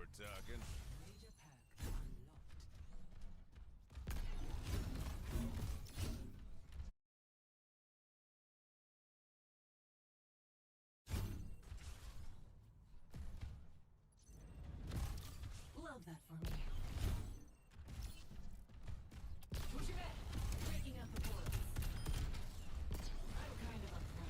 Love that for me. Push it back. Breaking up the portals. I'm kind of a pro.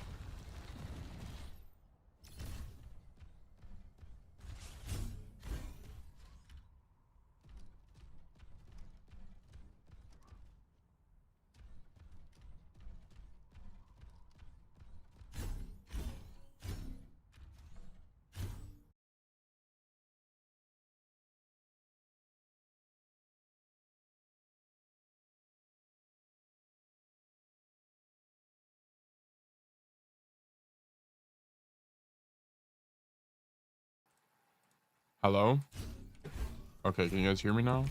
Hello? Okay, can you guys hear me now?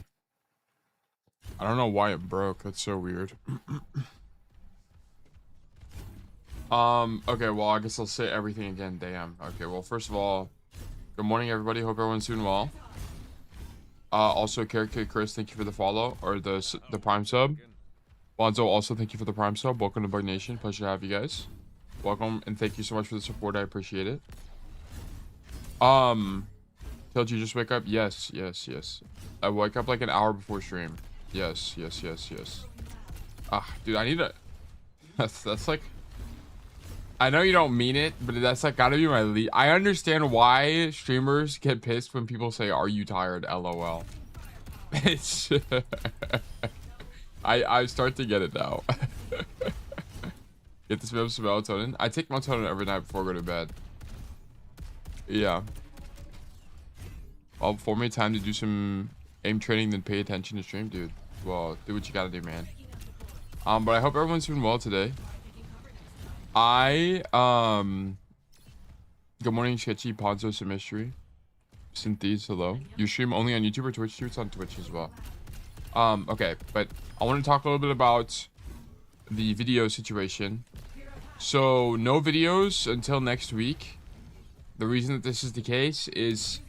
I don't know why it broke. That's so weird. Okay, well, I guess I'll say everything again. Damn. Okay, well, first of all, good morning, everybody. Hope everyone's doing well. Also, Character Chris, thank you for the follow, or the Prime sub. Bonzo, also thank you for the Prime sub. Welcome to Bug Nation. Pleasure to have you guys. Welcome, and thank you so much for the support. I appreciate it. Did you just wake up? Yes. I wake up like an hour before stream. Yes. Ah, dude, I need to... That's like... I know you don't mean it, but that's like gotta be my lead. I understand why streamers get pissed when people say, "Are you tired?" LOL. It's... I start to get it now. Get this melatonin. I take melatonin every night before I go to bed. Yeah. Well, before me, time to do some aim training, then pay attention to stream, dude. Well, do what you gotta do, man. But I hope everyone's doing well today. Good morning, Sketchy, Ponzo, some mystery. Synthes, hello. You stream only on YouTube or Twitch? It's on Twitch as well. Okay, but I want to talk a little bit about the video situation. So, no videos until next week. The reason that this is the case is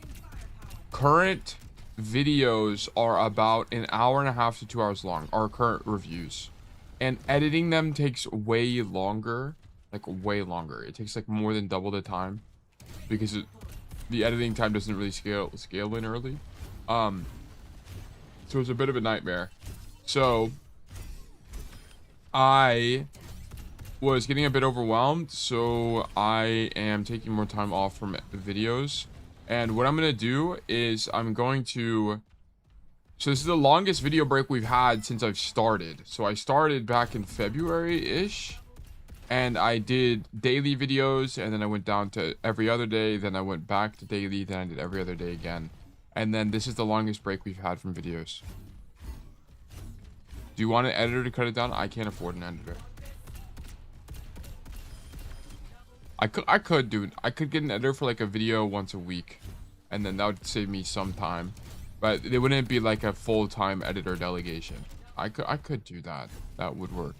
current videos are about an hour and a half to 2 hours long, our current reviews. And editing them takes way longer. Like, way longer. It takes, like, more than double the time. Because the editing time doesn't really scale linearly. So it's a bit of a nightmare. So, I was getting a bit overwhelmed. So, I am taking more time off from videos. And what I'm going to do is I'm going to... So this is the longest video break we've had since I've started. So I started back in February-ish. And I did daily videos. And then I went down to every other day. Then I went back to daily. Then I did every other day again. And then this is the longest break we've had from videos. Do you want an editor to cut it down? I can't afford an editor. I could get an editor for like a video once a week. And then that would save me some time. But it wouldn't be like a full-time editor delegation. I could do that. That would work.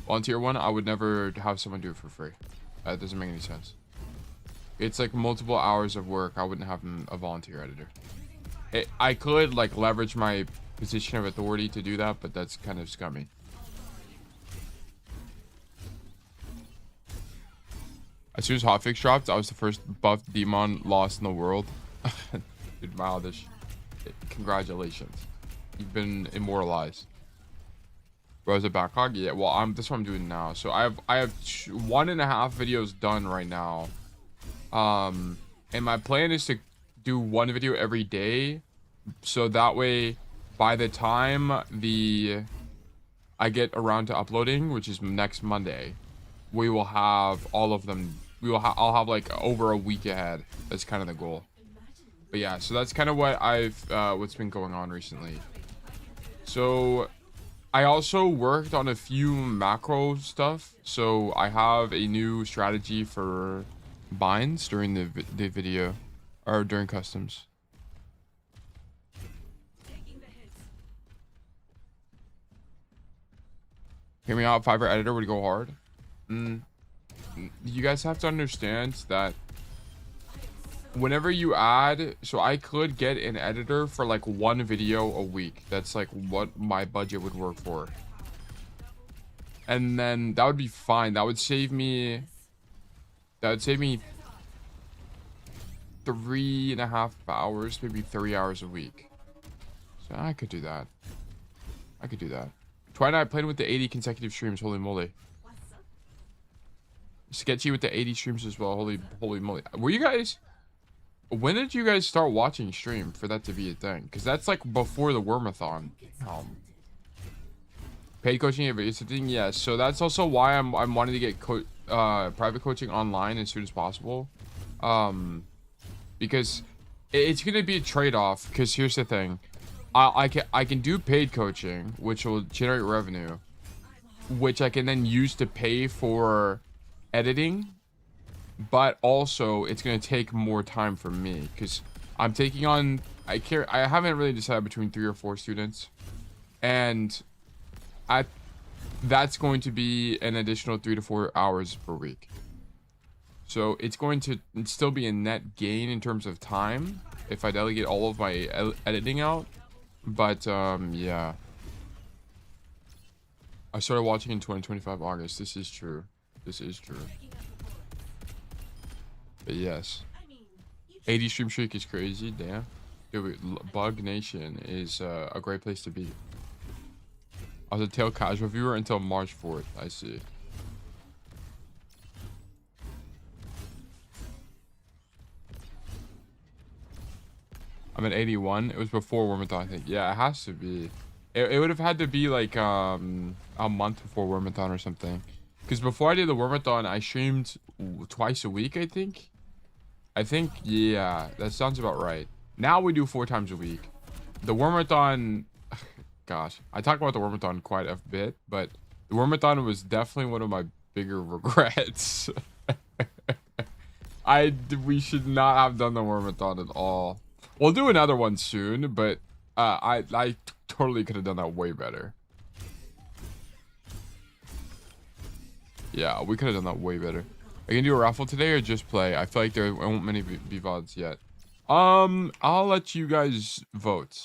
Volunteer one, I would never have someone do it for free. That doesn't make any sense. It's like multiple hours of work. I wouldn't have a volunteer editor. I could like leverage my position of authority to do that, but that's kind of scummy. As soon as hotfix dropped, I was the first buff demon lost in the world. Dude, wow, congratulations. You've been immortalized. Bro, is it backlog? Yeah, well, that's what I'm doing now. So I have 1.5 videos done right now. And my plan is to do one video every day. So that way, by the time I get around to uploading, which is next Monday, we will have all of them. I'll have like over a week ahead. That's kind of the goal. But yeah, so that's kind of what what's been going on recently. So I also worked on a few macro stuff. So I have a new strategy for binds during the video, or during customs. Hear me out, Fiverr editor would go hard. You guys have to understand that whenever you add, so I could get an editor for like one video a week. That's like what my budget would work for. And then that would be fine. That would save me 3.5 hours, maybe 3 hours a week. So I could do that. I could do that. Twilight playing with the 80 consecutive streams. Holy moly. Sketchy with the 80 streams as well. Holy moly. Were you guys... When did you guys start watching stream for that to be a thing? Because that's like before the Wormathon. Paid coaching and video thing, yes. So that's also why I'm wanting to get private coaching online as soon as possible. Because it's gonna be a trade-off. Because here's the thing, I can do paid coaching, which will generate revenue, which I can then use to pay for editing. But also, it's gonna take more time from me because I'm taking on. I haven't really decided between 3 or 4 students, and that's going to be an additional 3 to 4 hours per week. So it's going to still be a net gain in terms of time if I delegate all of my editing out. But yeah, I started watching in 2025 August. This is true. This is true. But yes, 80 stream streak is crazy. Damn. Dude, Bug Nation is a great place to be. I was a tail casual viewer until March 4th. I see. I'm at 81. It was before Wormathon, I think. Yeah, it has to be. It would have had to be like a month before Wormathon or something. Because before I did the Wormathon, I streamed twice a week, I think. Yeah, that sounds about right. Now we do 4 times a week. The Wormathon, gosh, I talk about the Wormathon quite a bit, but the Wormathon was definitely one of my bigger regrets. We should not have done the Wormathon at all. We'll do another one soon, but I totally could have done that way better. Yeah, we could have done that way better. Are you gonna do a raffle today or just play? I feel like there won't many be VODs yet. I'll let you guys vote.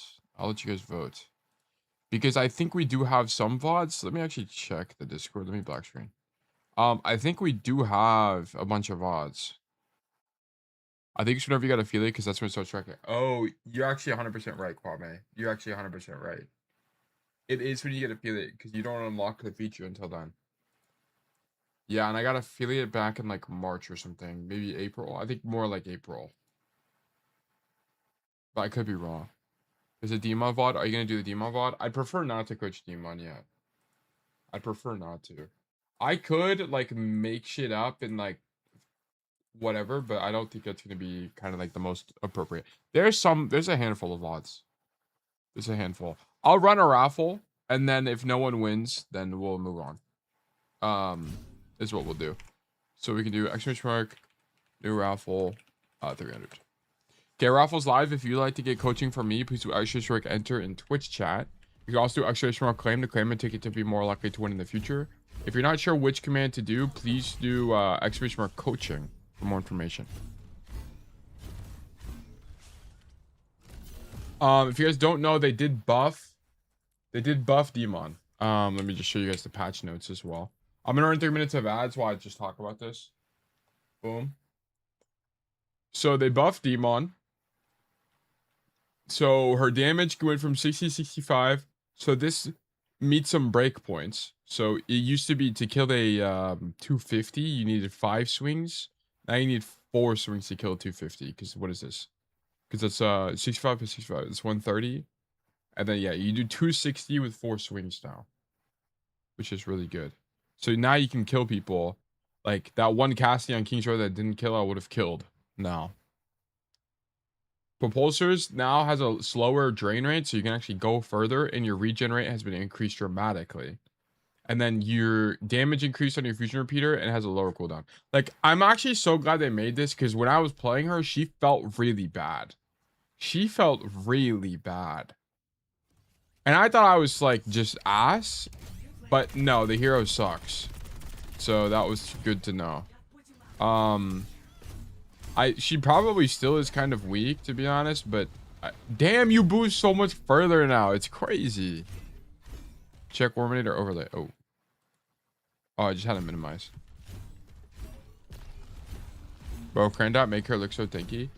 Because I think we do have some VODs. Let me actually check the Discord. Let me black screen. I think we do have a bunch of VODs. I think it's whenever you got affiliate, because that's when it starts tracking. Oh, you're actually 100% right, Kwame. You're actually 100% right. It is when you get affiliate, because you don't unlock the feature until then. Yeah, and I got affiliate back in like March or something. Maybe April. I think more like April. But I could be wrong. Is it Demon VOD? Are you going to do the Demon VOD? I'd prefer not to coach Demon yet. I'd prefer not to. I could like make shit up and like whatever, but I don't think that's going to be kind of like the most appropriate. There's a handful of VODs. There's a handful. I'll run a raffle, and then if no one wins, then we'll move on. Is what we'll do. So we can do exclamation mark, new raffle, 300. Okay, raffles live. If you'd like to get coaching from me, please do exclamation mark enter in Twitch chat. You can also do exclamation mark claim to claim a ticket to be more likely to win in the future. If you're not sure which command to do, please do exclamation mark coaching for more information. If you guys don't know, they did buff Demon. Let me just show you guys the patch notes as well. I'm gonna earn 3 minutes of ads while I just talk about this. Boom. So they buffed Demon. So her damage went from 60 to 65. So this meets some breakpoints. So it used to be to kill a 250, you needed 5 swings. Now you need 4 swings to kill a 250. Because what is this? Because it's 65 plus 65. It's 130. And then yeah, you do 260 with 4 swings now, which is really good. So now you can kill people. Like that one casting on King's Row that didn't kill, I would have killed now. Propulsors now has a slower drain rate, so you can actually go further, and your regen rate has been increased dramatically. And then your damage increased on your fusion repeater and has a lower cooldown. Like, I'm actually so glad they made this, because when I was playing her, she felt really bad. And I thought I was like just ass, but no, the hero sucks. So that was good to know. She probably still is kind of weak, to be honest, but damn, you boost so much further now. It's crazy. Check Warminator overlay. Oh, I just had to minimize. Bro, Crandot make her look so tanky.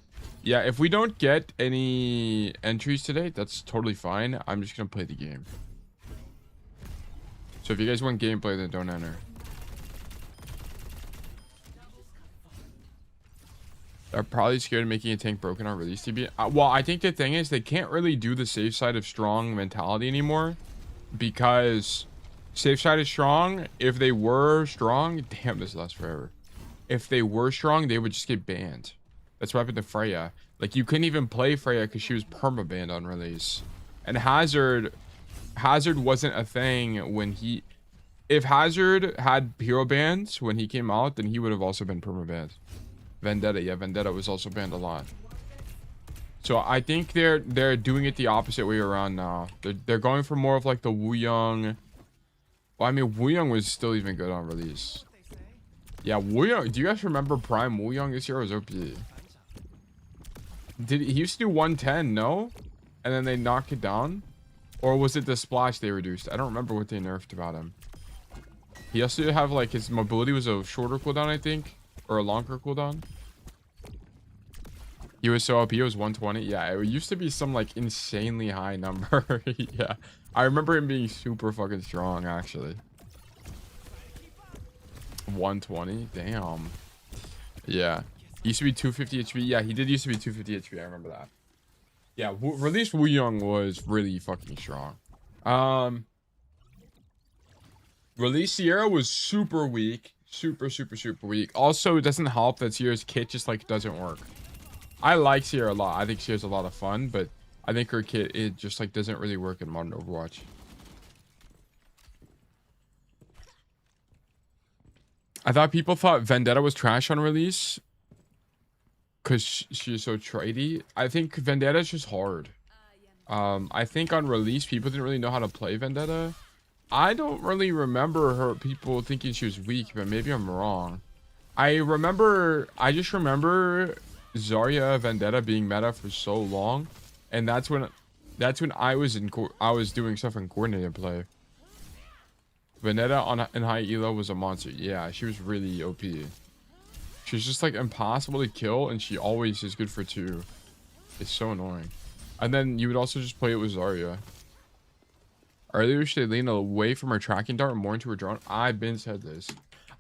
Yeah, if we don't get any entries today, that's totally fine. I'm just gonna play the game. So if you guys want gameplay, then don't enter. They're probably scared of making a tank broken on release TB. Well, I think the thing is they can't really do the safe side of strong mentality anymore because safe side is strong. If they were strong, damn, this lasts forever. If they were strong, they would just get banned. That's what happened to Freya. Like, you couldn't even play Freya because she was perma-banned on release. And Hazard wasn't a thing when he... If Hazard had hero bans when he came out, then he would have also been perma-banned. Vendetta, yeah, Vendetta was also banned a lot. So I think they're doing it the opposite way around now. They're going for more of like the Wu Young. Well, I mean, Wu Young was still even good on release. Yeah, Wu Young. Do you guys remember Prime Wu Young this year was OP? He used to do 110, no? And then they knocked it down? Or was it the splash they reduced? I don't remember what they nerfed about him. He also have like his mobility was a shorter cooldown, I think. Or a longer cooldown. He was so OP, it was 120. Yeah, it used to be some like insanely high number. Yeah. I remember him being super fucking strong, actually. 120? Damn. Yeah. He used to be 250 HP. Yeah, he did used to be 250 HP. I remember that. Yeah, release Wu Young was really fucking strong. Release Sierra was super weak. Super weak. Also, it doesn't help that Sierra's kit just like doesn't work. I like Sierra a lot. I think Sierra's a lot of fun, but I think her kit, it just like doesn't really work in modern Overwatch. I thought people thought Vendetta was trash on release because she's so tradey. I think Vendetta is just hard. I think on release people didn't really know how to play Vendetta. I don't really remember people thinking she was weak, but maybe I'm wrong. I just remember Zarya Vendetta being meta for so long, and that's when I was doing stuff in coordinated play. Vendetta in high elo was a monster. Yeah, she was really OP. She's just like impossible to kill, and she always is good for 2. It's so annoying. And then you would also just play it with Zarya. Earlier, should lean away from her tracking dart and more into her drone. I've been said this.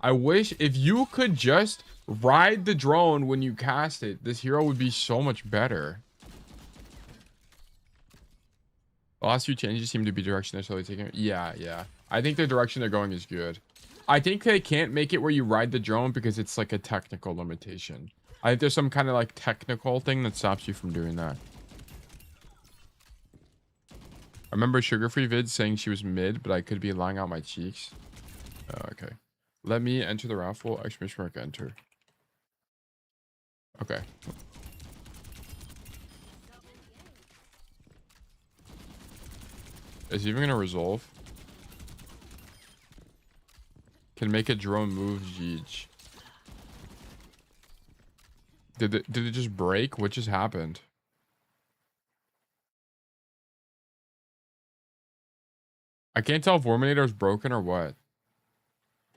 I wish if you could just ride the drone when you cast it, this hero would be so much better. The last few changes seem to be direction they're slowly taking. Yeah. I think the direction they're going is good. I think they can't make it where you ride the drone because it's like a technical limitation. I think there's some kind of like technical thing that stops you from doing that. I remember Sugar Free Vid saying she was mid, but I could be lying out my cheeks. Okay. Let me enter the raffle. Exclamation mark enter. Okay. Is he even gonna resolve? Can make a drone move, Jeej. Did it just break? What just happened? I can't tell if Warminator is broken or what.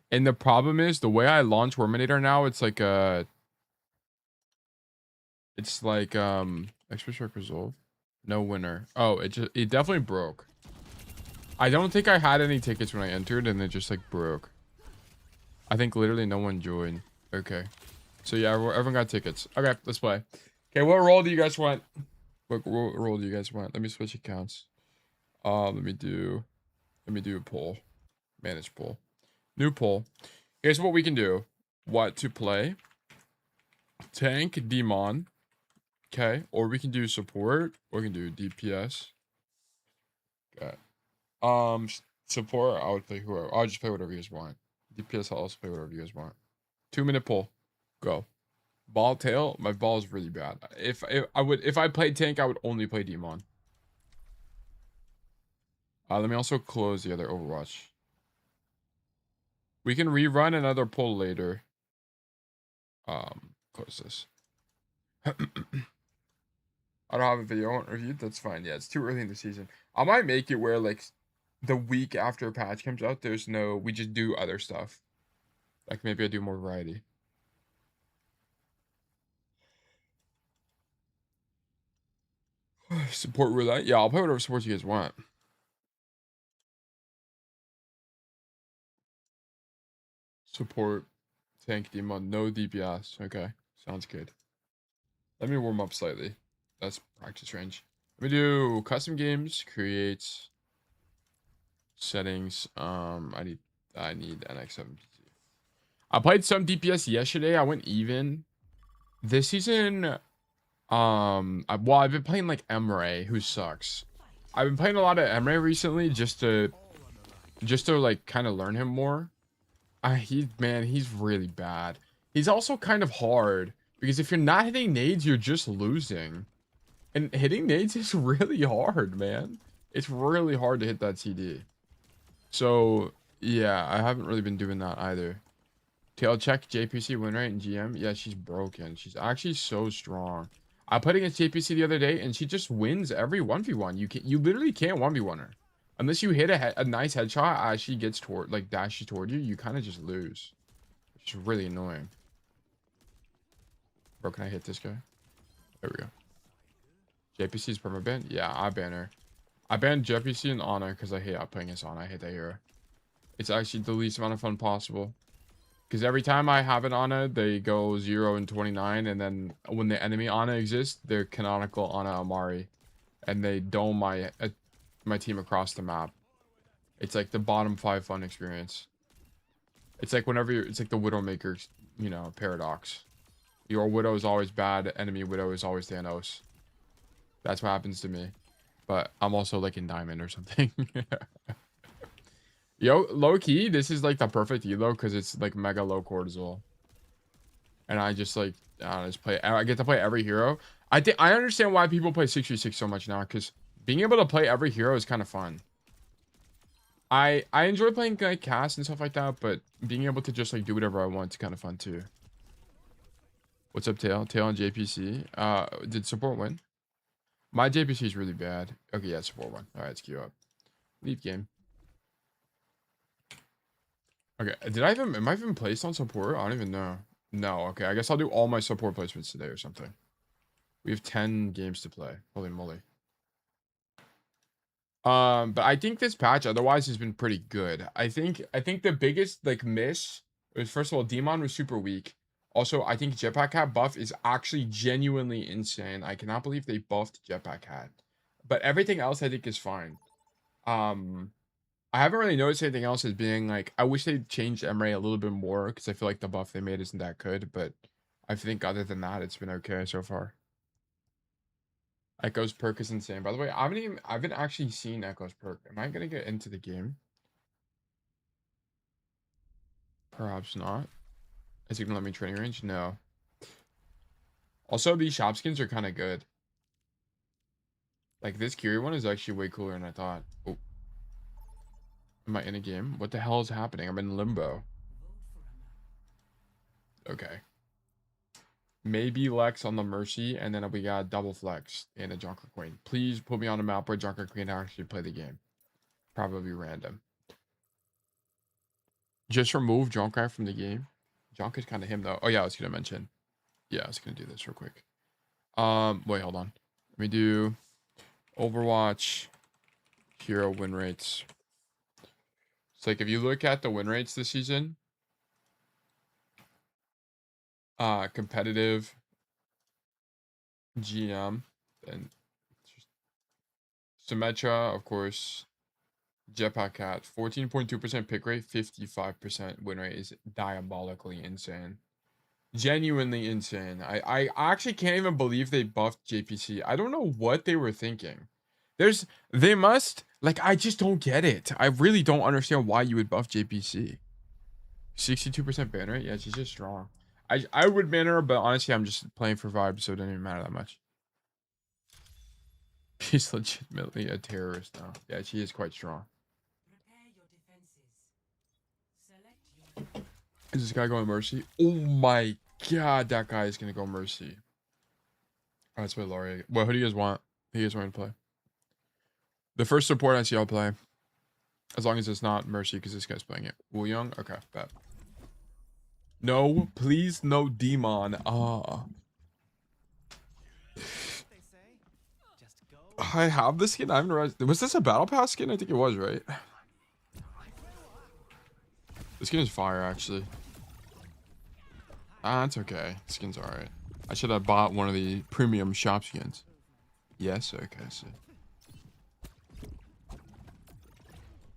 And the problem is the way I launch Warminator now, it's like extra resolve. No winner. Oh, it definitely broke. I don't think I had any tickets when I entered, and it just like broke. I think literally no one joined. Okay. So yeah, everyone got tickets. Okay, let's play. Okay, what role do you guys want? What role do you guys want? Let me switch accounts. Let me do a poll. Manage poll. New poll. Here's what we can do. What to play? Tank, Demon. Okay. Or we can do support. Or we can do DPS. Okay. Support, I would play whoever. I'll just play whatever you guys want. DPS, I'll also play whatever you guys want. 2-minute poll. Go. Ball tail. My ball is really bad. If I played tank, I would only play Demon. Let me also close the other Overwatch. We can rerun another poll later. Close this. I don't have a video on reviewed. That's fine. Yeah, it's too early in the season. I might make it where like the week after a patch comes out, we just do other stuff. Like maybe I do more variety. Support roulette. Yeah, I'll play whatever sports you guys want. Support tank demon, no DPS. Okay, sounds good. Let me warm up slightly. That's practice range. Let me do custom games, create settings. I need NX7. I played some DPS yesterday. I went even. This season, I've been playing like Emre, who sucks. I've been playing a lot of Emre recently just to like kind of learn him more. He's really bad. He's also kind of hard because if you're not hitting nades, you're just losing. And hitting nades is really hard, man. It's really hard to hit that CD. So yeah, I haven't really been doing that either. Tail check JPC win rate in GM. Yeah, she's broken. She's actually so strong. I played against JPC the other day, and she just wins every 1v1. You literally can't 1v1 her. Unless you hit a nice headshot as she gets toward, like, dashes toward you, you kind of just lose. Which is really annoying. Bro, can I hit this guy? There we go. JPC's permaban? Yeah, I ban her. I banned JPC and Ana because I hate playing against Ana. I hate that hero. It's actually the least amount of fun possible. Because every time I have an Ana, they go 0 and 29, and then when the enemy Ana exists, they're canonical Ana Amari, and they dome my team across the map. It's like the bottom 5 fun experience. It's like it's like the Widowmaker, paradox. Your Widow is always bad, enemy Widow is always Thanos. That's what happens to me. But I'm also like in Diamond or something. Yo, low key, this is like the perfect elo because it's like mega low cortisol. And I just like, I get to play every hero. I understand why people play 6v6 so much now because being able to play every hero is kind of fun. I enjoy playing like cast and stuff like that, but being able to just like do whatever I want is kind of fun too. What's up, Tail? Tail and JPC. Did support win? My JPC is really bad. Okay, yeah, support won. All right, let's queue up. Leave game. Okay, am I even placed on support? I don't even know. No, okay, I guess I'll do all my support placements today or something. We have 10 games to play. Holy moly. But I think this patch otherwise has been pretty good. I think the biggest like miss was, first of all, Demon was super weak. Also, I think Jetpack Hat buff is actually genuinely insane. I cannot believe they buffed Jetpack Hat. But everything else I think is fine. I haven't really noticed anything else as being like, I wish they changed Emre a little bit more because I feel like the buff they made isn't that good, but I think other than that, it's been okay so far. Echo's perk is insane. By the way, I haven't actually seen Echo's perk. Am I gonna get into the game? Perhaps not. Is it gonna let me training range? No. Also, these shop skins are kind of good. Like this Kiri one is actually way cooler than I thought. Oh. Am I in a game? What the hell is happening? I'm in limbo. Okay. Maybe Lex on the Mercy, and then we got double flex and a Junker Queen. Please put me on a map where Junker Queen actually play the game. Probably random. Just remove Junkrat from the game. Junk is kind of him though. Oh yeah, I was gonna mention. Yeah, I was gonna do this real quick. Wait, hold on. Let me do Overwatch hero win rates. It's like if you look at the win rates this season, competitive GM, and Symmetra, of course, Jetpack Cat, 14.2% pick rate, 55% win rate is diabolically insane. Genuinely insane. I actually can't even believe they buffed JPC. I don't know what they were thinking. They must, like, I just don't get it. I really don't understand why you would buff JPC. 62% ban rate? Yeah, she's just strong. I would ban her, but honestly, I'm just playing for vibes, so it doesn't even matter that much. She's legitimately a terrorist now. Yeah, she is quite strong. Is this guy going Mercy? Oh my god, that guy is gonna go Mercy. Alright, let's play Laurie. Well, who do you guys want? Who do you guys want me to play? The first support I see I'll play. As long as it's not Mercy, because this guy's playing it. Wu Young? Okay, bet. No, please, no Demon. Ah. I have this skin. I haven't realized. Was this a battle pass skin? I think it was, right? This skin is fire, actually. Ah, it's okay. Skin's alright. I should have bought one of the premium shop skins. Yes, okay, so.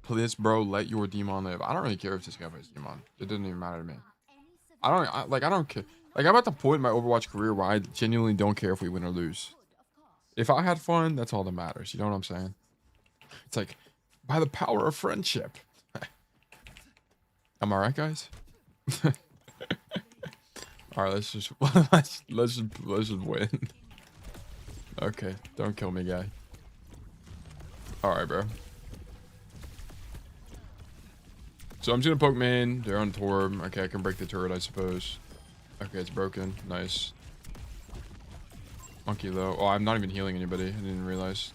Please, bro, let your demon live. I don't really care if this guy plays demon. It doesn't even matter to me. I don't care. Like, I'm at the point in my Overwatch career where I genuinely don't care if we win or lose. If I had fun, that's all that matters. You know what I'm saying? It's like, by the power of friendship. Am I right, guys? All right, let's just win. Okay, don't kill me, guy. All right, bro. So I'm just gonna poke main. They're on Torb. Okay, I can break the turret, I suppose. Okay, it's broken. Nice. Monkey though. Oh, I'm not even healing anybody. I didn't realize.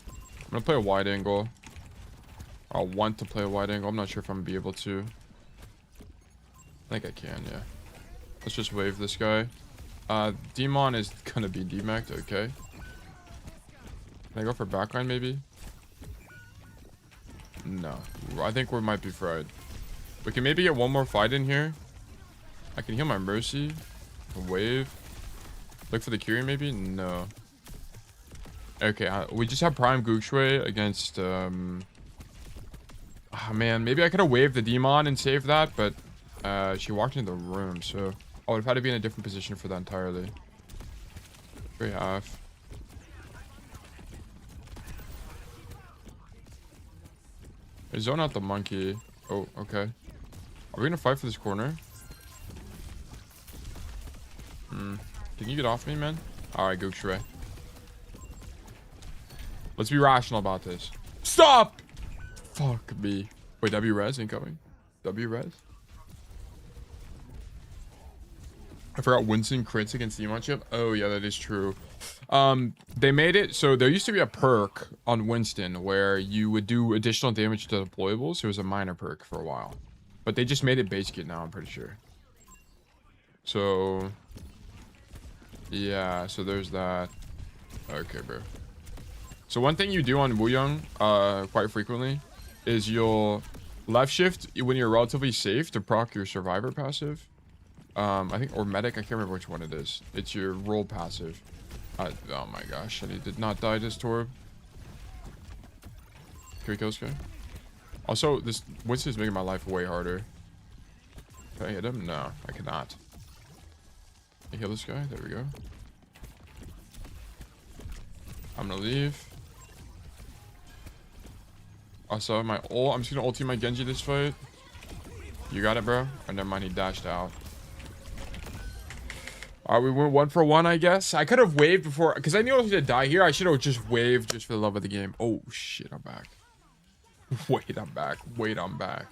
I'm gonna play a wide angle. I want to play a wide angle. I'm not sure if I'm gonna be able to. I think I can, yeah. Let's just wave this guy. Demon is gonna be demacked, okay. Can I go for backline maybe? No. I think we might be fried. We can maybe get one more fight in here. I can heal my Mercy. Wave. Look for the Curie maybe? No. Okay, we just have Prime Gookshui against oh man, maybe I could have waved the Demon and saved that, but she walked into the room, so I would have had to be in a different position for that entirely. Very half. I zone out the monkey. Oh, okay. Are we gonna fight for this corner? Can you get off me, man? Alright, Gookshui. Let's be rational about this. Stop! Fuck me. Wait, W res incoming. W res? I forgot Winston crits against Demon chip. Oh yeah, that is true. They made it so there used to be a perk on Winston where you would do additional damage to deployables. It was a minor perk for a while, but they just made it base kit now, I'm pretty sure. So yeah, so there's that. Okay, bro. So one thing you do on Wu Young quite frequently is you'll left shift when you're relatively safe to proc your survivor passive. I think, or medic, I can't remember which one it is. It's your roll passive. Oh my gosh, I did not die this Torb. Can we kill this guy? Also, this Winston is making my life way harder. Can I hit him? No, I cannot. Can I heal this guy? There we go. I'm gonna leave. Also, my ult. I'm just gonna ulti my Genji this fight. You got it, bro? Oh, never mind, he dashed out. Alright, we went 1 for 1, I guess. I could have waved before, because I knew I was gonna die here. I should have just waved just for the love of the game. Oh, shit, I'm back. Wait, I'm back. Wait, I'm back.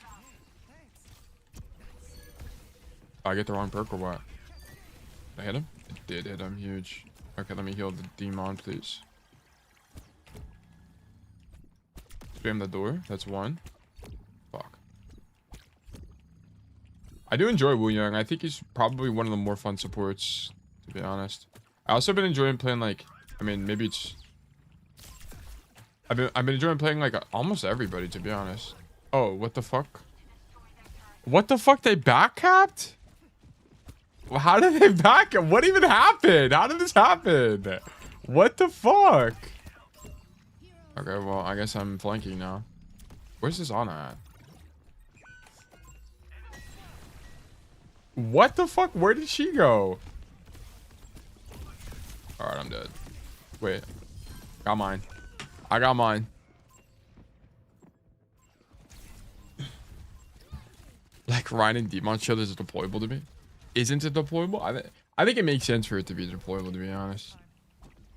I get the wrong perk or what? Did I hit him? I did hit him. Huge. Okay, let me heal the Demon, please. Spam the door. That's one. Fuck. I do enjoy Wu Young. I think he's probably one of the more fun supports, to be honest. I also been enjoying playing like, I mean, maybe it's. I've been enjoying playing like almost everybody, to be honest. Oh, what the fuck? What the fuck? They backcapped? How did they back up? What even happened? How did this happen? What the fuck? Okay, well, I guess I'm flanking now. Where's this on at? What the fuck? Where did she go? Alright, I'm dead. Wait. Got mine. I got mine. Like, Ryan and Demon Shield is deployable to me? Isn't it deployable? I think it makes sense for it to be deployable, to be honest.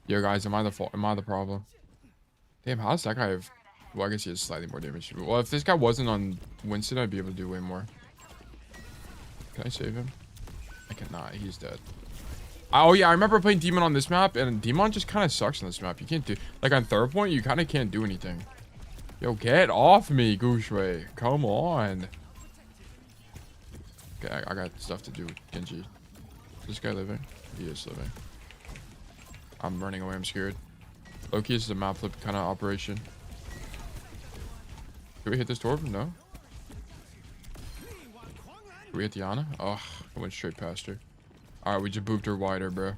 Yo, guys, am I the fault? Am I the problem? Damn, how does that guy have... Well, I guess he has slightly more damage. Well, if this guy wasn't on Winston, I'd be able to do way more. Can I save him? I cannot. He's dead. Oh yeah, I remember playing Demon on this map, and Demon just kind of sucks on this map. You can't do, like on third point, you kind of can't do anything. Yo, get off me, Gushwei. Come on. Okay, I got stuff to do with Genji. Is this guy living? He is living. I'm running away, I'm scared. Loki, this is a map flip kind of operation. Did we hit this torp? No. Did we hit Diana? Oh, I went straight past her. Alright, we just booped her wider, bro.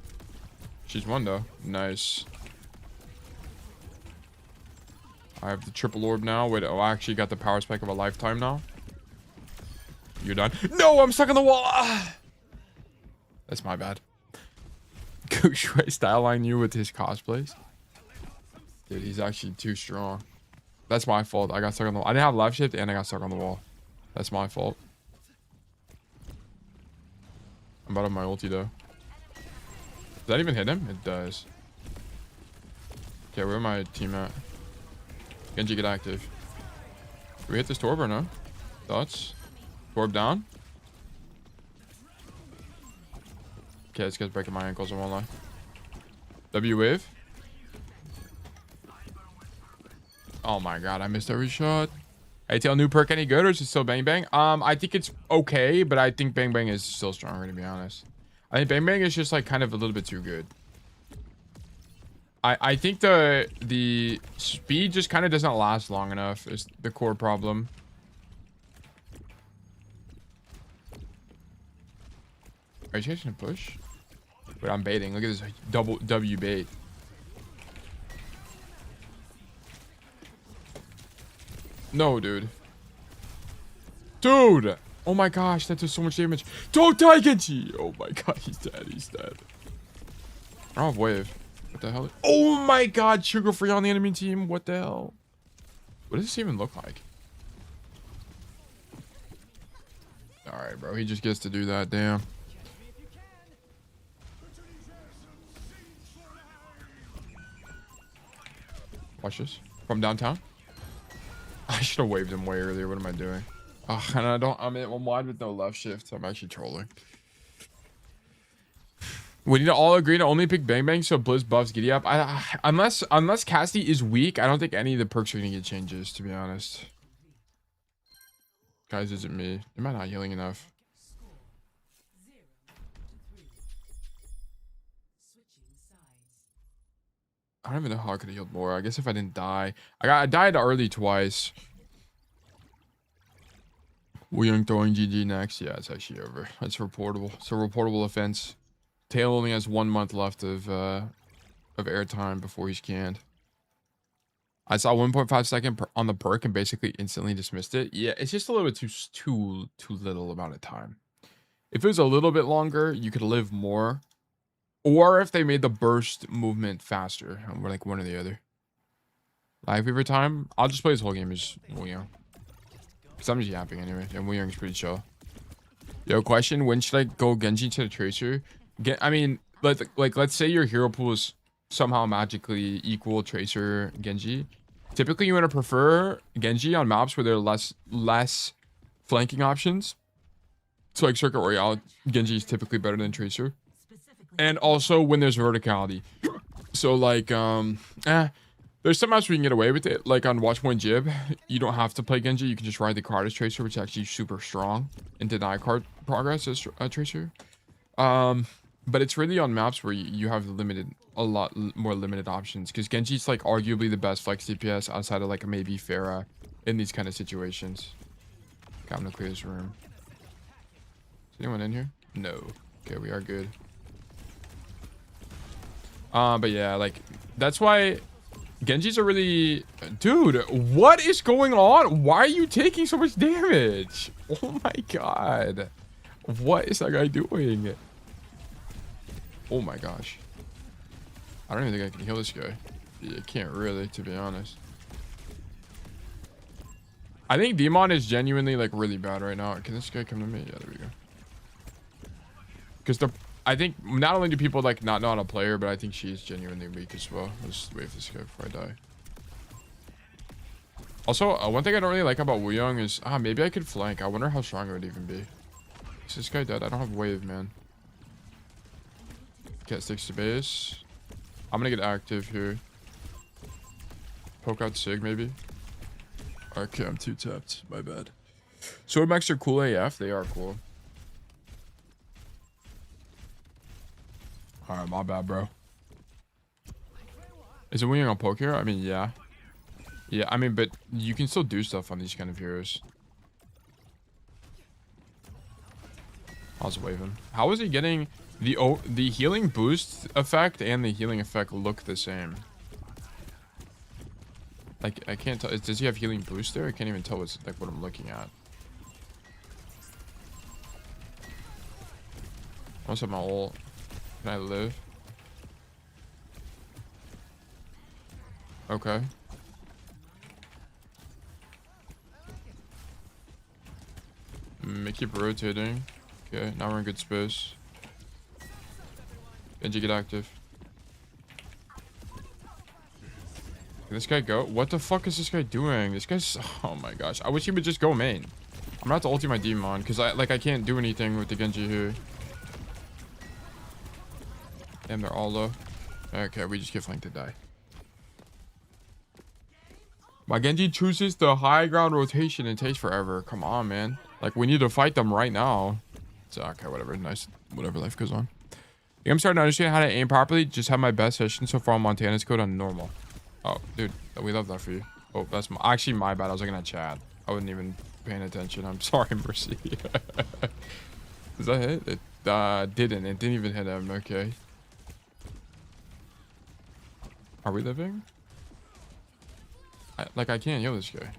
She's one though. Nice. I have the triple orb now. Wait, oh, I actually got the power spike of a lifetime now. You're done. No, I'm stuck on the wall. Ah! That's my bad. Gushwei style line you with his cosplays. Dude, he's actually too strong. That's my fault. I got stuck on the wall. I didn't have left shift and I got stuck on the wall. That's my fault. I'm about on my ulti though. Does that even hit him? It does. Okay, where my team at? Genji, get active. Did we hit this torb or no? Thoughts? Torb down? Okay, this guy's breaking my ankles, I won't lie. W wave. Oh my god, I missed every shot. ATL new perk any good or is it still Bang Bang? I think it's okay, but I think Bang Bang is still stronger to be honest. I think Bang Bang is just like kind of a little bit too good. I think the speed just kind of doesn't last long enough is the core problem. Are you guys gonna push? Wait, I'm baiting. Look at this double W bait. No, dude. Dude! Oh my gosh, that does so much damage. Don't die, Genji! Oh my god, he's dead. He's dead. I don't have wave. What the hell? Oh my god, sugar free on the enemy team. What the hell? What does this even look like? Alright, bro. He just gets to do that. Damn. Watch this. From downtown. I should have waved him way earlier. What am I doing? Oh, and I'm wide with no left shift. So I'm actually trolling. We need to all agree to only pick Bang Bang so Blizz buffs Giddy up. Unless Cassie is weak, I don't think any of the perks are gonna get changes, to be honest. Guys, is it me? Am I not healing enough? I don't even know how I could have healed more. I guess if I didn't die. I died early twice. Wooyoung throwing GG next. Yeah, it's actually over. It's reportable. It's a reportable offense. Tail only has 1 month left of airtime before he's canned. I saw 1.5 second on the perk and basically instantly dismissed it. Yeah, it's just a little bit too little amount of time. If it was a little bit longer, you could live more. Or if they made the burst movement faster. We're like one or the other. Live every time. I'll just play this whole game as Wooyoung. Because I'm just yapping anyway. And Wooyoung's pretty chill. Yo, question. When should I go Genji to the Tracer? I mean, like let's say your hero pool is somehow magically equal Tracer Genji. Typically, you want to prefer Genji on maps where there are less flanking options. So like Circuit Royale, Genji is typically better than Tracer. And also when there's verticality. So like, there's some maps where you can get away with it. Like on Watchpoint Jib, you don't have to play Genji. You can just ride the card as Tracer, which is actually super strong. And deny card progress as Tracer. But it's really on maps where you have a lot more limited options. Because Genji's like arguably the best flex DPS outside of like maybe Pharah in these kind of situations. Okay, I'm gonna clear this room. Is anyone in here? No. Okay, we are good. But yeah, like that's why Genji's a really dude. What is going on? Why are you taking so much damage? Oh my god, what is that guy doing? Oh my gosh, I don't even think I can heal this guy. Yeah, I can't really, to be honest. I think Demon is genuinely like really bad right now. Can this guy come to me? Yeah, there we go. Because I think not only do people like not know how to play her, but I think she's genuinely weak as well. Let's wait for this guy before I die. Also, one thing I don't really like about Wooyoung is maybe I could flank. I wonder how strong it would even be. Is this guy dead? I don't have wave, man. Cat sticks to base. I'm gonna get active here. Poke out Sig maybe. Okay, I'm too tapped. My bad. Sword mechs are cool AF. They are cool. Alright, my bad, bro. Is it winning on poke here? I mean, yeah. Yeah, I mean, but you can still do stuff on these kind of heroes. I was waving. How is he getting the healing boost effect and the healing effect look the same? Like, I can't tell. Does he have healing boost there? I can't even tell what's like what I'm looking at. What's up, my ult? Can I live? Okay. Keep rotating. Okay, now we're in good space. Genji, get active. Can this guy go? What the fuck is this guy doing? This guy's... Oh my gosh. I wish he would just go main. I'm gonna have to ulti my demon because I can't do anything with the Genji here. Damn, they're all low. Okay, we just get flanked to die. My Genji chooses the high ground rotation and takes forever. Come on, man. Like, we need to fight them right now. So, okay, whatever. Nice. Whatever, life goes on. Yeah, I'm starting to understand how to aim properly. Just have my best session so far on Montana's code on normal. Oh, dude. We love that for you. Oh, that's actually my bad. I was looking at chat. I wasn't even paying attention. I'm sorry, Mercy. Does that hit? It didn't. It didn't even hit him. Okay. Are we living? I can't heal this guy.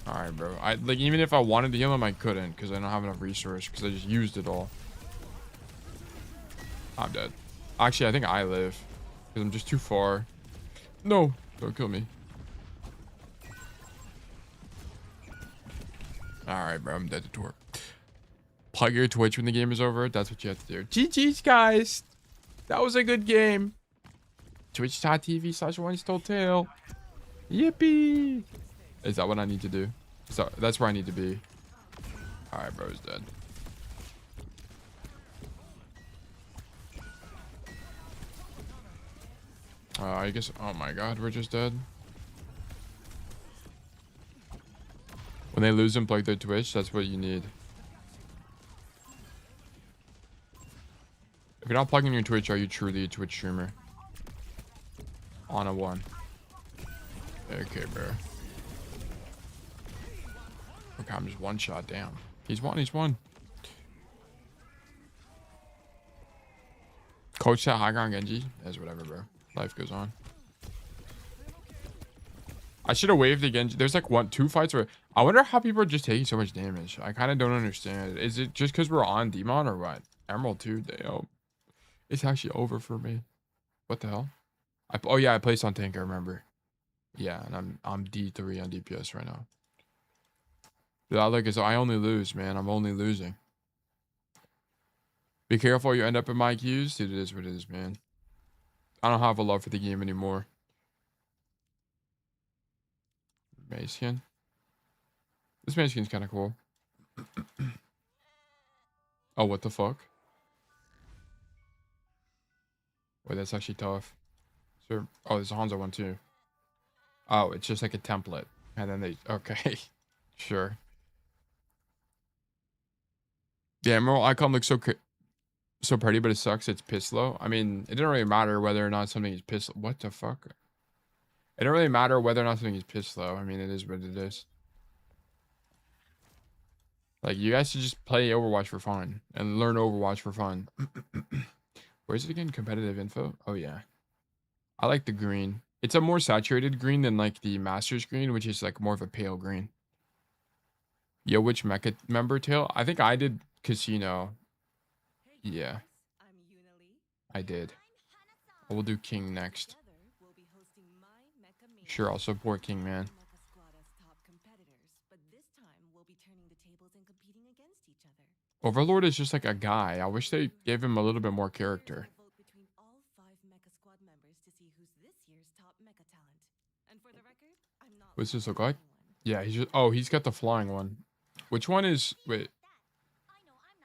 Alright, bro. Like, even if I wanted to heal him, I couldn't because I don't have enough resource because I just used it all. I'm dead. Actually, I think I live because I'm just too far. No, don't kill me. Alright, bro. I'm dead to torp. Plug your Twitch when the game is over. That's what you have to do. GG's, guys. That was a good game. Twitch.tv/OneStoleTale. Yippee. Is that what I need to do? So that's where I need to be. Alright, bro's dead. I guess... Oh my god, we're just dead. When they lose and plug their Twitch, that's what you need. If you're not plugging your Twitch, are you truly a Twitch streamer? On a 1. Okay, bro. Okay, I'm just one shot. Damn. He's one. Coach that high ground Genji. That's whatever, bro. Life goes on. I should have waved the Genji. There's like 2 fights where... I wonder how people are just taking so much damage. I kind of don't understand. Is it just because we're on Demon or what? Emerald 2. Damn. It's actually over for me. What the hell? Oh yeah, I placed on tank, I remember. Yeah, and I'm D3 on DPS right now. Dude, I only lose, man. I'm only losing. Be careful you end up in my queues. Dude, it is what it is, man. I don't have a love for the game anymore. Maze skin. This maze skin's kind of cool. Oh, what the fuck? Wait, that's actually tough. So, oh, there's a Hanzo one too. Oh, it's just like a template. And then they... Okay. Sure. The Emerald icon looks so pretty, but it sucks. It's piss low. I mean, it didn't really matter whether or not something is piss... What the fuck? It didn't really matter whether or not something is piss low. I mean, it is what it is. Like, you guys should just play Overwatch for fun. And learn Overwatch for fun. Where is it again? Competitive info? Oh, yeah. I like the green. It's a more saturated green than like the Masters green, which is like more of a pale green. Yo, which mecha member tail? I think I did Casino. Yeah. I did. I will do King next. Sure, I'll support King, man. Overlord is just like a guy. I wish they gave him a little bit more character. What's this look like? Yeah, he's just... Oh, he's got the flying one. Which one is... Wait.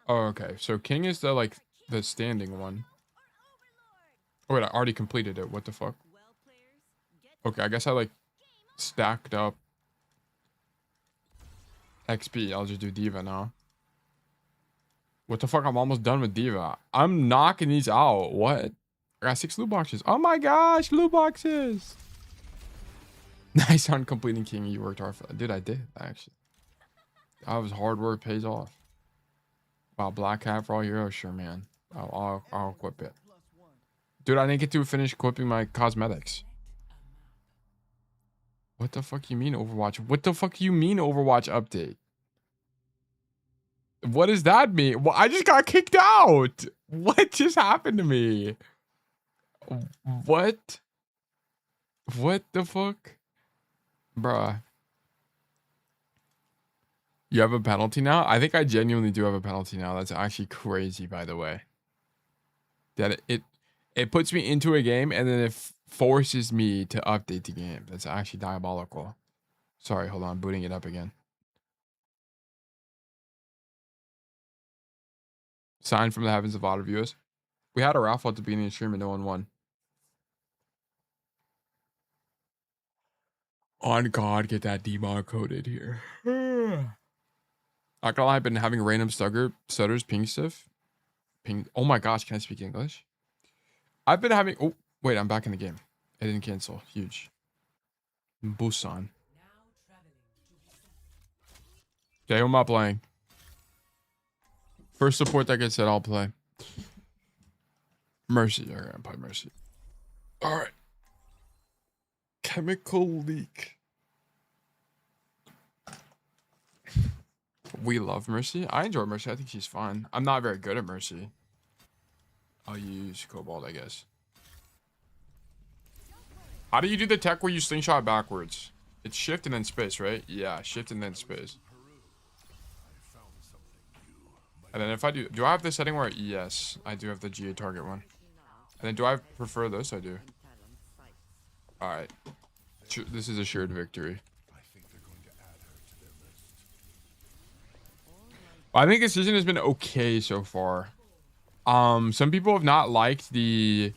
Oh, okay. So king is the like the standing one. Oh wait, I already completed it. What the fuck? Well, players, get Okay, I guess I like stacked up XP. I'll just do Diva now. What the fuck? I'm almost done with Diva. I'm knocking these out. What? I got 6 loot boxes. Oh my gosh, loot boxes. Nice on completing king. You worked hard for that. Dude, I did actually. That was hard work, pays off. Wow, black hat for all heroes, sure, man. I'll equip it. Dude, I didn't get to finish equipping my cosmetics. What the fuck you mean Overwatch? What the fuck you mean Overwatch update? What does that mean? Well, I just got kicked out. What just happened to me? What? What the fuck? Bruh. You have a penalty now? I think I genuinely do have a penalty now. That's actually crazy, by the way. That it puts me into a game and then it forces me to update the game. That's actually diabolical. Sorry, hold on. Booting it up again. Sign from the heavens of auto viewers. We had a raffle at the beginning of the stream and no one won. On God, get that demon coded here. Not gonna lie, I've been having random stutters, ping stuff. Ping. Oh my gosh, can I speak English? I've been having. Oh, wait, I'm back in the game. I didn't cancel. Huge. Busan. Okay, who am I playing? First support that gets said, I'll play. Mercy. All right, I'm playing Mercy. All right. Chemical leak. We love Mercy. I enjoy Mercy. I think she's fun. I'm not very good at Mercy. I'll use Cobalt, I guess. How do you do the tech where you slingshot backwards? It's shift and then space, right? Yeah, shift and then space. And then if I do I have the setting where, yes, I do have the GA target one. And then do I prefer this? I do. All right. This is a shared victory. I think this season has been okay so far. Some people have not liked the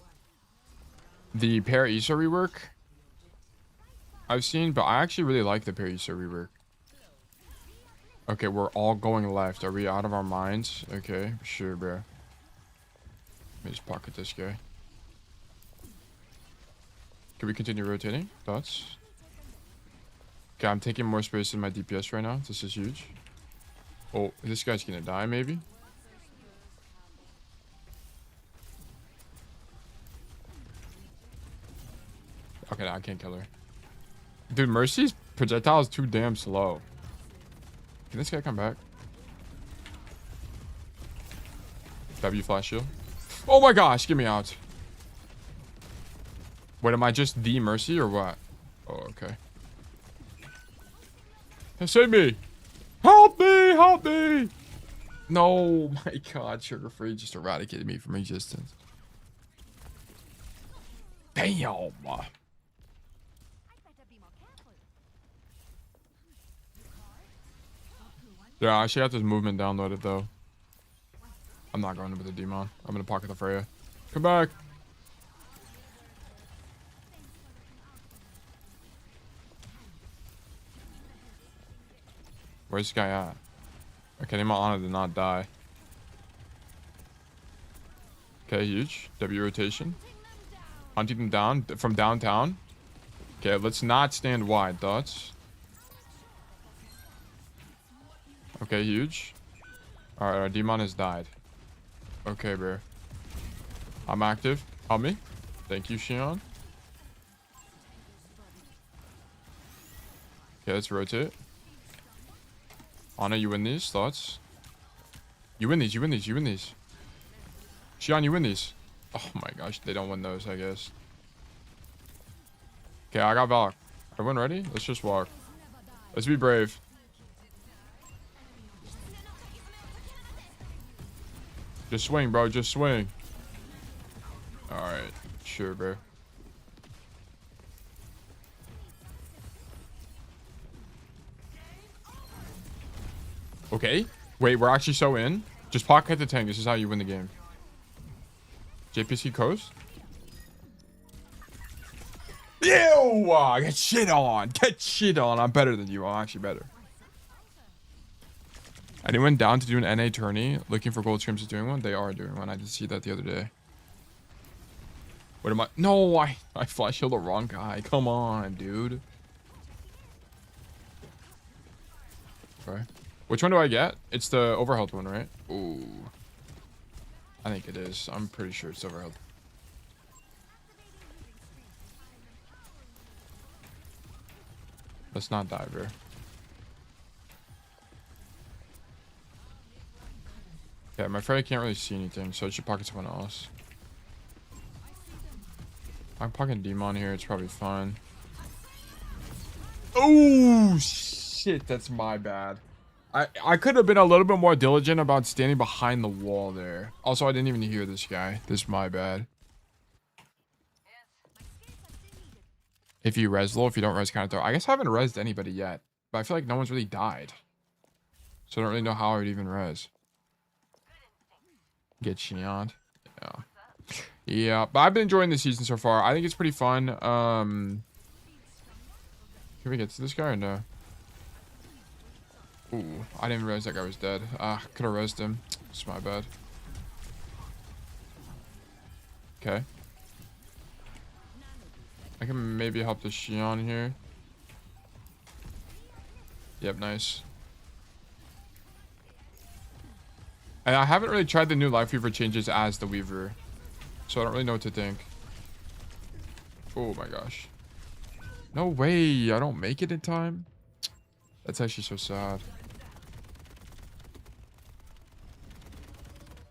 Para-Issa rework I've seen, but I actually really like the Para-Issa rework. Okay, we're all going left. Are we out of our minds? Okay, sure, bro. Let me just pocket this guy. Can we continue rotating? Thoughts? Okay, I'm taking more space in my DPS right now. This is huge. Oh, this guy's gonna die, maybe? Okay, I can't kill her. Dude, Mercy's projectile is too damn slow. Can this guy come back? W flash shield. Oh my gosh, get me out. Wait, am I just the Mercy or what? Oh, okay. Save me! Help me! Help me! No, my god, Sugar Free just eradicated me from existence. Damn! Yeah, I should have this movement downloaded though. I'm not going with the demon. I'm gonna pocket the Freya. Come back! Where's this guy at? Okay, my honor did not die. Okay, huge. W rotation. Hunting them down from downtown. Okay, let's not stand wide. Thoughts? Okay, huge. Alright, our demon has died. Okay, bro. I'm active. Help me. Thank you, Shion. Okay, let's rotate. Ana, you win these. Thoughts? You win these. You win these. You win these. Shion, you win these. Oh my gosh, they don't win those, I guess. Okay, I got Valk. Everyone ready? Let's just walk. Let's be brave. Just swing, bro. Just swing. Alright. Sure, bro. Okay. Wait, we're actually so in? Just pocket the tank. This is how you win the game. JPC coast? Ew! Get shit on. Get shit on. I'm better than you. I'm actually better. Anyone down to do an NA tourney? Looking for gold scrims is doing one? They are doing one. I did see that the other day. What am I? No, I flash healed the wrong guy. Come on, dude. Okay. Which one do I get? It's the overhealth one, right? Ooh. I think it is. I'm pretty sure it's overhealth. Let's not die, bro. Yeah, I'm afraid I can't really see anything, so I should pocket someone else. I'm pocketing Demon here. It's probably fine. Oh, shit. That's my bad. I could have been a little bit more diligent about standing behind the wall there. Also, I didn't even hear this guy. This is my bad. If you res low, if you don't res counter throw. I guess I haven't resed anybody yet. But I feel like no one's really died. So I don't really know how I would even res. Get Xion. Yeah. Yeah, but I've been enjoying the season so far. I think it's pretty fun. Can we get to this guy or no? Ooh, I didn't realize that guy was dead. Could have resed him. It's my bad. Okay. I can maybe help the Xion here. Yep, nice. And I haven't really tried the new Life Weaver changes as the Weaver. So I don't really know what to think. Oh my gosh. No way. I don't make it in time. That's actually so sad.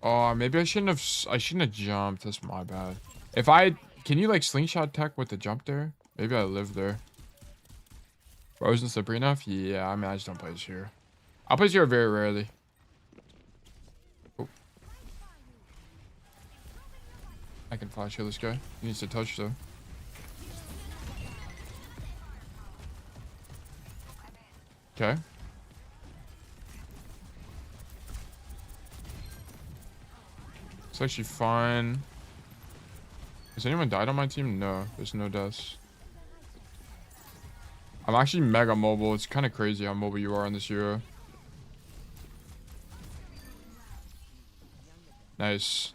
Oh, maybe I shouldn't have jumped. That's my bad. Can you like slingshot tech with the jump there? Maybe I live there. Frozen slippery enough? Yeah, I mean, I just don't play this here. I'll play this here very rarely. Oh. I can flash heal this guy. He needs to touch though. Okay. It's actually fine. Has anyone died on my team? No, there's no deaths. I'm actually mega mobile. It's kind of crazy how mobile you are on this hero. Nice.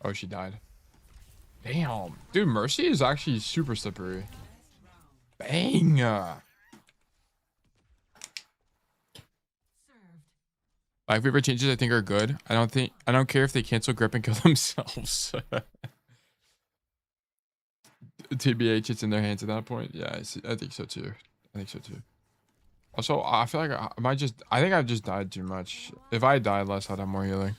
Oh, she died. Damn. Dude, Mercy is actually super slippery. Bang. Life Weaver changes I think are good. I don't care if they cancel grip and kill themselves. TBH, it's in their hands at that point. Yeah, I think so too. I think so too. Also, I feel like I think I've just died too much. If I died less, I'd have more healing.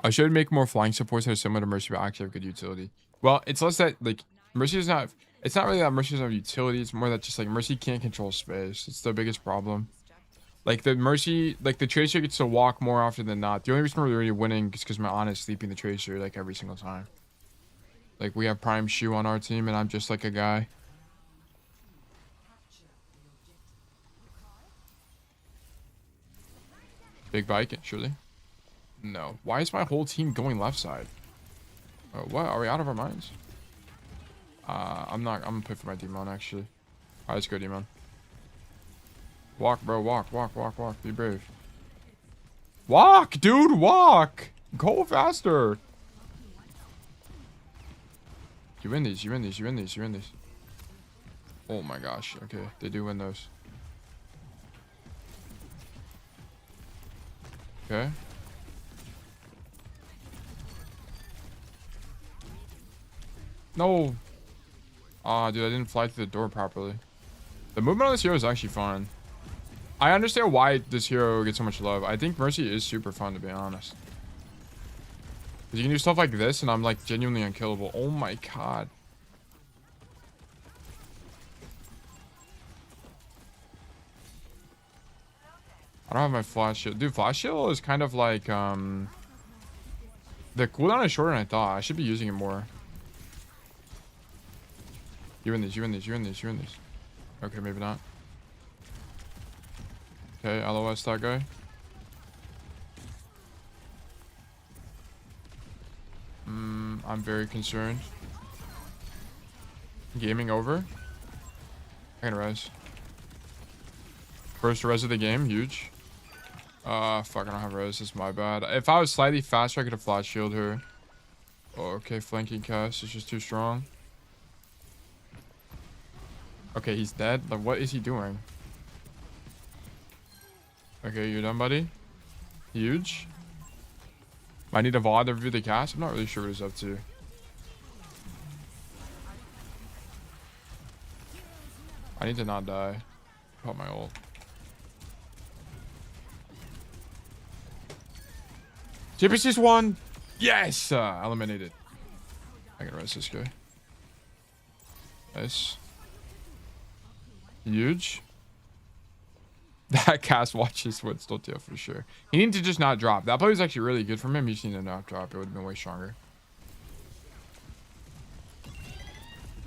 I should make more flying supports that are similar to Mercy, but actually have good utility. Well, it's less that, like, Mercy is not... It's not really that Mercy doesn't have utility. It's more that just, like, Mercy can't control space. It's the biggest problem. Like, the Mercy... Like, the Tracer gets to walk more often than not. The only reason we're really winning is because my Ana is sleeping the Tracer, like, every single time. Like, we have Prime Shoe on our team, and I'm just, like, a guy. Big bike, surely. No. Why is my whole team going left side? Oh, what? Are we out of our minds? I'm gonna play for my Demon, actually. Alright, let's go, Demon. Walk, bro. Walk, walk, walk, walk. Be brave. Walk, dude. Walk. Go faster. You win these. You win these. You win these. You win these. Oh, my gosh. Okay. They do win those. Okay. No. Ah, dude, I didn't fly through the door properly. The movement on this hero is actually fun. I understand why this hero gets so much love. I think Mercy is super fun, to be honest. Because you can do stuff like this, and I'm, like, genuinely unkillable. Oh, my God. I don't have my flash shield. Dude, flash shield is kind of like, the cooldown is shorter than I thought. I should be using it more. You win these, you win these, you win these, you win these. Okay, maybe not. Okay, LOS that guy. I'm very concerned. Gaming over. I can res. First res of the game, huge. Fuck, I don't have res. It's my bad. If I was slightly faster, I could have flash shield her. Oh, okay, flanking cast is just too strong. Okay, he's dead. Like, what is he doing? Okay, you're done, buddy. Huge. I need a VOD to review the cast. I'm not really sure what he's up to. I need to not die. Pop my ult. JPC's won. Yes, eliminated. I can rest this guy. Nice. Huge. That cast watches would still deal for sure. He needed to just not drop. That play was actually really good from him. He just needed to not drop. It would have been way stronger.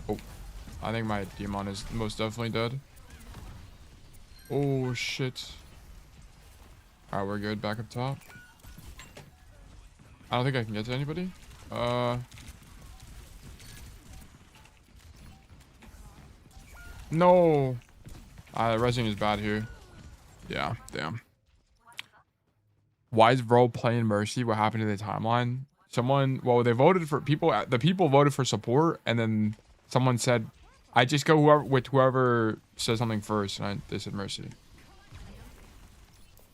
Oh, I think my demon is most definitely dead. Oh shit. Alright, we're good. Back up top. I don't think I can get to anybody. No. Resing is bad here. Yeah, damn. Why is Bro playing Mercy? What happened to the timeline? Someone, well, they voted for people. The people voted for support, and then someone said, "I just go whoever says something first," and they said Mercy.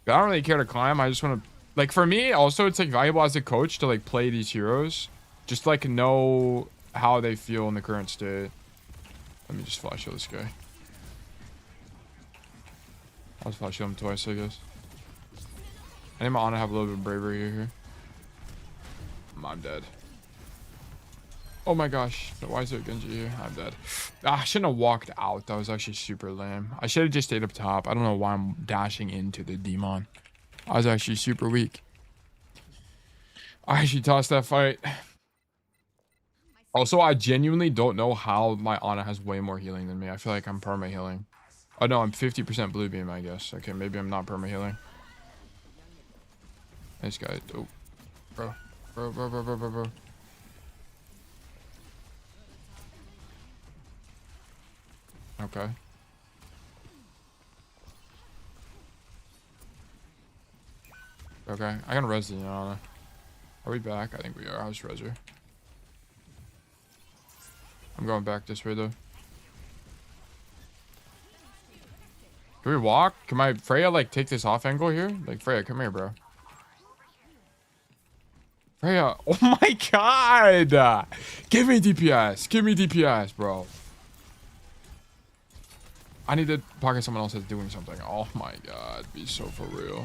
I don't really care to climb. I just want to, like, for me, also, it's like valuable as a coach to like play these heroes, just to, like, know how they feel in the current state. Let me just flash show this guy. I'll just flash him twice, I guess. I think my Ana have a little bit of bravery here. I'm dead. Oh my gosh. Why is there a Genji here? I'm dead. I shouldn't have walked out. That was actually super lame. I should have just stayed up top. I don't know why I'm dashing into the demon. I was actually super weak. I actually tossed that fight. Also, I genuinely don't know how my Ana has way more healing than me. I feel like I'm perma healing. Oh no, I'm 50% blue beam, I guess. Okay, maybe I'm not perma healing. Nice guy. Oh, bro. Okay. Okay, I can res the Ana. Are we back? I think we are. How's Reser? I'm going back this way though. Can we walk? Can my Freya like take this off angle here? Like, Freya, come here, bro. Freya, oh my god! Give me DPS. Give me DPS, bro. I need to pocket someone else that's doing something. Oh my god, be so for real.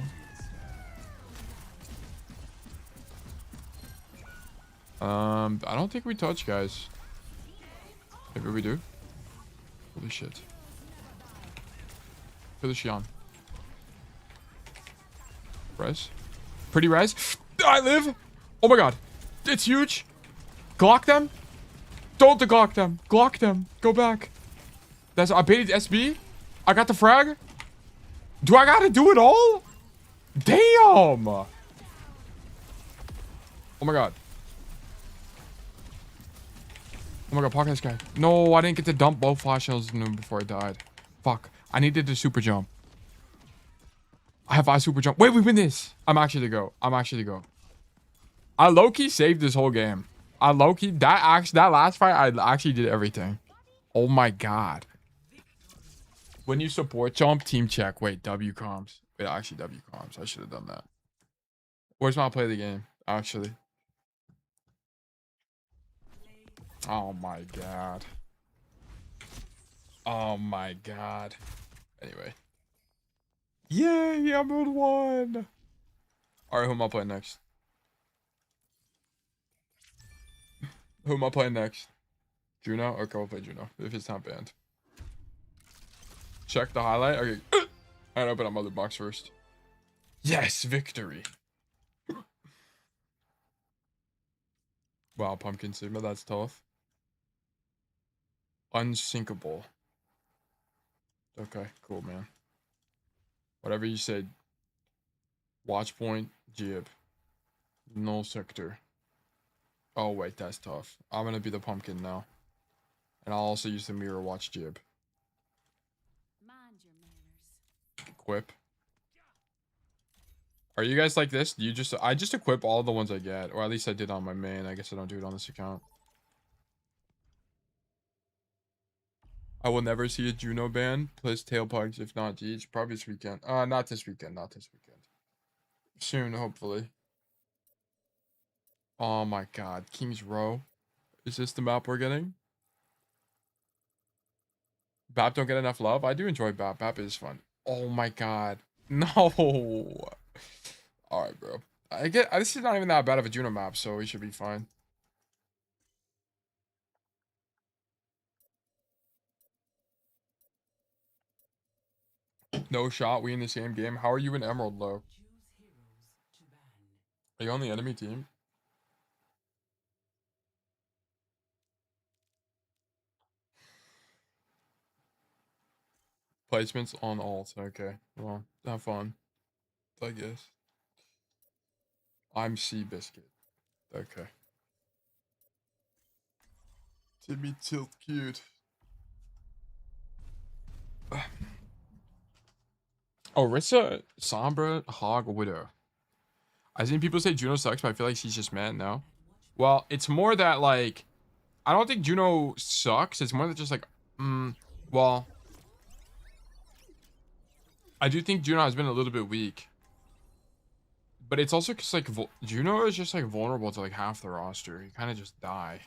I don't think we touch, guys. Maybe we do. Holy shit. Kill the Xian. Res. Pretty res. I live. Oh my god. It's huge. Glock them. Don't Glock them. Glock them. Go back. I baited SB. I got the frag. Do I gotta do it all? Damn. Oh my god. Oh my god, pocket this guy. No, I didn't get to dump both flash shells before I died. Fuck. I needed to super jump. I have 5 super jump. Wait, we win this. I'm actually to go. I low-key saved this whole game. I low-key, that last fight, I actually did everything. Oh my god. When you support jump, team check. Wait, W comms. Wait, actually W comms. I should have done that. Where's my play of the game? Actually. Oh my god. Oh my god. Anyway. Yay, I'm on 1. Alright, who am I playing next? Who am I playing next? Juno? Okay, we'll play Juno. If it's not banned. Check the highlight. Okay. Alright, open up my loot box first. Yes, victory. Wow, Pumpkin Sigma, that's tough. Unsinkable. Okay, cool, man. Whatever you said. Watch point, Jib. Null sector. Oh wait, that's tough. I'm gonna be the pumpkin now. And I'll also use the mirror watch jib. Mind your manners. Equip. Are you guys like this? Do you just I just equip all the ones I get, or at least I did on my main. I guess I don't do it on this account. I will never see a Juno ban. Plus tail pugs if not G's. Probably this weekend. Not this weekend. Not this weekend. Soon, hopefully. Oh my god. King's Row. Is this the map we're getting? BAP don't get enough love? I do enjoy BAP. BAP is fun. Oh my god. No. Alright, bro. This is not even that bad of a Juno map, so we should be fine. No shot. We in the same game. How are you in Emerald, low? Are you on the enemy team? Placements on alt. Okay. Well, have fun. I guess. I'm Seabiscuit. Okay. Timmy Tilt cute. Orisa, Sombra, Hog, Widow. I've seen people say Juno sucks, but I feel like she's just mad now. Well, it's more that, like, I don't think Juno sucks. It's more that just, like, well, I do think Juno has been a little bit weak. But it's also because, like, Juno is just, like, vulnerable to, like, half the roster. You kind of just die.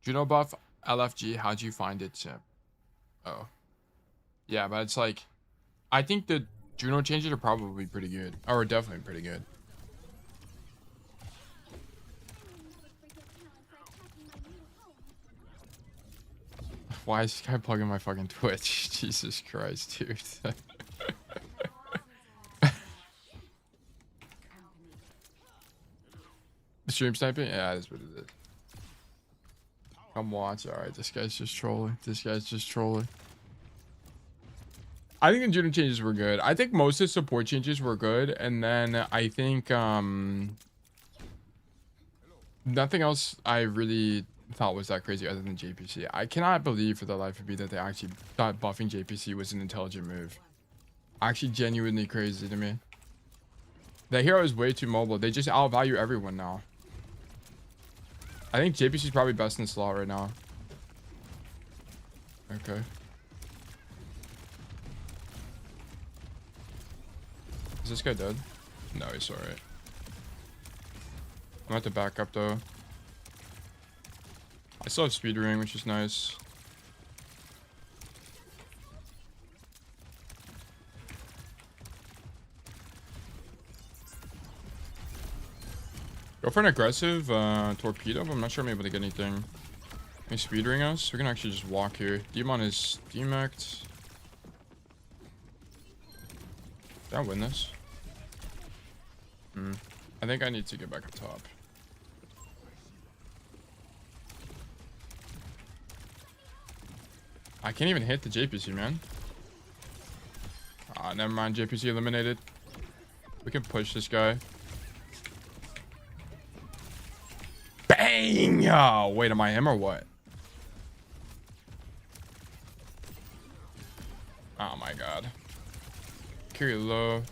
Juno buff, LFG, how'd you find it, Sim? Oh. Yeah, but it's like, I think the Juno changes are probably pretty good. Or definitely pretty good. Why is this guy plugging my fucking Twitch? Jesus Christ, dude. Stream sniping? Yeah, that's what it is. Come watch. Alright, this guy's just trolling. This guy's just trolling. I think the Juno changes were good. I think most of the support changes were good. And then I think nothing else I really thought was that crazy other than JPC. I cannot believe for the life of me that they actually thought buffing JPC was an intelligent move. Actually genuinely crazy to me. The hero is way too mobile. They just outvalue everyone now. I think JPC is probably best in slot right now. Okay. Is this guy dead? No, he's alright. I'm at the back up though. I still have speed ring, which is nice. Go for an aggressive torpedo, but I'm not sure I'm able to get anything. Can speed ring us? We can actually just walk here. Demon is demected. Did I win this? I think I need to get back up top. I can't even hit the JPC, man. Ah, never mind. JPC eliminated. We can push this guy. Bang! Oh, wait, am I him or what? Oh my god. Carry low.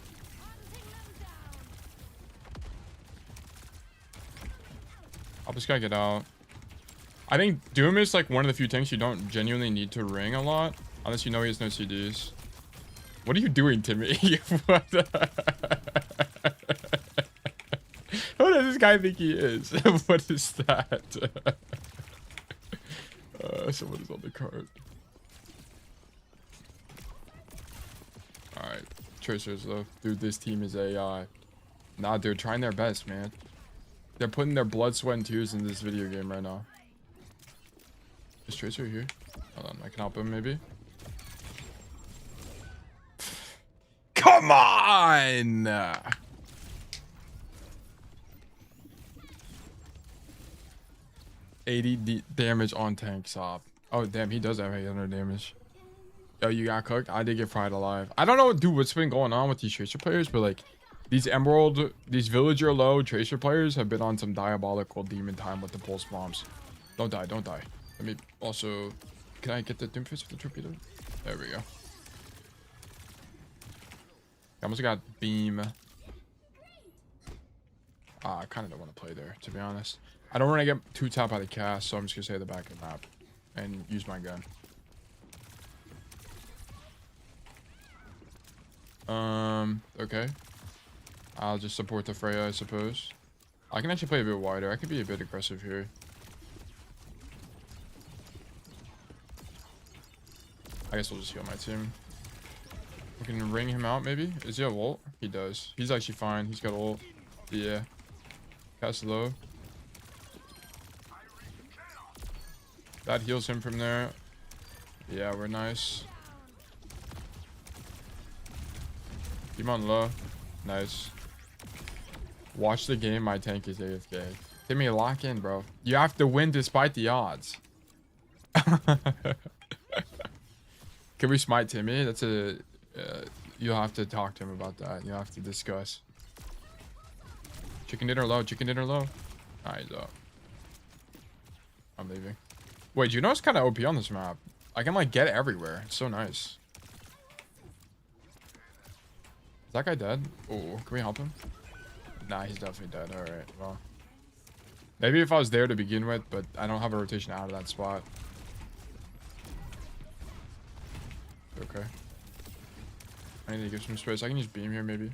I'll just gotta get out. I think Doom is like one of the few tanks you don't genuinely need to ring a lot. Unless you know he has no CDs. What are you doing, Timmy? What Who does this guy think he is? What is that? Someone is on the card. Alright. Tracers though. Dude, this team is AI. Nah, they're trying their best, man. They're putting their blood, sweat, and tears in this video game right now. Is Tracer here? Hold on, I can help him maybe. Come on! 80 damage on tank sop. Oh damn, he does have 800 damage. Yo, you got cooked? I did get fried alive. I don't know, dude, what's been going on with these Tracer players, but like, These Emerald, these Villager low Tracer players have been on some diabolical demon time with the pulse bombs. Don't die, don't die. Let me also... Can I get the Doomfist with the torpedo? There we go. I almost got beam. I kind of don't want to play there, to be honest. I don't want to get too tapped by the cast, so I'm just going to stay at the back of the map and use my gun. Okay. I'll just support the Freya, I suppose. I can actually play a bit wider. I could be a bit aggressive here. I guess I'll just heal my team. We can ring him out, maybe. Does he have ult? He does. He's actually fine. He's got ult. Yeah. Cast low. That heals him from there. Yeah, we're nice. Keep on low. Nice. Watch the game. My tank is AFK. Timmy, lock in, bro. You have to win despite the odds. Can we smite Timmy? That's a... you'll have to talk to him about that. You'll have to discuss. Chicken dinner low. Chicken dinner low. Alright, so. I'm leaving. Wait, you know it's kind of OP on this map. I can, like, get everywhere. It's so nice. Is that guy dead? Oh, can we help him? Nah, he's definitely dead. Alright, well. Maybe if I was there to begin with, but I don't have a rotation out of that spot. Okay. I need to give some space. I can just beam here, maybe.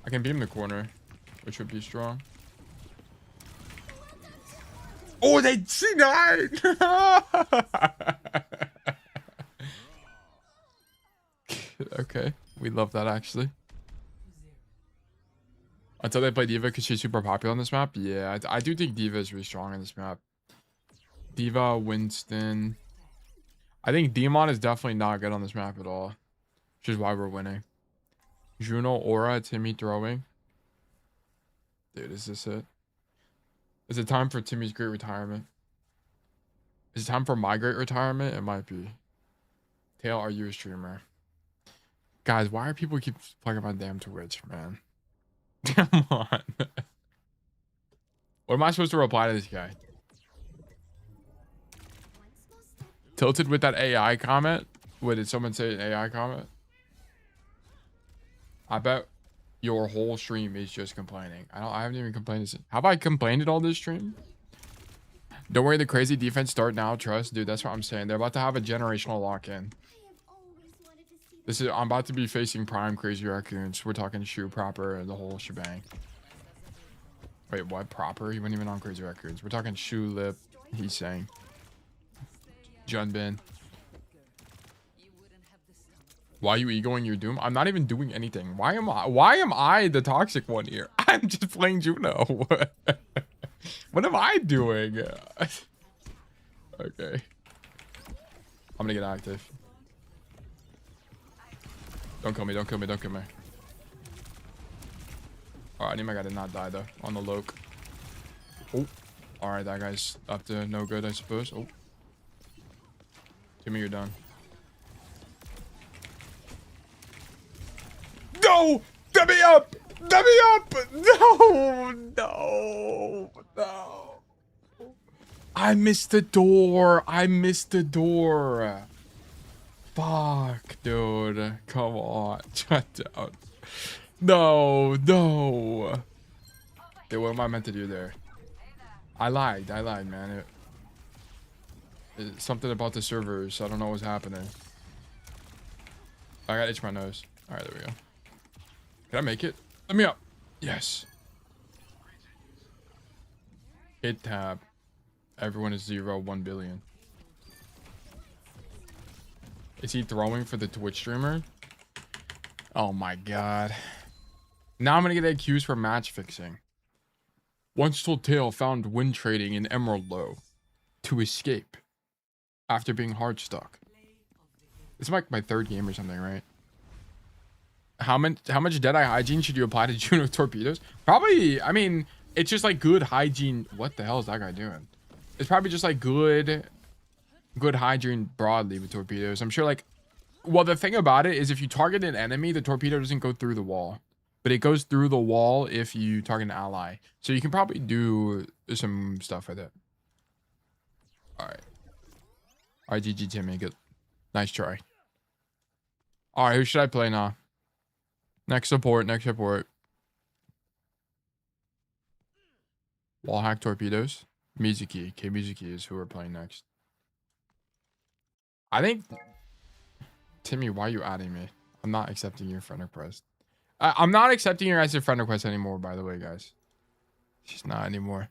I can beam the corner, which would be strong. Oh, they died! Okay. We love that, actually. Until they play D.Va because she's super popular on this map. Yeah, I do think D.Va is really strong on this map. D.Va, Winston. I think Demon is definitely not good on this map at all. Which is why we're winning. Juno, Aura, Timmy throwing. Dude, is this it? Is it time for Timmy's great retirement? Is it time for my great retirement? It might be. Tail, are you a streamer? Guys, why are people keep playing my damn Twitch, man? Come on. What am I supposed to reply to this guy? Tilted with that AI comment? Wait, did someone say an AI comment? I bet your whole stream is just complaining. I haven't even complained. Have I complained at all this stream? Don't worry, the crazy defense start now. Trust, dude. That's what I'm saying. They're about to have a generational lock-in. I'm about to be facing prime crazy raccoons. We're talking shoe proper and the whole shebang. Wait, what? Proper? He wasn't even on crazy raccoons. We're talking shoe lip. He's saying. Junbin. Why are you egoing your doom? I'm not even doing anything. Why am I the toxic one here? I'm just playing Juno. What am I doing? Okay. I'm gonna get active. Don't kill me, don't kill me, don't kill me. Alright, I need my guy to not die though. On the Loke. Oh. Alright, that guy's up to no good, I suppose. Oh. Timmy, you're done. No! Get me up! Get me up! No! No! No! I missed the door! I missed the door! Fuck, dude. Come on. Shut down. No, no. Okay, what am I meant to do there? I lied, man. It's something about the servers. I don't know what's happening. I gotta itch my nose. Alright, there we go. Can I make it? Let me up. Yes. Hit tab. Everyone is 0, 1 billion. Is he throwing for the Twitch streamer? Oh my god. Now I'm gonna get accused for match fixing. Once told Tail found win trading in Emerald Low to escape after being hard stuck. It's like my third game or something, right? How much Deadeye hygiene should you apply to Juno torpedoes? Probably, I mean, it's just like good hygiene. What the hell is that guy doing? It's probably just like good hygiene broadly with torpedoes. I'm sure like, well, the thing about it is if you target an enemy, the torpedo doesn't go through the wall. but it goes through the wall if you target an ally. So you can probably do some stuff with it. All right. All right, GG Timmy. Good. Nice try. All right, who should I play now? Next support. Next support. Wall hack torpedoes. Mizuki. Okay, Mizuki is who we're playing next. I think... Timmy, why are you adding me? I'm not accepting your friend request. I'm not accepting your guys' friend request anymore, by the way, guys. She's not anymore.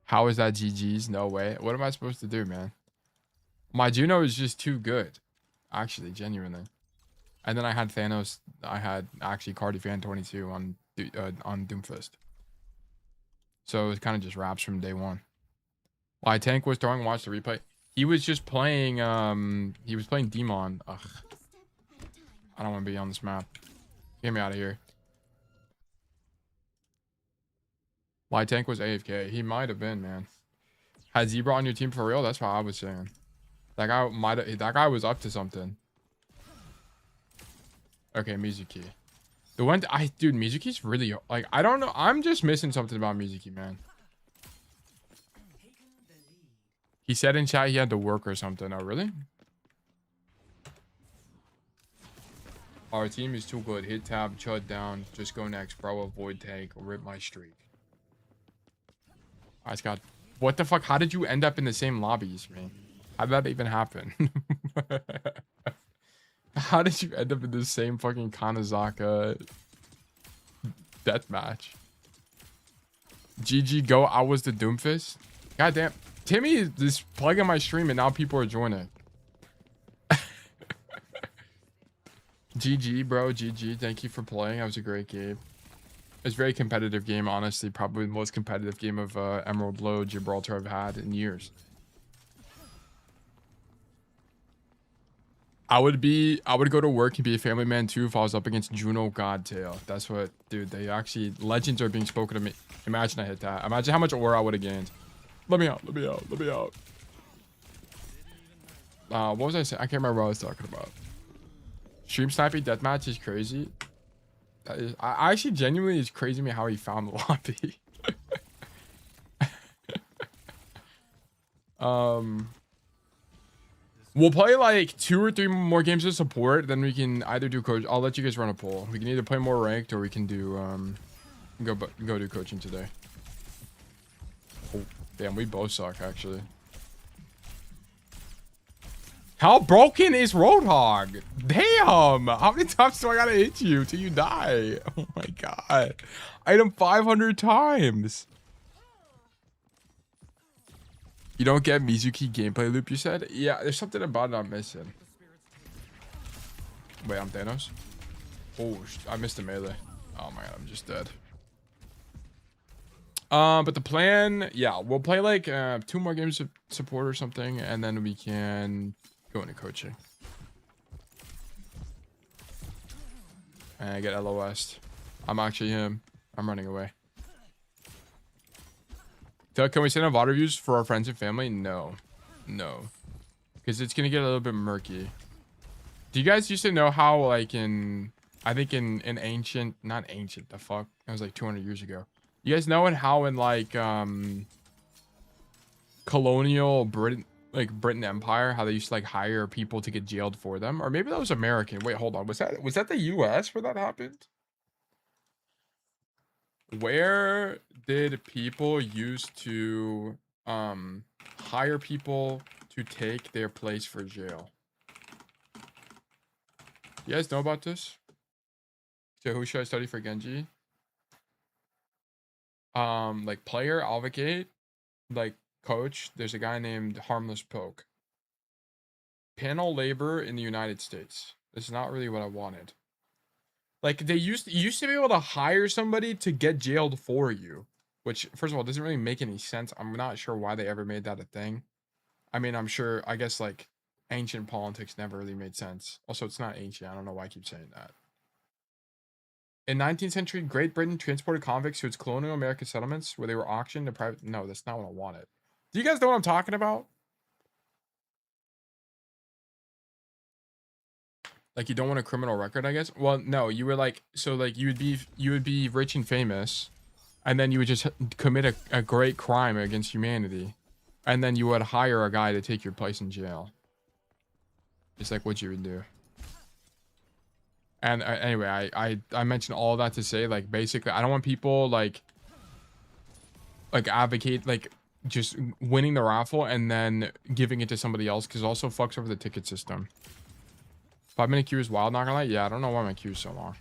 How is that GG's? No way. What am I supposed to do, man? My Juno is just too good. Actually, genuinely. And then I had Thanos. I had actually Cardi-Fan 22 on Doomfist. So it kind of just wraps from day one. Why Tank was throwing, watch the replay. He was just playing, he was playing Demon. Ugh. I don't want to be on this map. Get me out of here. Why Tank was AFK. He might have been, man. Had Zebra on your team for real? That's what I was saying. That guy was up to something. Okay, Mizuki. Dude, Mizuki's really, like, I don't know. I'm just missing something about Mizuki, man. He said in chat he had to work or something. Oh, really? Our team is too good. Hit tab, chud down. Just go next, bro. Avoid tank. Rip my streak. I just got... What the fuck? How did you end up in the same lobbies, man? How did that even happen? How did you end up in the same fucking Kanazaka deathmatch? GG go. I was the Doomfist. Goddamn. Timmy is just plugging my stream and now people are joining. GG, bro. GG. Thank you for playing. That was a great game. It's a very competitive game, honestly. Probably the most competitive game of Emerald Low Gibraltar I've had in years. I would go to work and be a family man too if I was up against Juno Godtail. That's what, dude, they actually, legends are being spoken to me. Imagine I hit that. Imagine how much aura I would have gained. Let me out. Let me out. Let me out. What was I saying? I can't remember what I was talking about. Stream sniping deathmatch is crazy. That is, I actually genuinely, it's crazy to me how he found the lobby. We'll play like 2 or 3 more games of support, then we can either do coach. I'll let you guys run a poll. We can either play more ranked or we can do go do coaching today. Oh, damn, we both suck actually. How broken is Roadhog? Damn! How many times do I gotta hit you till you die? Oh my god. I hit him 500 times. You don't get Mizuki gameplay loop, you said? Yeah, there's something about it I'm missing. Wait, I'm Thanos? Oh, I missed the melee. Oh my god, I'm just dead. But the plan, yeah, we'll play like 2 more games of support or something, and then we can go into coaching. And I get LOS. I'm actually him. I'm running away. Doug, can we send out VOD reviews for our friends and family? No. No. Because it's going to get a little bit murky. Do you guys used to know how, like, I think in ancient, not ancient, the fuck? That was like 200 years ago. You guys know how in, like, colonial Britain, like, Britain Empire, how they used to, like, hire people to get jailed for them? Or maybe that was American. Wait, hold on. Was that the US where that happened? Where did people used to hire people to take their place for jail? You guys know about this? So who should I study for Genji? Like player, Alvocate, like coach, there's a guy named Harmless Poke. Panel labor in the United States. This is not really what I wanted. Like they used to be able to hire somebody to get jailed for you, which first of all doesn't really make any sense. I'm not sure why they ever made that a thing. I mean, I guess like ancient politics never really made sense. Also, it's not ancient. I don't know why I keep saying that. In 19th century, Great Britain transported convicts to its colonial American settlements where they were auctioned to private. No, that's not what I wanted. Do you guys know what I'm talking about? Like you don't want a criminal record, I guess. Well, no, you were like, so like you would be rich and famous, and then you would just commit a great crime against humanity, and then you would hire a guy to take your place in jail. It's like what you would do. And anyway, I mentioned all that to say, like, basically I don't want people like advocate like just winning the raffle and then giving it to somebody else, because it also fucks over the ticket system. 5-minute queue is wild, not gonna lie. Yeah, I don't know why my queue is so long.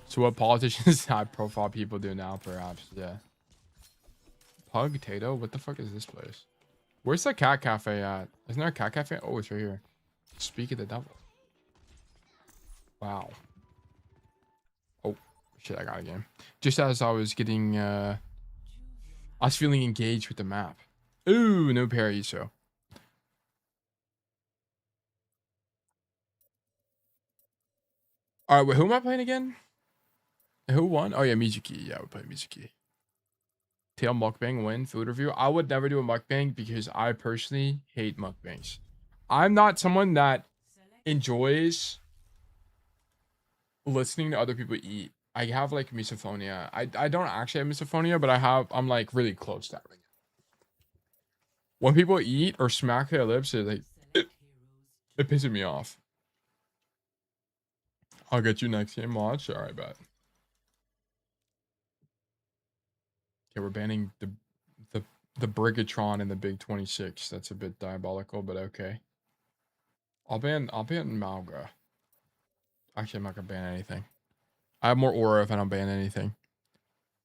So what politicians high profile people do now, perhaps. Yeah. Pug Tato? What the fuck is this place? Where's the cat cafe at? Isn't there a cat cafe? Oh, it's right here. Speak of the devil. Wow. Oh, shit, I got a game. Just as I was getting, I was feeling engaged with the map. Ooh, no parry, so. Alright, wait, who am I playing again? Who won? Oh, yeah, Mizuki. Yeah, we played Mizuki. Tail mukbang win, food review. I would never do a mukbang because I personally hate mukbangs. I'm not someone that enjoys listening to other people eat. I have like misophonia. I don't actually have misophonia, but I'm like really close to having it. When people eat or smack their lips, it pisses me off. I'll get you next game. Watch. All right, bet. Okay, we're banning the Brigatron in the Big 26. That's a bit diabolical, but okay. I'll ban Malga. Actually, I'm not gonna ban anything. I have more aura if I don't ban anything.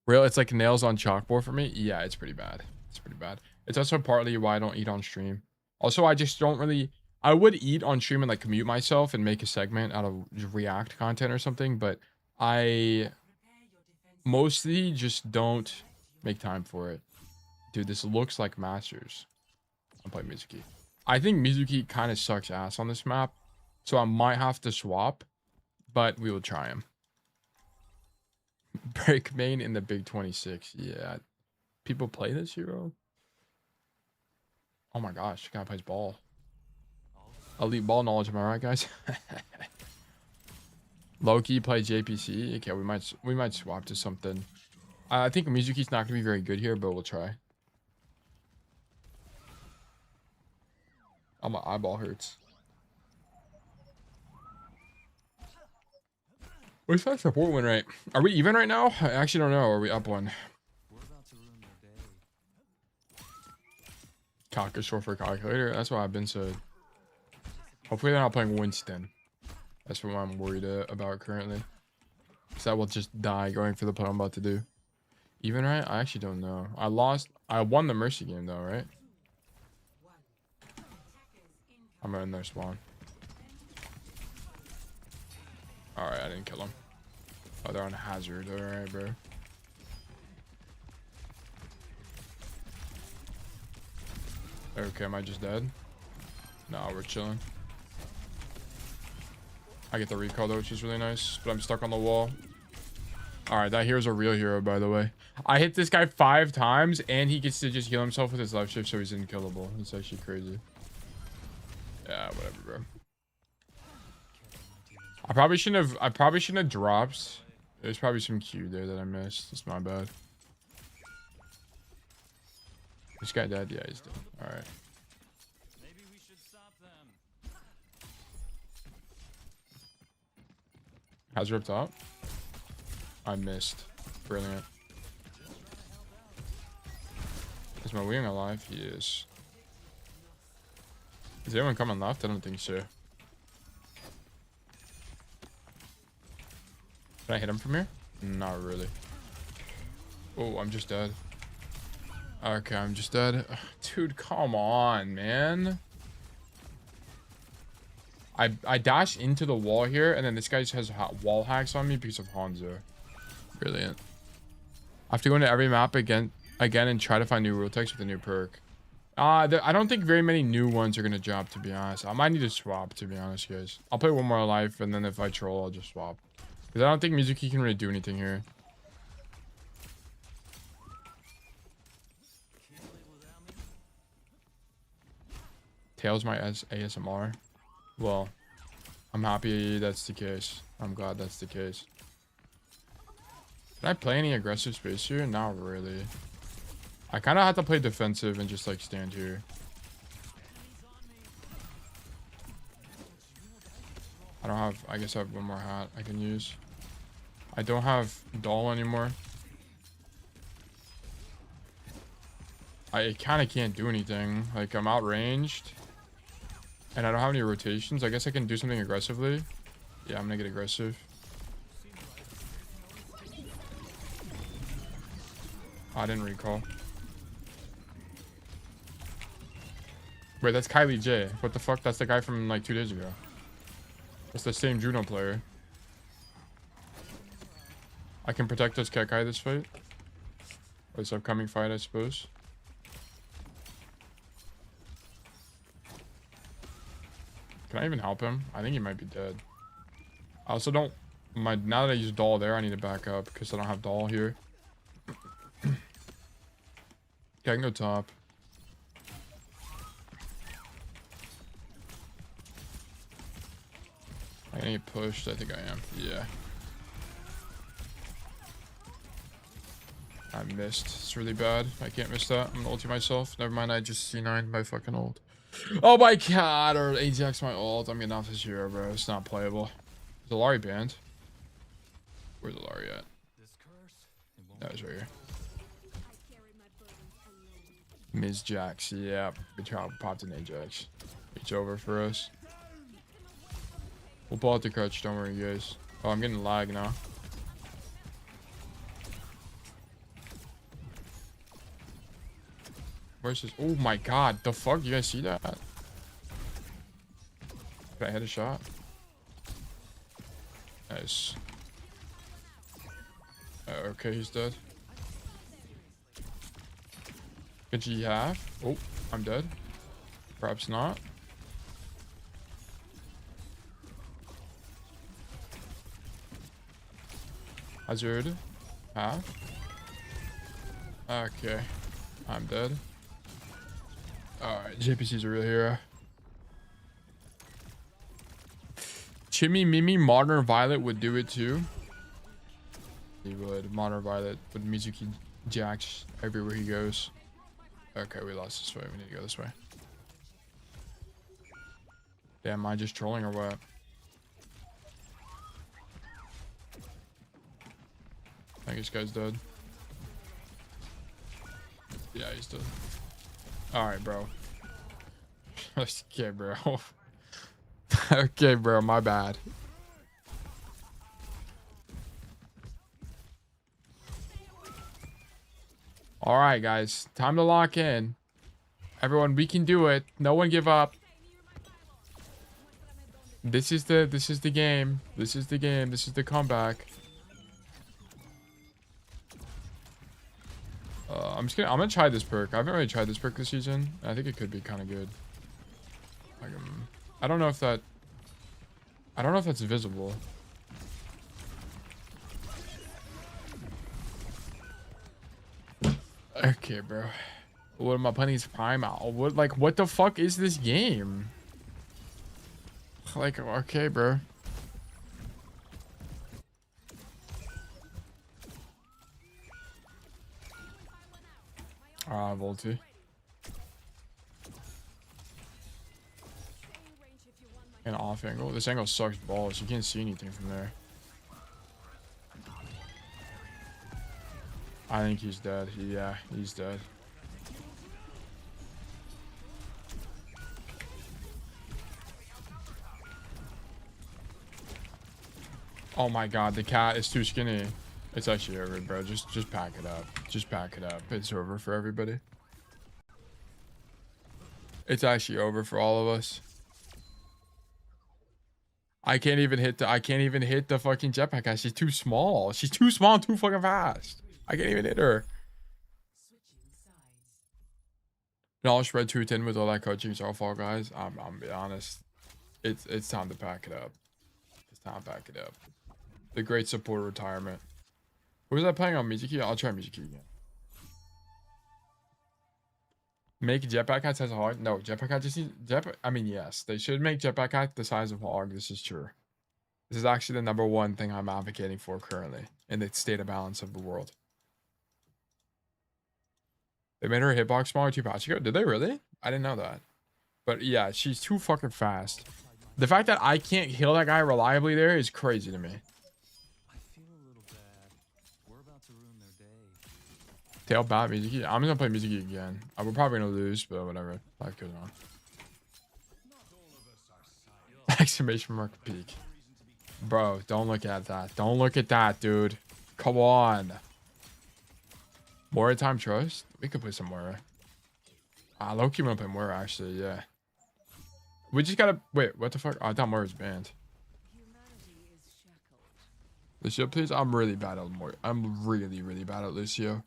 Real, it's like nails on chalkboard for me. Yeah, it's pretty bad. It's pretty bad. It's also partly why I don't eat on stream. Also, I just don't really. I would eat on stream and like commute myself and make a segment out of React content or something, but I mostly just don't make time for it. Dude, this looks like Masters. I'm playing Mizuki. I think Mizuki kind of sucks ass on this map, so I might have to swap, but we will try him. Break main in the Big 26. Yeah. People play this hero? Oh my gosh, the guy plays ball. Elite ball knowledge, am I right, guys? Loki play JPC. Okay, we might swap to something. I think Mizuki's not gonna be very good here, but we'll try. Oh, my eyeball hurts. What's that support win rate? Are we even right now? I actually don't know. Are we up one? Cock is short for calculator. That's why I've been so. Hopefully they're not playing Winston. That's what I'm worried about currently. Because I will just die going for the play I'm about to do. Even right? I actually don't know. I won the Mercy game though, right? I'm in their spawn. Alright, I didn't kill him. Oh, they're on hazard. Alright, bro. Okay, am I just dead? No, we're chilling. I get the recall though, which is really nice, but I'm stuck on the wall. Alright, that hero's a real hero, by the way. I hit this guy 5 times, and he gets to just heal himself with his left shift, so he's unkillable. It's actually crazy. Yeah, whatever, bro. I probably shouldn't have dropped. There's probably some Q there that I missed. It's my bad. This guy dead? Yeah, he's dead. Alright. Maybe we should stop them. Has ripped up. I missed. Brilliant. Is my wing alive? He is. Is anyone coming left? I don't think so. Can I hit him from here? Not really. Oh, I'm just dead. Okay, I'm just dead. Ugh, dude, come on, man. I dashed into the wall here, and then this guy just has wall hacks on me because of Hanzo. Brilliant. I have to go into every map again and try to find new rule text with a new perk. I don't think very many new ones are gonna drop, to be honest. I might need to swap, to be honest, guys. I'll play one more life, and then if I troll, I'll just swap. Because I don't think Mizuki can really do anything here. Tails my ASMR. Well, I'm happy that's the case. I'm glad that's the case. Can I play any aggressive space here? Not really. I kind of have to play defensive and just like stand here. I don't have, I guess I have one more hat I can use. I don't have doll anymore. I kind of can't do anything. Like, I'm outranged. And I don't have any rotations. I guess I can do something aggressively. Yeah, I'm gonna get aggressive. I didn't recall. Wait, that's Kylie J. What the fuck? That's the guy from like 2 days ago. It's the same Juno player. I can protect this Kekai this fight. Or this upcoming fight, I suppose. Can I even help him? I think he might be dead. I also don't... now that I use doll there, I need to back up because I don't have doll here. Okay, I can go top. I need pushed. I think I am. Yeah. I missed. It's really bad. I can't miss that. I'm gonna ulti myself. Never mind. I just C9 my fucking ult. Oh my god. Or Ajax my ult. I'm getting off this hero, bro. It's not playable. Is the Lari banned? Where's the Lari at? That was right here. Ms. Jax. Yeah. Good job. Popped an Ajax. It's over for us. We'll pull out the crutch. Don't worry, guys. Oh, I'm getting lag now. Where's this? Oh my god. The fuck? You guys see that? Did I hit a shot? Nice. Okay, he's dead. Good G half. Oh, I'm dead. Perhaps not. Hazard. Half. Okay. I'm dead. Alright, JPC's a real hero. Chimmy Mimi Modern Violet would do it too. He would. Modern Violet with Mizuki Jax everywhere he goes. Okay, we lost this way. We need to go this way. Damn, am I just trolling or what? I think this guy's dead. Yeah, he's dead. Alright, bro. Okay, bro. Okay, bro. My bad. Alright, guys. Time to lock in. Everyone, we can do it. No one give up. This is the game. This is the game. This is the comeback. I'm gonna try this perk. I haven't really tried this perk this season. I think it could be kind of good. Like, I don't know if that's visible. Okay, bro. What am I playing these prime out? What the fuck is this game? Like, okay, bro. Volty. And off angle. This angle sucks balls. You can't see anything from there. I think he's dead. Yeah, he's dead. Oh my god, the cat is too skinny. It's actually over, bro. Just pack it up. Just pack it up. It's over for everybody. It's actually over for all of us. I can't even hit the fucking jetpack guy. She's too small. She's too small and too fucking fast. I can't even hit her. No, spread 210 with all that coaching so far, guys. I'm gonna be honest. It's time to pack it up. It's time to pack it up. The great support retirement. What was I playing on Mizuki? I'll try Mizuki again. make jetpack hat size of hog? No, jetpack hat just needs I mean, yes, they should make jetpack hat the size of hog. This is true. This is actually the number one thing I'm advocating for currently in the state of balance of the world. They made her hitbox smaller 2 patches ago. Did they really? I didn't know that. But yeah, she's too fucking fast. The fact that I can't heal that guy reliably there is crazy to me. I feel a little bad. We're about to ruin their day. Tail bat music. I'm gonna play music again. We're probably gonna lose, but whatever. Life goes on. Exclamation mark peak. Bro, don't look at that. Don't look at that, dude. Come on. Moira time trust? We could play some Moira. Low-key wanna play Moira, actually, yeah. We just gotta... Wait, what the fuck? Oh, I thought Moira was banned. Lucio, please? I'm really bad at Moira. I'm really, really bad at Lucio.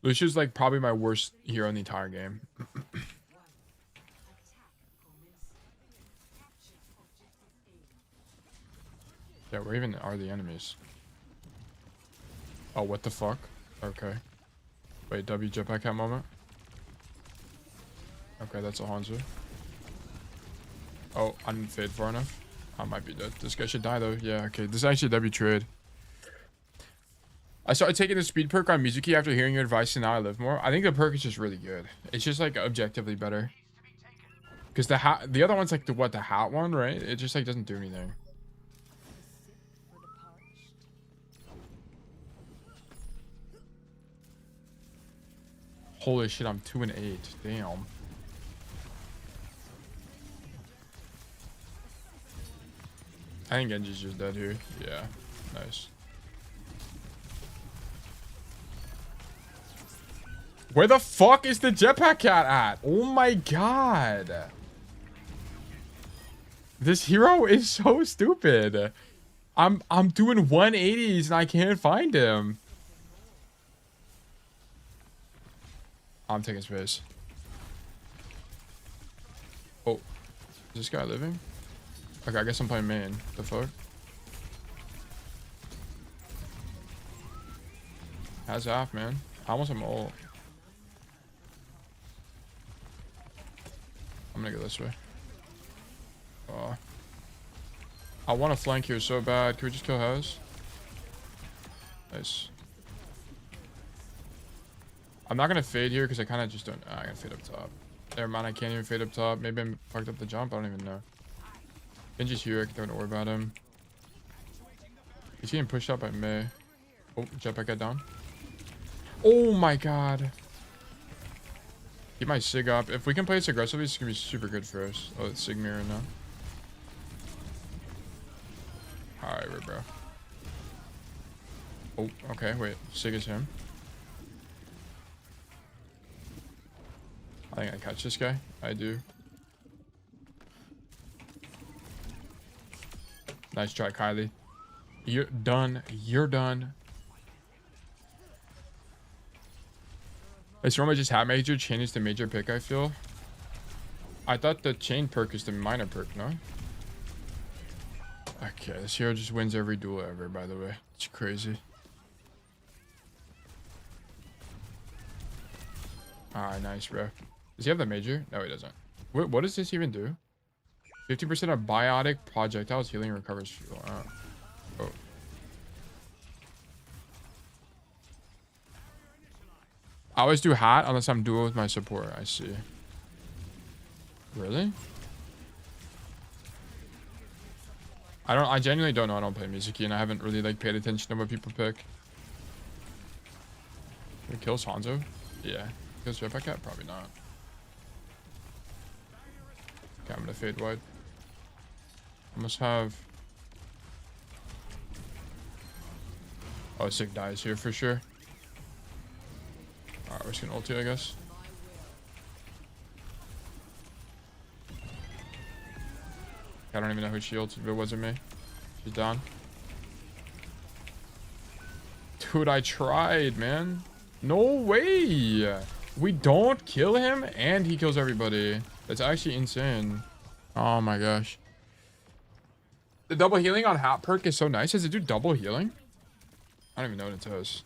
Lucio's, like, probably my worst hero in the entire game. Yeah, where even are the enemies? Oh, what the fuck? Okay. Wait, W jetpack hat moment? Okay, that's a Hanzo. Oh, I didn't fade far enough. I might be dead. This guy should die though. Yeah, okay. This is actually a W trade. I started taking the speed perk on Mizuki after hearing your advice, and now I live more. I think the perk is just really good. It's just like objectively better. Because the other one's like the hat one, right? It just like doesn't do anything. Holy shit, I'm 2 and 8. Damn. I think Genji's just dead here. Yeah, nice. Where the fuck is the jetpack cat at? Oh my god. This hero is so stupid. I'm doing 180s and I can't find him. I'm taking space. Oh, is this guy living? Okay, I guess I'm playing main. The fuck? Has half, man. I almost have ult. I'm gonna go this way. I want to flank here so bad. Can we just kill House? Nice. I'm not gonna fade here because I kind of just don't. I gotta fade up top. Never mind, I can't even fade up top. Maybe I fucked up the jump. I don't even know. Genji's here. I can throw an orb at him. He's getting pushed up by Mei. Oh, jetpack got down. Oh my god. Keep my Sig up. If we can play this aggressively, it's gonna be super good for us. Oh, it's Sig mirror now. Alright, bro. Oh, okay. Wait. Sig is him. I think I catch this guy. I do. Nice try, Kylie. You're done. You're done. Is Roma just hat major? Chain is the major pick, I feel. I thought the chain perk is the minor perk, no? Okay, this hero just wins every duel ever, by the way. It's crazy. Alright, nice, bro. Does he have the major? No, he doesn't. What does this even do? 50% of biotic projectiles healing recovers fuel. Oh. I always do hat unless I'm duo with my support. I see. Really? I genuinely don't know. I don't play Mizuki and I haven't really like paid attention to what people pick. It kills Hanzo? Yeah. Kills Jetpack Cat? Probably not. Okay, I'm gonna fade wide. I must have... Oh, Sig dies here for sure. Alright, we're just gonna ulti, I guess. I don't even know who she ulted if it wasn't me. She's down. Dude, I tried, man. No way! We don't kill him and he kills everybody. That's actually insane. Oh my gosh. The double healing on hat perk is so nice. Does it do double healing? I don't even know what it does.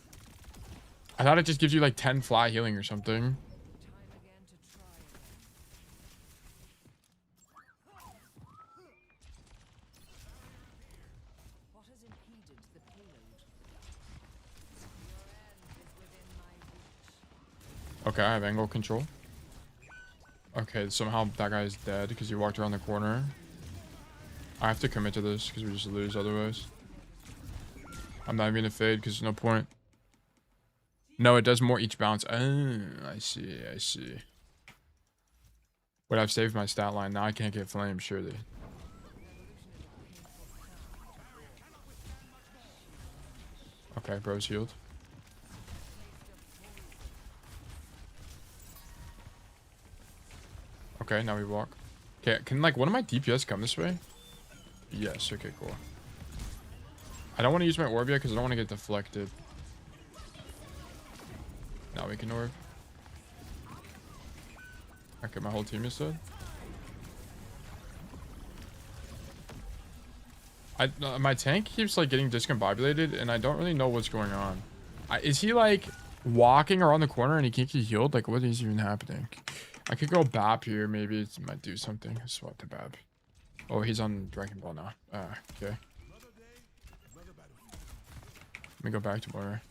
I thought it just gives you like 10 fly healing or something. Okay, I have angle control. Okay, somehow that guy's dead because he walked around the corner. I have to commit to this because we just lose otherwise. I'm not even gonna fade because there's no point. No, it does more each bounce. Oh, I see, I see. But I've saved my stat line. Now I can't get flamed, surely. Okay, bro's healed. Okay, now we walk. Okay, can like one of my DPS come this way? Yes, okay, cool. I don't want to use my orb yet because I don't want to get deflected. Now we can orb. Okay, my whole team is dead. My tank keeps like getting discombobulated and I don't really know what's going on. Is he like walking around the corner and he can't get healed? Like what is even happening? I could go BAP here, maybe it might do something. Swap to BAP. Oh, he's on Dragon Ball now. Okay. Let me go back to where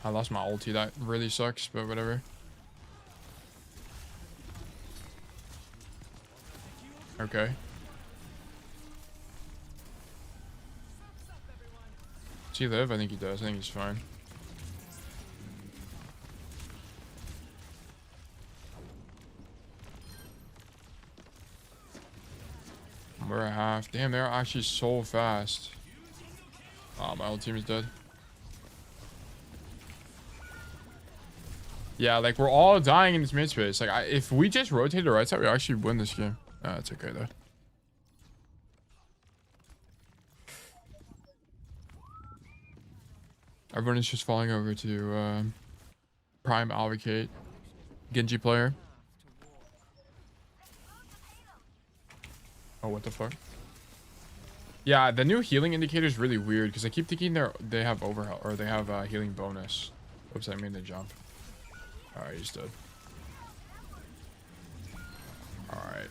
I lost my ulti. That really sucks, but whatever. Okay. Does he live? I think he does. I think he's fine. We're at half. Damn, they're actually so fast. Oh, my whole team is dead. Yeah, like we're all dying in this mid space. Like, if we just rotate the right side, we actually win this game. It's okay though. Everyone is just falling over to Prime Advocate, Genji player. Oh, what the fuck? Yeah, the new healing indicator is really weird because I keep thinking they have overheal or they have healing bonus. Oops, I mean the jump. All right, he's dead. All right.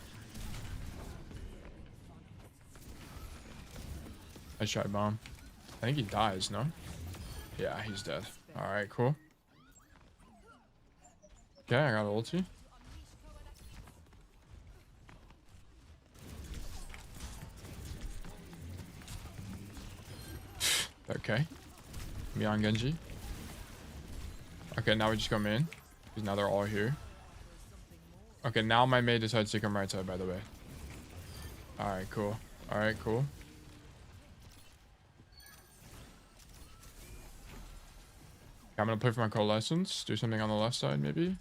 I shot bomb. I think he dies, no? Yeah, he's dead. All right, cool. Okay, I got ulti. Okay. Me on Genji. Okay, now we just go main. Because now they're all here. Okay, now my mate decides to come right side, by the way. Alright, cool. Alright, cool. I'm gonna play for my coalescence. Do something on the left side, maybe.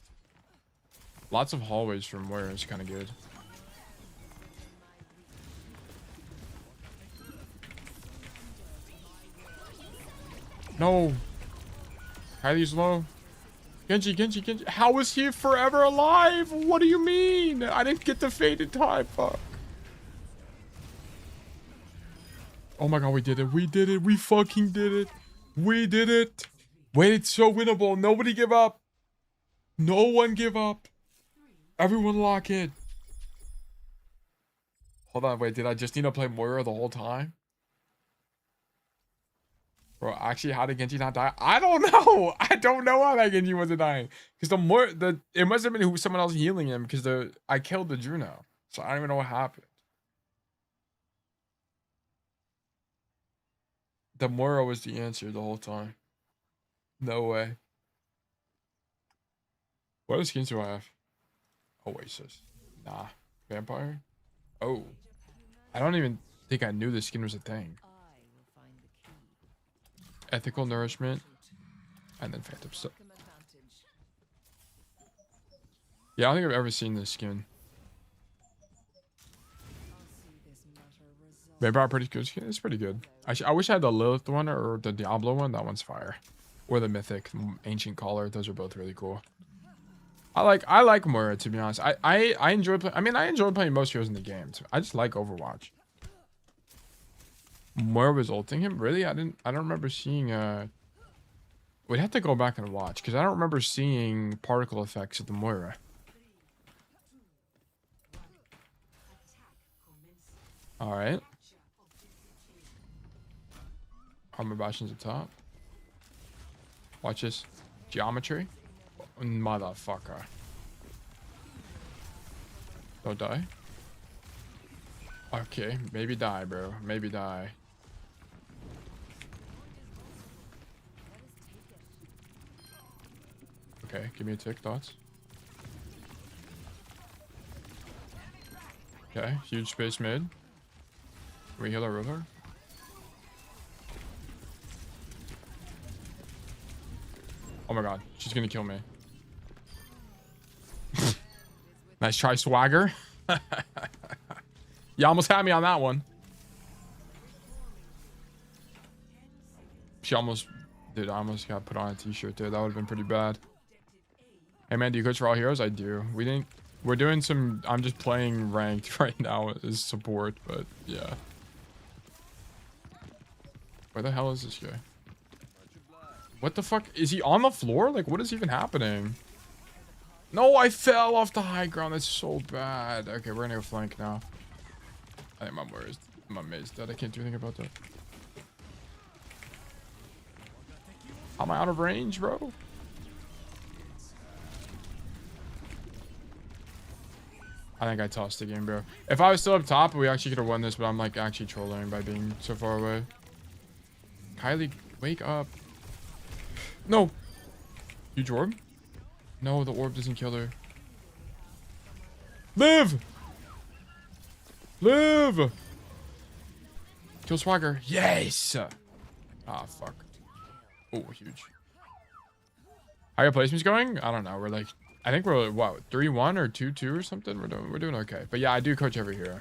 Lots of hallways from where is kind of good. No. Kylie's low. Genji, Genji, Genji. How is he forever alive? What do you mean? I didn't get the fade in time. Fuck. Oh my god, we did it. We did it. We fucking did it. We did it. Wait, it's so winnable. Nobody give up. No one give up. Everyone lock in. Hold on, wait. Did I just need to play Moira the whole time? Bro, actually, how did Genji not die? I don't know. I don't know how that Genji wasn't dying. Because it must have been someone else healing him because I killed the Juno. So I don't even know what happened. The Moira was the answer the whole time. No way. What other skins do I have? Oasis. Nah. Vampire? Oh. I don't even think I knew this skin was a thing. Ethical Nourishment. And then Phantom Stuff. Yeah, I don't think I've ever seen this skin. Vampire, pretty good skin. It's pretty good. I wish I had the Lilith one or the Diablo one. That one's fire. Or the Mythic Ancient Caller. Those are both really cool. I like Moira, to be honest. I enjoy playing. I mean, I enjoy playing most heroes in the game. I just like Overwatch. Moira was ulting him. Really? I don't remember seeing. We'd have to go back and watch because I don't remember seeing particle effects of the Moira. All right. Armor Bastion's at top. Watch this. Geometry? Motherfucker. Don't die. Okay, maybe die, bro. Maybe die. Okay, give me a tick, thoughts. Okay, huge space mid. Can we heal our river? Oh my god, she's gonna kill me. Nice try, swagger. You almost had me on that one. She almost... Dude, I almost got put on a t-shirt there. That would have been pretty bad. Hey man, do you coach for all heroes? I do. We didn't... We're doing some... I'm just playing ranked right now as support, but yeah. Where the hell is this guy? What the fuck? Is he on the floor? Like, what is even happening? No, I fell off the high ground. That's so bad. Okay, we're gonna go flank now. I think my mate's dead. I can't do anything about that. Am I out of range, bro? I think I tossed the game, bro. If I was still up top, we actually could have won this, but I'm like actually trolling by being so far away. Kylie, wake up. No. Huge orb? No, the orb doesn't kill her. Live! Live! Kill Swagger. Yes! Ah, fuck. Oh, huge. How your placement's going? I don't know. We're like... I think we're, what, 3-1 or 2-2 or something? We're doing okay. But yeah, I do coach every hero.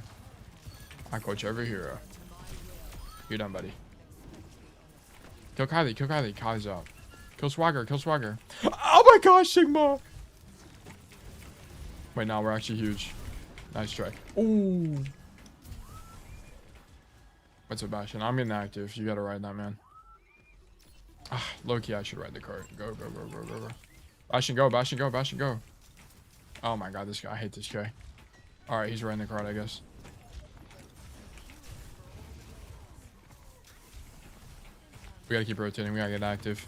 I coach every hero. You're done, buddy. Kill Kylie. Kill Kylie. Kylie's out. Kill Swagger. Kill Swagger. Oh my gosh, Sigma! Wait, now we're actually huge. Nice try. Ooh. What's up, Bastion? I'm getting active. You gotta ride that, man. Ah, low-key, I should ride the cart. Go, go, go, go, go, go. Bastion, go. Bastion, go. Bastion, go. Oh my god, this guy. I hate this guy. Alright, he's riding the cart, I guess. We gotta keep rotating. We gotta get active.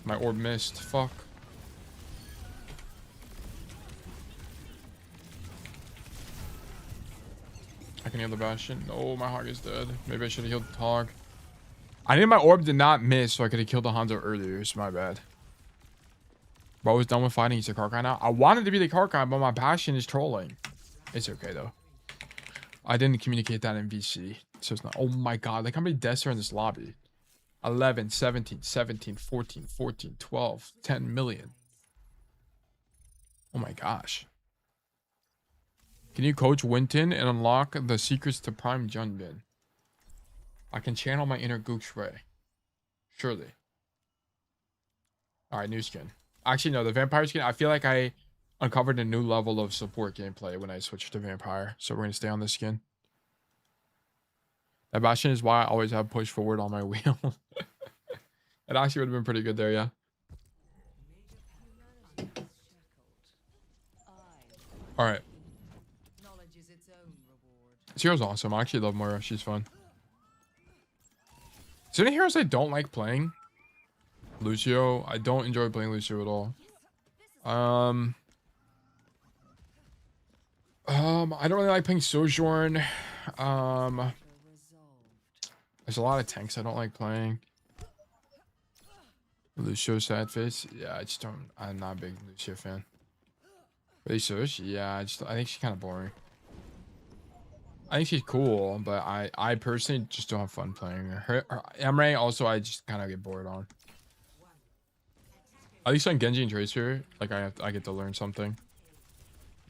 My orb missed. Fuck. I can heal the Bastion. No, my Hog is dead. Maybe I should have healed the Hog. I knew my orb did not miss, so I could have killed the Hanzo earlier. It's my bad. Bro was done with fighting. He's a cart guy now. I wanted to be the cart guy, but my passion is trolling. It's okay, though. I didn't communicate that in VC. So it's not... Oh, my God. Like, how many deaths are in this lobby? 11, 17, 17, 14, 14, 12, 10 million. Oh, my gosh. Can you coach Winton and unlock the secrets to Prime Junbin? I can channel my inner Gooch Ray. Surely. Alright, new skin. Actually, no, the vampire skin, I feel like I uncovered a new level of support gameplay when I switched to vampire. So we're going to stay on this skin. That Bastion is why I always have push forward on my wheel. It actually would have been pretty good there, yeah. Alright. This hero's awesome. I actually love Moira. She's fun. Is there any heroes I don't like playing? Lucio. I don't enjoy playing Lucio at all. I don't really like playing Sojourn. There's a lot of tanks I don't like playing. Lucio sad face. Yeah, I just don't. I'm not a big Lucio fan. Really, Sojourn? Yeah, I think she's kind of boring. I think she's cool, but I personally just don't have fun playing her. Emre also I just kind of get bored on. At least on Genji and Tracer, like I get to learn something.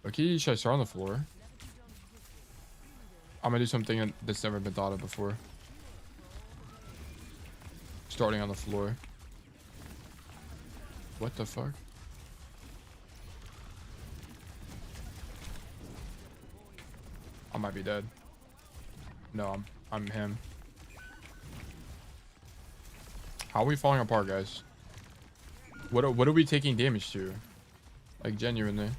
Okay, should I start on the floor? I'm gonna do something that's never been thought of before. Starting on the floor. What the fuck? I might be dead. No, I'm him. How are we falling apart, guys? What are we taking damage to? Like, genuinely.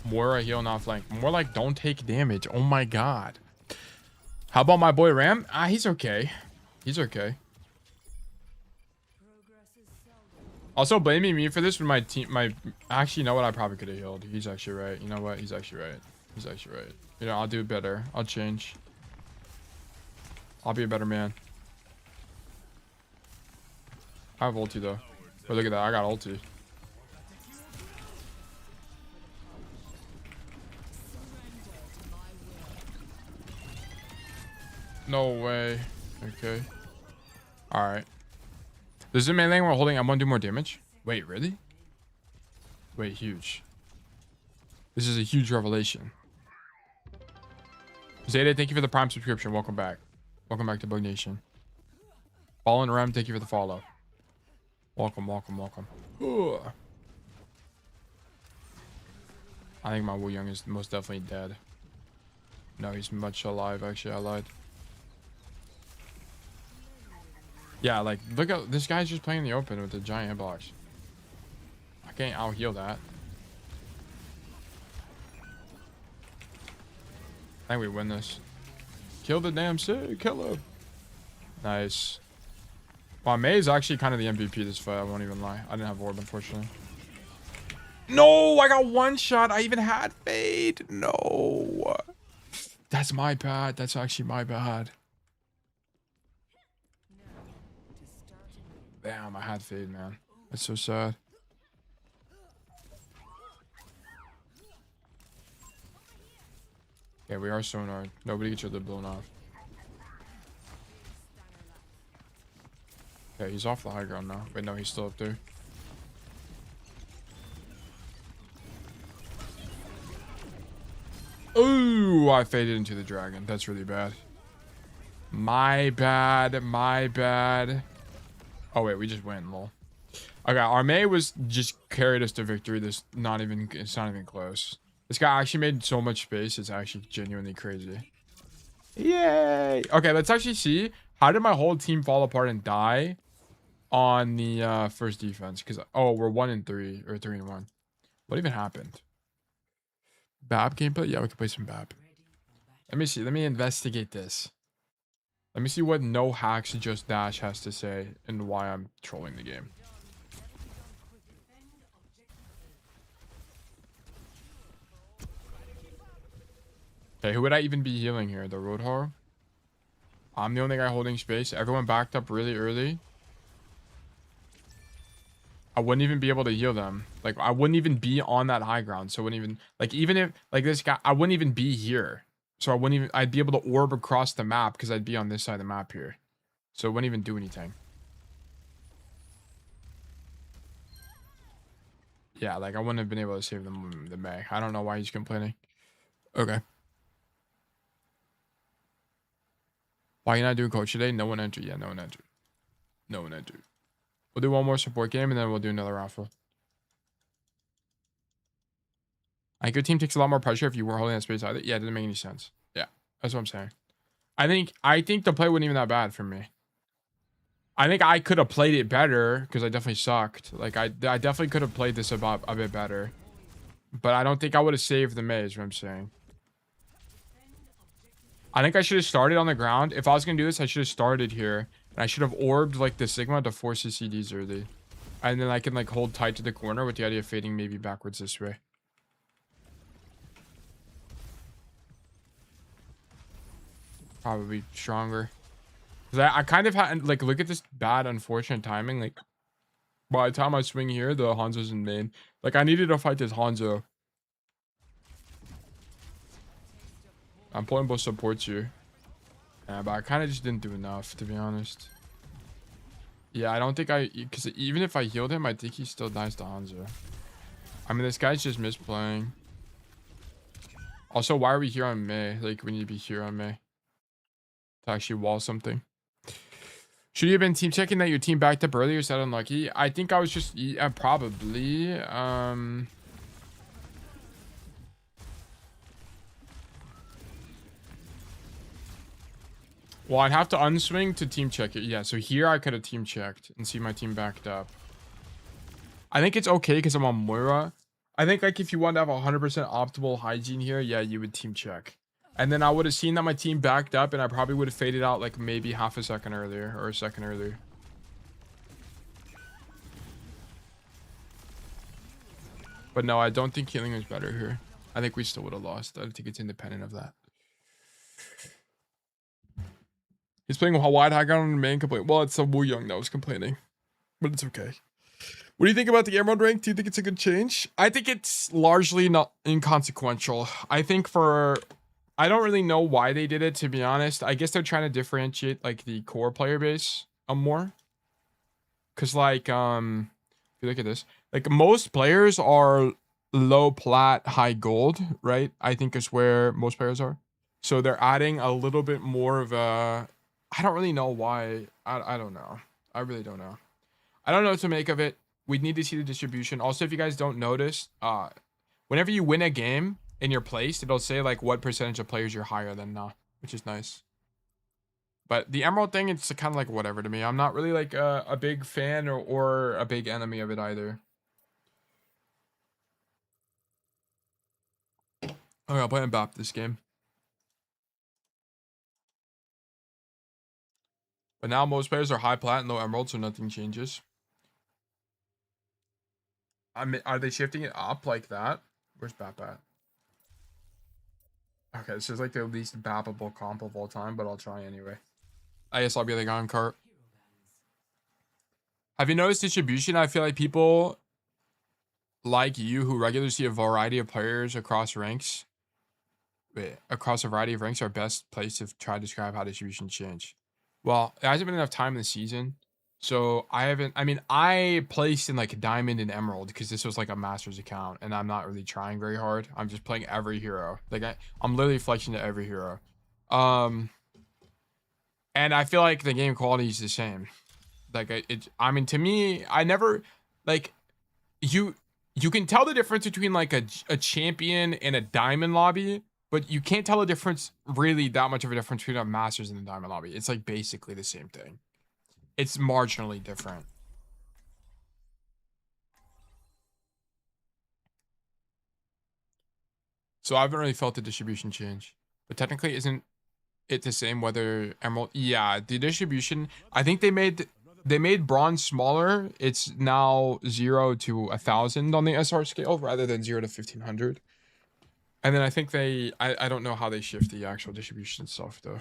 Moira heal, not flank. More like don't take damage. Oh my god. How about my boy Ram? He's okay. He's okay. Also blaming me for this when my team, actually, you know what? I probably could have healed. He's actually right. You know what? He's actually right. He's actually right. You know, I'll do better. I'll change. I'll be a better man. I have ulti though. But look at that. I got ulti. No way. Okay. Alright. This is the main thing we're holding. I'm gonna do more damage. Wait, really? Wait, huge. This is a huge revelation. Zeta, thank you for the Prime subscription. Welcome back. Welcome back to Bug Nation. Fallen Rem, thank you for the follow. Welcome, welcome, welcome. Ugh. I think my Wu Young is most definitely dead. No, he's much alive. Actually, I lied. Yeah, like, look at this guy's just playing in the open with the giant hitbox. I can't out heal that. I think we win this. Kill the damn Sig. Kill him. Nice. Well, Mei is actually kind of the MVP this fight. I won't even lie. I didn't have orb, unfortunately. No, I got one shot. I even had fade. No. That's my bad. That's actually my bad. Damn, I had fade, man. That's so sad. Yeah, we are sonar. Nobody gets your lid blown off. Okay, he's off the high ground now. Wait, no, he's still up there. Ooh, I faded into the dragon. That's really bad. My bad. My bad. Oh, wait, we just win, lol. Okay, our Mei was just carried us to victory. It's not even close. This guy actually made so much space. It's actually genuinely crazy. Yay. Okay, let's actually see. How did my whole team fall apart and die on the first defense? Because, oh, we're 1-3 or 3-1. What even happened? Bab gameplay? Yeah, we can play some Bab. Let me see. Let me investigate this. Let me see what no hacks just dash has to say and why I'm trolling the game. Okay, who would I even be healing here? The Roadhog? I'm the only guy holding space. Everyone backed up really early. I wouldn't even be able to heal them. Like, I wouldn't even be on that high ground. So, I wouldn't even... Like, even if... Like, this guy... I wouldn't even be here. So, I wouldn't even... I'd be able to orb across the map because I'd be on this side of the map here. So, it wouldn't even do anything. Yeah, like, I wouldn't have been able to save the Mei. I don't know why he's complaining. Okay. Why you not doing coach today? No one entered. Yeah, no one entered. No one entered. We'll do one more support game and then we'll do another raffle. Like, your team takes a lot more pressure if you weren't holding that space either. Yeah, it doesn't make any sense. Yeah, that's what I'm saying. I think the play wasn't even that bad for me. I think I could have played it better because I definitely sucked. Like, I definitely could have played this about a bit better. But I don't think I would have saved the Mei is what I'm saying. I think I should have started on the ground. If I was going to do this, I should have started here. And I should have orbed, like, the Sigma to force his CDs early. And then I can, like, hold tight to the corner with the idea of fading maybe backwards this way. Probably stronger. Because I kind of had, like, look at this bad, unfortunate timing. Like, by the time I swing here, the Hanzo's in main. Like, I needed to fight this Hanzo. I'm pulling both supports here. Yeah, but I kind of just didn't do enough, to be honest. Yeah, I don't think because even if I healed him, I think he still dies to Hanzo. I mean, this guy's just misplaying. Also, why are we here on Mei? Like, we need to be here on Mei to actually wall something. Should you have been team checking that your team backed up earlier? Is that unlucky? I think I was just probably. Well, I'd have to unswing to team check it. Yeah, so here I could have team checked and see my team backed up. I think it's okay because I'm on Moira. I think like if you want to have 100% optimal hygiene here, yeah, you would team check. And then I would have seen that my team backed up and I probably would have faded out like maybe half a second earlier or a second earlier. But no, I don't think healing is better here. I think we still would have lost. I think it's independent of that. He's playing a wide high ground on the main complaint. Well, it's Wu Young that was complaining, but it's okay. What do you think about the Emerald rank? Do you think it's a good change? I think it's largely not inconsequential. I think I don't really know why they did it, to be honest. I guess they're trying to differentiate like the core player base more. Cause like, if you look at this, like most players are low plat, high gold, right? I think is where most players are. So they're adding a little bit more of a, I don't really know why. I don't know. I really don't know. I don't know what to make of it. We need to see the distribution. Also, if you guys don't notice, whenever you win a game in your place, it'll say like what percentage of players you're higher than now, which is nice. But the Emerald thing, it's kind of like whatever to me. I'm not really like a big fan or a big enemy of it either. Okay, I'll play Mbappe this game. But now most players are high plat and low emerald, so nothing changes. I mean, are they shifting it up like that? Where's Bap at? Okay, this is like the least bappable comp of all time, but I'll try anyway. I guess I'll be like on cart. Have you noticed distribution? I feel like people like you who regularly see a variety of players across ranks. Across a variety of ranks are best place to try to describe how distribution change. Well, it hasn't been enough time in the season. So I placed in like diamond and emerald because this was like a master's account and I'm not really trying very hard. I'm just playing every hero. Like I'm literally flexing to every hero. And I feel like the game quality is the same. Like to me, I never like you can tell the difference between like a champion and a diamond lobby, but you can't tell the difference really that much of a difference between a masters and a diamond lobby. It's like basically the same thing. It's marginally different. So I haven't really felt the distribution change. But technically, isn't it the same whether emerald? Yeah, the distribution. I think they made bronze smaller. It's now 0 to 1,000 on the SR scale rather than 0 to 1,500. And then I think I don't know how they shift the actual distribution itself though.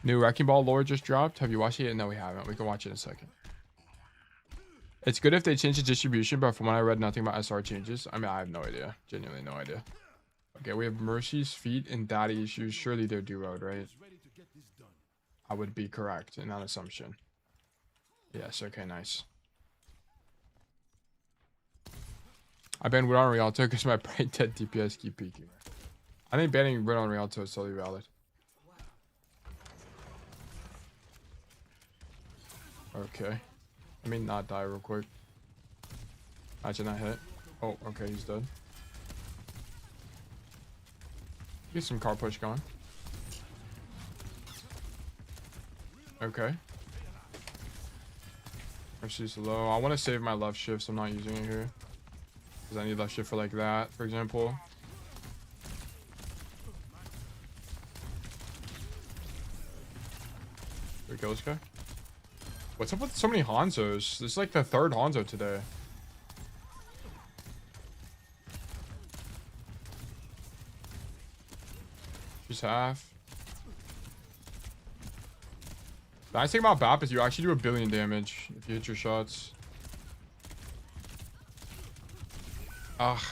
New Wrecking Ball lore just dropped. Have you watched it? No, we haven't. We can watch it in a second. It's good if they change the distribution, but from what I read, nothing about SR changes. I mean, I have no idea. Genuinely no idea. Okay, we have Mercy's feet and daddy issues. Surely they're duoed, right? I would be correct in that assumption. Yes, okay, nice. I banned Wood on Rialto because my brain dead DPS keep peaking. I think banning Wood on Rialto is totally valid. Okay. Let me not die real quick. Imagine that hit. Oh, okay, he's dead. Get some car push going. Okay. Mercy's low. I want to save my left shift, so I'm not using it here. Because I need left shift for like that, for example. Did we kill this guy? What's up with so many Hanzos? This is like the third Hanzo today. She's half. The nice thing about BAP is you actually do 1 billion damage if you hit your shots. Ugh.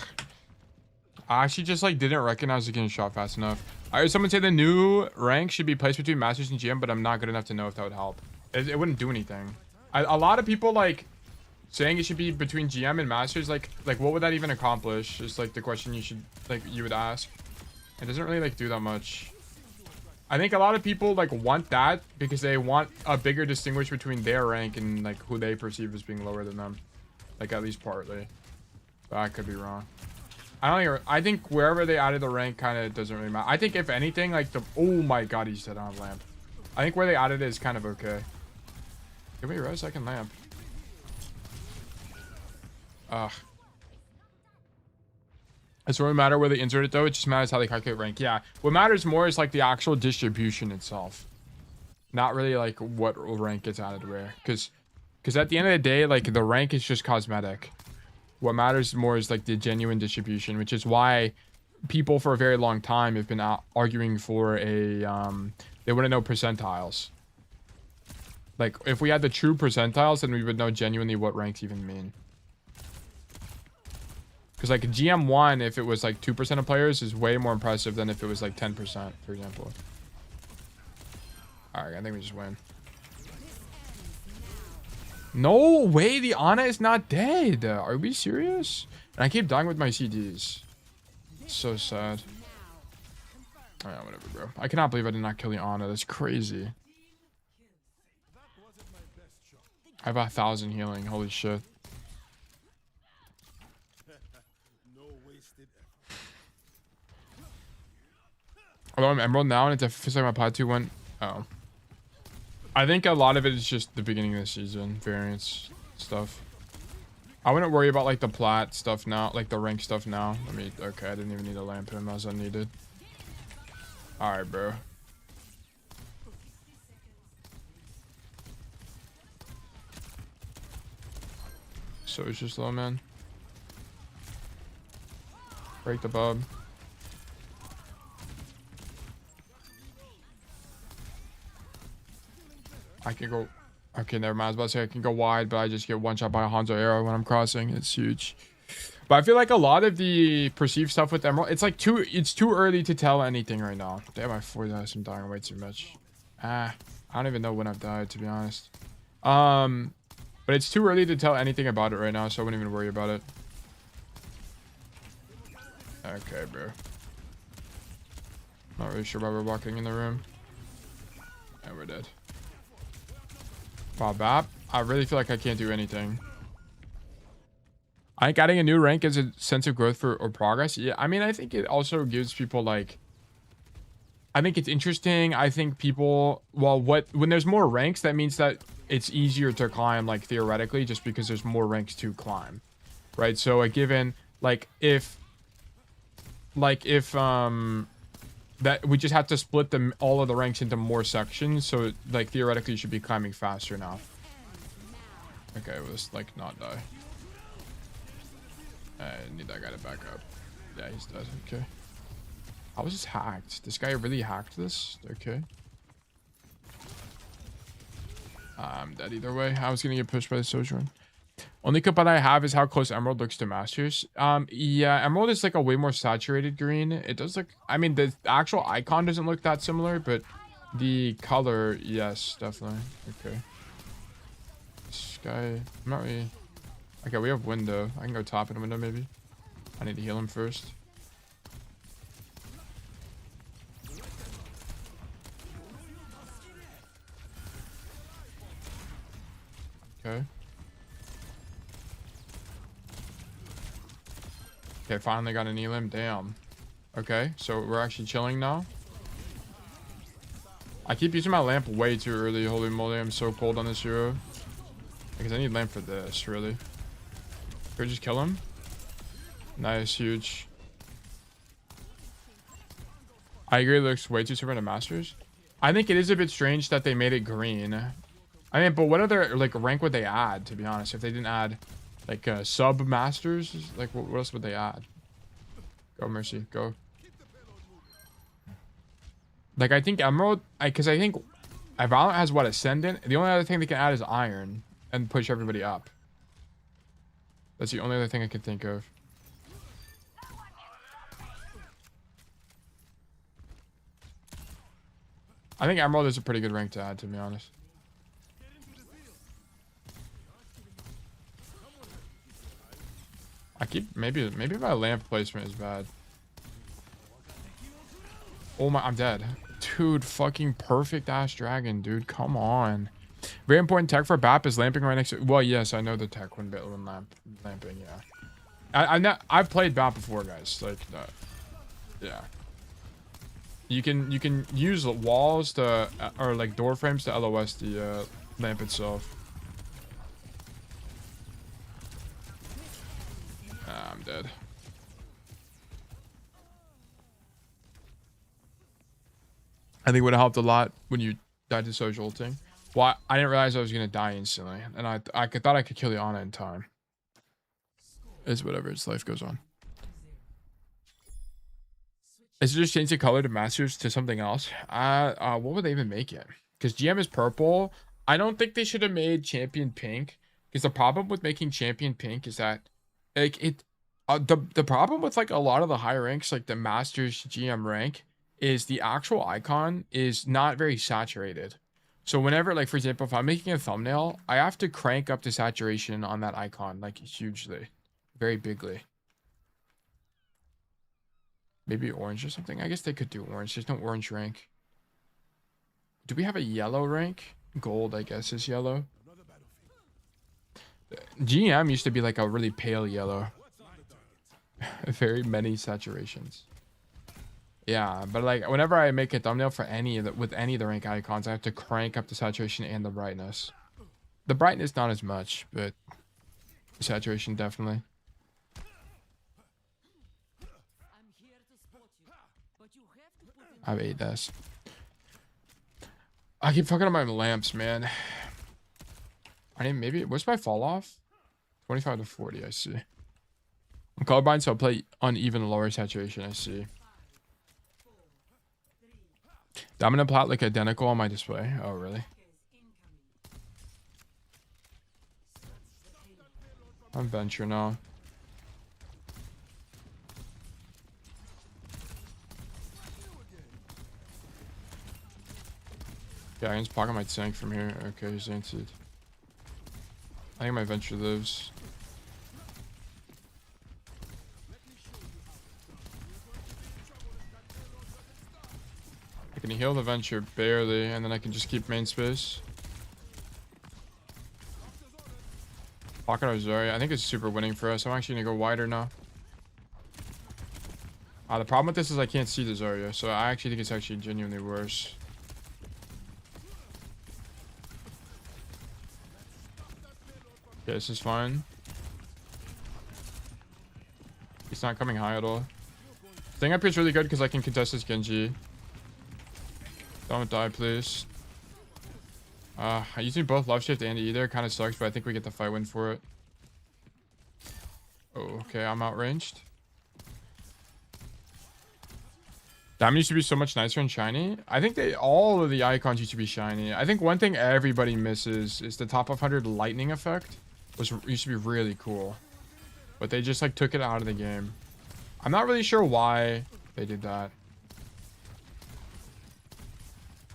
I actually just like didn't recognize it getting shot fast enough. I heard someone say the new rank should be placed between Masters and GM, but I'm not good enough to know if that would help. It wouldn't do anything. A lot of people like saying it should be between GM and Masters. Like what would that even accomplish? Is like the question you would ask. It doesn't really like do that much. I think a lot of people like want that because they want a bigger distinguish between their rank and like who they perceive as being lower than them. Like at least partly. But I could be wrong. I think wherever they added the rank kind of doesn't really matter. I think if anything like oh my god, he's dead on lamp. I think where they added it is kind of okay. Give me a second lamp. Ugh. It doesn't really matter where they insert it though. It just matters how they calculate rank. Yeah. What matters more is like the actual distribution itself. Not really like what rank gets added where. Because at the end of the day, like the rank is just cosmetic. What matters more is like the genuine distribution, which is why people for a very long time have been arguing for a they want to know percentiles. Like if we had the true percentiles, then we would know genuinely what ranks even mean. Because like GM1, if it was like 2% of players, is way more impressive than if it was like 10%, for example. Alright, I think we just win. No way, the Ana is not dead. Are we serious? And I keep dying with my CDs. So sad. Oh, yeah, whatever, bro. I cannot believe I did not kill the Ana. That's crazy. I have 1,000 healing. Holy shit. Although I'm Emerald now and it feels like my Plateau went. Oh. I think a lot of it is just the beginning of the season. Variance stuff. I wouldn't worry about like the plat stuff now. Like the rank stuff now. I mean, okay, I didn't even need a lamp him as I needed. Alright, bro. So it's just low, man. Break the bub. I can go. Okay, never mind. I was about to say I can go wide, but I just get one shot by a Hanzo arrow when I'm crossing. It's huge. But I feel like a lot of the perceived stuff with Emerald, it's like it's too early to tell anything right now. Damn, I 4 dice. I'm dying way too much. I don't even know when I've died, to be honest. But it's too early to tell anything about it right now, so I wouldn't even worry about it. Okay, bro. Not really sure why we're walking in the room. And we're dead. Wow, Bap. I really feel like I can't do anything. I think adding a new rank is a sense of growth or progress. Yeah, I mean, I think it also gives people like... I think it's interesting. I think people... Well, when there's more ranks, that means that it's easier to climb, like, theoretically, just because there's more ranks to climb. Right? So, a given... Like, if... that we just have to split them all of the ranks into more sections, so like theoretically you should be climbing faster now. Okay, let's like not die. I need that guy to back up. Yeah, he's dead. Okay. How was this hacked? This guy really hacked this? Okay. I'm dead either way. I was gonna get pushed by the Sojourn. Only complaint I have is how close Emerald looks to Masters. Yeah, Emerald is like a way more saturated green. It does look... I mean, the actual icon doesn't look that similar, but the color, yes, definitely. Okay. This guy... I'm not really... Okay, we have window. I can go top in window, maybe. I need to heal him first. Okay. Okay, finally got an elim. Damn. Okay, so we're actually chilling now. I keep using my lamp way too early. Holy moly, I'm so cold on this hero. Because I need lamp for this, really. Could we just kill him? Nice, huge. I agree, it looks way too similar to Masters. I think it is a bit strange that they made it green. I mean, but what other like rank would they add, to be honest? If they didn't add like sub Masters, like what else would they add? Go Mercy, go. Like I think Emerald, because I think Valorant has what, Ascendant. The only other thing they can add is Iron and push everybody up. That's the only other thing I can think of. I think Emerald is a pretty good rank to add, to be honest. I keep maybe my lamp placement is bad. Oh my, I'm dead. Dude, fucking perfect ass dragon, dude. Come on. Very important tech for BAP is lamping right next to... Well, yes, I know the tech when lamping, yeah. I've played BAP before, guys. Like, yeah. You can use walls to... or, like, door frames to LOS the lamp itself. I'm dead. I think it would have helped a lot when you died to social ulting. Well, I didn't realize I was gonna die instantly, and thought I could kill the Ana in time. It's whatever. It's life goes on. Is it just change the color to Masters to something else? What would they even make it? Because GM is purple. I don't think they should have made Champion pink. Because the problem with making Champion pink is that, like, the problem with like a lot of the high ranks, like the Masters GM rank, is the actual icon is not very saturated. So whenever, like, for example, if I'm making a thumbnail, I have to crank up the saturation on that icon, like, hugely, very bigly. Maybe orange or something. I guess they could do orange. There's no orange rank. Do we have a yellow rank? Gold, I guess, is yellow. GM used to be like a really pale yellow. Very many saturations. Yeah, but like whenever I make a thumbnail for any of the rank icons, I have to crank up the saturation and the brightness. The brightness not as much, but the saturation definitely. I have 8 deaths. I keep fucking up my lamps, man. I mean, maybe what's my fall off? 25 to 40, I see. I'm colorblind, so I'll play uneven lower saturation, I see. Dominant plot like identical on my display. Oh, really? I'm venture now. Yeah, I can just pocket my tank from here. Okay, he's anted. I think my venture lives. I can heal the venture barely, and then I can just keep main space. Pocket our Zarya. I think it's super winning for us. I'm actually gonna go wider now. The problem with this is I can't see the Zarya, so I actually think it's actually genuinely worse. Okay, this is fine. He's not coming high at all. Staying up here is really good because I can contest this Genji. Don't die, please. Using both love shift and E there kind of sucks, but I think we get the fight win for it. Oh, okay, I'm outranged. Diamond used to be so much nicer and shiny. I think all of the icons used to be shiny. I think one thing everybody misses is the top 100 lightning effect used to be really cool, but they just like took it out of the game. I'm not really sure why they did that.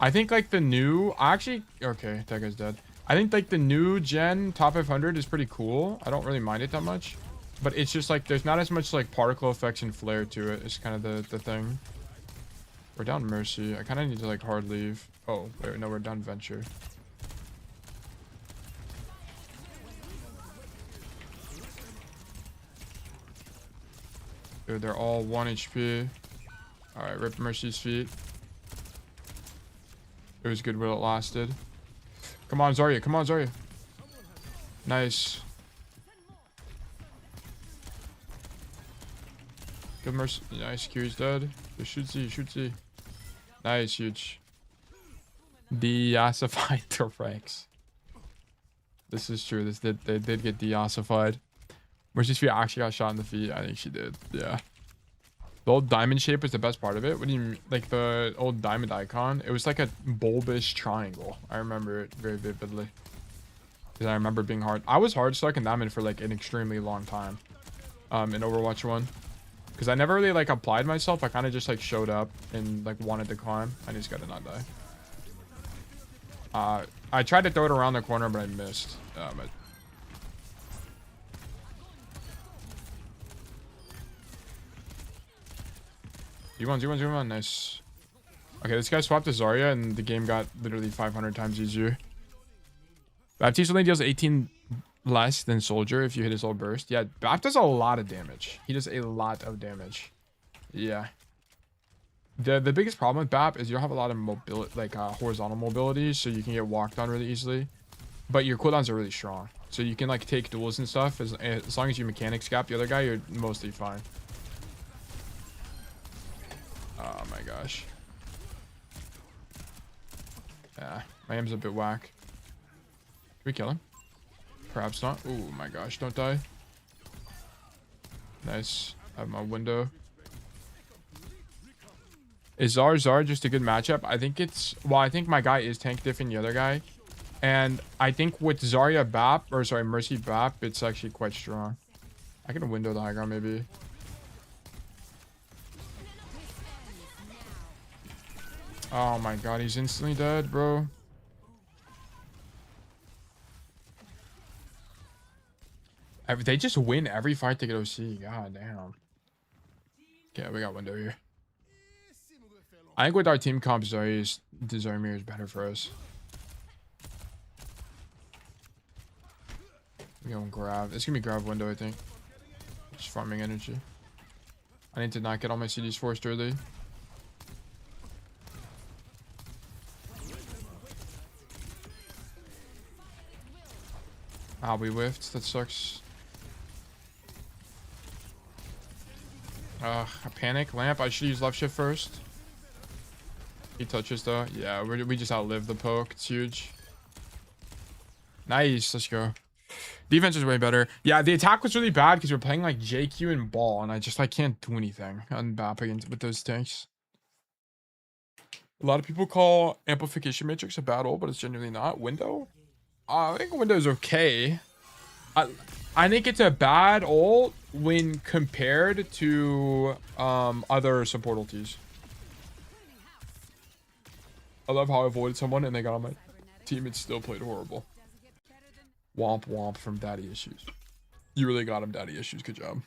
I think like the new okay, that guy's dead. I think like the new gen top 500 is pretty cool. I don't really mind it that much, but it's just like there's not as much like particle effects and flare to it. It's kind of the thing. We're down Mercy. I kind of need to like hard leave. Oh wait, no, we're down Venture. Dude, they're all 1 HP. Alright, rip Mercy's feet. It was good while it lasted. Come on, Zarya. Come on, Zarya. Nice. Good Mercy. Nice. Q's dead. Just shoot Z. Shoot Z. Nice. Huge. De-ossified the ranks. This is true. They did get de-ossified. Mercy's feet actually got shot in the feet. I think she did. Yeah. The old diamond shape was the best part of it. What do you mean? Like the old diamond icon? It was like a bulbous triangle. I remember it very vividly. Because I remember being hard. I was hard stuck in diamond for like an extremely long time. In Overwatch 1. Because I never really like applied myself. I kind of just like showed up and like wanted to climb. I just gotta not die. I tried to throw it around the corner, but I missed. G1, nice. Okay, this guy swapped to Zarya and the game got literally 500 times easier. Baptiste only deals 18 less than Soldier if you hit his old burst. Yeah, Bap does a lot of damage. He does a lot of damage. Yeah. The biggest problem with Bap is you don't have a lot of mobility, like horizontal mobility, so you can get walked on really easily. But your cooldowns are really strong. So you can like take duels and stuff. As long as you mechanics gap the other guy, you're mostly fine. Oh my gosh. Yeah, my aim's a bit whack. Can we kill him? Perhaps not. Oh my gosh, don't die. Nice. I have my window. Is Zar just a good matchup? I think it's... Well, I think my guy is tank diffing the other guy. And I think with Zarya Bap, or sorry, Mercy Bap, it's actually quite strong. I can window the high ground maybe. Oh my god, he's instantly dead, bro. They just win every fight to get OC. God damn. Okay, we got window here. I think with our team comp, Zarya is better for us. We go and grab. It's gonna be grab window, I think. Just farming energy. I need to not get all my CDs forced early. Ah, we whiffed. That sucks. A panic lamp. I should use left shift first. He touches though. Yeah, we just outlived the poke. It's huge. Nice. Let's go. Defense is way better. Yeah, the attack was really bad because we're playing like JQ and ball, and I just like can't do anything on BAP against with those tanks. A lot of people call amplification matrix a bad ult, but it's genuinely not. Window? I think window is okay. I think it's a bad ult when compared to other support ultis. I love how I avoided someone and they got on my team and still played horrible. Womp womp from daddy issues. You really got him, daddy issues. Good job.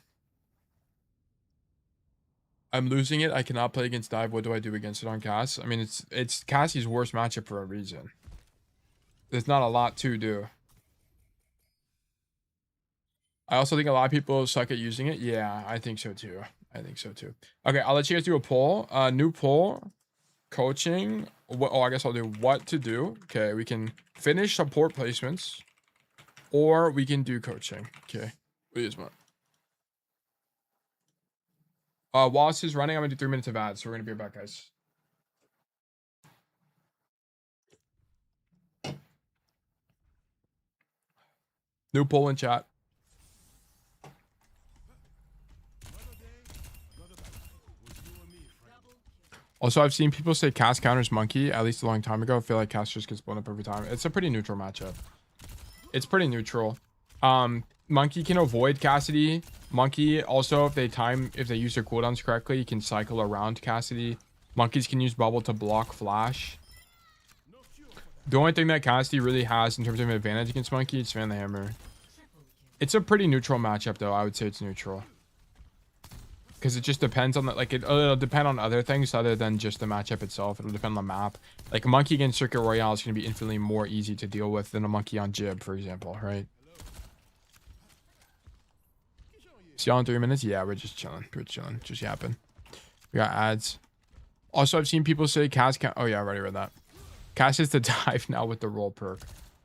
I'm losing it. I cannot play against dive. What do I do against it on Cass? I mean, it's Cassie's worst matchup for a reason. There's not a lot to do. I also think a lot of people suck at using it. Yeah, I think so too. I think so too. Okay, I'll let you guys do a poll. New poll. Coaching. I guess I'll do what to do. Okay, we can finish support placements. Or we can do coaching. Okay. Please, man. While this is running, I'm gonna do 3 minutes of ads, so we're gonna be right back, guys. New poll in chat. Also, I've seen people say Cass counters Monkey, at least a long time ago. I feel like Cass just gets blown up every time. It's a pretty neutral matchup. It's pretty neutral. Monkey can avoid Cassidy. Monkey also, if they use their cooldowns correctly, you can cycle around Cassidy. Monkeys can use bubble to block flash. The only thing that Cassidy really has in terms of advantage against Monkey is Fan the Hammer. It's a pretty neutral matchup though. I would say it's neutral. Because it just depends on the, like, it'll depend on other things other than just the matchup itself. It'll depend on the map. Like, a Monkey against Circuit Royale is going to be infinitely more easy to deal with than a Monkey on Jib, for example, right? See y'all in 3 minutes? Yeah, we're just chilling. We're chilling. Just yapping. We got ads. Also, I've seen people say Cass can... Oh, yeah, I already read that. Cass is the dive now with the roll perk.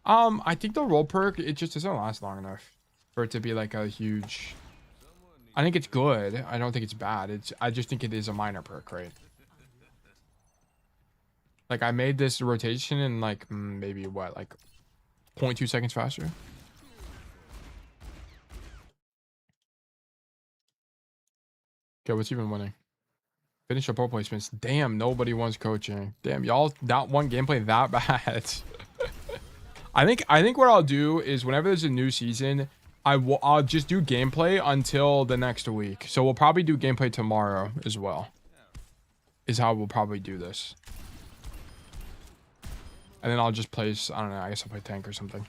I think the roll perk, it just doesn't last long enough for it to be, like, a huge... I think it's good. I don't think it's bad. I just think it is a minor perk, right? Like, I made this rotation in, like, maybe, what, like, 0.2 seconds faster? Okay, what's even winning? Finish up all placements. Damn, nobody wants coaching. Damn, y'all, that one gameplay that bad. I think what I'll do is whenever there's a new season... I'll just do gameplay until the next week. So we'll probably do gameplay tomorrow as well. Is how we'll probably do this. And then I'll just place, I don't know, I guess I'll play tank or something.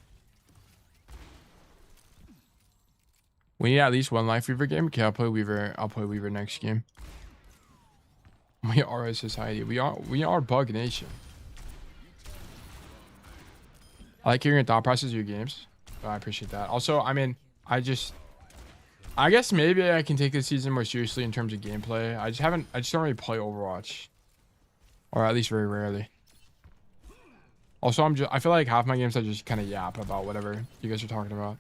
We need at least one Life Weaver game. Okay, I'll play Weaver next game. We are a society. We are Bug Nation. I like hearing your thought process of your games. Oh, I appreciate that. Also, I mean, I guess maybe I can take this season more seriously in terms of gameplay. I just don't really play Overwatch. Or at least very rarely. Also, I feel like half my games I just kind of yap about whatever you guys are talking about.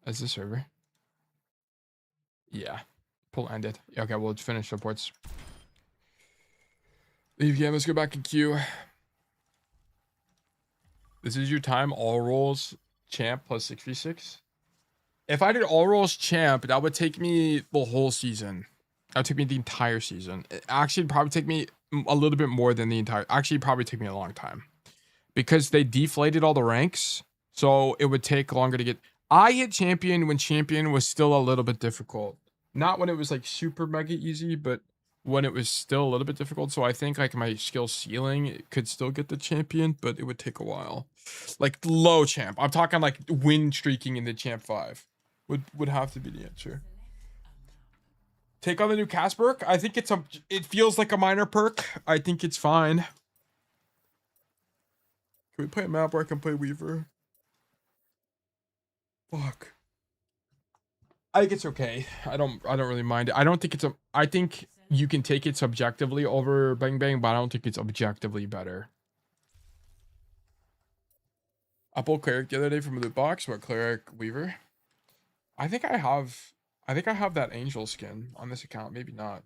Is this server? Yeah. Pull ended. Okay, we'll finish reports. Leave game, let's go back in queue. This is your time. All rolls champ plus 6v6. If I did all rolls champ, that would take me the whole season. That would take me the entire season. It actually probably take me a little bit more than the entire. Actually, probably take me a long time because they deflated all the ranks, so it would take longer to get. I hit champion when champion was still a little bit difficult. Not when it was like super mega easy, but when it was still a little bit difficult. So I think like my skill ceiling could still get the champion, but it would take a while. Like low champ. I'm talking like win streaking in the champ 5 would have to be the answer. Take on the new cast perk. I think it feels like a minor perk. I think it's fine. Can we play a map where I can play Weaver? Fuck. I think it's okay. I don't really mind it. I don't think it's I think you can take it subjectively over Bang Bang, but I don't think it's objectively better. I pulled Cleric the other day from a loot box. What Cleric Weaver? I think I have that Angel skin on this account. Maybe not.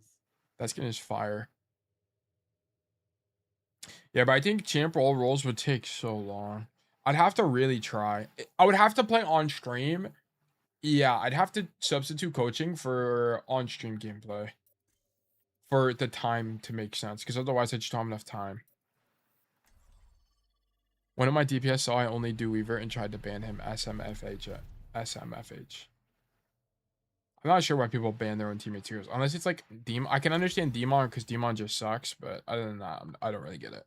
That skin is fire. Yeah, but I think champ roll rolls would take so long. I'd have to really try. I would have to play on stream. Yeah, I'd have to substitute coaching for on-stream gameplay for the time to make sense, because otherwise I just don't have enough time. One of my DPS saw I only do Weaver and tried to ban him SMFH. SMFH. I'm not sure why people ban their own teammates heroes, unless it's like Demon. I can understand Demon because Demon just sucks, but other than that, I don't really get it.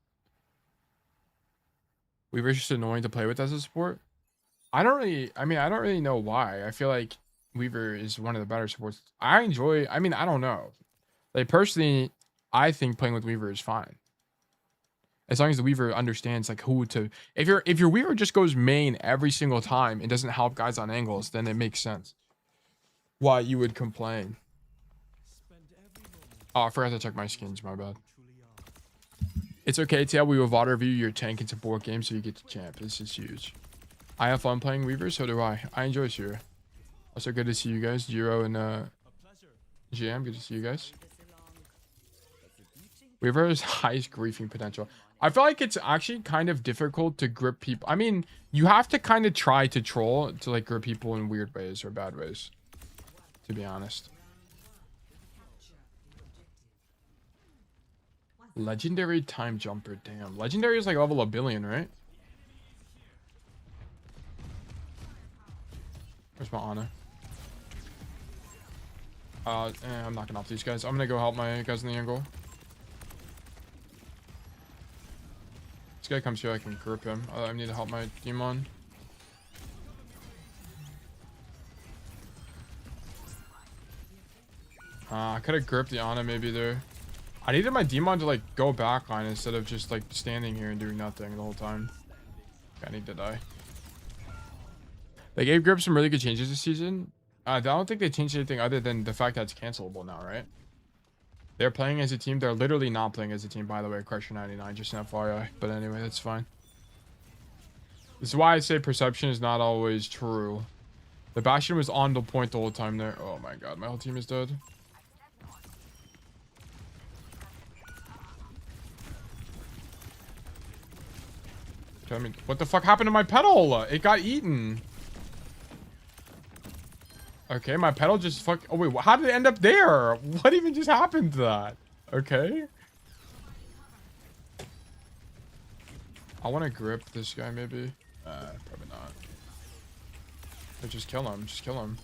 Weaver's just annoying to play with as a support. I don't really know why. I feel like Weaver is one of the better supports. I don't know. Like personally, I think playing with Weaver is fine. As long as the Weaver understands like who to if your Weaver just goes main every single time and doesn't help guys on angles, then it makes sense why you would complain. Oh, I forgot to check my skins, my bad. It's okay, TL. We will VOD review your tank and support game so you get to champ. This is huge. I have fun playing Weaver, so do I. I enjoy Sierra. Also good to see you guys. Jiro and GM, good to see you guys. Weaver has highest griefing potential. I feel like it's actually kind of difficult to grip people. I mean, you have to kind of try to troll to like grip people in weird ways or bad ways, to be honest. Legendary time jumper, damn. Legendary is like level a billion, right? Where's my honor? I'm knocking off these guys. I'm gonna go help my guys in the angle. This guy comes here, I can grip him. I need to help my demon. I could have gripped the Ana maybe there. I needed my demon to like go backline instead of just like standing here and doing nothing the whole time. I need to die. They gave Grip some really good changes this season. I don't think they changed anything other than the fact that it's cancelable now, right? They're playing as a team. They're literally not playing as a team, by the way. Crusher 99, just an FYI. But anyway, that's fine. This is why I say perception is not always true. The Bastion was on the point the whole time there. Oh my god, my whole team is dead. I mean, what the fuck happened to my pedal? It got eaten. Okay, my pedal just oh wait, how did it end up there? What even just happened to that? Okay. I want to grip this guy maybe. Probably not. But just kill him. Just kill him.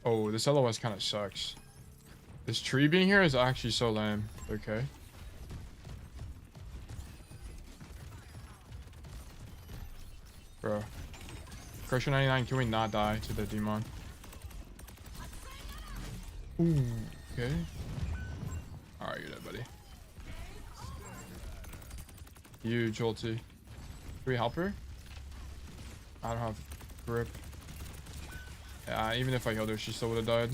Oh, this LOS kind of sucks. This tree being here is actually so lame. Okay. Bro. Crusher 99, can we not die to the demon? Ooh, okay. Alright, you're dead, buddy. Huge ulti. Can we help her? I don't have grip. Yeah, even if I healed her, she still would have died.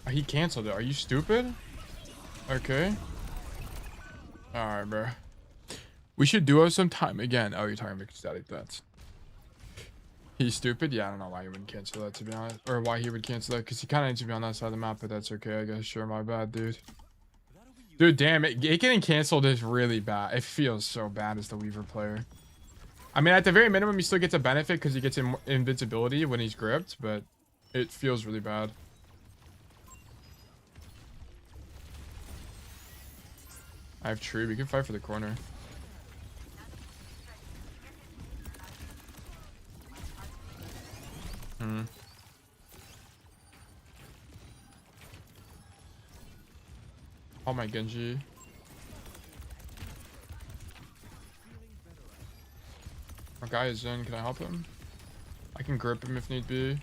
Oh, he canceled it. Are you stupid? Okay. Alright, bro. We should duo sometime again. Oh, you're talking about static bets. He's stupid. Yeah, I don't know why he wouldn't cancel that, to be honest, or why he would cancel that, because he kind of needs to be on that side of the map. But that's okay, I guess. Sure, my bad, dude. Dude, damn it! It getting canceled is really bad. It feels so bad as the Weaver player. I mean, at the very minimum, he still gets a benefit because he gets invincibility when he's gripped, but it feels really bad. I have tree. We can fight for the corner. Oh my Genji. Our guy is in. Can I help him? I can grip him if need be.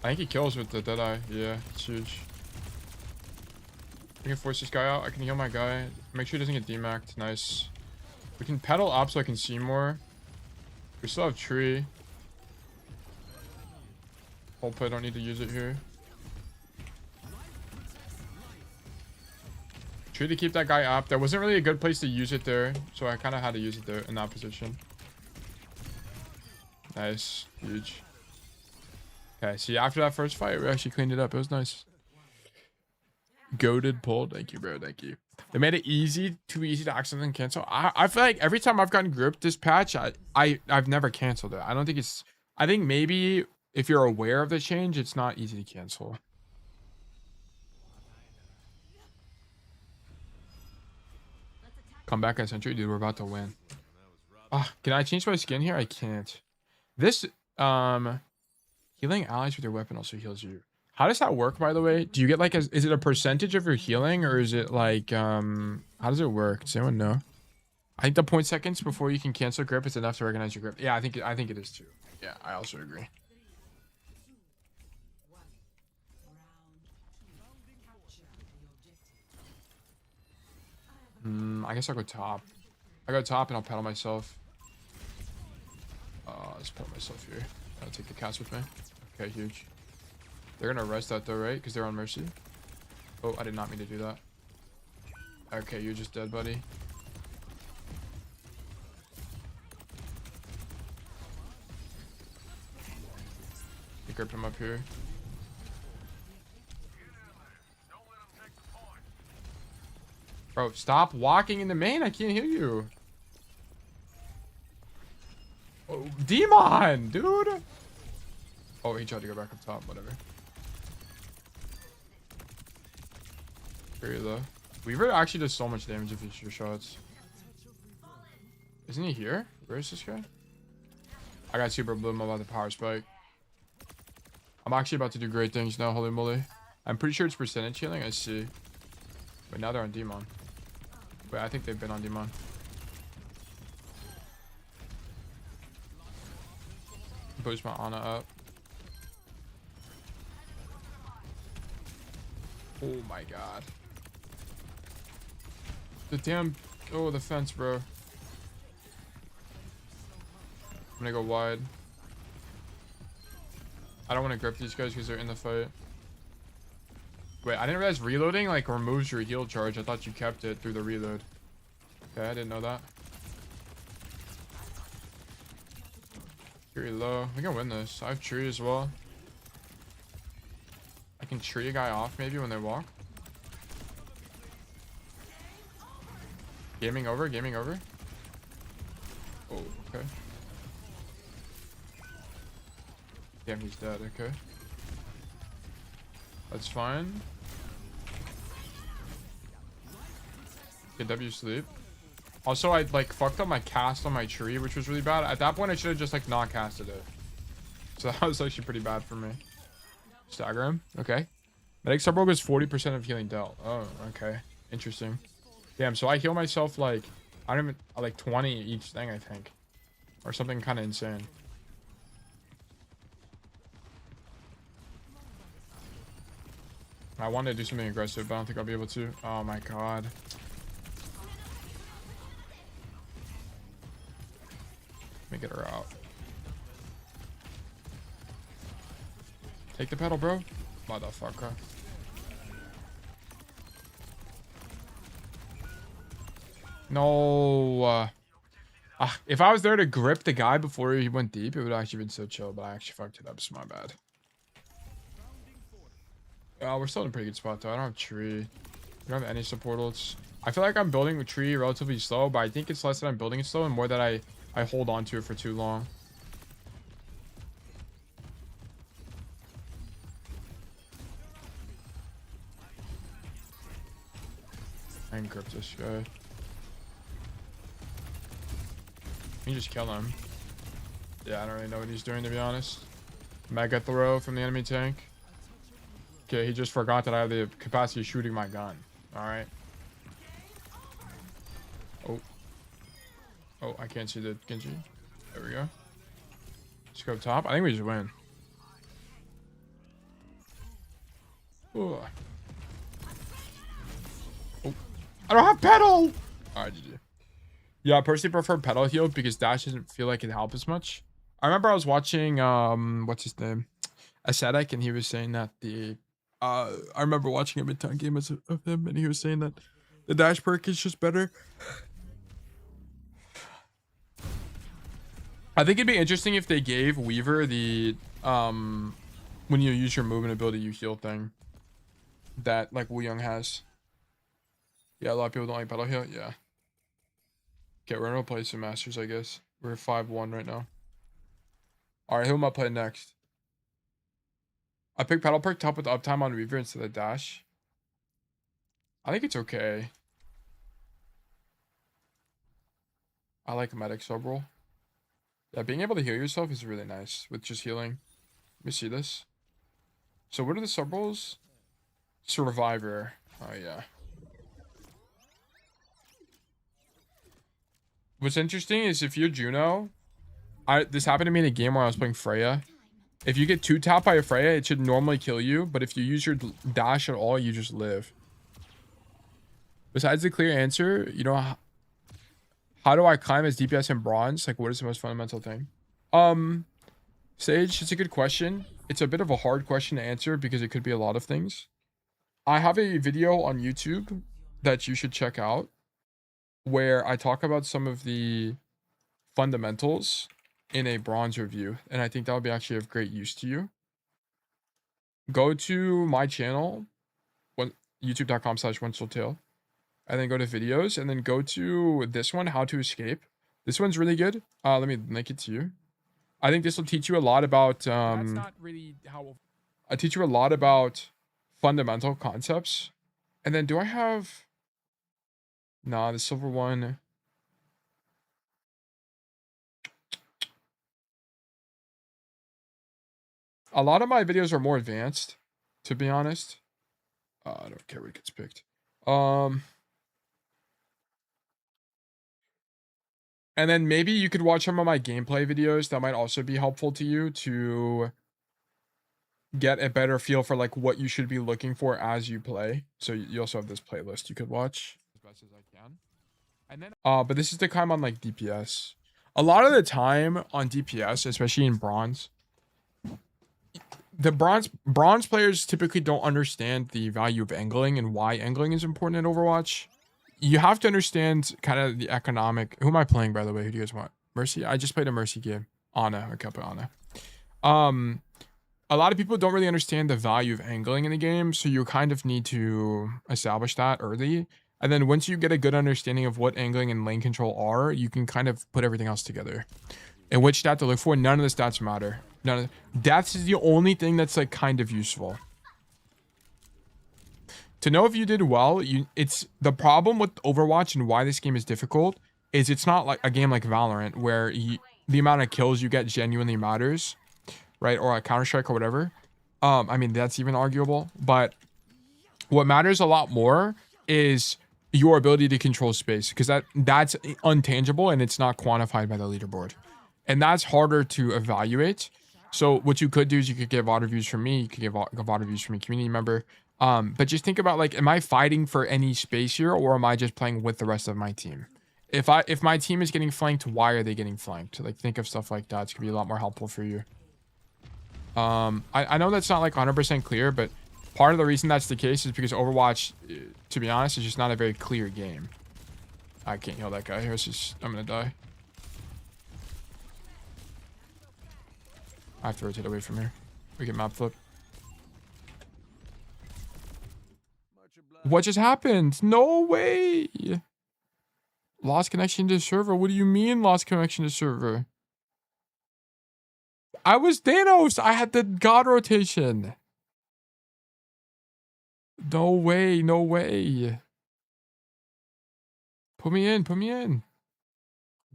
I think he kills with the Deadeye. Yeah, it's huge. We can force this guy out. I can heal my guy. Make sure he doesn't get demac'd. Nice. We can pedal up so I can see more. We still have tree. Hopefully I don't need to use it here. Tree to keep that guy up. There wasn't really a good place to use it there, so I kind of had to use it there in that position. Nice. Huge. Okay, see, after that first fight, we actually cleaned it up. It was nice. Goated pull. Thank you, bro. Thank you. They made it easy, too easy to accidentally cancel. I feel like every time I've gotten gripped this patch, I've never canceled it. I don't think it's... I think maybe if you're aware of the change, it's not easy to cancel. Come back at Sentry, dude. We're about to win. Ah, can I change my skin here? I can't. This, healing allies with your weapon also heals you. How does that work, by the way? Do you get like is it a percentage of your healing, or is it like how does it work? Does anyone know? I think the point seconds before you can cancel grip is enough to recognize your grip. Yeah, I think it is too. Yeah, I also agree. I guess I'll go top. I go top and I'll pedal myself. Let's pedal myself here. I'll take the cast with me. Okay, huge. They're gonna rest that though, right? Because they're on mercy. Oh, I did not mean to do that. Okay, you're just dead, buddy. You grip him up here. Bro, stop walking in the main. I can't hear you. Oh, Demon, dude. Oh, he tried to go back up top. Whatever. Very low. Weaver actually does so much damage if he shoots shots. Isn't he here? Where is this guy? I got super bloom about the power spike. I'm actually about to do great things now. Holy moly. I'm pretty sure it's percentage healing. I see. But now they're on Demon. Wait, I think they've been on Demon. Boost my Ana up. Oh my god. The damn... Oh, the fence, bro. I'm gonna go wide. I don't want to grip these guys because they're in the fight. Wait, I didn't realize reloading like removes your heal charge. I thought you kept it through the reload. Okay, I didn't know that. Very low. We can win this. I have tree as well. I can tree a guy off maybe when they walk. Gaming over, gaming over. Oh, okay. Damn, he's dead. Okay. That's fine. Okay, W sleep. Also, I like fucked up my cast on my tree, which was really bad. At that point, I should have just like not casted it. So that was actually pretty bad for me. Stagger him. Okay. Medic Subbrogue is 40% of healing dealt. Oh, okay. Interesting. Damn, so I heal myself like, I don't even, like 20 each thing, I think. Or something kind of insane. I wanted to do something aggressive, but I don't think I'll be able to. Oh my god. Let me get her out. Take the pedal, bro. Motherfucker. No. If I was there to grip the guy before he went deep, it would actually been so chill, but I actually fucked it up, so my bad. We're still in a pretty good spot though. I don't have tree. I don't have any supportals. I feel like I'm building a tree relatively slow, but I think it's less that I'm building it slow and more that I hold on to it for too long. I can grip this guy. You just kill him. Yeah, I don't really know what he's doing, to be honest. Mega throw from the enemy tank. Okay, he just forgot that I have the capacity of shooting my gun. Alright. Oh. Oh, I can't see the Genji. There we go. Let's go top. I think we just win. Ooh. Oh. I don't have pedal! Alright, GG. Yeah, I personally prefer pedal heal because dash doesn't feel like it helps as much. I remember I was watching what's his name? Ascetic, and he was saying that I remember watching a mid-time game of him, and he was saying that the dash perk is just better. I think it'd be interesting if they gave Weaver the when you use your movement ability you heal thing that like Wu Young has. Yeah, a lot of people don't like pedal heal. Yeah. Okay, we're gonna play some masters, I guess. We're 5-1 right now. Alright, who am I playing next? I picked pedal perk to help with the uptime on Weaver instead of dash. I think it's okay. I like medic sub roll. Yeah, being able to heal yourself is really nice with just healing. Let me see this. So what are the sub rolls? Survivor. Oh yeah. What's interesting is if you're Juno, this happened to me in a game where I was playing Freya. If you get 2-tapped by a Freya, it should normally kill you, but if you use your dash at all, you just live. Besides the clear answer, you know, how do I climb as DPS in bronze? Like, what is the most fundamental thing? Sage, it's a good question. It's a bit of a hard question to answer because it could be a lot of things. I have a video on YouTube that you should check out where I talk about some of the fundamentals in a bronze review, and I think that would be actually of great use to you. Go to my channel, youtube.com/OneSoulTale, and then go to videos, and then go to this one, How to Escape. This one's really good. Let me link it to you. I think this will teach you a lot about that's not really how I teach you a lot about fundamental concepts. And then do I have the silver one? A lot of my videos are more advanced, to be honest. I don't care what gets picked. And then maybe you could watch some of my gameplay videos that might also be helpful to you to get a better feel for like what you should be looking for as you play. So you also have this playlist you could watch as best as I can. And then but this is the time on like DPS. A lot of the time on DPS, especially in bronze, the bronze players typically don't understand the value of angling and why angling is important in Overwatch. You have to understand kind of the economic. Who am I playing, by the way? Who do you guys want? Mercy? I just played a Mercy game. Ana. I kept it Ana. A lot of people don't really understand the value of angling in the game, so you kind of need to establish that early. And then once you get a good understanding of what angling and lane control are, you can kind of put everything else together. And which stat to look for, none of the stats matter. Deaths is the only thing that's like kind of useful. To know if you did well, it's the problem with Overwatch and why this game is difficult is it's not like a game like Valorant where the amount of kills you get genuinely matters, right? Or a Counter-Strike or whatever. I mean, that's even arguable, but what matters a lot more is your ability to control space, because that's untangible and it's not quantified by the leaderboard. And that's harder to evaluate. So what you could do is you could get VOD reviews from me, you could get VOD reviews from a community member. But just think about like, am I fighting for any space here, or am I just playing with the rest of my team? If my team is getting flanked, why are they getting flanked? Like, think of stuff like that. It's gonna be a lot more helpful for you. I know that's not like 100% clear, but part of the reason that's the case is because Overwatch, to be honest, is just not a very clear game. I can't heal that guy here. It's just, I'm gonna die. I have to rotate away from here. We get map flip. What just happened? No way. Lost connection to server. What do you mean lost connection to server? I was Thanos. I had the god rotation. No way. No way. Put me in. Put me in.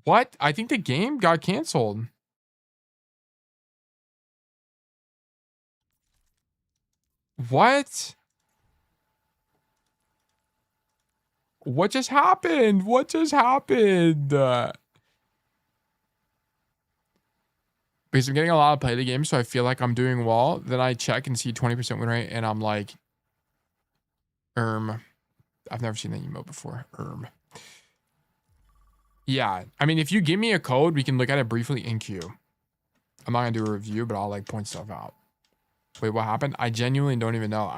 What? I think the game got canceled. What? What just happened? What just happened? Because I'm getting a lot of play of the game, so I feel like I'm doing well. Then I check and see 20% win rate, and I'm like, I've never seen that emote before. Yeah, I mean, if you give me a code, we can look at it briefly in queue. I'm not gonna do a review, but I'll like point stuff out. Wait, what happened? I genuinely don't even know.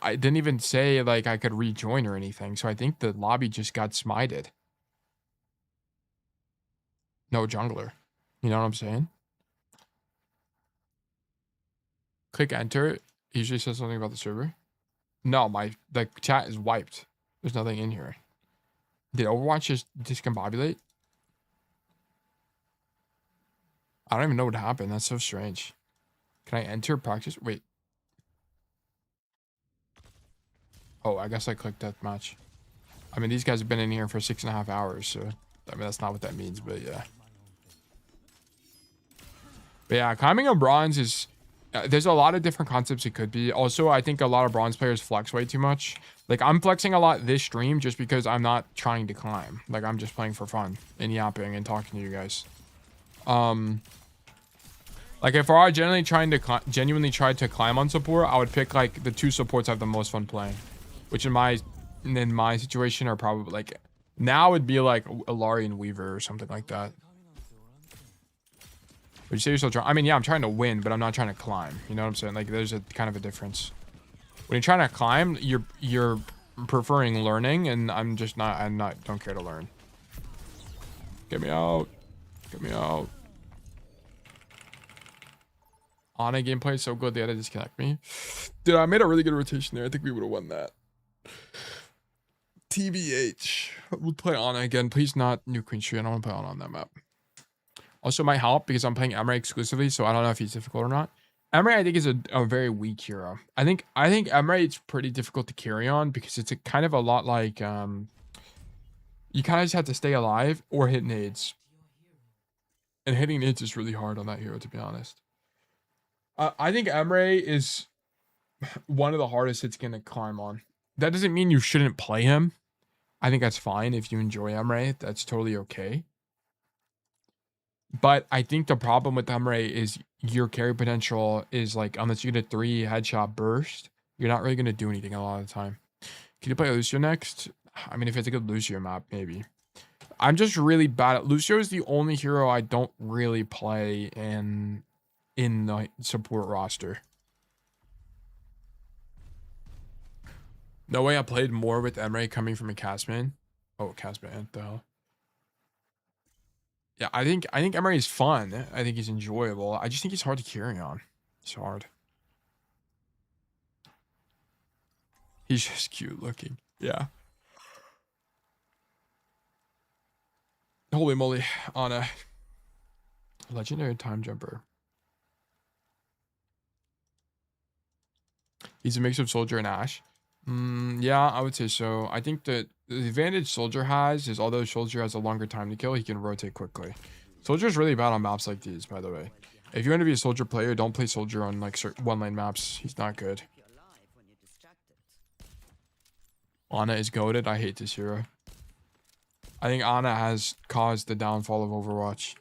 I didn't even say like I could rejoin or anything, so I think the lobby just got smited. No jungler. You know what I'm saying? Click enter. It usually says something about the server. No, the chat is wiped. There's nothing in here. Did Overwatch just discombobulate? I don't even know what happened. That's so strange. Can I enter practice? Wait. Oh, I guess I clicked deathmatch. I mean, these guys have been in here for 6.5 hours, so I mean that's not what that means, but yeah. But yeah, climbing on bronze is there's a lot of different concepts it could be. Also, I think a lot of bronze players flex way too much. Like I'm flexing a lot this stream just because I'm not trying to climb. Like I'm just playing for fun and yapping and talking to you guys. Like if I were genuinely try to climb on support, I would pick like the 2 supports I have the most fun playing, which in my situation are probably like now it'd be like Ilari and Weaver or something like that. Would you say you're still trying? I mean, yeah, I'm trying to win, but I'm not trying to climb. You know what I'm saying? Like there's a kind of a difference. When you're trying to climb, you're preferring learning, and I'm don't care to learn. Get me out. Get me out. Ana gameplay is so good they had to disconnect me. Dude, I made a really good rotation there. I think we would have won that. TBH. We'll play Ana again. Please not New Queen Street. I don't want to play Ana on that map. Also might help because I'm playing Emery exclusively, so I don't know if he's difficult or not. Emery, I think, is a very weak hero. I think Emery is pretty difficult to carry on because it's kind of a lot like you kind of just have to stay alive or hit nades. And hitting nades is really hard on that hero, to be honest. I think Emery is one of the hardest it's going to climb on. That doesn't mean you shouldn't play him. I think that's fine if you enjoy Emery. That's totally okay. But I think the problem with Emery is your carry potential is like, unless you get a 3 headshot burst, you're not really going to do anything a lot of the time. Can you play Lucio next? I mean, if it's a good Lucio map, maybe. I'm just really bad at Lucio. Is the only hero I don't really play in the support roster. No way I played more with Emery coming from a Castman. Oh, Castman, the hell. Yeah, I think Emery is fun. I think he's enjoyable. I just think he's hard to carry on. It's hard. He's just cute looking. Yeah. Holy moly, on a legendary time jumper. He's a mix of Soldier and Ashe. Yeah, I would say so. I think that the advantage Soldier has is although Soldier has a longer time to kill, he can rotate quickly. Soldier's really bad on maps like these, by the way. If you want to be a Soldier player, don't play Soldier on like one lane maps. He's not good. Ana is goated. I hate this hero. I think Ana has caused the downfall of Overwatch.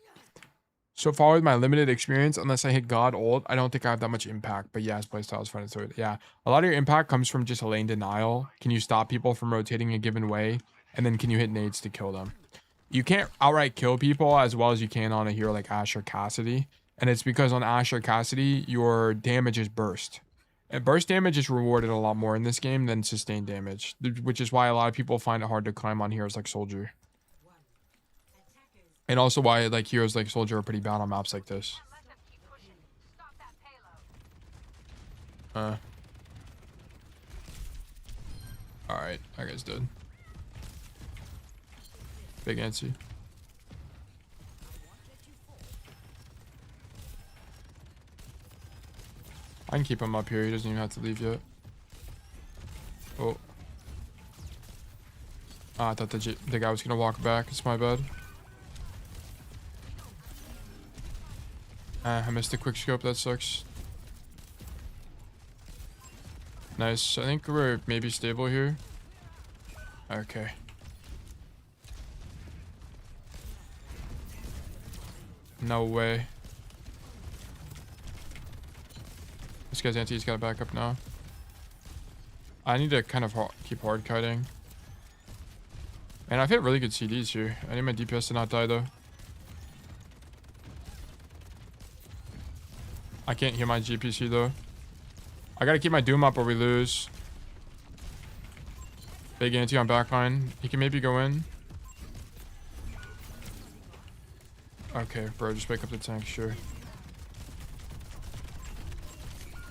So far with my limited experience, unless I hit God ult, I don't think I have that much impact. But yeah, his playstyle is fun. So yeah, a lot of your impact comes from just a lane denial. Can you stop people from rotating a given way? And then can you hit nades to kill them? You can't outright kill people as well as you can on a hero like Ashe or Cassidy. And it's because on Ashe or Cassidy, your damage is burst. And burst damage is rewarded a lot more in this game than sustained damage. Which is why a lot of people find it hard to climb on heroes like Soldier. And also why like heroes like Soldier are pretty bad on maps like this. Alright, that guy's dead. Big antsy. I can keep him up here. He doesn't even have to leave yet. Oh. Ah, I thought the guy was gonna walk back. It's my bad. I missed the quick scope. That sucks. Nice. I think we're maybe stable here. Okay. No way. This guy's anti-he's got to back up now. I need to kind of keep hard kiting. And I've hit really good CDs here. I need my DPS to not die though. I can't heal my GPC though. I gotta keep my Doom up or we lose. Big anti on backline. He can maybe go in. Okay, bro, just wake up the tank, sure.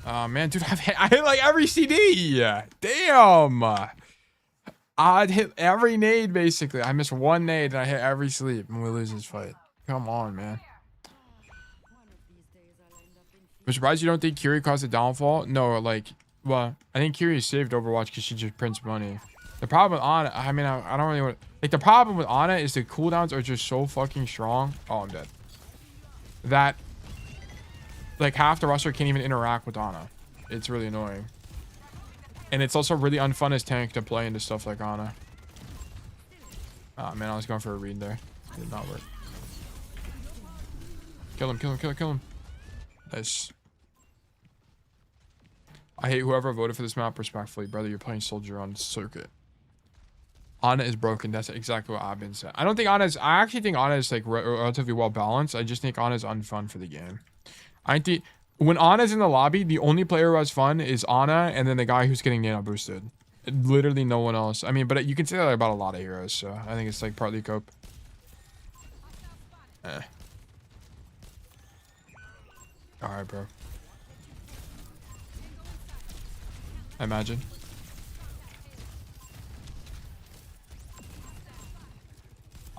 Man, dude, I hit like every CD. Damn. I'd hit every nade basically. I missed one nade and I hit every sleep and we lose this fight. Come on, man. I'm surprised you don't think Kiri caused the downfall. No, like, well, I think Kiri saved Overwatch because she just prints money. The problem with Ana, I mean, I don't really want, like, the problem with Ana is the cooldowns are just so fucking strong. Oh, I'm dead. That, like, half the roster can't even interact with Ana. It's really annoying. And it's also really unfun as tank to play into stuff like Ana. Oh, man, I was going for a read there. It did not work. Kill him, kill him, kill him, kill him. Nice. I hate whoever voted for this map respectfully. Brother, you're playing Soldier on circuit. Ana is broken. That's exactly what I've been saying. I don't think Ana is... I actually think Ana is like relatively well balanced. I just think Ana is unfun for the game. I think... When Ana's in the lobby, the only player who has fun is Ana and then the guy who's getting nano boosted. Literally no one else. I mean, but you can say that about a lot of heroes, so I think it's like partly cope. Alright, bro. I imagine.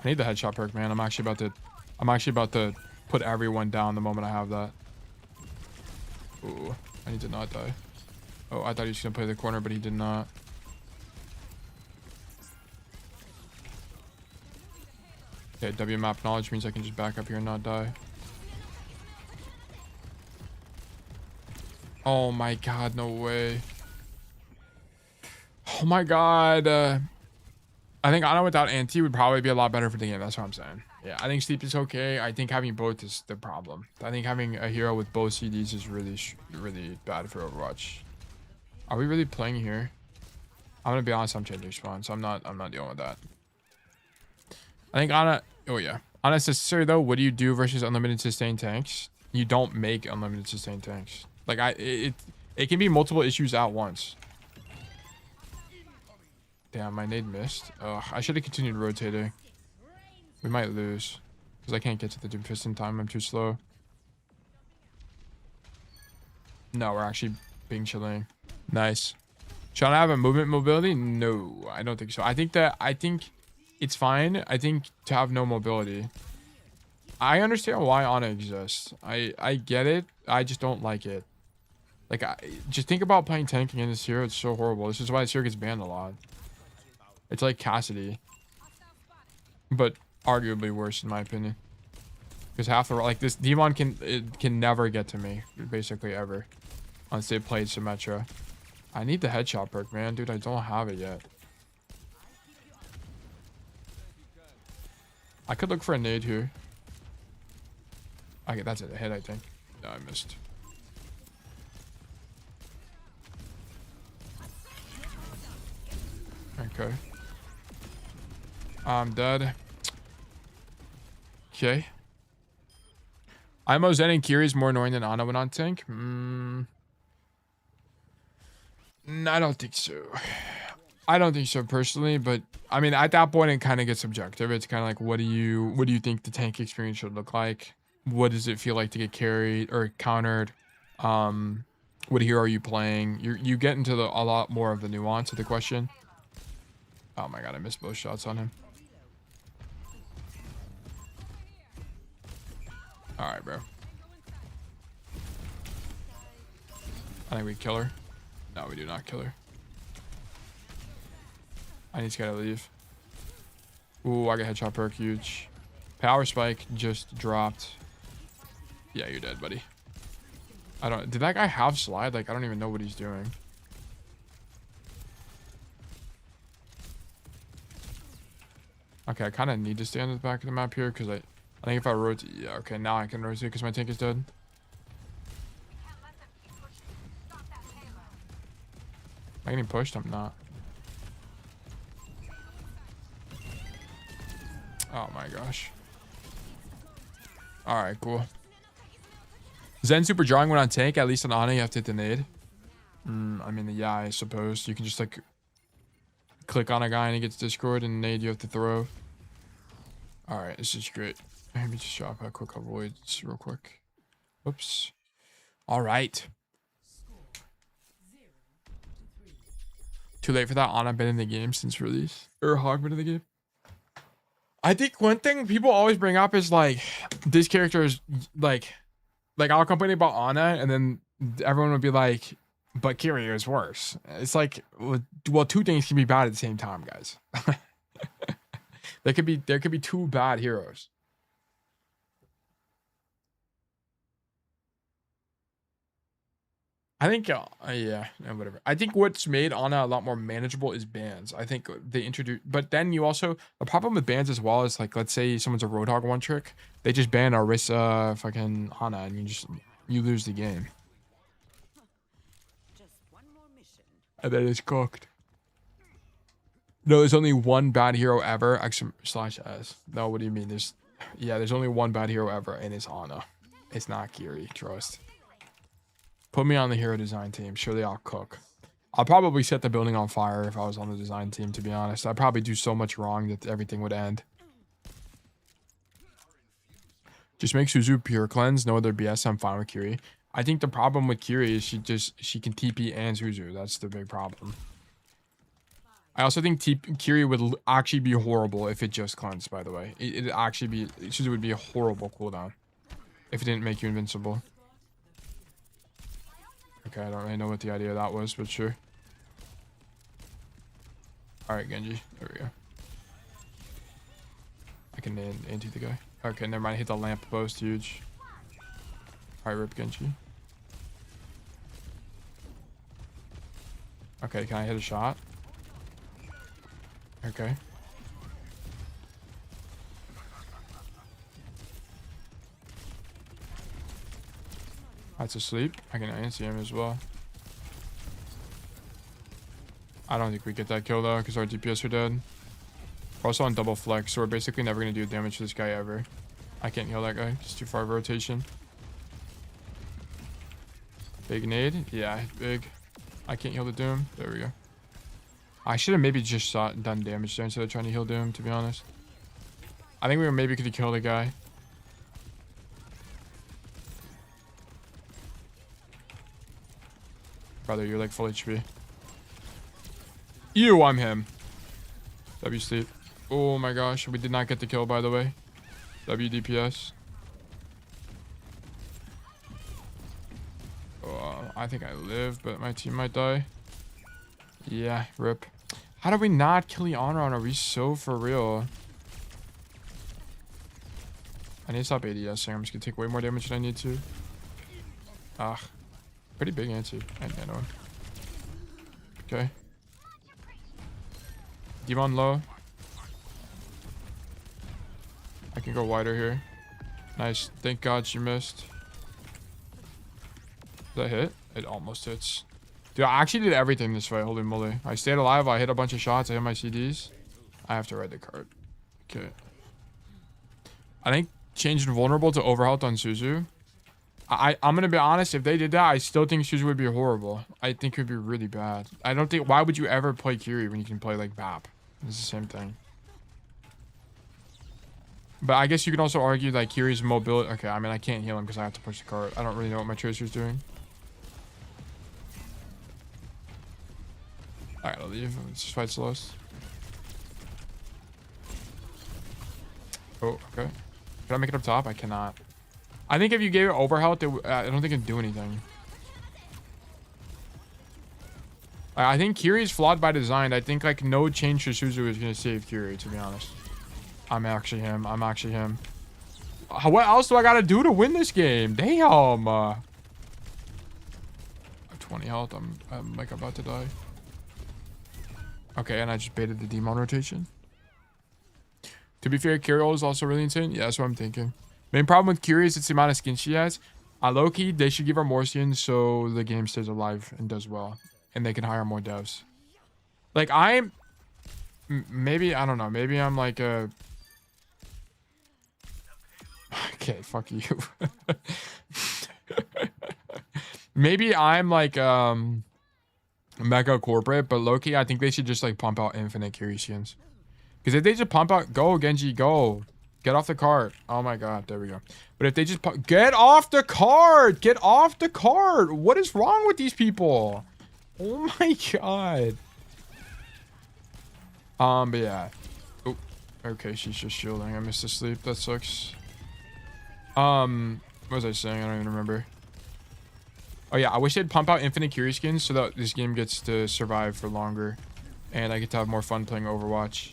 I need the headshot perk, man. I'm actually about to put everyone down the moment I have that. Ooh, I need to not die. Oh, I thought he was gonna play the corner, but he did not. Okay, W map knowledge means I can just back up here and not die. Oh my god, no way. Oh my god. I think Ana without anti would probably be a lot better for the game. That's what I'm saying. Yeah, I think sleep is okay. I think having both is the problem. I think having a hero with both CDs is really bad for Overwatch. Are we really playing here? I'm gonna be honest. I'm changing spawn, so I'm not dealing with that. I think Ana. Oh yeah, Ana's necessary though. What do you do versus unlimited sustain tanks? You don't make unlimited sustain tanks. Like it can be multiple issues at once. Damn, my nade missed. Ugh, I should have continued rotating. We might lose. Because I can't get to the Doomfist in time. I'm too slow. No, we're actually being chilling. Nice. Should I have a movement mobility? No, I don't think so. I think it's fine. I think to have no mobility. I understand why Ana exists. I get it. I just don't like it. Like, just think about playing tanking in this hero. It's so horrible. This is why this hero gets banned a lot. It's like Cassidy. But arguably worse in my opinion. Because half the... Like, this Demon can never get to me. Basically ever. Unless they played Symmetra. I need the headshot perk, man. Dude, I don't have it yet. I could look for a nade here. Okay, that's it. A hit, I think. No, I missed. Okay. I'm dead. Okay. IMO Zen and Kiri is more annoying than Ana when on tank. No, I don't think so. I don't think so personally, but I mean, at that point, it kind of gets subjective. It's kind of like, what do you think the tank experience should look like? What does it feel like to get carried or countered? What hero are you playing? You get into a lot more of the nuance of the question. Oh my god, I missed both shots on him. All right, bro. I think we kill her. No, we do not kill her. I need to gotta leave. Ooh, I got headshot perk, huge. Power spike just dropped. Yeah, you're dead, buddy. Did that guy have slide? Like, I don't even know what he's doing. Okay, I kind of need to stand at the back of the map here because I think if I rotate, yeah, okay, now I can rotate because my tank is dead. Am I getting pushed? I'm not. Oh my gosh. All right, cool. Zen super drawing when on tank. At least on Ana, you have to hit the nade. I mean, yeah, I suppose you can just like click on a guy and he gets Discord, and nade you have to throw. All right, this is great. Let me just drop a quick avoids real quick. Oops. All right. Too late for that. Ana been in the game since release, or Hog been in the game. I think one thing people always bring up is like this character is like I'll complain about Ana, and then everyone would be like, but Kyrie is worse. It's like, well, two things can be bad at the same time, guys. there could be two bad heroes. I think, yeah, whatever. I think what's made Ana a lot more manageable is bans. I think they introduced, but then you also, the problem with bans as well is like, let's say someone's a Roadhog one trick, they just ban Orisa, fucking Ana, and you lose the game. Just one more mission. And then it's cooked. No, there's only one bad hero ever. /S. No, what do you mean? There's only one bad hero ever, and it's Ana. It's not Kiri, trust. Put me on the hero design team. Surely I'll cook. I'll probably set the building on fire if I was on the design team, to be honest. I'd probably do so much wrong that everything would end. Just make Suzu pure cleanse. No other BS. I'm fine with Kiri. I think the problem with Kiri is she can TP and Suzu. That's the big problem. I also think Kiri would actually be horrible if it just cleansed, by the way. It'd actually be... Suzu would be a horrible cooldown if it didn't make you invincible. Okay, I don't really know what the idea of that was, but sure. Alright, Genji. There we go. I can anti the guy. Okay, never mind. Hit the lamp post. Huge. Alright, rip Genji. Okay, can I hit a shot? Okay. That's asleep. I can anti him as well. I don't think we get that kill though, because our DPS are dead. We're also on double flex, so we're basically never going to do damage to this guy ever. I can't heal that guy. It's too far of a rotation. Big nade. Yeah, big. I can't heal the Doom. There we go. I should have maybe just done damage there instead of trying to heal Doom, to be honest. I think we maybe could have killed the guy. Brother, you're like full HP. Ew, I'm him. W sleep. Oh my gosh, we did not get the kill, by the way. W DPS. Oh, I think I live, but my team might die. Yeah, rip. How do we not kill the honor on? Are we so for real? I need to stop ADSing. I'm just gonna take way more damage than I need to. Ah. Pretty big anti. I know him. Okay. Demon low. I can go wider here. Nice. Thank God she missed. Did that hit? It almost hits. Dude, I actually did everything this way. Holy moly. I stayed alive. I hit a bunch of shots. I hit my CDs. I have to ride the card. Okay. I think changing vulnerable to overhealth on Suzu. I'm gonna be honest. If they did that, I still think Suzu would be horrible. I think it would be really bad. I don't think. Why would you ever play Kiri when you can play like BAP? It's the same thing. But I guess you can also argue that Kiri's mobility. Okay, I mean I can't heal him because I have to push the cart. I don't really know what my Tracer's doing. All right, I'll leave. Let's just fight slows. Oh, okay. Can I make it up top? I cannot. I think if you gave it overhealth, I don't think it'd do anything. I think Kiri's flawed by design. I think like no change to Suzu is gonna save Kiri, to be honest. I'm actually him. I'm actually him. What else do I gotta do to win this game? Damn. 20 health. I'm like about to die. Okay, and I just baited the demon rotation. To be fair, Kiri is also really insane. Yeah, that's what I'm thinking. Main problem with Kiri is it's the amount of skins she has. Low-key, they should give her more skins so the game stays alive and does well. And they can hire more devs. Like, maybe, I don't know. Maybe I'm like a... Okay, fuck you. Maybe I'm like, mega corporate, but low-key, I think they should just like pump out infinite Kiri skins. Because if they just pump out, go Genji, go. Get off the cart. Oh my god, there we go. But if they just get off the cart, get off the cart. What is wrong with these people? Oh my god. But yeah. Oh, okay, she's just shielding. I missed the sleep. That sucks. What was I saying? I don't even remember. Oh yeah, I wish they'd pump out infinite Kiri skins so that this game gets to survive for longer, and I get to have more fun playing Overwatch.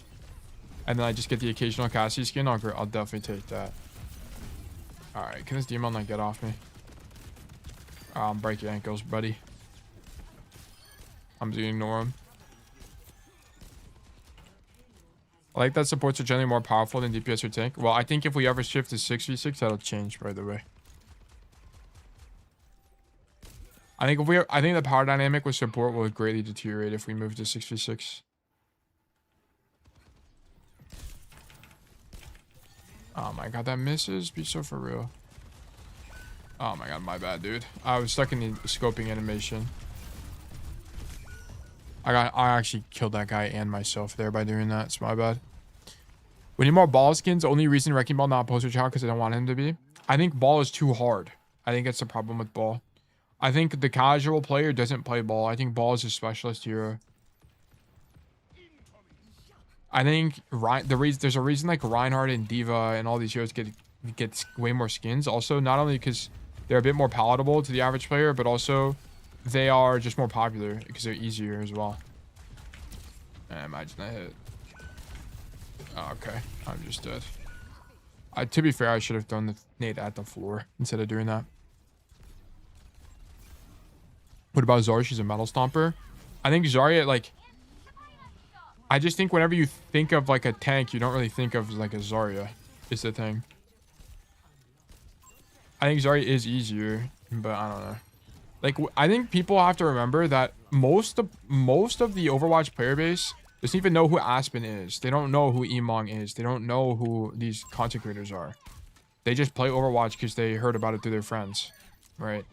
And then I just get the occasional Cassie skin. I'll definitely take that. Alright, can this demon like get off me? Break your ankles, buddy. I'm just gonna ignore him. I like that supports are generally more powerful than DPS or tank. Well, I think if we ever shift to 6v6, that'll change, by the way. I think the power dynamic with support will greatly deteriorate if we move to 6v6. Oh my god, that misses. Be so for real. Oh my god, my bad, dude. I was stuck in the scoping animation. I actually killed that guy and myself there by doing that. It's my bad. We need more ball skins. Only reason Wrecking Ball not poster child because I don't want him to be. I think ball is too hard. I think that's the problem with ball. I think the casual player doesn't play ball. I think ball is a specialist hero. I think there's a reason like Reinhardt and Diva and all these heroes get way more skins. Also, not only because they're a bit more palatable to the average player, but also they are just more popular because they're easier as well. Imagine that hit. Oh, okay, I'm just dead. To be fair, I should have done the nade at the floor instead of doing that. What about Zarya? She's a metal stomper. I think Zarya, like... I just think whenever you think of like a tank, you don't really think of like a Zarya. Is the thing. I think Zarya is easier, but I don't know. Like, I think people have to remember that most of the Overwatch player base doesn't even know who Aspen is. They don't know who Emong is. They don't know who these content creators are. They just play Overwatch because they heard about it through their friends, right?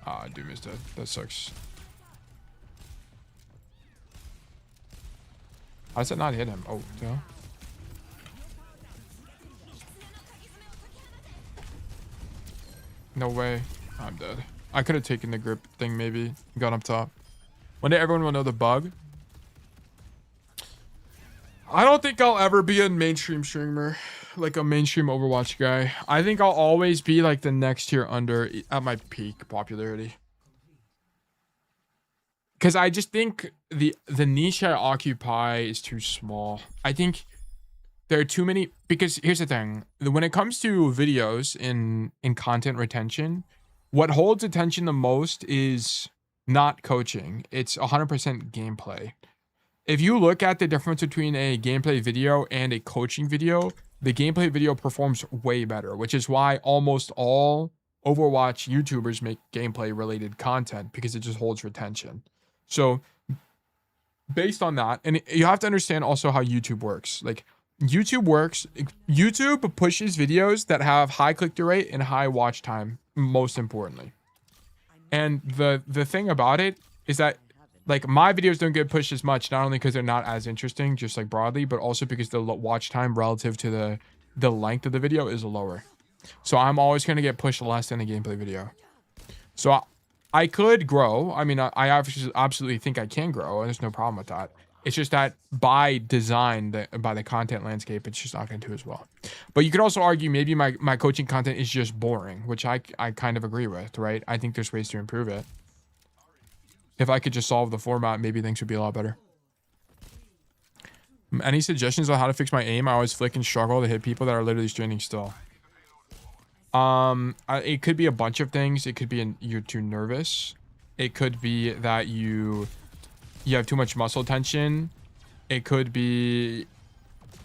Ah, Doom is dead. That sucks. How does that not hit him? Oh, no. No way. I'm dead. I could have taken the grip thing maybe. Gone up top. One day everyone will know the bug. I don't think I'll ever be a mainstream streamer. Like a mainstream Overwatch guy. I think I'll always be like the next tier under at my peak popularity. Because I just think the niche I occupy is too small. I think there are too many... Because here's the thing. When it comes to videos in content retention, what holds attention the most is not coaching. It's 100% gameplay. If you look at the difference between a gameplay video and a coaching video, the gameplay video performs way better, which is why almost all Overwatch YouTubers make gameplay-related content, because it just holds retention. So based on that, and you have to understand also how YouTube works. Like YouTube works. YouTube pushes videos that have high click-through rate and high watch time, most importantly. And the thing about it is that like my videos don't get pushed as much, not only because they're not as interesting, just like broadly, but also because the watch time relative to the length of the video is lower. So I'm always going to get pushed less than a gameplay video. So I could grow. I mean, I absolutely think I can grow. There's no problem with that. It's just that by design, by the content landscape, it's just not going to do as well. But you could also argue maybe my coaching content is just boring, which I kind of agree with, right? I think there's ways to improve it. If I could just solve the format, maybe things would be a lot better. Any suggestions on how to fix my aim? I always flick and struggle to hit people that are literally standing still. It could be a bunch of things. It could be you're too nervous. It could be that you have too much muscle tension. It could be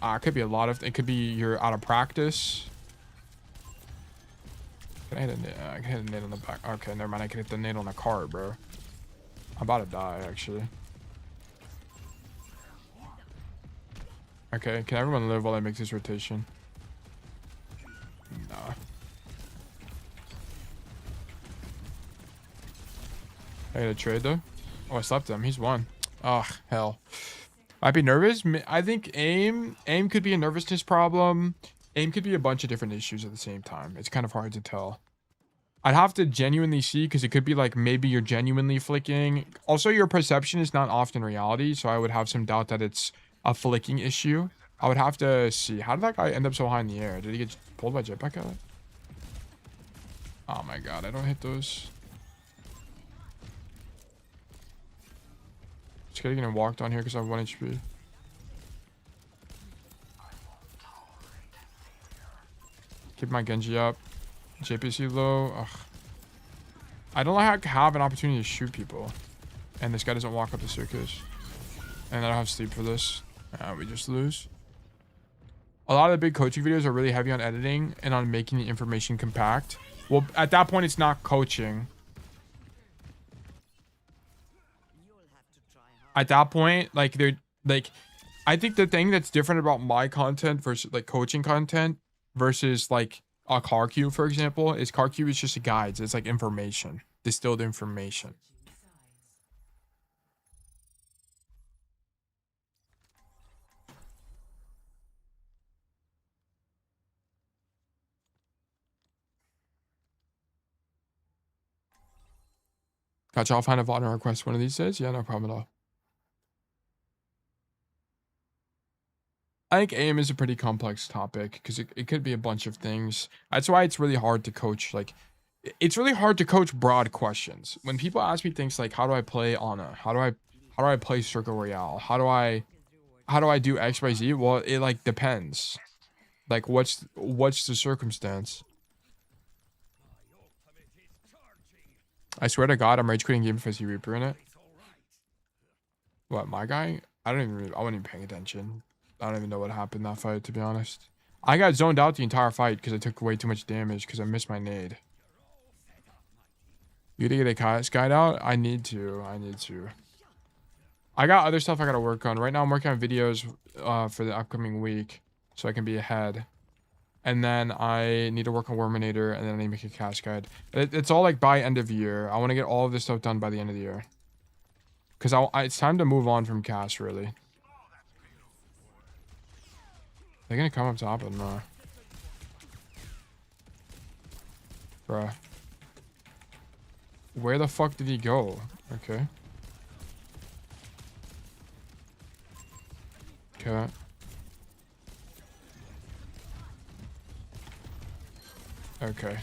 a lot of. It could be you're out of practice. Can I hit I can hit a nade on the back. Okay, never mind. I can hit the nade on the car, bro. I'm about to die, actually. Okay, can everyone live while I make this rotation? Nah. I got a trade though. Oh, I slept him. He's won. Oh, hell. I'd be nervous. I think aim could be a nervousness problem. Aim could be a bunch of different issues at the same time. It's kind of hard to tell. I'd have to genuinely see, because it could be like maybe you're genuinely flicking. Also, your perception is not often reality, so I would have some doubt that it's a flicking issue. I would have to see. How did that guy end up so high in the air? Did he get pulled by jetpack out? Oh my god, I don't hit those. Just getting gonna walk down here because I have 1 HP. Keep my Genji up. JPC low. Ugh. I don't like have an opportunity to shoot people. And this guy doesn't walk up the circus. And I don't have sleep for this. We just lose. A lot of the big coaching videos are really heavy on editing and on making the information compact. Well, at that point, it's not coaching. At that point, like I think the thing that's different about my content versus like coaching content versus like a car cube, for example, is car cube is just a guide. It's like information, distilled information. Gotcha. I'll find a VOD request one of these days. Yeah, no problem at all. I think aim is a pretty complex topic because it could be a bunch of things. That's why it's really hard to coach. Like, it's really hard to coach broad questions. When people ask me things like, how do I play Ana? How do I play Circle Royale? How do I do X, Y, Z? Well, it like depends. Like, what's the circumstance? I swear to God, I'm rage quitting game if I see Reaper in it. What, my guy? I wasn't even paying attention. I don't even know what happened in that fight, to be honest. I got zoned out the entire fight because I took way too much damage because I missed my nade. You to get a guide out? I need to. I got other stuff I gotta work on. Right now I'm working on videos for the upcoming week so I can be ahead. And then I need to work on Worminator, and then I need to make a cast guide. It's all like by end of year. I want to get all of this stuff done by the end of the year. Because it's time to move on from cast, really. They're gonna come up top and bruh. Where the fuck did he go? Okay. Okay. Okay.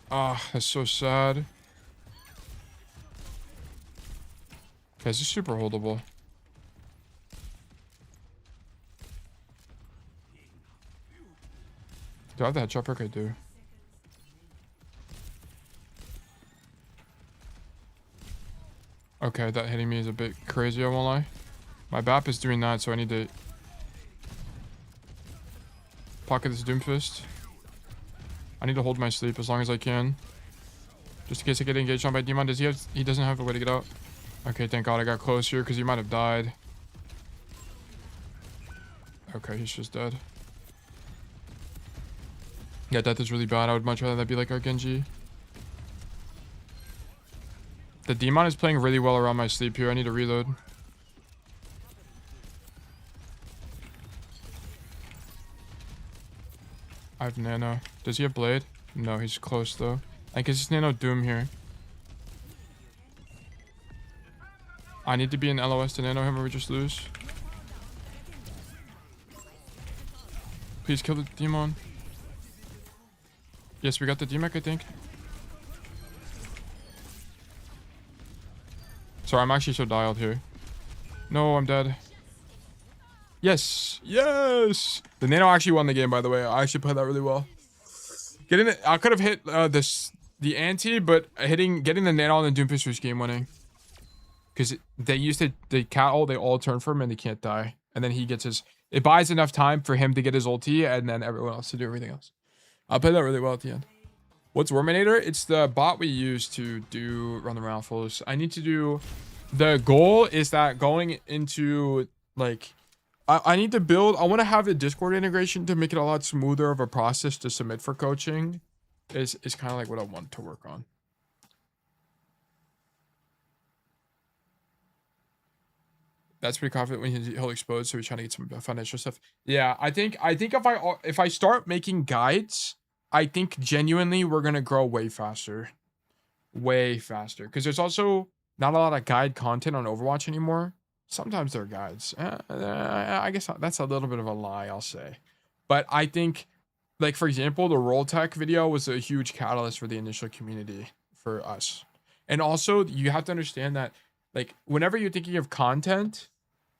Ah, that's so sad. Okay, this is super holdable. Do I have the headshot perk? I do. Okay, that hitting me is a bit crazy, I won't lie. My BAP is doing that, so I need to pocket this Doomfist. I need to hold my sleep as long as I can. Just in case I get engaged on by Demon. He doesn't have a way to get out. Okay, thank God I got close here because he might have died. Okay, he's just dead. Yeah, death is really bad. I would much rather that be like our Genji. The Demon is playing really well around my sleep here. I need to reload. I have Nano. Does he have Blade? No, he's close though. I guess it's Nano Doom here. I need to be in LOS to Nano him or we just lose. Please kill the Demon. Yes, we got the DMAC, I think. Sorry, I'm actually so dialed here. No, I'm dead. Yes. Yes. The Nano actually won the game, by the way. I actually played that really well. Getting it, I could have hit the anti, but getting the Nano on the Doomfist was game winning. Because they used the cat ult, they all turn for him and they can't die. And then he gets his... It buys enough time for him to get his ulti and then everyone else to do everything else. I played that really well at the end. What's Worminator? It's the bot we use to run the raffles. I need to do... The goal is that going into, like... I need to build... I want to have a Discord integration to make it a lot smoother of a process to submit for coaching. Is kind of like what I want to work on. That's pretty confident when he'll explode, so we're trying to get some financial stuff. Yeah, I think if I start making guides, I think genuinely we're gonna grow way faster. Way faster. Because there's also not a lot of guide content on Overwatch anymore. Sometimes there are guides. I guess that's a little bit of a lie, I'll say. But I think, like, for example, the Roll Tech video was a huge catalyst for the initial community for us. And also, you have to understand that, like, whenever you're thinking of content,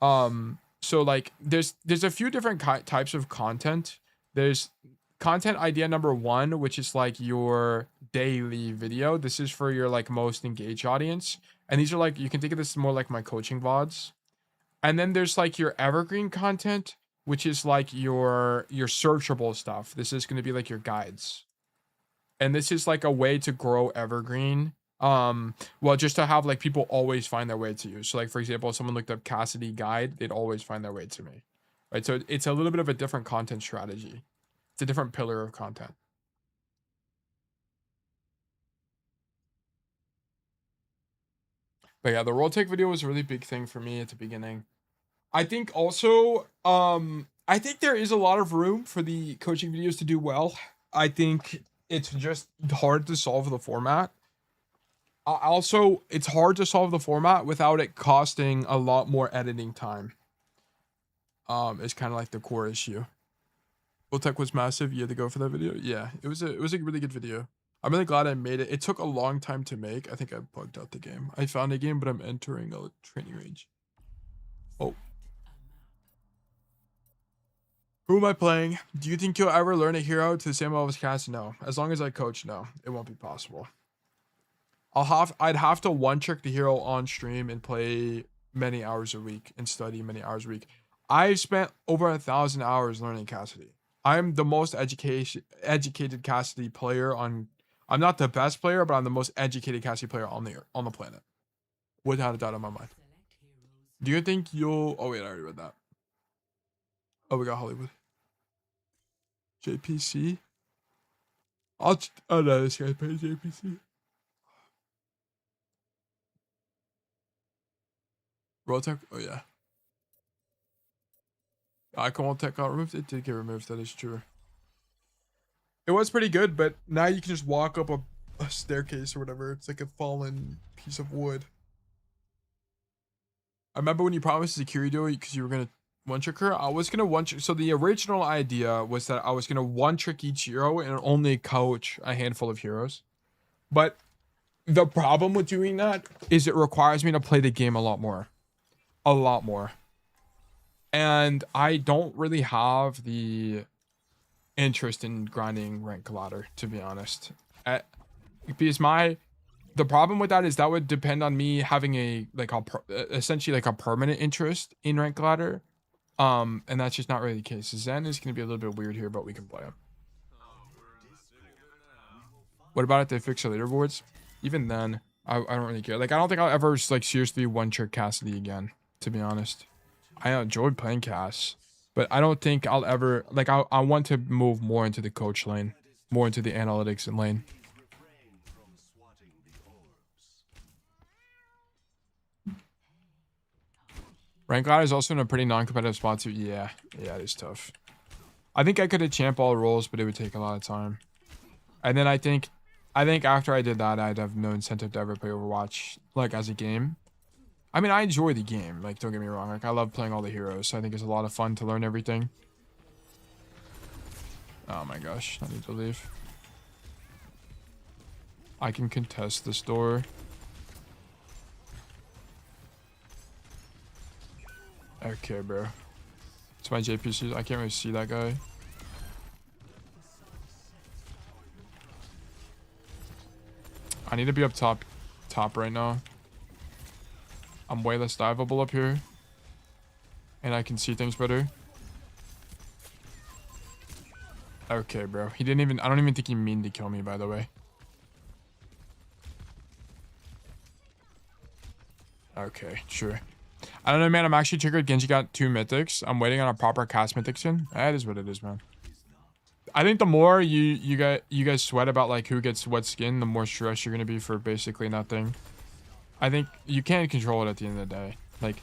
so, like, there's a few different types of content. There's content idea number 1, which is, like, your daily video. This is for your, like, most engaged audience. And these are, like, you can think of this more like my coaching VODs. And then there's, like, your evergreen content, which is, like, your searchable stuff. This is going to be, like, your guides. And this is, like, a way to grow evergreen. Well, just to have, like, people always find their way to you. So, like, for example, if someone looked up Cassidy guide, they'd always find their way to me. Right? So it's a little bit of a different content strategy. It's a different pillar of content. But yeah, the roll take video was a really big thing for me at the beginning. I think also, I think there is a lot of room for the coaching videos to do well. I think it's just hard to solve the format. Also, it's hard to solve the format without it costing a lot more editing time. It's kind of like the core issue. Tech was massive. You had to go for that video. Yeah, it was a really good video. I'm really glad I made it. It took a long time to make. I think I bugged out the game. I found a game, but I'm entering a training range. Oh. Who am I playing? Do you think you'll ever learn a hero to the same level as Cass? No. As long as I coach, no. It won't be possible. I'd have to one-trick the hero on stream and play many hours a week and study many hours a week. I've spent over 1,000 hours learning Cassidy. I'm the most educated Cassidy player on... I'm not the best player, but I'm the most educated Cassidy player on the planet. Without a doubt in my mind. Do you think you'll... Oh, wait, I already read that. Oh, we got Hollywood. JPC? Oh, no, this guy's playing JPC. Rotec? Oh, yeah. Icon tech got removed. It did get removed. That is true. It was pretty good, but now you can just walk up a staircase or whatever. It's like a fallen piece of wood. I remember when you promised Zakiryu because you were going to one-trick her. I was going to one-trick. So the original idea was that I was going to one-trick each hero and only coach a handful of heroes. But the problem with doing that is it requires me to play the game a lot more. A lot more. And I don't really have the interest in grinding rank ladder, to be honest. Because the problem with that is that would depend on me having essentially like a permanent interest in rank ladder. And that's just not really the case. Zen is going to be a little bit weird here, but we can play him. What about if they fix the leaderboards? Even then, I don't really care. Like, I don't think I'll ever like seriously one-trick Cassidy again, to be honest. I enjoyed playing Cass, but I don't think I'll ever like. I want to move more into the coach lane, more into the analytics and lane. Rank ladder is also in a pretty non-competitive spot too. Yeah, it is tough. I think I could have champ all roles, but it would take a lot of time. And then I think after I did that, I'd have no incentive to ever play Overwatch like as a game. I mean, I enjoy the game. Like, don't get me wrong. Like, I love playing all the heroes. So I think it's a lot of fun to learn everything. Oh my gosh, I need to leave. I can contest this door. Okay, bro. It's my JPC. I can't really see that guy. I need to be up top right now. I'm way less diveable up here. And I can see things better. Okay, bro. He didn't even... I don't even think he mean to kill me, by the way. Okay, sure. I don't know, man. I'm actually triggered. Genji got 2 mythics. I'm waiting on a proper cast mythic skin. That is what it is, man. I think the more you guys sweat about like who gets what skin, the more stressed you're gonna be for basically nothing. I think you can't control it at the end of the day. Like,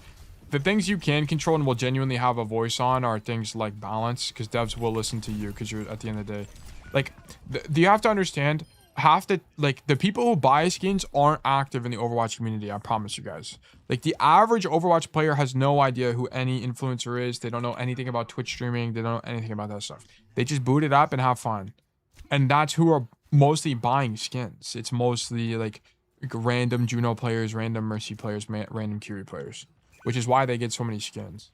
the things you can control and will genuinely have a voice on are things like balance, because devs will listen to you because you're at the end of the day. Like, you have to understand, half the the people who buy skins aren't active in the Overwatch community. I promise you guys. Like, the average Overwatch player has no idea who any influencer is. They don't know anything about Twitch streaming. They don't know anything about that stuff. They just boot it up and have fun. And that's who are mostly buying skins. It's mostly like random Juno players, random Mercy players, random Curie players, which is why they get so many skins.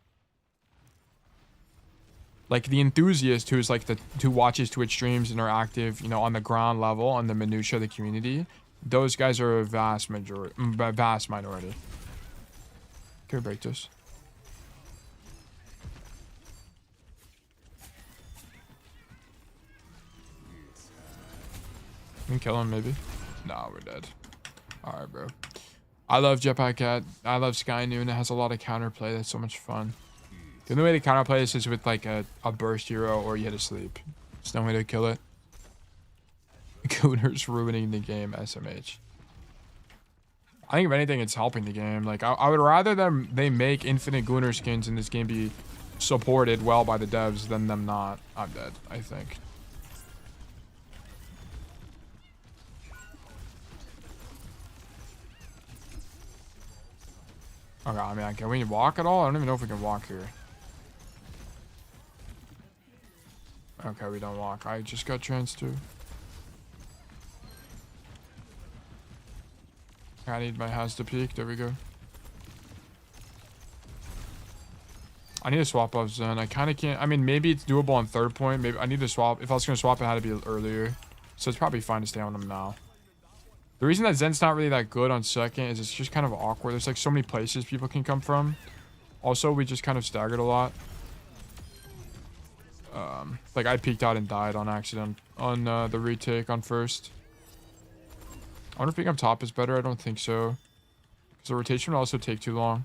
Like, the enthusiast who's like who watches Twitch streams and are active, you know, on the ground level, on the minutia of the community, those guys are a vast minority. Can we break this? We can kill him, maybe. Nah, we're dead. Alright, bro. I love Jetpack Cat. I love Sky Noon. It has a lot of counterplay. That's so much fun. The only way to counterplay this is with like a burst hero or you hit a sleep. There's no way to kill it. Gooner's ruining the game, SMH. I think if anything, it's helping the game. Like, I would rather they make infinite Gooner skins in this game be supported well by the devs than them not. I'm dead, I think. Okay, I mean, can we walk at all? I don't even know if we can walk here. Okay, we don't walk. I just got trans too. I need my has to peek. There we go. I need to swap off Zen. I kind of can't. I mean, maybe it's doable on 3rd point. Maybe I need to swap. If I was going to swap, it had to be earlier. So it's probably fine to stay on him now. The reason that Zen's not really that good on 2nd is it's just kind of awkward. There's like so many places people can come from. Also, we just kind of staggered a lot. Like, I peeked out and died on accident on the retake on 1st. I wonder if being up top is better. I don't think so. Because the rotation will also take too long.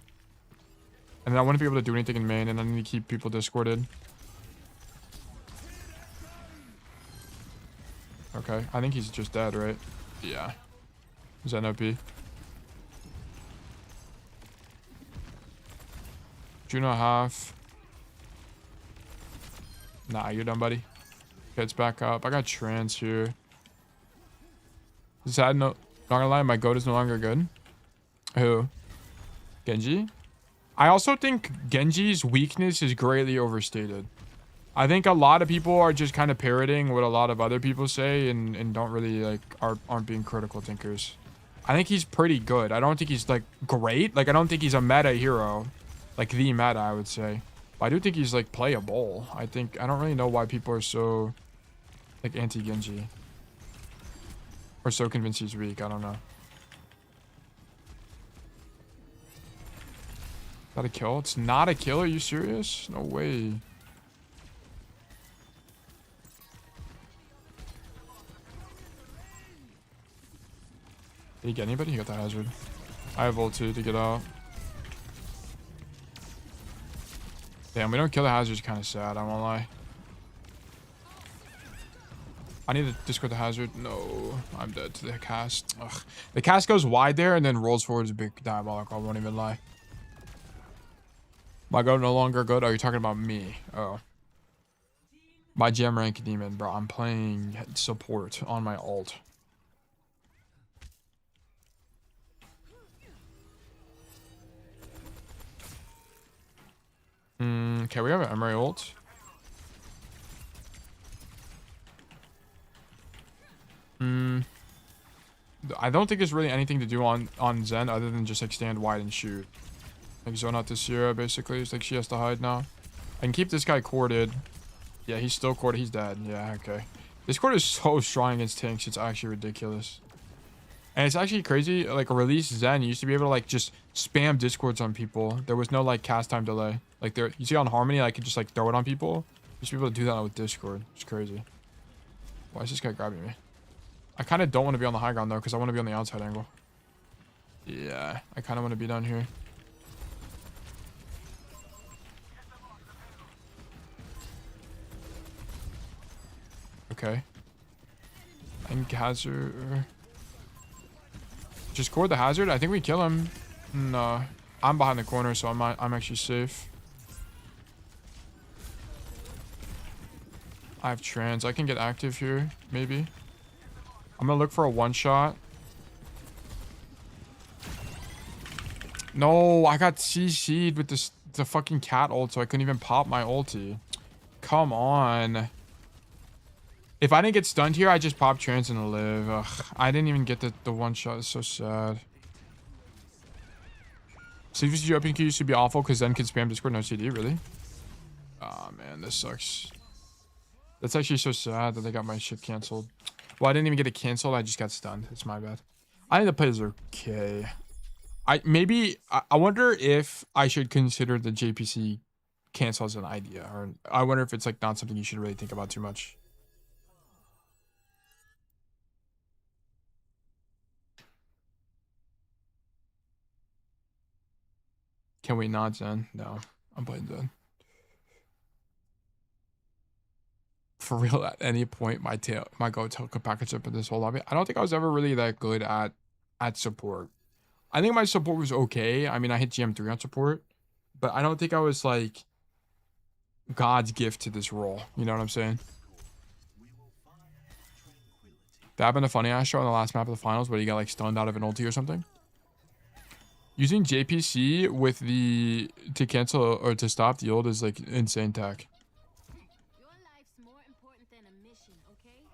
And then I wouldn't be able to do anything in main, and I need to keep people discorded. Okay, I think he's just dead, right? Yeah. Zen OP. Juno half. Nah, you're done, buddy. Gets back up. I got trans here. Sad, not gonna lie, my goat is no longer good. Who? Genji? I also think Genji's weakness is greatly overstated. I think a lot of people are just kind of parroting what a lot of other people say and don't really like aren't being critical thinkers. I think he's pretty good. I don't think he's like great. Like, I don't think he's a meta hero. Like the meta, I would say. But I do think he's like playable. I don't really know why people are so like anti-Genji. Or so convinced he's weak. I don't know. Is that a kill? It's not a kill. Are you serious? No way. Did he get anybody? He got the hazard. I have ult too to get out. Damn, we don't kill the hazard's kind of sad, I won't lie. I need to discord the hazard. No, I'm dead to the cast. Ugh. The cast goes wide there and then rolls forward is a big diabolical. I won't even lie. My go no longer good. Oh, you're talking about me. Oh. My gem rank demon, bro. I'm playing support on my ult. Okay, we have an Emery ult. I don't think there's really anything to do on Zen other than just like stand wide and shoot. Like zone out to Sierra basically. It's like she has to hide now. I can keep this guy corded. Yeah, he's still corded. He's dead. Yeah, okay. This cord is so strong against tanks. It's actually ridiculous. And it's actually crazy. Like release Zen, you used to be able to like just spam discords on people. There was no like cast time delay. Like there, you see on Harmony, I could just like throw it on people. You used to be able to do that with Discord. It's crazy. Why is this guy grabbing me? I kind of don't want to be on the high ground though, because I want to be on the outside angle. Yeah, I kind of want to be down here. Okay. And hazard. Just cord the hazard. I think we kill him. No, I'm behind the corner, so I'm actually safe. I have trans. I can get active here, maybe. I'm gonna look for a one shot. No, I got CC'd with the fucking cat ult, so I couldn't even pop my ulti. Come on. If I didn't get stunned here, I just pop trans and live. Ugh, I didn't even get the one shot. It's so sad. CVC open queue used to be awful because then could spam Discord no CD, really? Oh man, this sucks. That's actually so sad that they got my shit canceled. Well, I didn't even get it canceled. I just got stunned. It's my bad. I think the plays are okay. I wonder if I should consider the JPC cancel as an idea, or I wonder if it's like not something you should really think about too much. Can we not Zen? No, I'm playing Zen. For real, at any point, my go-to could package up in this whole lobby. I don't think I was ever really that good at support. I think my support was okay. I mean, I hit GM3 on support, but I don't think I was like God's gift to this role. You know what I'm saying? That happened to Funny Ass Show on the last map of the finals where he got like stunned out of an ulti or something. Using JPC with the to cancel or to stop the ult is like insane tech.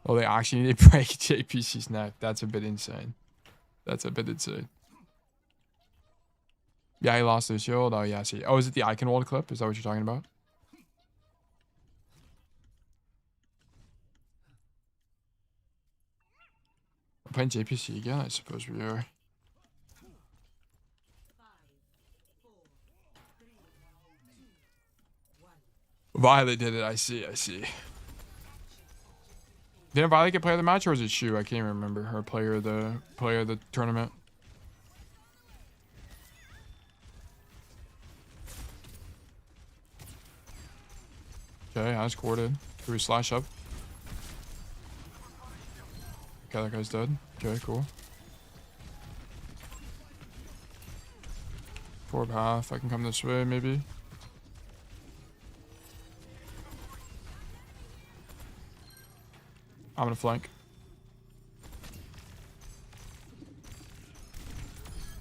Oh, they actually need to break JPC's neck. That's a bit insane. That's a bit insane. Yeah, he lost his shield. Oh, yeah, I see. Oh, is it the Icon Wall clip? Is that what you're talking about? We're playing JPC again? I suppose we are. Violet did it. I see. I see. Didn't Violet get player of the match, or was it Shu? I can't even remember. Her player of the tournament. Okay, I was corded. Do we slash up? Okay, that guy's dead. Okay, cool. 4 path. I can come this way, maybe. I'm gonna flank.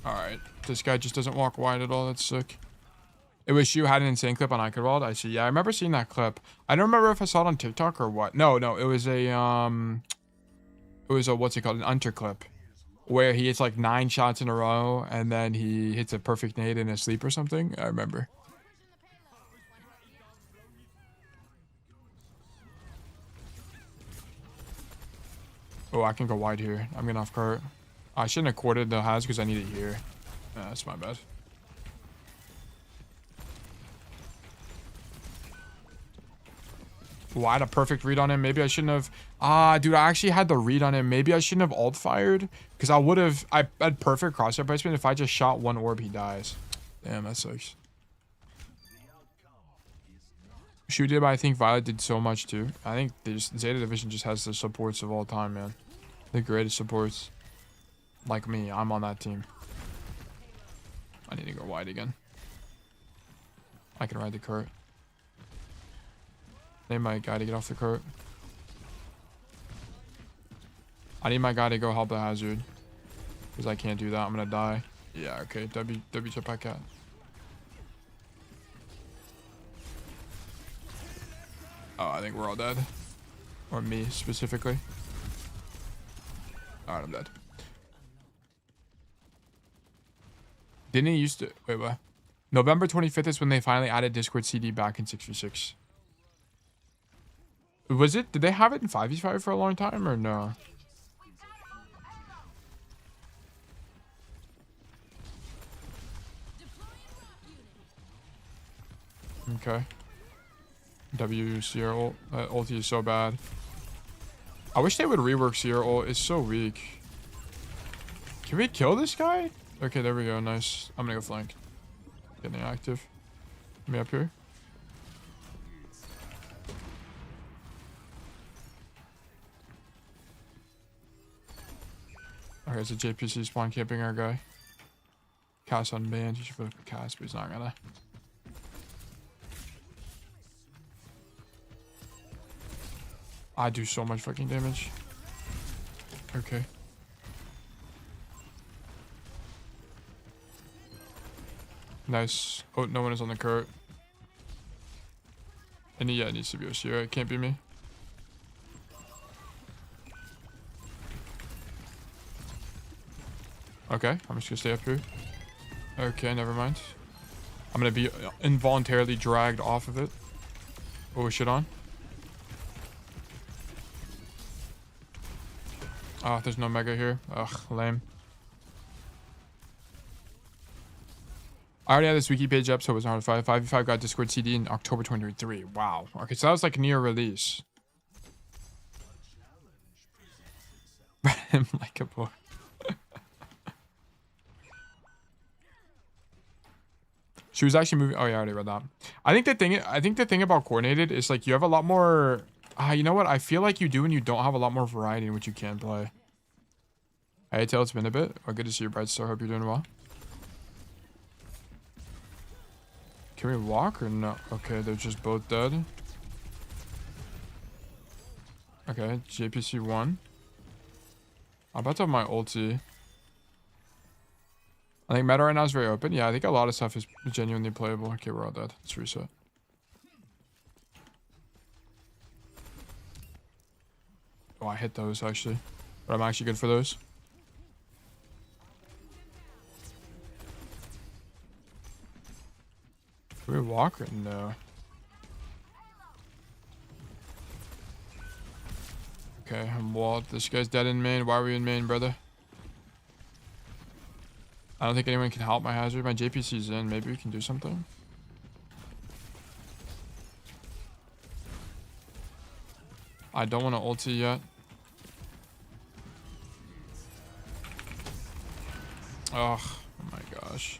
Alright. This guy just doesn't walk wide at all. That's sick. It was you had an insane clip on Iconwald. I see. Yeah, I remember seeing that clip. I don't remember if I saw it on TikTok or what. No, it was a what's it called? An Hunter clip. Where he hits like 9 shots in a row and then he hits a perfect nade in his sleep or something. I remember. Oh, I can go wide here. I'm getting off cart. I shouldn't have corded the Haz because I need it here. That's my bad. Well, I had a perfect read on him. Maybe I shouldn't have. Ah, dude, I actually had the read on him. Maybe I shouldn't have ult fired. Because I would have. I had perfect crosshair placement. If I just shot one orb, he dies. Damn, that sucks. Shu did, but I think Violet did so much too. I think Zeta Division just has the supports of all time, man. The greatest supports. Like me, I'm on that team. I need to go wide again. I can ride the cart. Need my guy to get off the cart. I need my guy to go help the hazard. Because I can't do that. I'm going to die. Yeah, okay. W chip I cat. Oh, I think we're all dead. Or me, specifically. Alright, I'm dead. Didn't he used to... Wait, what? November 25th is when they finally added Discord CD back in 6v6. Was it? Did they have it in 5v5 for a long time or no? Okay. W Sierra ult. Ulti is so bad. I wish they would rework Sierra ult. It's so weak. Can we kill this guy? Okay, there we go. Nice. I'm gonna go flank. Getting active. Me up here. Okay, so JPC spawn camping our guy. Cast unbanned. He should flip cast, but he's not gonna. I do so much fucking damage. Okay. Nice. Oh, no one is on the cart. And yeah, it needs to be OC, right? It can't be me. Okay, I'm just gonna stay up here. Okay, never mind. I'm gonna be involuntarily dragged off of it. Oh, shit on. Oh, there's no mega here. Ugh, lame. I already had this wiki page up, so it was hard to find. 5v5 got Discord CD in October 2023. Wow. Okay, so that was like near release. Him like a boy. She was actually moving. Oh yeah, I already read that. I think the thing about coordinated is like you have a lot more. You know what? I feel like you do and you don't have a lot more variety in what you can play. Hey, Tail, it's been a bit. Oh, good to see you, Bright Star. Hope you're doing well. Can we walk or no? Okay, they're just both dead. Okay, JPC 1. I'm about to have my ulti. I think meta right now is very open. Yeah, I think a lot of stuff is genuinely playable. Okay, we're all dead. Let's reset. Oh, I hit those actually. But I'm actually good for those. Can we walk or no? Okay, I'm walled. This guy's dead in main. Why are we in main, brother? I don't think anyone can help my hazard. My JPC's in. Maybe we can do something. I don't want to ulti yet. Oh my gosh.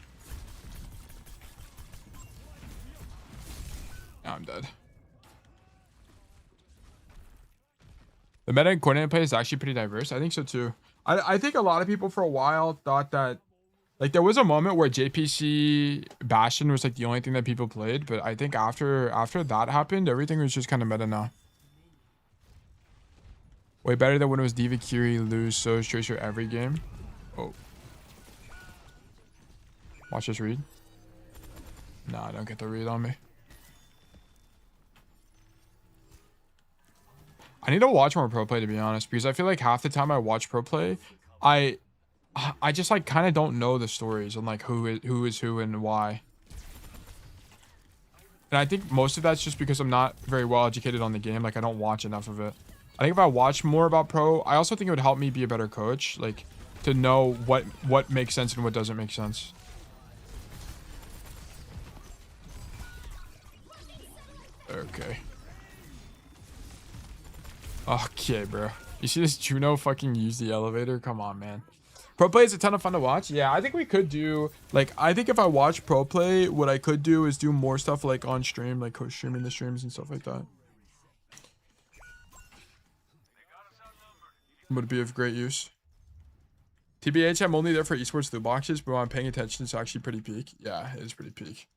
I'm dead. The meta and coordinated play is actually pretty diverse. I think so too. I think a lot of people for a while thought that like there was a moment where JPC Bastion was like the only thing that people played, but I think after that happened, everything was just kind of meta now. Way better than when it was Diva, Kiri, lose, so Tracer every game. Oh. Watch this read. Nah, don't get the read on me. I need to watch more pro play, to be honest, because I feel like half the time I watch pro play, I just like kind of don't know the stories and like who is who and why. And I think most of that's just because I'm not very well educated on the game. Like I don't watch enough of it. I think if I watch more about pro, I also think it would help me be a better coach, like to know what makes sense and what doesn't make sense. Okay. Okay, bro. You see this Juno fucking use the elevator? Come on, man. Pro play is a ton of fun to watch. Yeah, I think we could do, like, I think if I watch pro play, what I could do is do more stuff like on stream, like co-streaming the streams and stuff like that. Would be of great use. TBH, I'm only there for esports loot boxes, but when I'm paying attention, it's actually pretty peak. Yeah, it is pretty peak.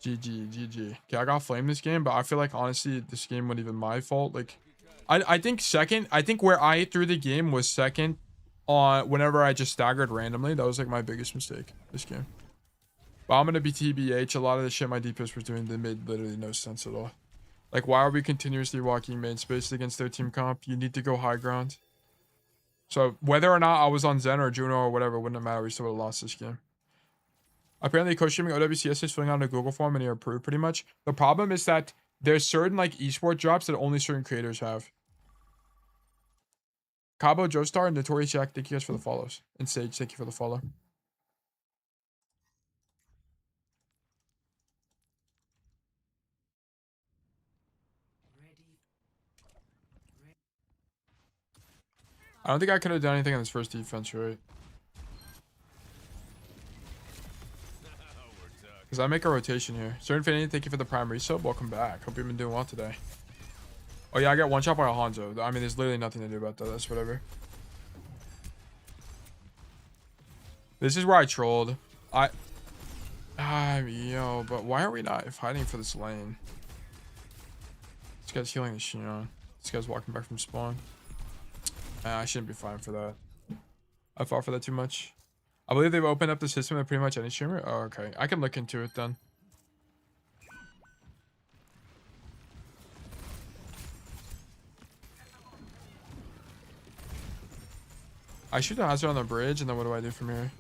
GG, GG. Okay, I got flamed this game, but I feel like honestly, this game wasn't even my fault. Like, I think second, I think where I threw the game was second on whenever I just staggered randomly. That was like my biggest mistake this game. But I'm gonna be TBH. A lot of the shit my DPS was doing, they made literally no sense at all. Like, why are we continuously walking main space against their team comp? You need to go high ground. So whether or not I was on Zen or Juno or whatever, wouldn't have mattered. We still would have lost this game. Apparently, co-streaming OWCS is filling out a Google form and you're approved pretty much. The problem is that there's certain like esport jobs that only certain creators have. Cabo, Joestar, and Notorious Jack, thank you guys for the follows. And Sage, thank you for the follow. I don't think I could have done anything on this first defense, right? Because I make a rotation here. Sir Infinity, thank you for the prime resub. Welcome back. Hope you've been doing well today. Oh yeah, I got one shot by a Hanzo. I mean, there's literally nothing to do about that. That's whatever. This is where I trolled. Yo, but why are we not fighting for this lane? This guy's healing the Shion. This guy's walking back from spawn. I shouldn't be fine for that. I fought for that too much. I believe they've opened up the system to pretty much any streamer. Oh, okay. I can look into it then. I shoot the hazard on the bridge, and then what do I do from here?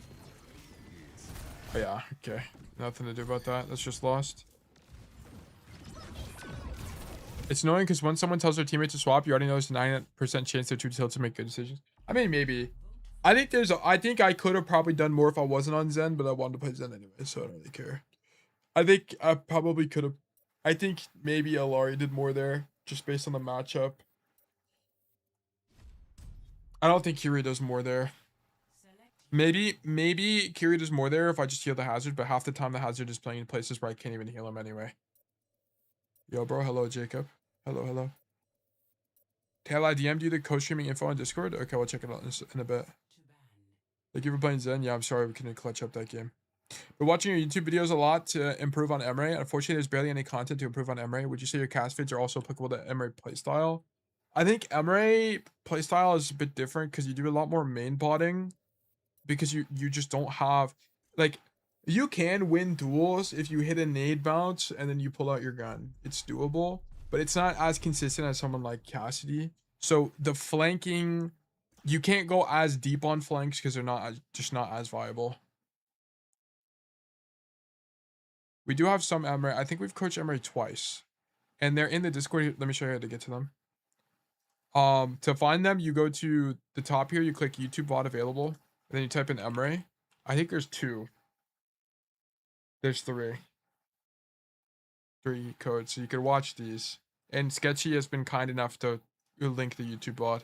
Oh, yeah. Okay. Nothing to do about that. That's just lost. It's annoying because when someone tells their teammate to swap, you already know there's a 9% chance they're too tilted to make good decisions. I mean, maybe. I think I could have probably done more if I wasn't on Zen, but I wanted to play Zen anyway, so I don't really care. I think I probably could have. I think maybe Alari did more there, just based on the matchup. I don't think Kiri does more there. Maybe Kiri does more there if I just heal the hazard, but half the time the hazard is playing in places where I can't even heal him anyway. Yo, bro. Hello, Jacob. Hello. Tail, I DM'd you the co-streaming info on Discord? Okay, we'll check it out in a bit. Thank you for playing Zen. Yeah, I'm sorry we couldn't clutch up that game. We're watching your YouTube videos a lot to improve on Emre. Unfortunately, there's barely any content to improve on Emre. Would you say your cast vids are also applicable to Emre playstyle? I think Emre playstyle is a bit different because you do a lot more main botting because you just don't have, like, you can win duels if you hit a nade bounce and then you pull out your gun. It's doable, but it's not as consistent as someone like Cassidy. So the flanking, you can't go as deep on flanks because they're just not as viable. We do have some Emre. I think we've coached Emre twice. And they're in the Discord. Let me show you how to get to them. To find them, you go to the top here, you click YouTube VOD available, and then you type in Emre. I think there's 2. There's 3. 3 codes. So you could watch these. And Sketchy has been kind enough to link the YouTube VOD.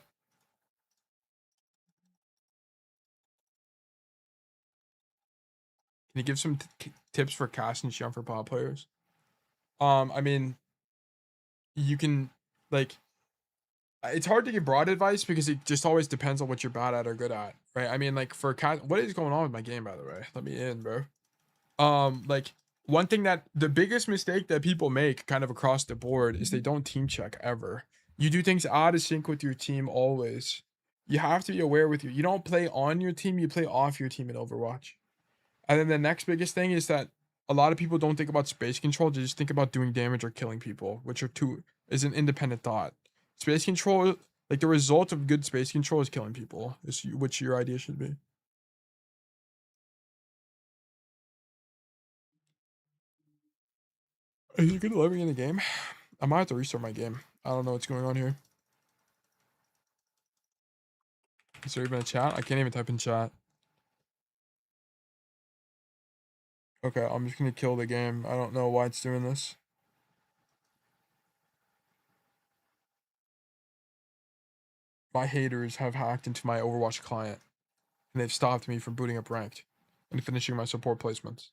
Can you give some tips for cast and Xion for pod players? I mean, you can, like, it's hard to give broad advice because it just always depends on what you're bad at or good at, right? I mean, like, for cat, what is going on with my game, by the way? Let me in, bro. Like, one thing that the biggest mistake that people make kind of across the board is they don't team check ever. You do things out of sync with your team always. You have to be aware with you don't play on your team, you play off your team in Overwatch. And then the next biggest thing is that a lot of people don't think about space control, they just think about doing damage or killing people, which is an independent thought. Space control, like, the result of good space control is killing people, which your idea should be. Are you gonna let me in the game? I might have to restart my game. I don't know what's going on here. Is there even a chat? I can't even type in chat. Okay, I'm just gonna kill the game. I don't know why it's doing this. my haters have hacked into my Overwatch client, and they've stopped me from booting up ranked and finishing my support placements.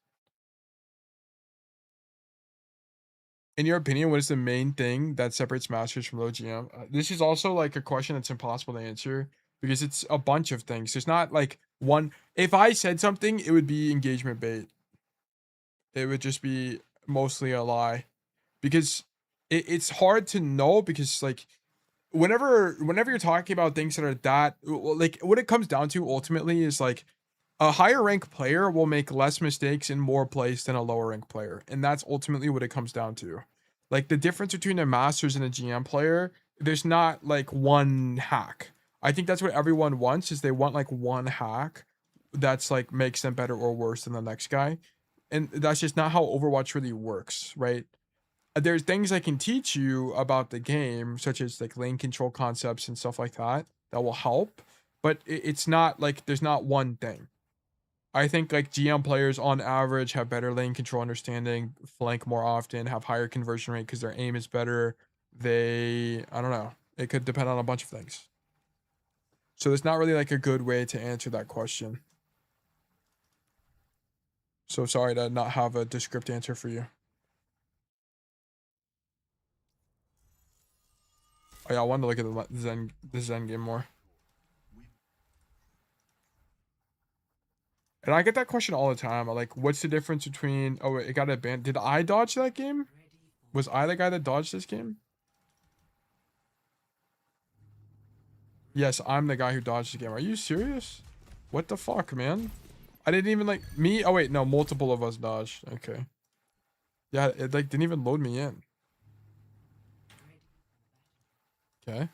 In your opinion, what is the main thing that separates masters from low GM? This is also like a question that's impossible to answer because it's a bunch of things. There's not like one. If I said something, it would be engagement bait. It would just be mostly a lie because it's hard to know because like whenever you're talking about things that are that like what it comes down to ultimately is like a higher rank player will make less mistakes in more plays than a lower rank player. And that's ultimately what it comes down to. Like the difference between a masters and a GM player, there's not like one hack. I think that's what everyone wants is they want like one hack that's like makes them better or worse than the next guy. And that's just not how Overwatch really works, right? There's things I can teach you about the game, such as like lane control concepts and stuff like that, that will help. But it's not like there's not one thing. I think like GM players on average have better lane control understanding, flank more often, have higher conversion rate because their aim is better. I don't know. It could depend on a bunch of things. So there's not really like a good way to answer that question. So sorry to not have a descript answer for you. Oh yeah, I wanted to look at the Zen game more. And I get that question all the time. I'm like, what's the difference between... Oh, wait, it got a ban. Did I dodge that game? Was I the guy that dodged this game? Yes, I'm the guy who dodged the game. Are you serious? What the fuck, man? I didn't even like... Me? Oh, wait, no. Multiple of us dodged. Okay. Yeah, it like didn't even load me in. Okay.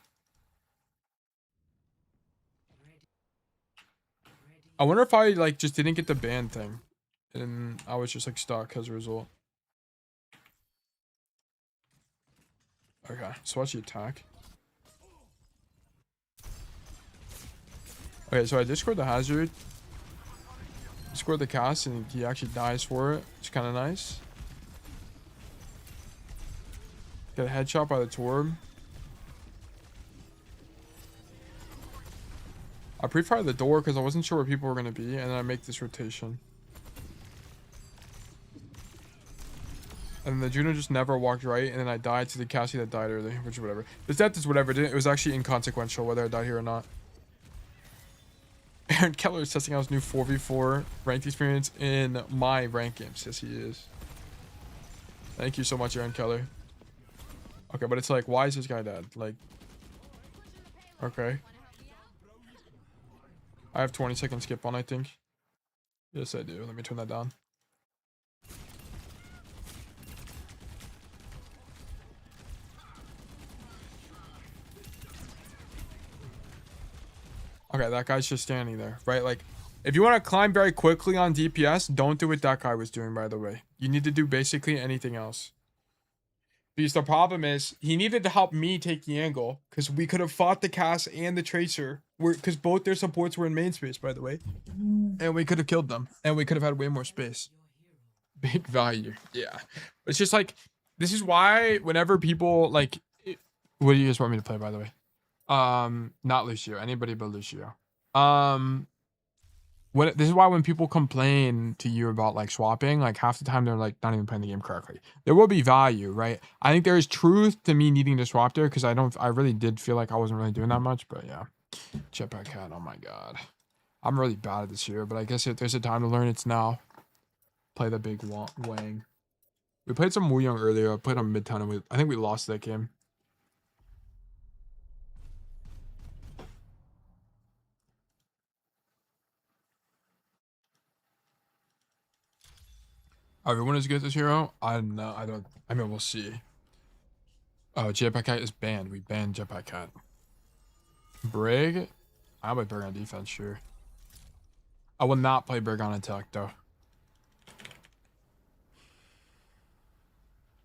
I wonder if I like just didn't get the ban thing. And I was just like stuck as a result. Okay, so watch the attack. Okay, so I just scored the hazard. Scored the cast and he actually dies for it. It's kind of nice. Get a headshot by the Torb. I pre-fired the door because I wasn't sure where people were going to be, and then I make this rotation. And the Juno just never walked right, and then I died to the Cassie that died early, which is whatever. This death is whatever. It was actually inconsequential whether I died here or not. Aaron Keller is testing out his new 4v4 ranked experience in my rank games. Yes, he is. Thank you so much, Aaron Keller. Okay, but it's like, why is this guy dead? Like, okay. I have 20-second skip on, I think. Yes, I do. Let me turn that down. Okay, that guy's just standing there, right? Like, if you want to climb very quickly on DPS, don't do what that guy was doing, by the way. You need to do basically anything else. Because the problem is, he needed to help me take the angle, because we could have fought the cast and the tracer, because both their supports were in main space, by the way. And we could have killed them, and we could have had way more space. Big value, yeah. It's just like, this is why whenever people, like, what do you guys want me to play, by the way? Not Lucio, anybody but Lucio. This is why when people complain to you about like swapping, like half the time they're like not even playing the game correctly. There will be value, right? I think there is truth to me needing to swap there because I really did feel like I wasn't really doing that much, but yeah. Jetpack cat, oh my god. I'm really bad at this year, but I guess if there's a time to learn, it's now. Play the big Wang. We played some Wu Young earlier. I played on mid-ton and I think we lost that game. Everyone is good at this hero? I mean, we'll see. Oh, Jetpack Cat is banned. We banned Jetpack Cat. Brig? I'll play Brig on defense, sure. I will not play Brig on attack, though.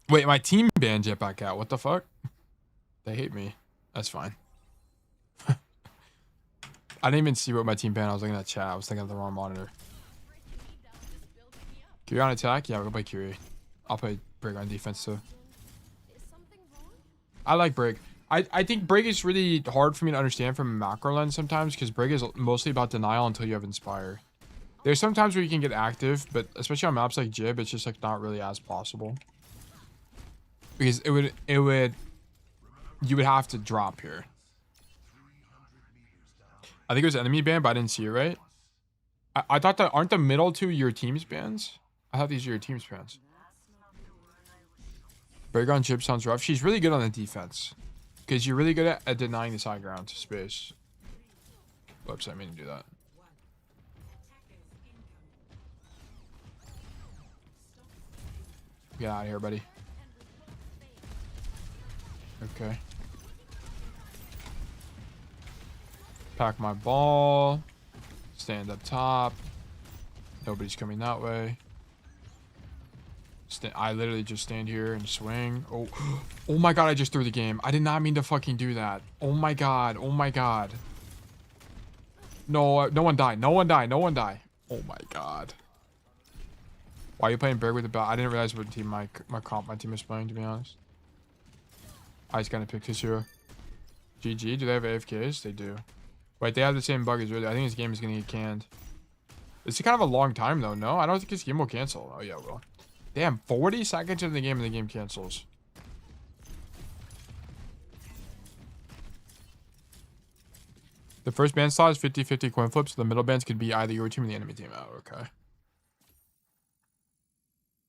Wait, my team banned Jetpack Cat. What the fuck? They hate me. That's fine. I didn't even see what my team banned. I was looking at chat. I was thinking of the wrong monitor. Curie on attack? Yeah, we'll play Curie. I'll play Brig on defense too. I like Brig. I think Brig is really hard for me to understand from a macro lens sometimes, because Brig is mostly about denial until you have Inspire. There's some times where you can get active, but especially on maps like Jib, it's just like not really as possible. Because you would have to drop here. I think it was enemy ban, but I didn't see it right. I thought that, aren't the middle two your team's bans? I thought these are your team's bans. Brig on Jib sounds rough. She's really good on the defense. Because you're really good at denying this high ground space. Whoops, I mean to do that. Get out of here, buddy. Okay. Pack my ball. Stand up top. Nobody's coming that way. I literally just stand here and swing. Oh, oh my god, I just threw the game. I did not mean to fucking do that. Oh my god, oh my god. No, no one died. No one died. No one died. Oh my god. Why are you playing Berg with the bell? I didn't realize what team my team was playing, to be honest. I just gonna pick this hero. GG, do they have AFKs? They do. Wait, they have the same bug as really. I think this game is gonna get canned. It's kind of a long time though, no? I don't think this game will cancel. Oh yeah, it will. Damn, 40 seconds into the game and the game cancels. The first ban slot is 50-50 coin flips. So the middle bans could be either your team or the enemy team. Oh, okay.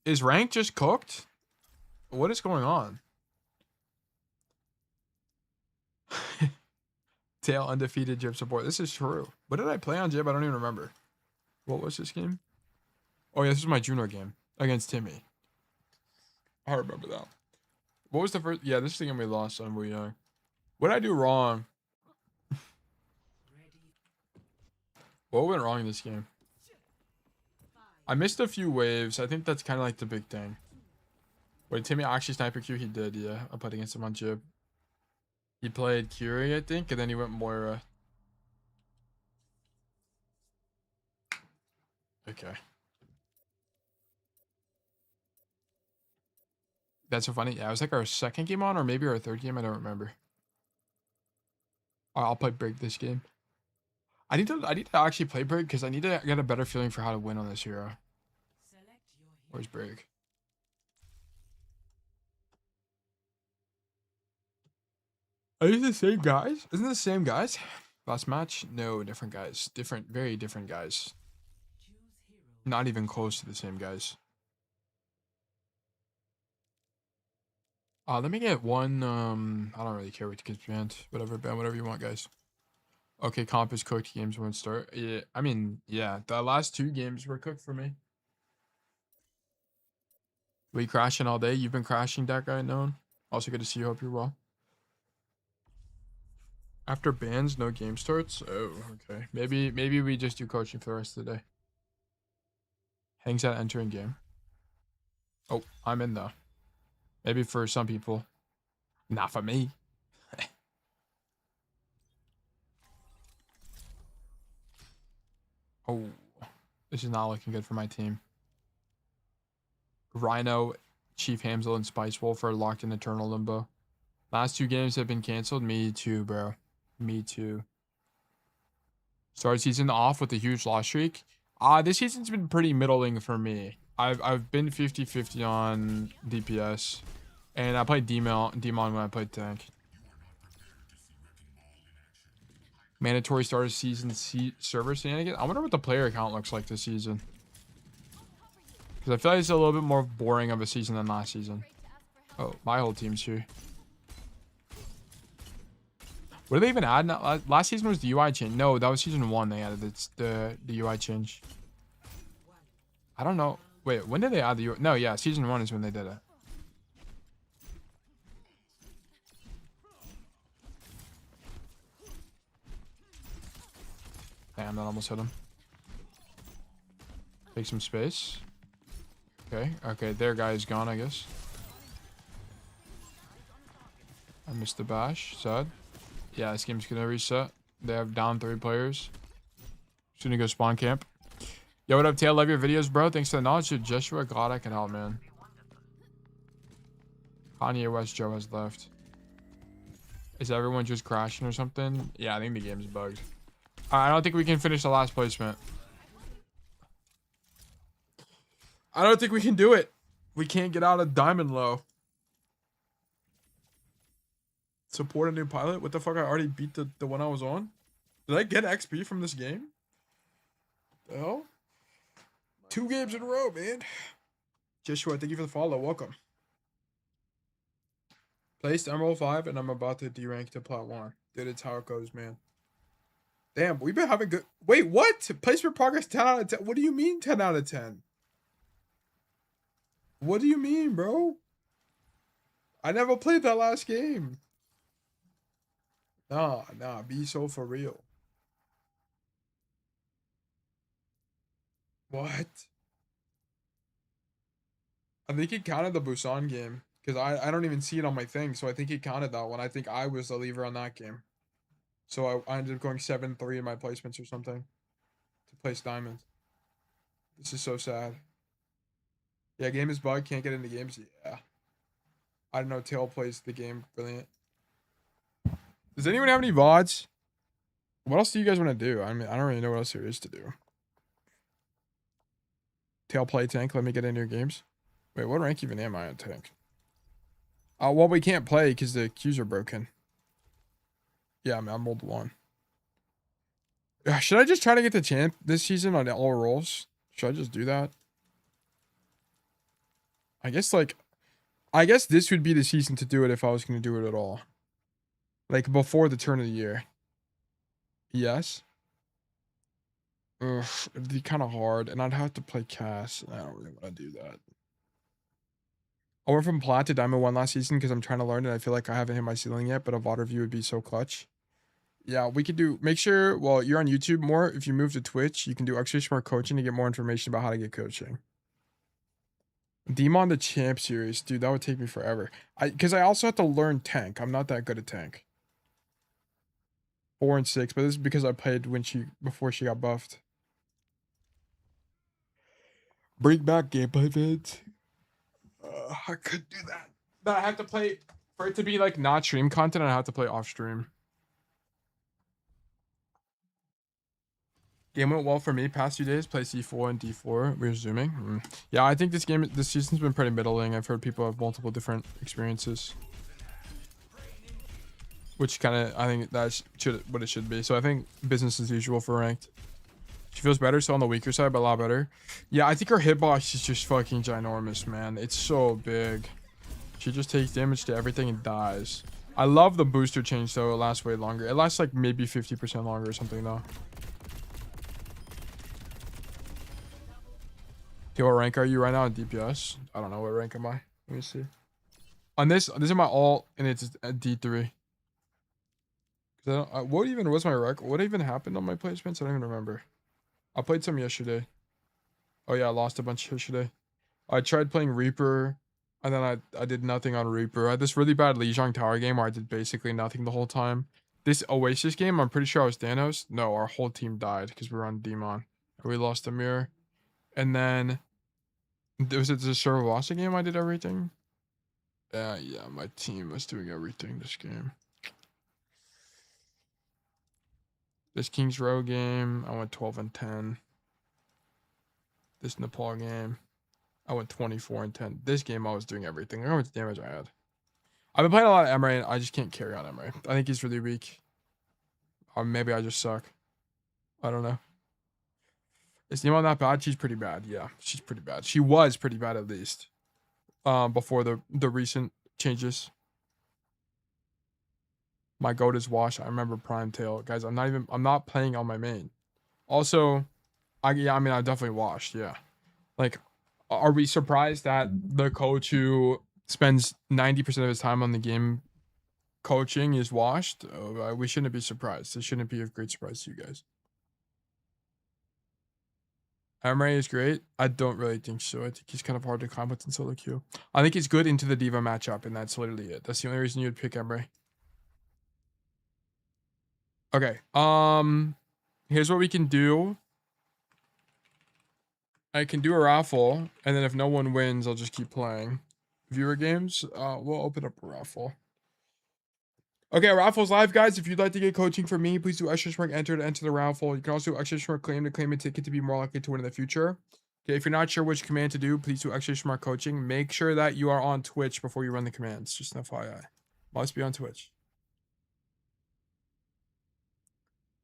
Is rank just cooked? What is going on? Tail undefeated Jib support. This is true. What did I play on Jib? I don't even remember. What was this game? Oh yeah, this was my junior game against Timmy. I remember that. What was the first? Yeah, this is the game we lost on Wu Young. What did I do wrong? What went wrong in this game? I missed a few waves. I think that's kind of like the big thing. Wait, Timmy actually sniper Q? He did, yeah. I played against him on Jib. He played Curie, I think, and then he went Moira. Okay. That's so funny. Yeah, it was like our second game on, or maybe our third game. I don't remember. I'll play Brig this game. I need to actually play Brig because I need to get a better feeling for how to win on this hero. Where's Brig? Are these the same guys? Isn't it the same guys? Last match? No, different guys. Different, very different guys. Not even close to the same guys. Let me get one, I don't really care what gets banned. Whatever, ban whatever you want, guys. Okay, comp is cooked. Games won't start. Yeah, I mean, yeah, the last 2 games were cooked for me. We crashing all day. You've been crashing, that guy known. Also good to see you. Hope you're well. After bans, no game starts. Oh, okay. Maybe we just do coaching for the rest of the day. Hangs out entering game. Oh, I'm in though. Maybe for some people. Not for me. Oh, this is not looking good for my team. Rhino, Chief Hamzel, and Spice Wolf are locked in eternal limbo. Last 2 games have been canceled. Me too, bro. Me too. Started season off with a huge loss streak. This season's been pretty middling for me. I've been 50-50 on DPS. And I played Demon when I played tank. Mandatory starter season server shenanigans. I wonder what the player account looks like this season. Because I feel like it's a little bit more boring of a season than last season. Oh, my whole team's here. What did they even add? Last season was the UI change. No, that was season 1. They added the UI change. I don't know. Wait, when did they add the UI? No, yeah, season 1 is when they did it. Damn, that almost hit him. Take some space. Okay, their guy is gone, I guess. I missed the bash. Sad. Yeah, this game's gonna reset. They have down 3 players. Just gonna go spawn camp. Yo, what up, Tail? Love your videos, bro. Thanks for the knowledge. To Joshua, glad I can help, man. Kanye West Joe has left. Is everyone just crashing or something? Yeah, I think the game's bugged. I don't think we can finish the last placement. I don't think we can do it. We can't get out of diamond low. Support a new pilot? What the fuck? I already beat the one I was on. Did I get XP from this game? The hell? 2 games in a row, man. Joshua, thank you for the follow. Welcome. Placed Emerald 5 and I'm about to derank to Plat 1. Dude, it's how it goes, man. Damn, we've been having good... Wait, what? Placement progress 10 out of 10? What do you mean 10 out of 10? What do you mean, bro? I never played that last game. Nah, be so for real. What? I think it counted the Busan game. Because I don't even see it on my thing. So I think it counted that one. I think I was the leaver on that game. So I ended up going 7-3 in my placements or something. To place diamonds. This is so sad. Yeah, game is bugged. Can't get into games. Yeah. I don't know. Tail plays the game. Brilliant. Does anyone have any VODs? What else do you guys want to do? I mean, I don't really know what else there is to do. Tail play tank. Let me get into your games. Wait, what rank even am I on tank? Well, we can't play because the queues are broken. Yeah, I'm old 1. Should I just try to get the champ this season on all roles? Should I just do that? I guess this would be the season to do it if I was going to do it at all. Like before the turn of the year. Yes. Ugh, it'd be kind of hard, and I'd have to play Cass. I don't really want to do that. I went from Plat to Diamond 1 last season because I'm trying to learn, and I feel like I haven't hit my ceiling yet, but a VOD review would be so clutch. Yeah, we could do... Make sure... Well, you're on YouTube more. If you move to Twitch, you can do extra smart coaching to get more information about how to get coaching. Demon the Champ series. Dude, that would take me forever. Because I also have to learn tank. I'm not that good at tank. 4 and 6, but this is because I played before she got buffed. Bring back gameplay vids. I could do that. But I have to play... For it to be like not stream content, I have to play off stream. Game went well for me past few days. Play C4 and D4. We're zooming. Yeah, I think this season's been pretty middling. I've heard people have multiple different experiences. Which kind of, I think that's what it should be. So I think business as usual for ranked. She feels better, so on the weaker side, but a lot better. Yeah, I think her hitbox is just fucking ginormous, man. It's so big. She just takes damage to everything and dies. I love the booster change, though. It lasts way longer. It lasts like maybe 50% longer or something, though. Okay, what rank are you right now in DPS? I don't know. What rank am I? Let me see. On this is my alt, and it's a D3. What even was my rec? What even happened on my placements? I don't even remember. I played some yesterday. Oh yeah, I lost a bunch yesterday. I tried playing Reaper, and then I did nothing on Reaper. I had this really bad Lijiang Tower game where I did basically nothing the whole time. This Oasis game, I'm pretty sure I was Thanos. No, our whole team died because we were on Demon. And we lost a mirror. And then was it the Cervasa game I did everything? Yeah, my team was doing everything this game. This Kings Row game, I went 12 and 10. This Nepal game, I went 24 and 10. This game, I was doing everything. Look how much damage I had. I've been playing a lot of Emery, and I just can't carry on Emery. I think he's really weak. Or maybe I just suck. I don't know. Is Nemo not bad? She's pretty bad. Yeah, she's pretty bad. She was pretty bad at least. Before the recent changes. My goat is Wash. I remember Prime Tail. Guys, I'm not playing on my main. Also, I definitely washed, yeah. Like, are we surprised that the coach who spends 90% of his time on the game coaching is washed? We shouldn't be surprised. It shouldn't be a great surprise to you guys. Emery is great. I don't really think so. I think he's kind of hard to combat in solo queue. I think he's good into the Diva matchup, and that's literally it. That's the only reason you'd pick Emery. Okay. Here's what we can do. I can do a raffle, and then if no one wins, I'll just keep playing. Viewer games, we'll open up a raffle. Okay, raffles live, guys. If you'd like to get coaching from me, please do !enter to enter the raffle. You can also do ! claim to claim a ticket to be more likely to win in the future. Okay, if you're not sure which command to do, please do ! coaching. Make sure that you are on Twitch before you run the commands. Just an FYI. Must be on Twitch.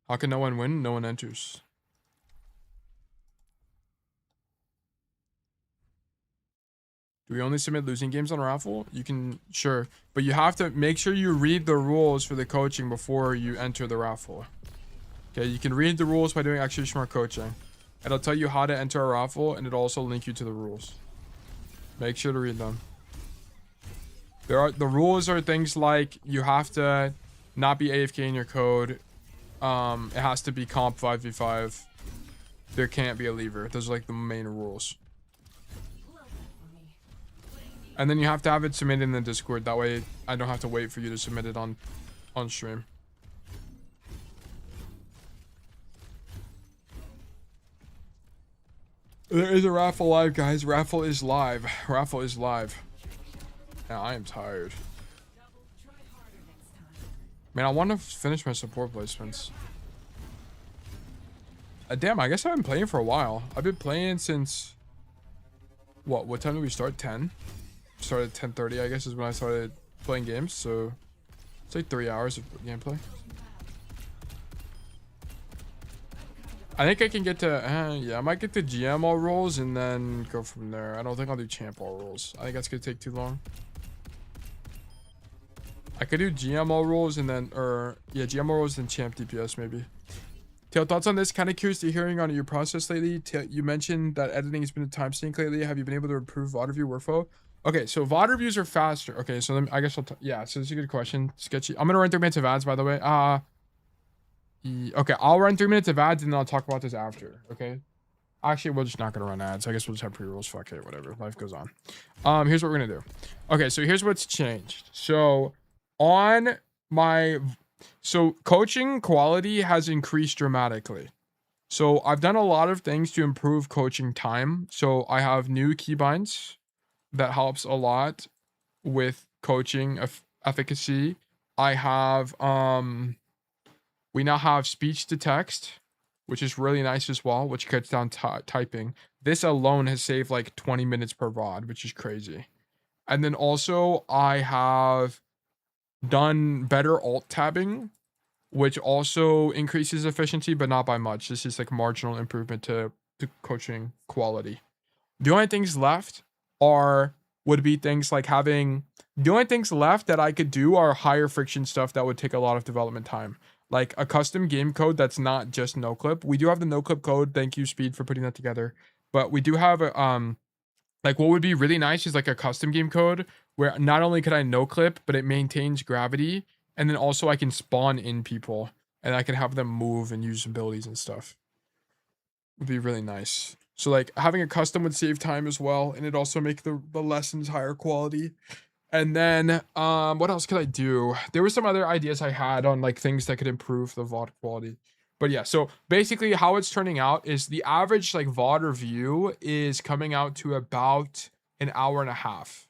How can no one win? No one enters. Do we only submit losing games on raffle? You can, sure. But you have to make sure you read the rules for the coaching before you enter the raffle. Okay, you can read the rules by doing coaching. It'll tell you how to enter a raffle, and it'll also link you to the rules. Make sure to read them. The rules are things like you have to not be AFK in your code. It has to be comp 5v5. There can't be a lever. Those are like the main rules. And then you have to have it submitted in the Discord. That way I don't have to wait for you to submit it on stream. There is a raffle live, guys. Raffle is live. Raffle is live. Now I am tired. Man, I want to finish my support placements. Damn, I guess I've been playing for a while. I've been playing since... What time did we start? 10? Started at 10:30, I guess, is when I started playing games. So it's like 3 hours of gameplay. I think I can get to yeah, I might get to GM all roles and then go from there. I don't think I'll do champ all roles. I think that's gonna take too long. I could do GM all roles and then, or yeah, GM all roles and champ DPS maybe. Tail, thoughts on this? Kind of curious to hearing on your process lately. Tail, you mentioned that editing has been a time sink lately. Have you been able to improve VOD review workflow? Okay, so VOD reviews are faster. Okay, so then I guess yeah, so it's a good question. Sketchy. I'm gonna run 3 minutes of ads, by the way. Okay, I'll run 3 minutes of ads and then I'll talk about this after. Okay. Actually, we're just not gonna run ads. I guess we'll just have pre-rolls. Fuck it, whatever. Life goes on. Here's what we're gonna do. Okay, so here's what's changed. So on my coaching quality has increased dramatically. So I've done a lot of things to improve coaching time. So I have new keybinds that helps a lot with coaching efficacy. I have we now have speech to text, which is really nice as well, which cuts down typing. This alone has saved like 20 minutes per VOD, which is crazy. And then also I have done better alt tabbing, which also increases efficiency, but not by much. This is like marginal improvement to coaching quality. The only things left would be things like having, the only things left that I could do are higher friction stuff that would take a lot of development time. Like a custom game code that's not just no clip. We do have the no clip code. Thank you, Speed, for putting that together. But we do have a, like what would be really nice is like a custom game code where not only could I no clip, but it maintains gravity. And then also I can spawn in people and I can have them move and use abilities and stuff. Would be really nice. So like having a custom would save time as well. And it also make the lessons higher quality. And then what else could I do? There were some other ideas I had on like things that could improve the VOD quality. But yeah, so basically how it's turning out is the average like VOD review is coming out to about an hour and a half.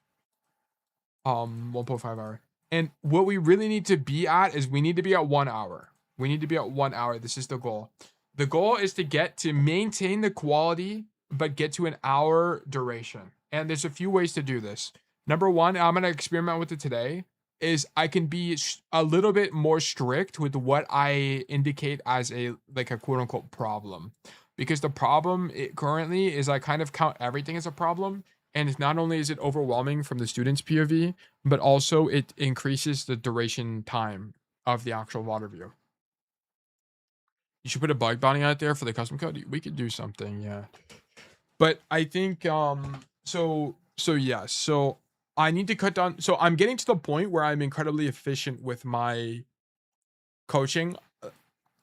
1.5 hour. And what we really need to be at is we need to be at 1 hour. We need to be at 1 hour. This is the goal. The goal is to get to maintain the quality, but get to an hour duration. And there's a few ways to do this. Number one, I'm going to experiment with it today, is I can be a little bit more strict with what I indicate as a quote unquote problem. Because the problem currently is I kind of count everything as a problem. And it's not only is it overwhelming from the student's POV, but also it increases the duration time of the actual VOD review. You should put a bug bounty out there for the custom code. We could do something, yeah. But I think, so I need to cut down. So I'm getting to the point where I'm incredibly efficient with my coaching.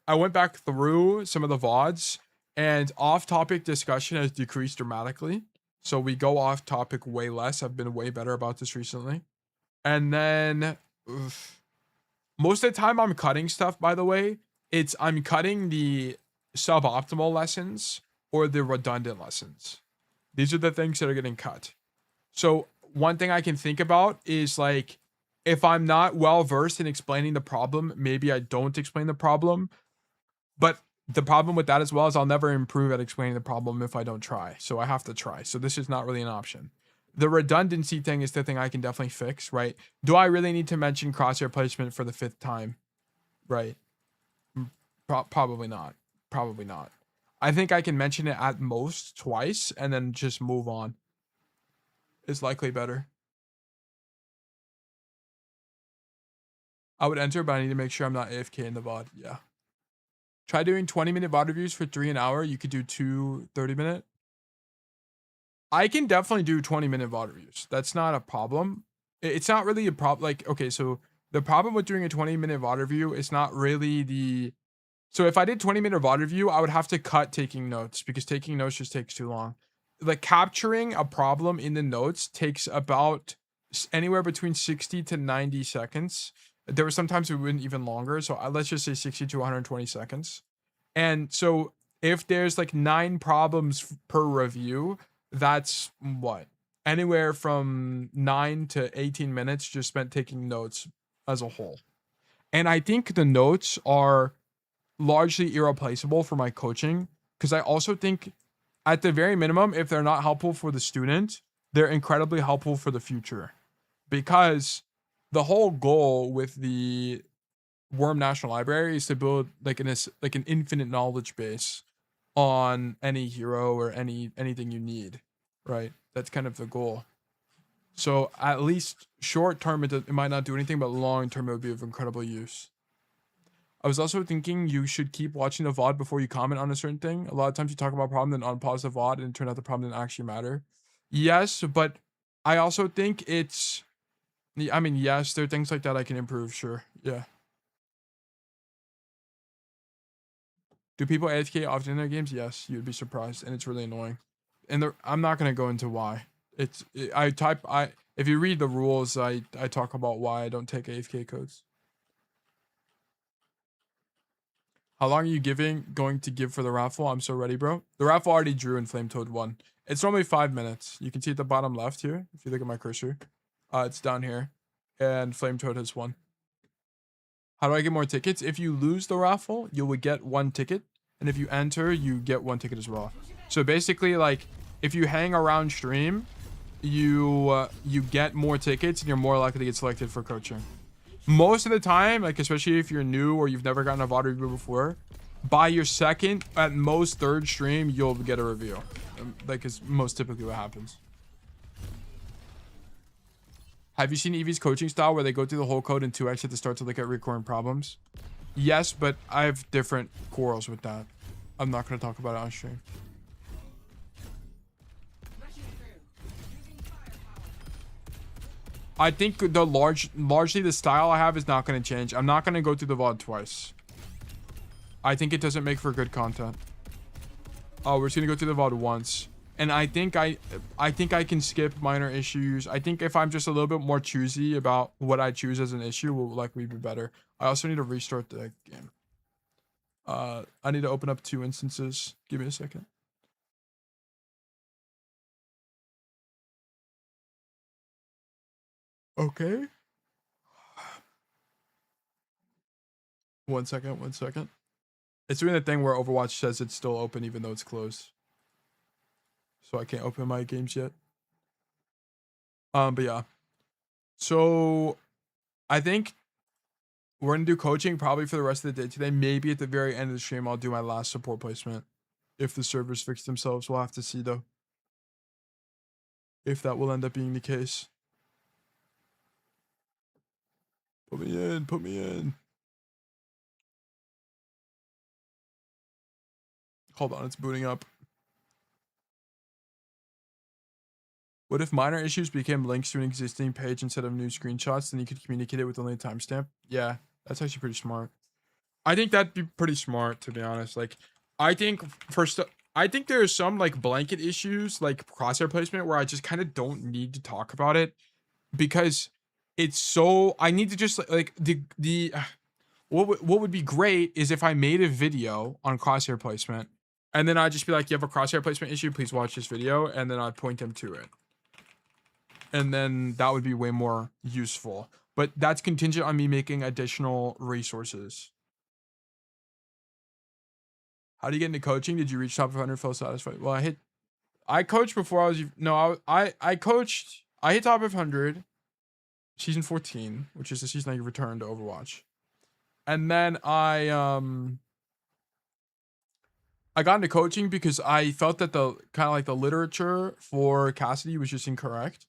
I went back through some of the VODs and off-topic discussion has decreased dramatically. So we go off topic way less. I've been way better about this recently. And then most of the time I'm cutting stuff, by the way. I'm cutting the suboptimal lessons or the redundant lessons. These are the things that are getting cut. So one thing I can think about is like, if I'm not well versed in explaining the problem, maybe I don't explain the problem. But the problem with that as well is I'll never improve at explaining the problem if I don't try. So I have to try. So this is not really an option. The redundancy thing is the thing I can definitely fix, right? Do I really need to mention crosshair placement for the 5th time? Right. Probably not. Probably not. I think I can mention it at most twice and then just move on. Is likely better. I would enter, but I need to make sure I'm not AFK in the VOD. Yeah. Try doing 20-minute VOD reviews for 3 an hour. You could do 2 30-minute. I can definitely do 20-minute VOD reviews. That's not a problem. It's not really a problem. Like, okay, so the problem with doing a 20-minute VOD review is not really the... So if I did 20-minute VOD review, I would have to cut taking notes because taking notes just takes too long. Like capturing a problem in the notes takes about anywhere between 60 to 90 seconds. There were sometimes it went even longer. So let's just say 60 to 120 seconds. And so if there's like 9 problems per review, that's what? Anywhere from 9 to 18 minutes just spent taking notes as a whole. And I think the notes are largely irreplaceable for my coaching because I also think at the very minimum, if they're not helpful for the student, they're incredibly helpful for the future. Because the whole goal with the Worm National Library is to build like an infinite knowledge base on any hero or anything you need, right? That's kind of the goal. So at least short term, it might not do anything, but long term, it would be of incredible use. I was also thinking you should keep watching the VOD before you comment on a certain thing. A lot of times you talk about a problem, then unpause the VOD, and it turned out the problem didn't actually matter. Yes, but I also think it's... I mean, yes, there are things like that I can improve, sure. Yeah. Do people AFK often in their games? Yes, you'd be surprised, and it's really annoying. And I'm not gonna go into why. If you read the rules, I talk about why I don't take AFK codes. How long are you going to give for the raffle? I'm so ready, bro. The raffle already drew and Flame Toad won. It's normally 5 minutes. You can see at the bottom left here, if you look at my cursor. It's down here. And Flame Toad has won. How do I get more tickets? If you lose the raffle, you will get 1 ticket. And if you enter, you get 1 ticket as well. So basically, like, if you hang around stream, you get more tickets and you're more likely to get selected for coaching. Most of the time, like especially if you're new or you've never gotten a VOD review before, by your 2nd, at most 3rd stream, you'll get a review. Like is most typically what happens. Have you seen Eevee's coaching style where they go through the whole code in 2x at the start to look at recurring problems? Yes, but I have different quarrels with that. I'm not going to talk about it on stream. I think the largely the style I have is not going to change. I'm not going to go through the VOD twice. I think it doesn't make for good content. Oh, we're just going to go through the VOD once. And I think I can skip minor issues. I think if I'm just a little bit more choosy about what I choose as an issue, will likely be better. I also need to restart the game. I need to open up 2 instances. Give me a second. Okay. 1 second, 1 second. It's doing the thing where Overwatch says it's still open even though it's closed. So I can't open my games yet. But yeah. So I think we're gonna do coaching probably for the rest of the day today. Maybe at the very end of the stream, I'll do my last support placement. If the servers fix themselves, we'll have to see though. If that will end up being the case. Put me in, put me in. Hold on, it's booting up. What if minor issues became links to an existing page instead of new screenshots? Then you could communicate it with only a timestamp. Yeah, that's actually pretty smart. I think that'd be pretty smart, to be honest. Like, I think I think there are some like blanket issues, like crosshair placement, where I just kind of don't need to talk about it because it's so. I need to just like what would be great is if I made a video on crosshair placement, and then I'd just be like, you have a crosshair placement issue, please watch this video, and then I'd point them to it. And then that would be way more useful. but that's contingent on me making additional resources. How do you get into coaching? Did you reach top 100? Feel satisfied? Well, I coached before I was no I coached. I hit top 100 season 14, which is the season I returned to Overwatch, and then I got into coaching because I felt that the kind of like the literature for Cassidy was just incorrect.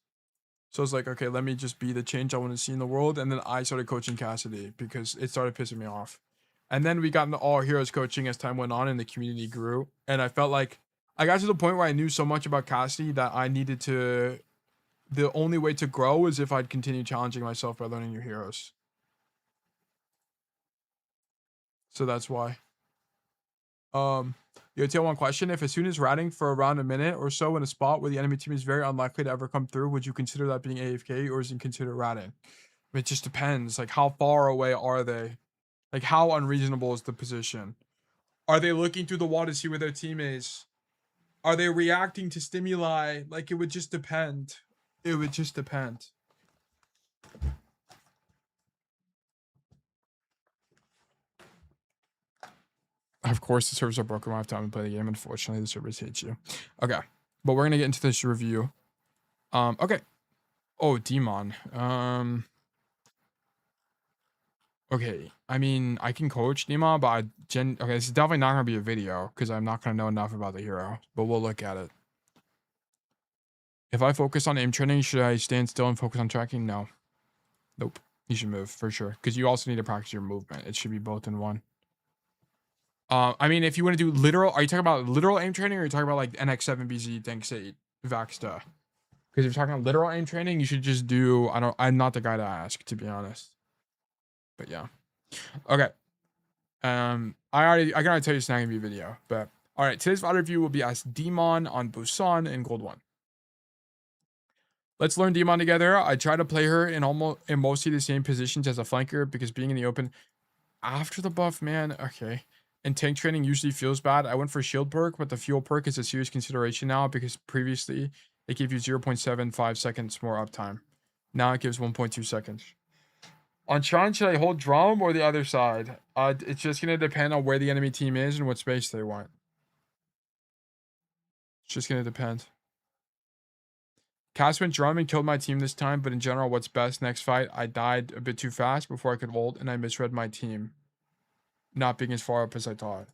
So I was like, okay, let me just be the change I want to see in the world. And then I started coaching Cassidy because it started pissing me off. And then we got into all heroes coaching as time went on and the community grew. And I felt like I got to the point where I knew so much about Cassidy that I needed to, the only way to grow is if I'd continue challenging myself by learning new heroes. So that's why. You tell one question. If as soon as ratting for around a minute or so in a spot where the enemy team is very unlikely to ever come through, would you consider that being AFK or is it considered ratting? It just depends. Like, how far away are they? Like, how unreasonable is the position? Are they looking through the wall to see where their team is? Are they reacting to stimuli? Like, it would just depend. It would just depend. Of course, the servers are broken when I have time to play the game. Unfortunately, the servers hate you. Okay, but we're gonna get into this review. Okay. Oh, Demon. Okay. I mean, I can coach Demon, but okay, this is definitely not gonna be a video because I'm not gonna know enough about the hero. But we'll look at it. If I focus on aim training, should I stand still and focus on tracking? No. Nope. You should move for sure because you also need to practice your movement. It should be both in one. I mean, if you want to do literal, are you talking about literal aim training or are you talking about like NX7BZ, Thanks 8, Vaxta? Because if you're talking about literal aim training, you should just do, I'm not the guy to ask, to be honest. But yeah. Okay. I can already tell you it's not gonna be a video, but all right, today's VOD review will be as Demon on Busan in Gold 1. Let's learn Demon together. I try to play her in mostly the same positions as a flanker because being in the open after the buff, man, okay. And tank training usually feels bad. I went for shield perk, but the fuel perk is a serious consideration now because previously it gave you 0.75 seconds more uptime. Now it gives 1.2 seconds. On Shrine, should I hold drum or the other side? It's just going to depend on where the enemy team is and what space they want. It's just going to depend. Cass went drum and killed my team this time, but in general, what's best next fight? I died a bit too fast before I could ult and I misread my team. Not being as far up as I thought.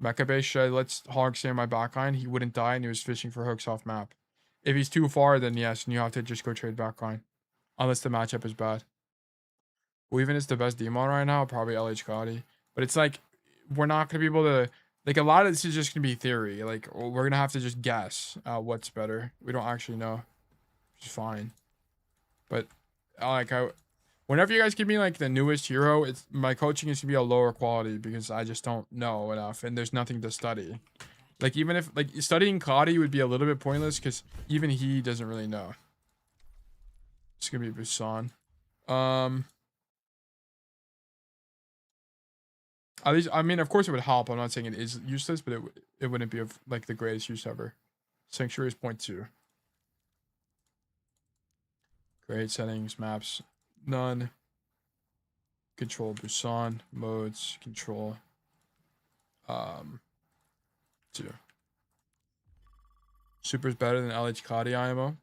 Mecha base, should I let Hog stay on my backline? He wouldn't die and he was fishing for hooks off map. If he's too far, then yes, and you have to just go trade backline. Unless the matchup is bad. Weaving is the best Demon right now, probably LH Gotti. But it's like, we're not going to be able to, like a lot of this is just going to be theory. Like, we're going to have to just guess what's better. We don't actually know. Which is fine. But, whenever you guys give me like the newest hero, my coaching is to be a lower quality because I just don't know enough and there's nothing to study. Like even if like studying Cody would be a little bit pointless because even he doesn't really know. It's gonna be Busan. At least I mean of course it would help. I'm not saying it is useless, but it wouldn't be of like the greatest use ever. Sanctuary is 0.2. Great settings, maps. None. Control Busan modes, control 2. Super's better than LH Kadi IMO.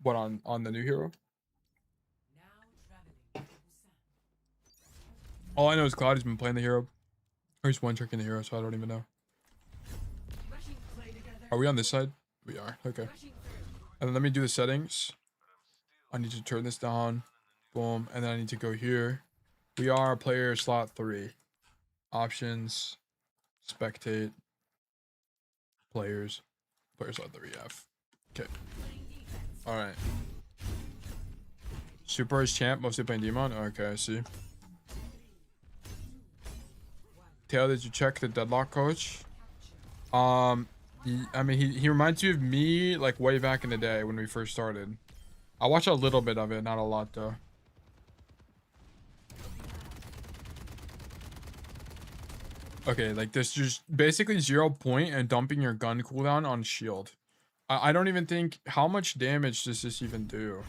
What on the new hero? All I know is Claudia's been playing the hero. Or he's one tricking the hero, so I don't even know. Are we on this side? We are. Okay. And then let me do the settings. I need to turn this down. Boom. And then I need to go here. We are player slot 3. Options. Spectate. Players. Player slot 3 F. Okay. Alright. Super is champ, mostly playing Demon? Okay, I see. Taylor, did you check the deadlock coach? I mean, he reminds you of me like way back in the day when we first started. I watched a little bit of it, not a lot though. Okay, like this just basically 0 point and dumping your gun cooldown on shield. I don't even think, how much damage does this even do?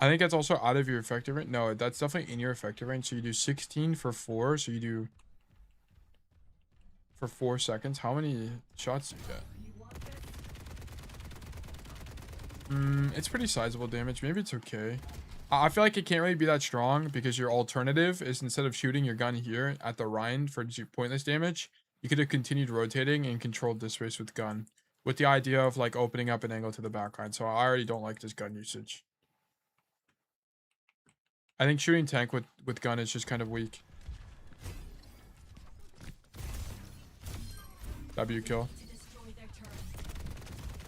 I think that's also out of your effective range. No, that's definitely in your effective range. So you do 16 for 4. So you do for 4 seconds. How many shots do you get? It's pretty sizable damage. Maybe it's okay. I feel like it can't really be that strong because your alternative is instead of shooting your gun here at the rind for pointless damage, you could have continued rotating and controlled this space with gun, with the idea of like opening up an angle to the backline. So I already don't like this gun usage. I think shooting tank with gun is just kind of weak. W kill.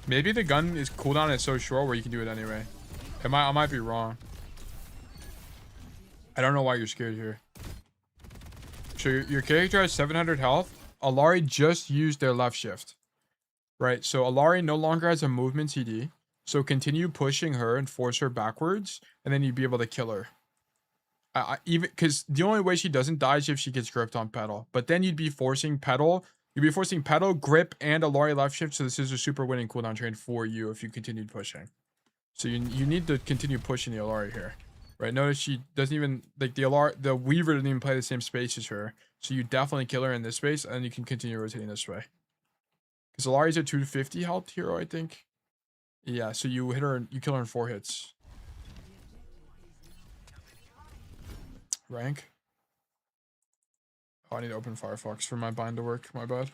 Maybe the gun is cooldown is so short where you can do it anyway. I might be wrong. I don't know why you're scared here. So your character has 700 health. Alari just used their left shift. Right, so Alari no longer has a movement CD. So continue pushing her and force her backwards, and then you'd be able to kill her. Even because the only way she doesn't die is if she gets gripped on pedal. But then you'd be forcing pedal. You'd be forcing pedal, grip, and Alari left shift. So this is a super winning cooldown train for you if you continued pushing. So you need to continue pushing the Alari here. Right, notice she doesn't even, like the Weaver doesn't even play the same space as her. So you definitely kill her in this space, and then you can continue rotating this way. Because Alari's a 250 health hero, I think. Yeah, so you hit her, you kill her in 4 hits. Rank. Oh, I need to open Firefox for my bind to work. My bad.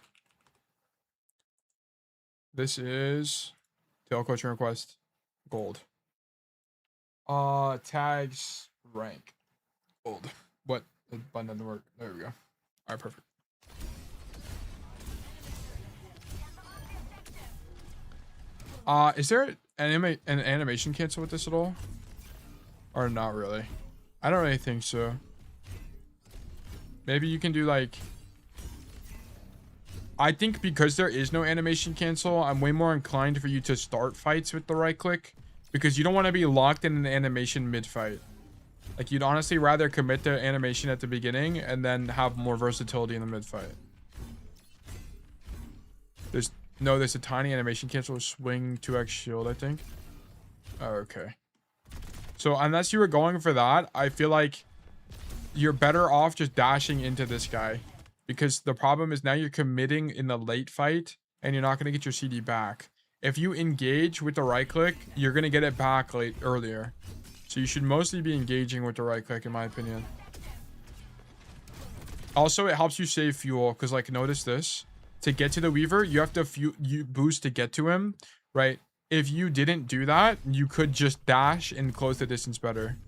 This is tail coaching request. Gold. Tags rank. Gold. What? The button doesn't work. There we go. Alright, perfect. Is there an animation cancel with this at all? Or not really? I don't really think so. Maybe you can do like... I think because there is no animation cancel, I'm way more inclined for you to start fights with the right click. Because you don't want to be locked in an animation mid-fight. Like, you'd honestly rather commit to animation at the beginning and then have more versatility in the mid-fight. There's a tiny animation cancel with swing 2x shield, I think. Oh, okay. So, unless you were going for that, I feel like you're better off just dashing into this guy. Because the problem is now you're committing in the late fight and you're not going to get your CD back. If you engage with the right click, you're going to get it back earlier. So you should mostly be engaging with the right click, in my opinion. Also, it helps you save fuel. Because, like, notice this. To get to the Weaver, you have to boost to get to him. Right? If you didn't do that, you could just dash and close the distance better.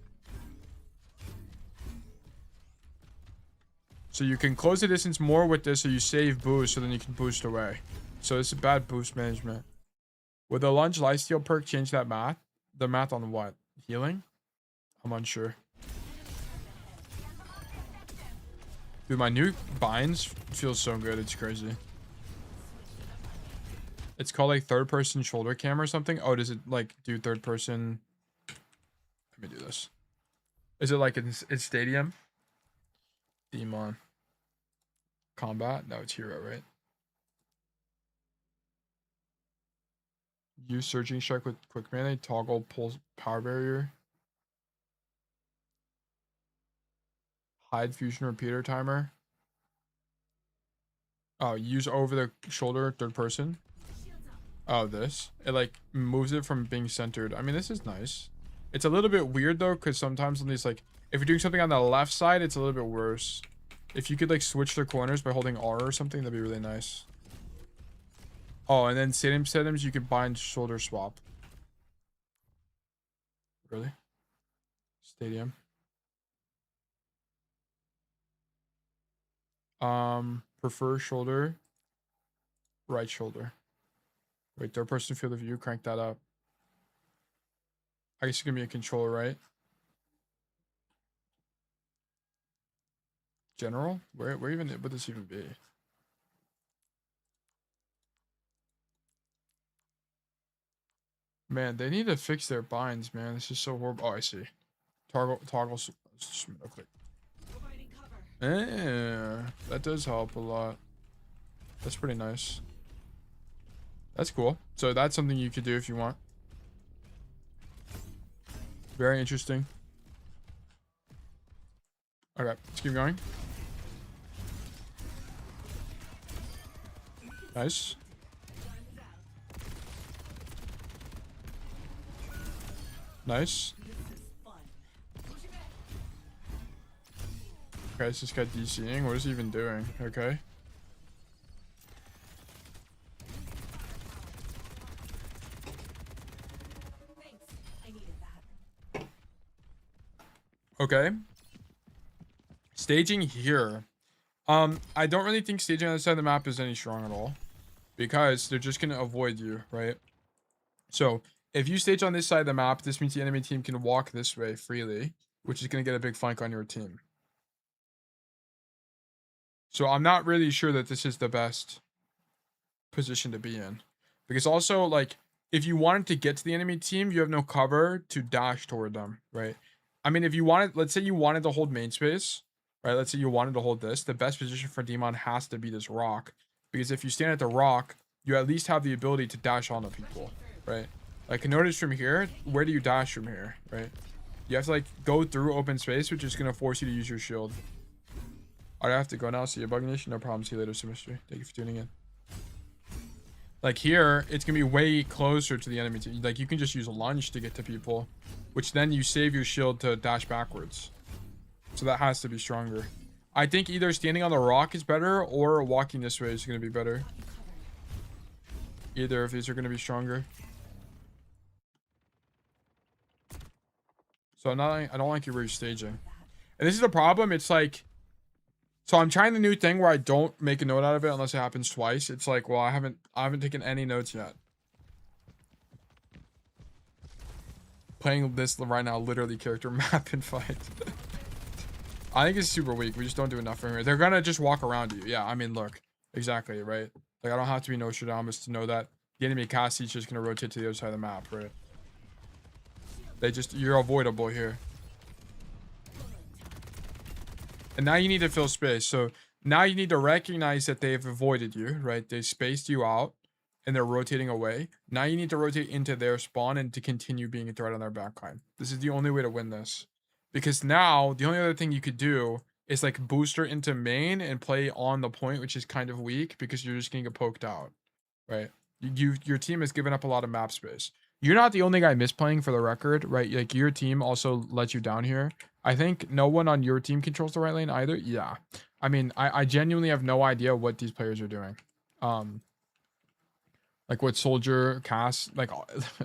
So you can close the distance more with this, so you save boost, so then you can boost away. So this is bad boost management. Would the lunge lifesteal perk change that math? The math on what? Healing? I'm unsure. Dude, my new binds feels so good. It's crazy. It's called like third person shoulder cam or something. Oh, does it like do third person? Let me do this. Is it like in stadium? Demon. Combat? No, it's hero, right? Use surging strike with quick melee. Toggle pulls power barrier. Hide fusion repeater timer. Oh, use over the shoulder third person. Oh, this. It like moves it from being centered. I mean, this is nice. It's a little bit weird though, because sometimes on these, like, if you're doing something on the left side, it's a little bit worse. If you could like switch their corners by holding R or something, that'd be really nice. Oh, and then stadium settings, you can bind shoulder swap. Really? Stadium. Prefer shoulder. Right shoulder. Wait, third person field of view, crank that up. I guess it's gonna be a controller, right? General? Where even would this even be? Man, they need to fix their binds, man. This is so horrible. Oh, I see. Toggle click. Yeah, that does help a lot. That's pretty nice. That's cool. So that's something you could do if you want. Very interesting. Okay, let's keep going. Nice. Nice. Okay, it's this guy DCing. What is he even doing? Okay. Okay. Staging here. I don't really think staging on the side of the map is any strong at all. Because they're just going to avoid you, right? So, if you stage on this side of the map, this means the enemy team can walk this way freely, which is going to get a big flank on your team. So, I'm not really sure that this is the best position to be in. Because also, like, if you wanted to get to the enemy team, you have no cover to dash toward them, right? I mean, if you wanted, let's say you wanted to hold main space, right? Let's say you wanted to hold this. The best position for Demon has to be this rock. Because if you stand at the rock, you at least have the ability to dash onto people, right? Like, notice from here, where do you dash from here, right? You have to, like, go through open space, which is going to force you to use your shield. Alright, I have to go now. See you, Bug Nation. No problem. See you later, Semester. Thank you for tuning in. Like, here, it's going to be way closer to the enemy team. Like, you can just use a lunge to get to people, which then you save your shield to dash backwards. So that has to be stronger. I think either standing on the rock is better or walking this way is going to be better. Either of these are going to be stronger. So I don't like your where you're staging. And this is the problem. It's like, so I'm trying the new thing where I don't make a note out of it unless it happens twice. It's like, well, I haven't taken any notes yet. Playing this right now, literally character map and fight. I think it's super weak. We just don't do enough from here. They're gonna just walk around you. Yeah, I mean, look, exactly, right? Like, I don't have to be Nostradamus to know that the enemy Cassie is just gonna rotate to the other side of the map, right? You're avoidable here. And now you need to fill space. So now you need to recognize that they've avoided you, right? They spaced you out and they're rotating away. Now you need to rotate into their spawn and to continue being a threat on their backline. This is the only way to win this. Because now the only other thing you could do is like booster into main and play on the point, which is kind of weak because you're just going to get poked out, right? Your team has given up a lot of map space. You're not the only guy misplaying, for the record, right? Like, your team also let you down here. I think no one on your team controls the right lane either. Yeah. I mean, I genuinely have no idea what these players are doing. Like what Soldier, Cass, like,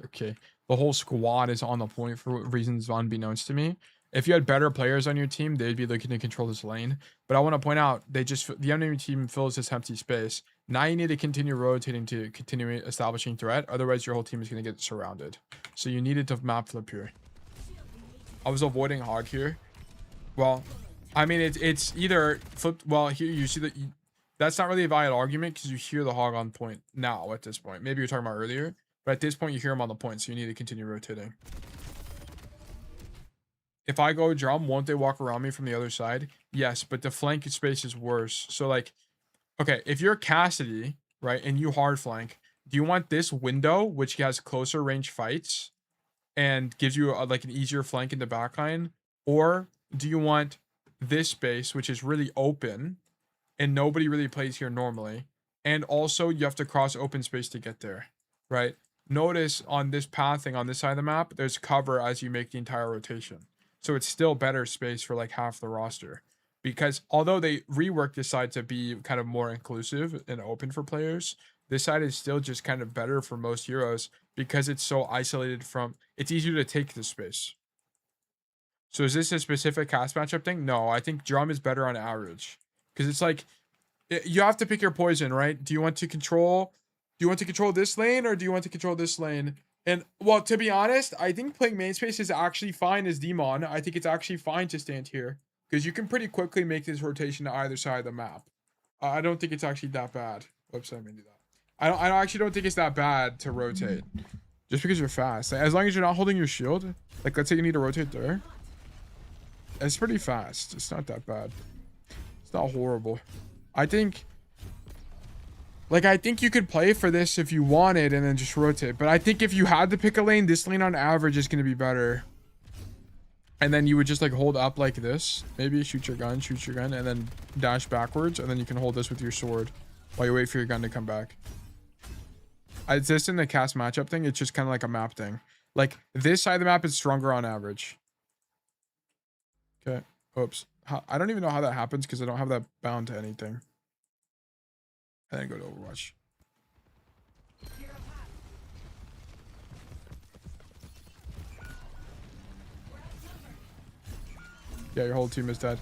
okay. The whole squad is on the point for reasons unbeknownst to me. If you had better players on your team, they'd be looking to control this lane. But I want to point out, the enemy team fills this empty space. Now you need to continue rotating to continue establishing threat. Otherwise, your whole team is going to get surrounded. So you needed to map flip here. I was avoiding hog here. Well, I mean, it's either flipped. Well, here you see that that's not really a valid argument because you hear the hog on point now at this point. Maybe you're talking about earlier, but at this point you hear him on the point, so you need to continue rotating. If I go drum, won't they walk around me from the other side? Yes, but the flank space is worse. So, like, okay, if you're Cassidy, right, and you hard flank, do you want this window, which has closer range fights and gives you like an easier flank in the backline? Or do you want this space, which is really open and nobody really plays here normally, and also you have to cross open space to get there, right? Notice on this pathing on this side of the map, there's cover as you make the entire rotation. So it's still better space for like half the roster. Because although they reworked this side to be kind of more inclusive and open for players, this side is still just kind of better for most heroes because it's so isolated from... It's easier to take this space. So is this a specific cast matchup thing? No, I think drum is better on average. Because it's like, you have to pick your poison, right? Do you want to control this lane or do you want to control this lane? And, well, to be honest, I think playing main space is actually fine as Demon. I think it's actually fine to stand here. Because you can pretty quickly make this rotation to either side of the map. I don't think it's actually that bad. Whoops, I didn't mean to do that. I actually don't think it's that bad to rotate. Just because you're fast. As long as you're not holding your shield. Like, let's say you need to rotate there. It's pretty fast. It's not that bad. It's not horrible. I think you could play for this if you wanted and then just rotate. But I think if you had to pick a lane, this lane on average is going to be better. And then you would just like hold up like this. Maybe shoot your gun, and then dash backwards. And then you can hold this with your sword while you wait for your gun to come back. It's just in the cast matchup thing. It's just kind of like a map thing. Like this side of the map is stronger on average. Okay. Oops. I don't even know how that happens because I don't have that bound to anything. And then go to Overwatch. Yeah, your whole team is dead.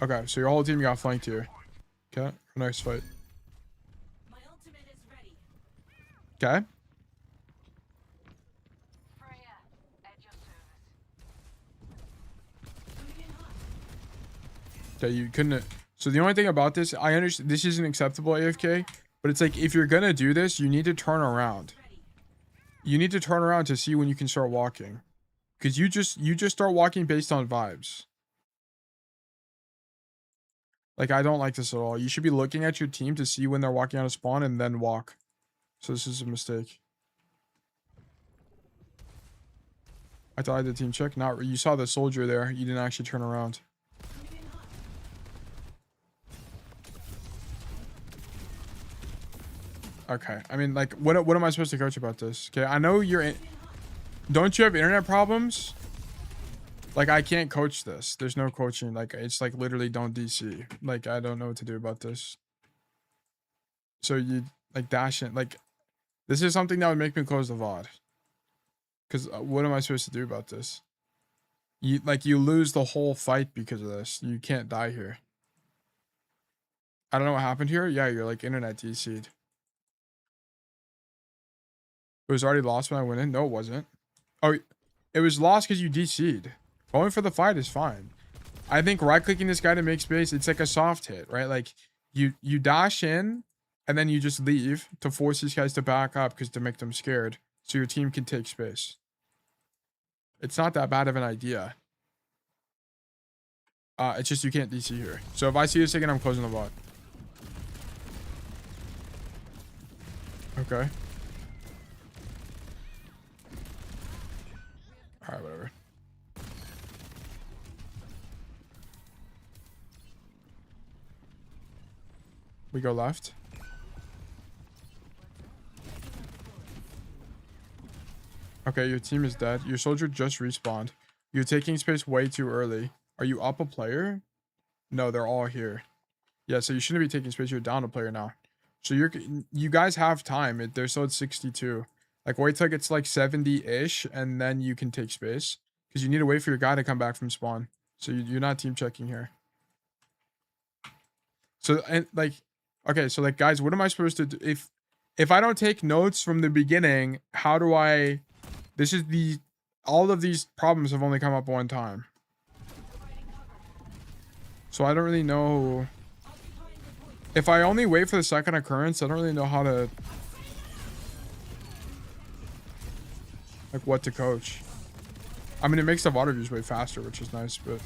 Okay, so your whole team got flanked here. Okay, nice fight. My ultimate is ready. Okay. Freya, at your service. Coming in hot. Okay, you couldn't. So the only thing about this, I understand this isn't acceptable AFK, but it's like if you're gonna do this, you need to turn around. You need to turn around to see when you can start walking, because you just start walking based on vibes. Like, I don't like this at all. You should be looking at your team to see when they're walking out of spawn and then walk. So this is a mistake. I thought I did team check. Not, you saw the soldier there. You didn't actually turn around. Okay. I mean, like, what am I supposed to coach about this? Okay, I know you're in... Don't you have internet problems? Like, I can't coach this. There's no coaching. Like, it's like literally don't DC. Like, I don't know what to do about this. So you, like, dash in. Like, this is something that would make me close the VOD. Because what am I supposed to do about this? You, like, you lose the whole fight because of this. You can't die here. I don't know what happened here. Yeah, you're, like, internet DC'd. It was already lost when I went in? No, it wasn't. Oh, it was lost because you DC'd. Going for the fight is fine. I think right-clicking this guy to make space, it's like a soft hit, right? Like, you dash in, and then you just leave to force these guys to back up because to make them scared, so your team can take space. It's not that bad of an idea. It's just you can't DC here. So if I see this again, I'm closing the bot. Okay. Alright, whatever. We go left. Okay, your team is dead. Your soldier just respawned. You're taking space way too early. Are you up a player? No, they're all here. Yeah, so you shouldn't be taking space. You're down a player now. So you guys have time. They're still at 62. Like, wait till it gets like 70-ish, and then you can take space. Because you need to wait for your guy to come back from spawn. So you're not team checking here. So, and like, okay, so like, guys, what am I supposed to do? If I don't take notes from the beginning, how do I... This is the... All of these problems have only come up one time. So I don't really know... If I only wait for the second occurrence, I don't really know how to... Like, what to coach. I mean, it makes the water views way faster, which is nice, but...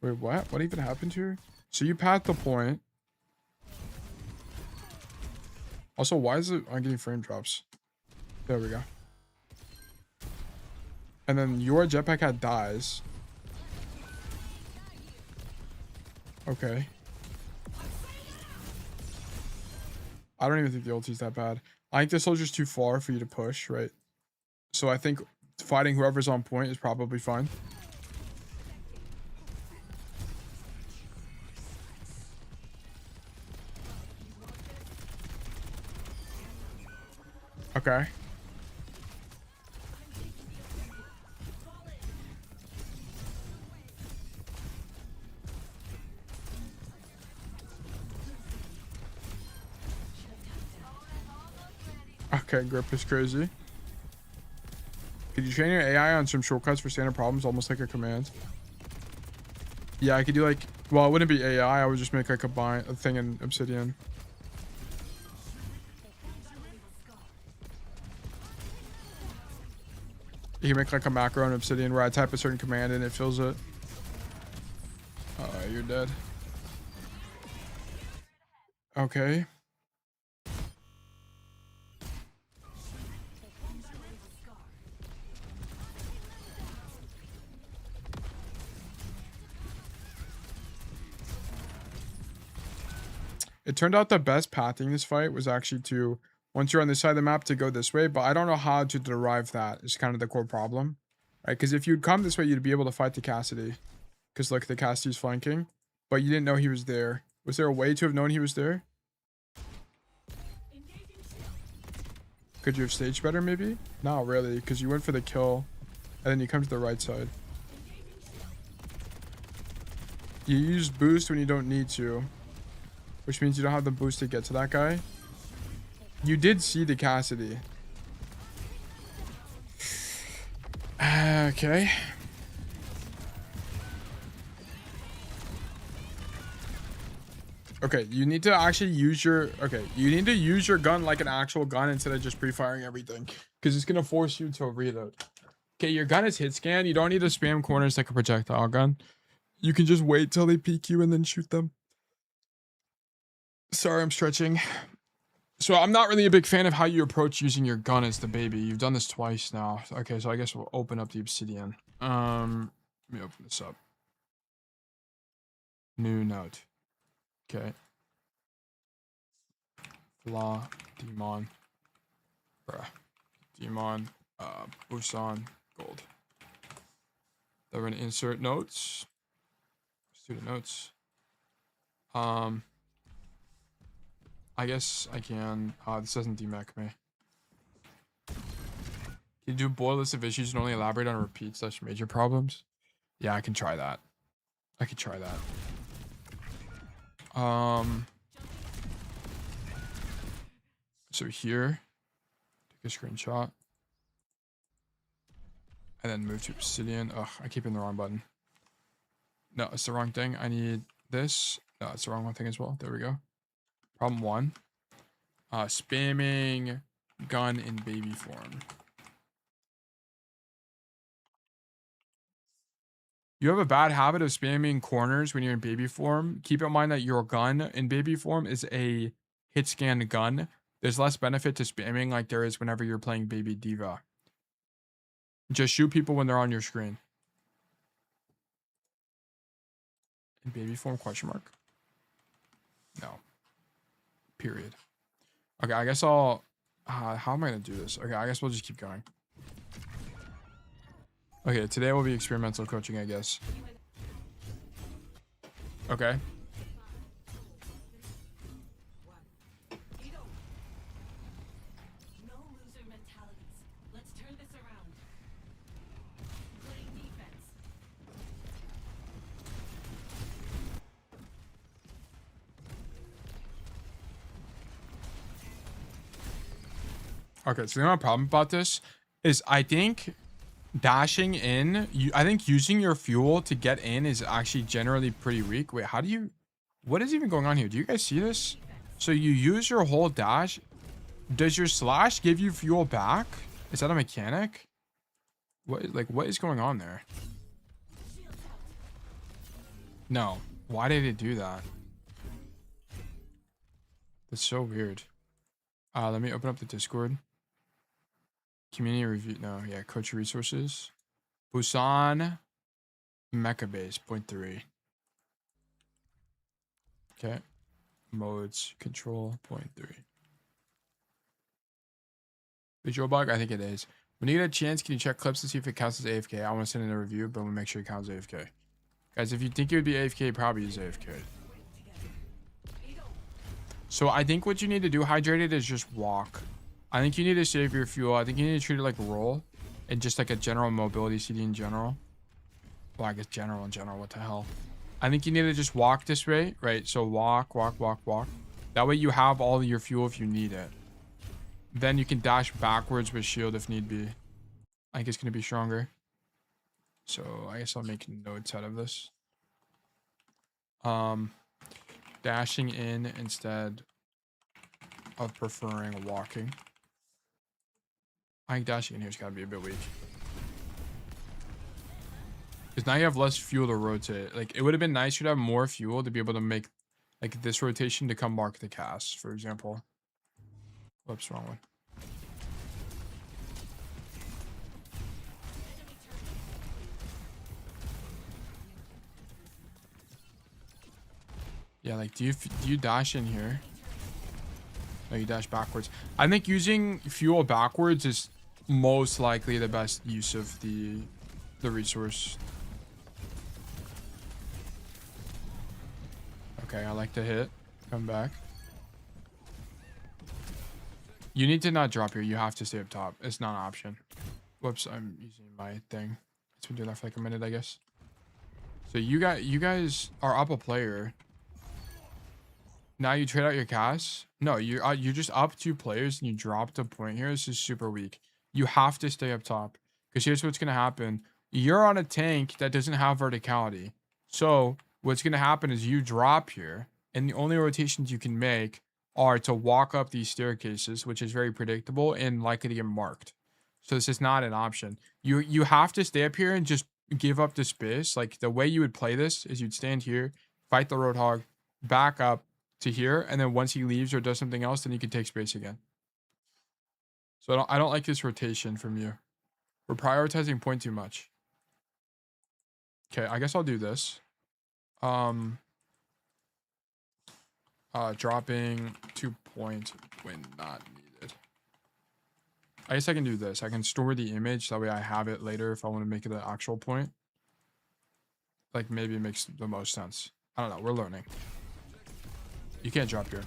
Wait, what? What even happened here? So you pat the point. Also, why is it I'm getting frame drops? There we go. And then your jetpack hat dies. Okay. I don't even think the ulti's that bad. I think the soldier's too far for you to push, right? So I think fighting whoever's on point is probably fine. Okay. Okay, grip is crazy. Could you train your AI on some shortcuts for standard problems, almost like a command? Yeah, I could do like, well, it wouldn't be AI. I would just make like a thing in Obsidian. You can make like a macro in Obsidian where I type a certain command and it fills it. You're dead. Okay. It turned out the best pathing this fight was actually to, once you're on this side of the map, to go this way, but I don't know how to derive that is kind of the core problem. Right? Because if you'd come this way, you'd be able to fight the Cassidy. Because look, the Cassidy's flanking, but you didn't know he was there. Was there a way to have known he was there? Could you have staged better maybe? Not really, because you went for the kill, and then you come to the right side. You use boost when you don't need to, which means you don't have the boost to get to that guy. You did see the Cassidy. Okay. Okay, you need to actually use your... Okay, you need to use your gun like an actual gun instead of just pre-firing everything. Because it's going to force you to reload. Okay, your gun is hit scan. You don't need to spam corners like a projectile gun. You can just wait till they peek you and then shoot them. Sorry, I'm stretching. So I'm not really a big fan of how you approach using your gun as the baby. You've done this twice now. Okay, so I guess we'll open up the obsidian. Let me open this up. New note. Okay. Flaw, Demon. Bruh. Demon, Busan, gold. Then we're gonna insert notes. Student notes. I guess I can. This doesn't demec me. Can you do boil list of issues and only elaborate on repeats / major problems? Yeah, I can try that. I could try that. So here, take a screenshot. And then move to obsidian. Ugh, I keep hitting the wrong button. No, it's the wrong thing. I need this. No, it's the wrong one thing as well. There we go. Problem 1. Spamming gun in baby form. You have a bad habit of spamming corners when you're in baby form. Keep in mind that your gun in baby form is a hit scan gun. There's less benefit to spamming like there is whenever you're playing baby diva. Just shoot people when they're on your screen. In baby form, question mark? No. Period. Okay, I guess I'll... how am I going to do this? Okay, I guess we'll just keep going. Okay, today will be experimental coaching, I guess. Okay. No loser mentalities. Let's turn this around. Playing defense. Okay, so the only problem about this is I think dashing in, I think using your fuel to get in is actually generally pretty weak. Wait, how do you... What is even going on here? Do you guys see this? So you use your whole dash. Does your slash give you fuel back? Is that a mechanic? What is going on there? No. Why did it do that? That's so weird. Let me open up the Discord. Community review. No, yeah, coach resources. Busan Mecha Base 0.3. Okay. Modes control 0.3. Visual bug? I think it is. When you get a chance, can you check clips to see if it counts as AFK? I want to send in a review, but we'll make sure it counts as AFK. Guys, if you think it would be AFK, probably is AFK. So I think what you need to do, hydrated, is just walk. I think you need to save your fuel. I think you need to treat it like roll and just like a general mobility CD in general. Well, I guess general in general. What the hell? I think you need to just walk this way, right? So walk, walk, walk, walk. That way you have all of your fuel if you need it. Then you can dash backwards with shield if need be. I think it's going to be stronger. So I guess I'll make notes out of this. Dashing in instead of preferring walking. I think dashing in here's got to be a bit weak. Because now you have less fuel to rotate. Like, it would have been nicer to have more fuel to be able to make, like, this rotation to come mark the cast, for example. Whoops, wrong one. Yeah, like, do you dash in here? No, you dash backwards. I think using fuel backwards is most likely the best use of the resource. Okay, I like to hit. Come back. You need to not drop here. You have to stay up top. It's not an option. Whoops, I'm using my thing. It's been doing that for like a minute, I guess. So you guys are up a player. Now you trade out your cast. No, you're just up 2 players and you dropped a point here. This is super weak. You have to stay up top because here's what's gonna happen. You're on a tank that doesn't have verticality. So what's gonna happen is you drop here, and the only rotations you can make are to walk up these staircases, which is very predictable and likely to get marked. So this is not an option. You have to stay up here and just give up the space. Like the way you would play this is you'd stand here, fight the Roadhog, back up to here, and then once he leaves or does something else, then you can take space again. So I don't like this rotation from you. We're prioritizing point too much. Okay, I guess I'll do this. Dropping 2 point when not needed. I guess I can do this. I can store the image, that way I have it later if I want to make it an actual point. Like maybe it makes the most sense. I don't know, we're learning. You can't drop here.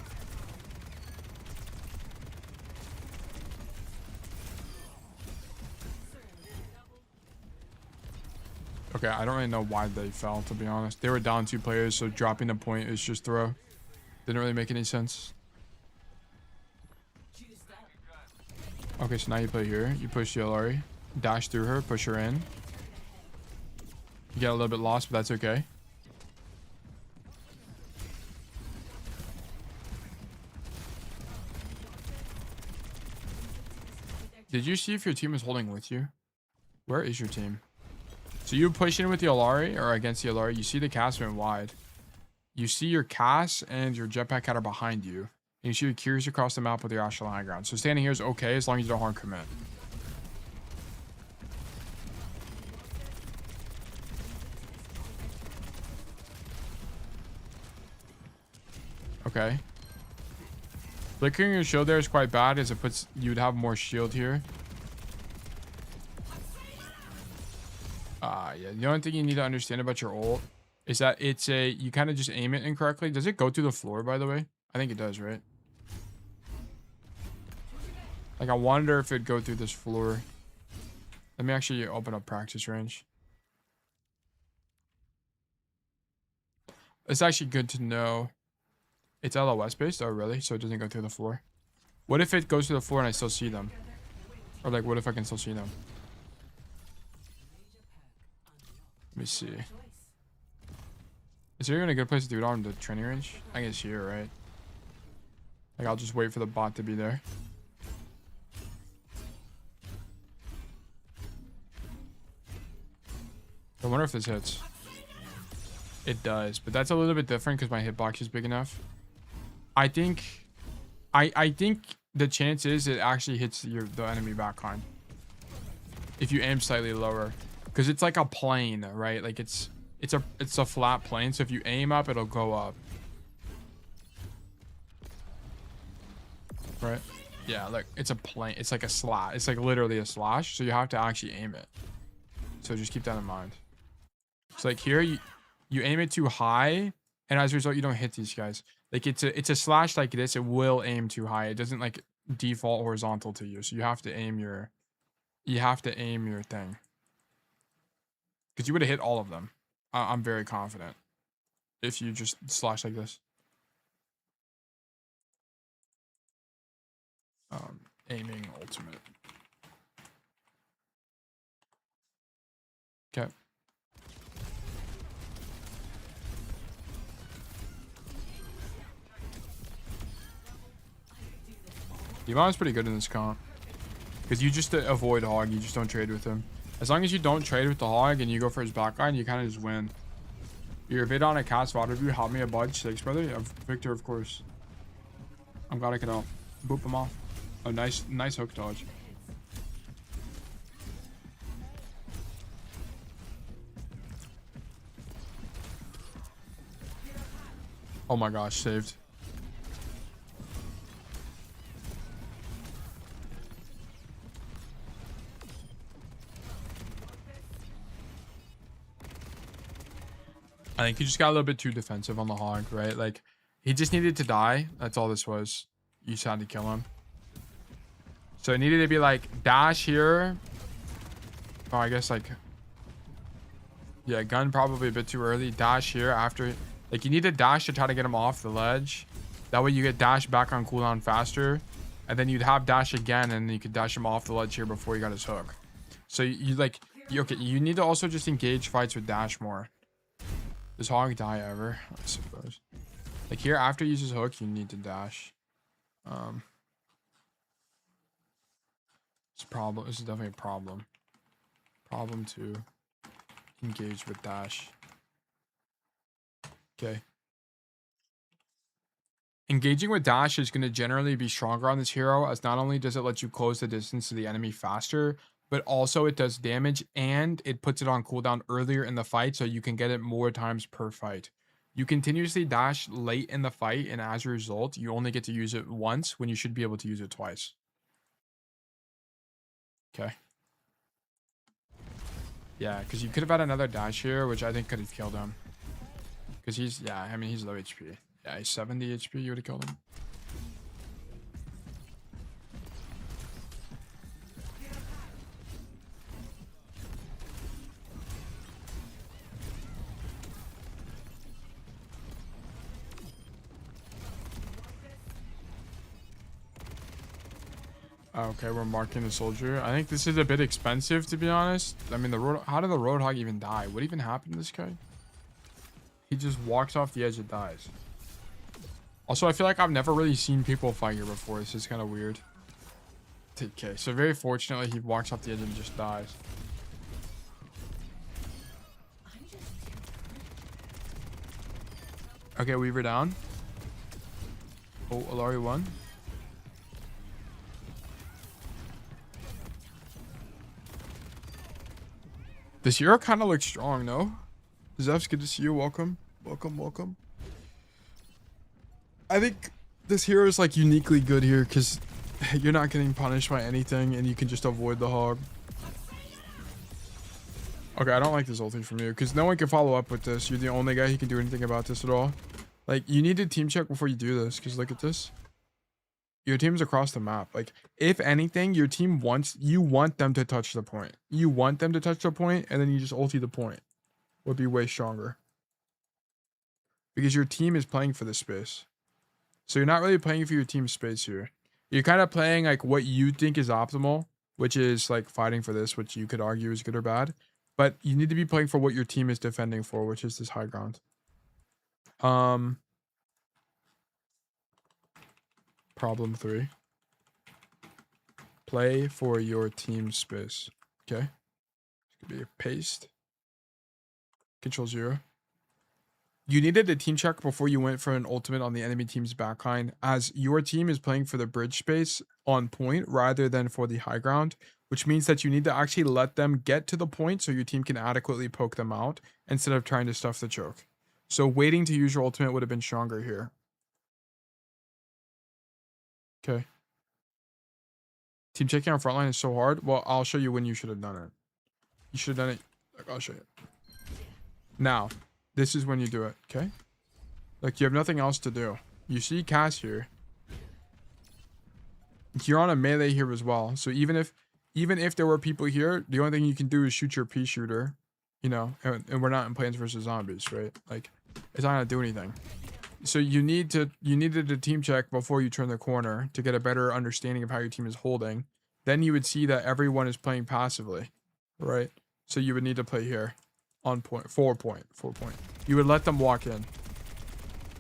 Okay, I don't really know why they fell, to be honest. They were down 2 players, so dropping the point is just throw. Didn't really make any sense. Okay, so now you play here. You push the Alari. Dash through her, push her in. You get a little bit lost, but that's okay. Did you see if your team is holding with you? Where is your team? So you push in with the Alari or against the Alari. You see the cast went wide. You see your cast and your jetpack cutter behind you. And you see your curious across the map with your astral high ground. So standing here is okay as long as you don't hard commit. Okay. Flickering your shield there is quite bad as it puts you'd have more shield here. Yeah, the only thing you need to understand about your ult is that you kind of just aim it incorrectly. Does it go through the floor, by the way? I think it does, right? Like, I wonder if it'd go through this floor. Let me actually open up practice range. It's actually good to know. It's LOS based? Oh, really? So it doesn't go through the floor? What if it goes through the floor and I still see them? Or, like, what if I can still see them? Let me see. Is there even a good place to do it on the training range? I guess here, right? Like, I'll just wait for the bot to be there. I wonder if this hits. It does, but that's a little bit different because my hitbox is big enough. I think the chance is it actually hits the enemy backline if you aim slightly lower, because it's like a plane, right? Like it's a flat plane, so if you aim up, it'll go up, right? Yeah, look, it's a plane. It's like a slash. It's like literally a slash, so you have to actually aim it. So just keep that in mind. So like here, you aim it too high, and as a result, you don't hit these guys. Like it's a slash like this. It will aim too high. It doesn't like default horizontal to you. So you have to aim your thing. Because you would have hit all of them. I'm very confident. If you just slash like this. Aiming ultimate. Okay. Ivan's pretty good in this comp. Because you just avoid Hog, you just don't trade with him. As long as you don't trade with the Hog and you go for his backline, you kind of just win. Your vid on a cast water view, help me a budge. Thanks, brother. Victor, of course. I'm glad I could help. Boop him off. Oh, nice hook dodge. Oh my gosh, saved. I think he just got a little bit too defensive on the hog, right? Like, he just needed to die. That's all this was. You just had to kill him. So it needed to be like dash here. Oh, I guess like, yeah, gun probably a bit too early. Dash here after, like you need to dash to try to get him off the ledge. That way you get dash back on cooldown faster. And then you'd have dash again and you could dash him off the ledge here before he got his hook. So okay, you need to also just engage fights with dash more. Does hog die ever? I suppose. Like here, after he uses hook, you need to dash. It's a problem. This is definitely a problem. Problem to engage with dash. Okay. Engaging with dash is going to generally be stronger on this hero, as not only does it let you close the distance to the enemy faster, but also it does damage and it puts it on cooldown earlier in the fight, so you can get it more times per fight. You continuously dash late in the fight, and as a result, you only get to use it once when you should be able to use it twice. Okay. Yeah, because you could have had another dash here, which I think could have killed him. Because he's, yeah, I mean, he's low HP. Yeah, he's 70 HP, you would have killed him. Okay, we're marking the soldier. I think this is a bit expensive, to be honest. I mean, how did the Roadhog even die? What even happened to this guy? He just walks off the edge and dies. Also, I feel like I've never really seen people fight here before. This is kind of weird. Okay, so very fortunately, he walks off the edge and just dies. Okay, Weaver down. Oh, Alari won. This hero kind of looks strong, no? Zevs, good to see you. Welcome. Welcome, welcome. I think this hero is like uniquely good here because you're not getting punished by anything and you can just avoid the hog. Okay, I don't like this ulti from you because no one can follow up with this. You're the only guy who can do anything about this at all. Like, you need to team check before you do this because look at this. Your team's across the map. Like, if anything, your team you want them to touch the point. You want them to touch the point and then you just ulti the point. Would be way stronger. Because your team is playing for this space. So you're not really playing for your team's space here. You're kind of playing like what you think is optimal, which is like fighting for this, which you could argue is good or bad. But you need to be playing for what your team is defending for, which is this high ground. Problem 3. Play for your team space. Okay. This could be a paste. Control 0. You needed a team check before you went for an ultimate on the enemy team's backline, as your team is playing for the bridge space on point rather than for the high ground, which means that you need to actually let them get to the point so your team can adequately poke them out instead of trying to stuff the choke. So waiting to use your ultimate would have been stronger here. Okay. Team checking on frontline is so hard. Well, I'll show you when you should have done it. You should have done it. Look, I'll show you. Now, this is when you do it, okay? Like, you have nothing else to do. You see Cass here. You're on a melee here as well. So even if there were people here, the only thing you can do is shoot your pea shooter, you know, and we're not in Plants vs Zombies, right? Like, it's not gonna do anything. So you needed a team check before you turn the corner to get a better understanding of how your team is holding. Then you would see that everyone is playing passively, right? So you would need to play here on point, 4 point. You would let them walk in.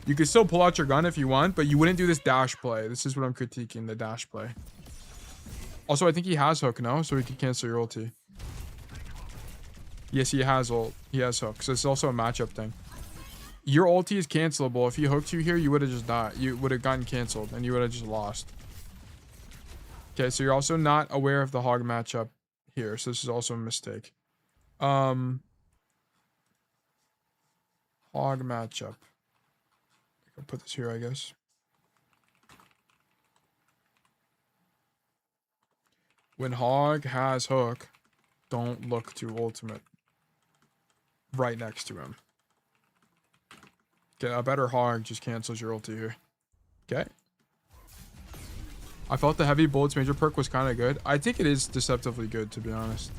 You could still pull out your gun if you want, but you wouldn't do this dash play. This is what I'm critiquing, the dash play. Also, I think he has hook now, so he can cancel your ulti. Yes, he has ult. He has hook, so it's also a matchup thing. Your ulti is cancelable. If he hooked you here, you would have just died. You would have gotten canceled, and you would have just lost. Okay, so you're also not aware of the hog matchup here, so this is also a mistake. Hog matchup. I'll put this here, I guess. When Hog has hook, don't look to ultimate. Right next to him. Okay, a better Hog just cancels your ulti here. Okay. I felt the heavy bullets major perk was kind of good. I think it is deceptively good, to be honest.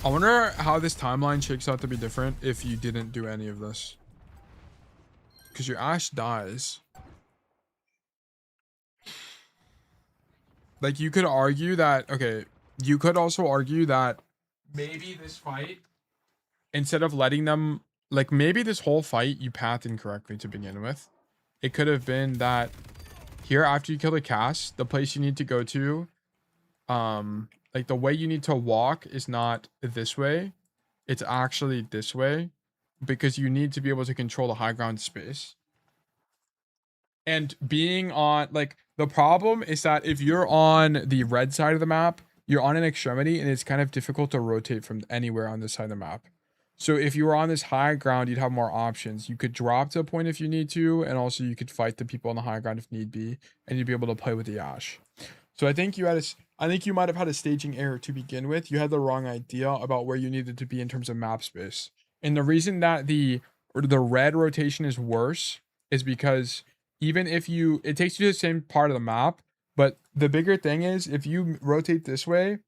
I wonder how this timeline shakes out to be different if you didn't do any of this. Because your Ashe dies. Like, you could argue that, okay, you could also argue that maybe this fight, instead of letting them, like, maybe this whole fight you pathed incorrectly to begin with. It could have been that here, after you kill the cast, the place you need to go to, like, the way you need to walk is not this way. It's actually this way. Because you need to be able to control the high ground space. And being on, like, the problem is that if you're on the red side of the map, you're on an extremity and it's kind of difficult to rotate from anywhere on this side of the map. So if you were on this high ground, you'd have more options. You could drop to a point if you need to, and also you could fight the people on the high ground if need be, and you'd be able to play with the Ashe. So I think you might have had a staging error to begin with. You had the wrong idea about where you needed to be in terms of map space. And the reason that the red rotation is worse is because even if it takes you to the same part of the map, but the bigger thing is if you rotate this way,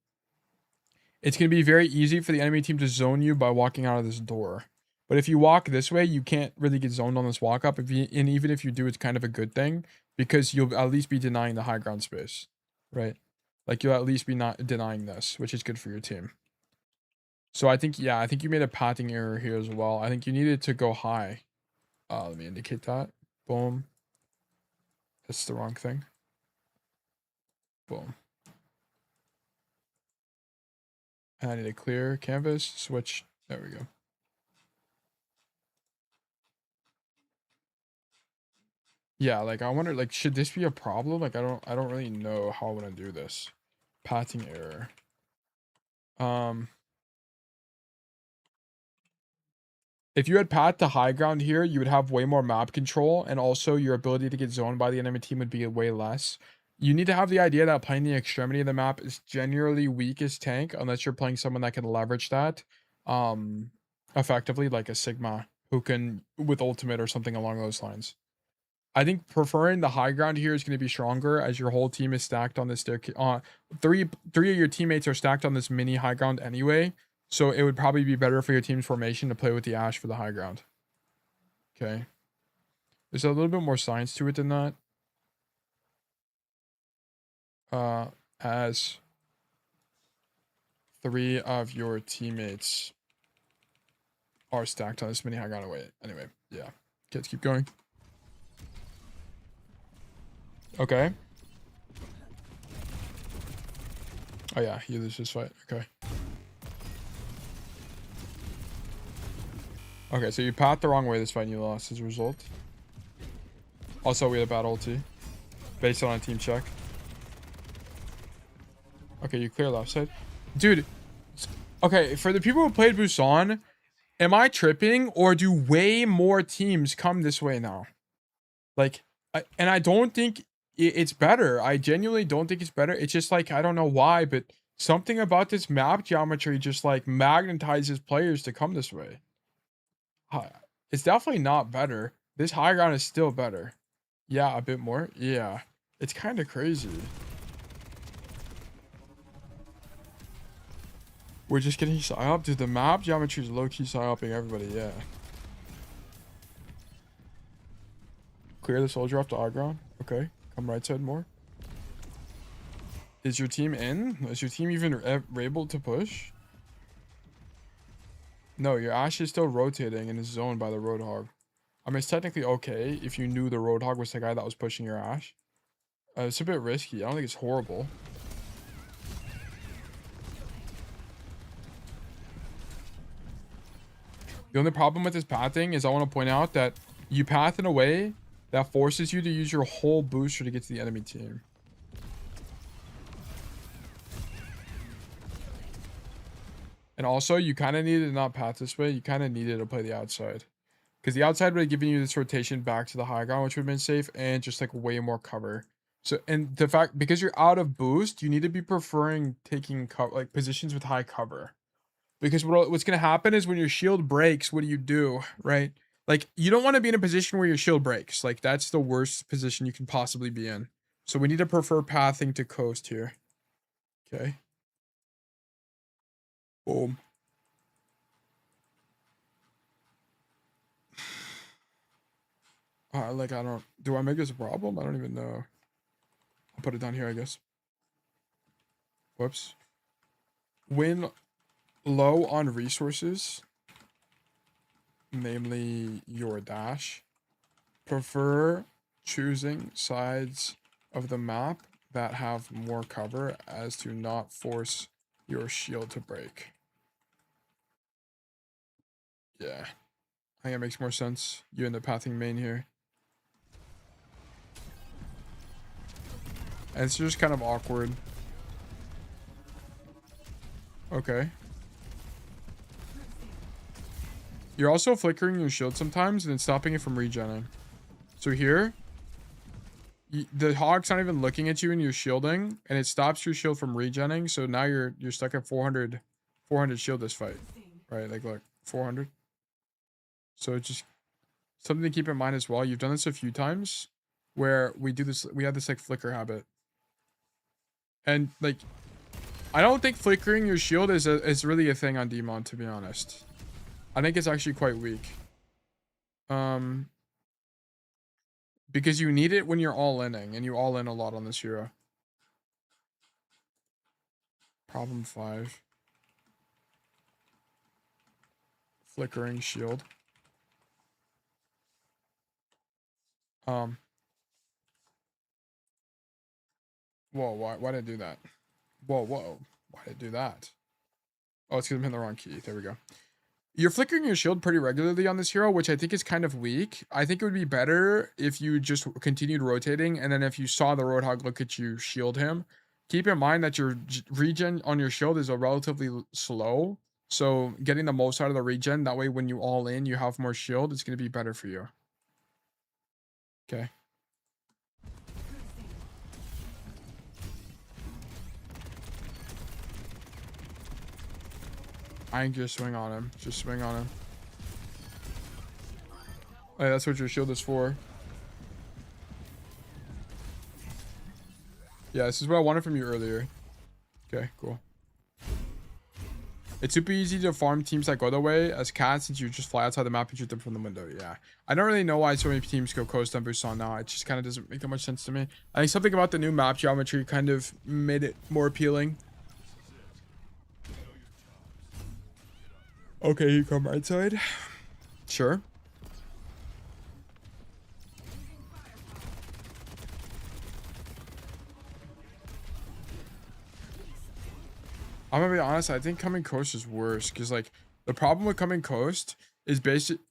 it's going to be very easy for the enemy team to zone you by walking out of this door. But if you walk this way, you can't really get zoned on this walk up. And even if you do, it's kind of a good thing because you'll at least be denying the high ground space, right? Like you'll at least be not denying this, which is good for your team. So I think you made a pathing error here as well. I think you needed to go high. Let me indicate that. Boom. That's the wrong thing. Boom. And I need a clear canvas, switch. There we go. Yeah, like I wonder, like, should this be a problem? Like I don't really know how I want to do this. Pathing error. If you had path to high ground here, you would have way more map control, and also your ability to get zoned by the enemy team would be way less. You need to have the idea that playing the extremity of the map is generally weakest tank, unless you're playing someone that can leverage that effectively, like a Sigma who can with ultimate or something along those lines. I think preferring the high ground here is going to be stronger as your whole team is stacked on this staircase. Three of your teammates are stacked on this mini high ground anyway. So it would probably be better for your team's formation to play with the Ashe for the high ground. Okay. There's a little bit more science to it than that. As 3 of your teammates are stacked on this mini high ground away. Anyway, yeah. Okay, let's keep going. Okay. Oh yeah, you lose this fight. Okay. Okay, so you pathed the wrong way this fight and you lost as a result. Also, we had a bad ulti. Based on a team check. Okay, you clear left side. Dude, okay, for the people who played Busan, am I tripping or do way more teams come this way now? Like, I don't think it's better. I genuinely don't think it's better. It's just like, I don't know why, but something about this map geometry just like magnetizes players to come this way. It's definitely not better. This high ground is still better. Yeah, a bit more. Yeah. It's kind of crazy. We're just getting psyop. Dude, the map geometry is low-key psyoping everybody. Yeah. Clear the soldier off the high ground. Okay. Come right side more. Is your team in? Is your team even able to push? No, your Ashe is still rotating and is zoned by the Roadhog. I mean, it's technically okay if you knew the Roadhog was the guy that was pushing your Ashe. It's a bit risky. I don't think it's horrible. The only problem with this pathing is I want to point out that you path in a way that forces you to use your whole booster to get to the enemy team. And also, you kind of needed to not path this way. You kind of needed to play the outside. Because the outside would have given you this rotation back to the high ground, which would have been safe, and just like way more cover. So, and the fact, because you're out of boost, you need to be preferring taking like positions with high cover. Because what's going to happen is when your shield breaks, what do? Right? Like, you don't want to be in a position where your shield breaks. Like, that's the worst position you can possibly be in. So we need to prefer pathing to coast here. Okay. Boom. Like, do I make this a problem? I don't even know. I'll put it down here, I guess. Whoops. When low on resources, namely your dash, prefer choosing sides of the map that have more cover as to not force your shield to break. Yeah. I think it makes more sense. You end up pathing main here. And it's just kind of awkward. Okay. You're also flickering your shield sometimes and then stopping it from regenning. So here, the hog's not even looking at you and you're shielding, and it stops your shield from regenning. So now you're stuck at 400 shield this fight, right? Like, look, 400. So just something to keep in mind as well. You've done this a few times where we have this like flicker habit, and like, I don't think flickering your shield is really a thing on Demon, to be honest. I think it's actually quite weak. Because you need it when you're all-inning, and you all-in a lot on this hero. Problem 5. Flickering shield. Whoa, why did I do that? Whoa, why did I do that? Oh, it's because I'm hitting the wrong key. There we go. You're flickering your shield pretty regularly on this hero, which I think is kind of weak. I think it would be better if you just continued rotating, and then if you saw the Roadhog look at you, shield him. Keep in mind that your regen on your shield is a relatively slow, so getting the most out of the regen, that way when you all in, you have more shield, it's going to be better for you. Okay. I ain't just swing on him. Just swing on him. Oh, yeah, that's what your shield is for. Yeah, this is what I wanted from you earlier. Okay, cool. It's super easy to farm teams that go the way as cats, since you just fly outside the map and shoot them from the window. Yeah. I don't really know why so many teams go coast on Busan now. It just kind of doesn't make that much sense to me. I think something about the new map geometry kind of made it more appealing. Okay, you come right side. Sure. I'm gonna be honest, I think coming coast is worse, because like the problem with coming coast is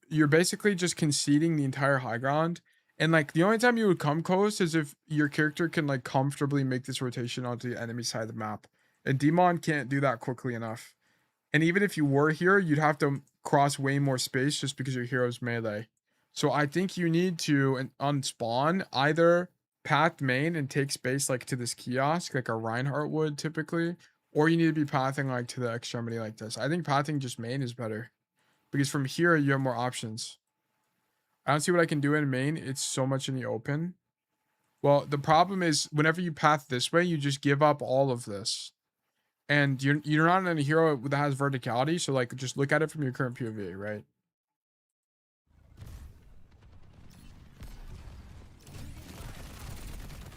you're basically just conceding the entire high ground, and like the only time you would come coast is if your character can like comfortably make this rotation onto the enemy side of the map, and Demon can't do that quickly enough. And even if you were here, you'd have to cross way more space just because your hero's melee. So I think you need to, on spawn, either path main and take space like to this kiosk, like a Reinhardt would typically, or you need to be pathing like to the extremity like this. I think pathing just main is better, because from here you have more options. I don't see what I can do in main. It's so much in the open. Well, the problem is whenever you path this way, you just give up all of this. And you're not in a hero that has verticality, so like just look at it from your current POV, right?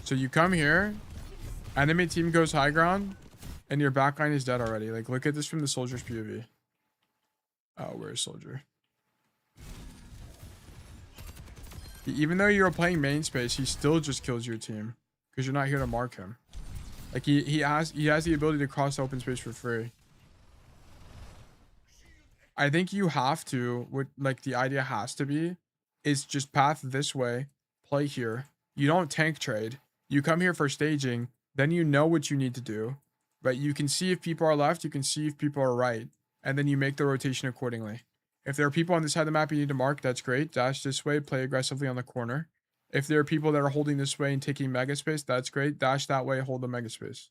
So you come here, enemy team goes high ground, and your backline is dead already. Like, look at this from the soldier's POV. Oh, where's soldier? Even though you're playing main space, he still just kills your team because you're not here to mark him. Like he has the ability to cross open space for free. I think you have to, what like the idea has to be, is just path this way, play here. You don't tank trade. You come here for staging, then you know what you need to do. Right? You can see if people are left, you can see if people are right, and then you make the rotation accordingly. If there are people on this side of the map you need to mark, that's great. Dash this way, play aggressively on the corner. If there are people that are holding this way and taking mega space, that's great. Dash that way, hold the mega space.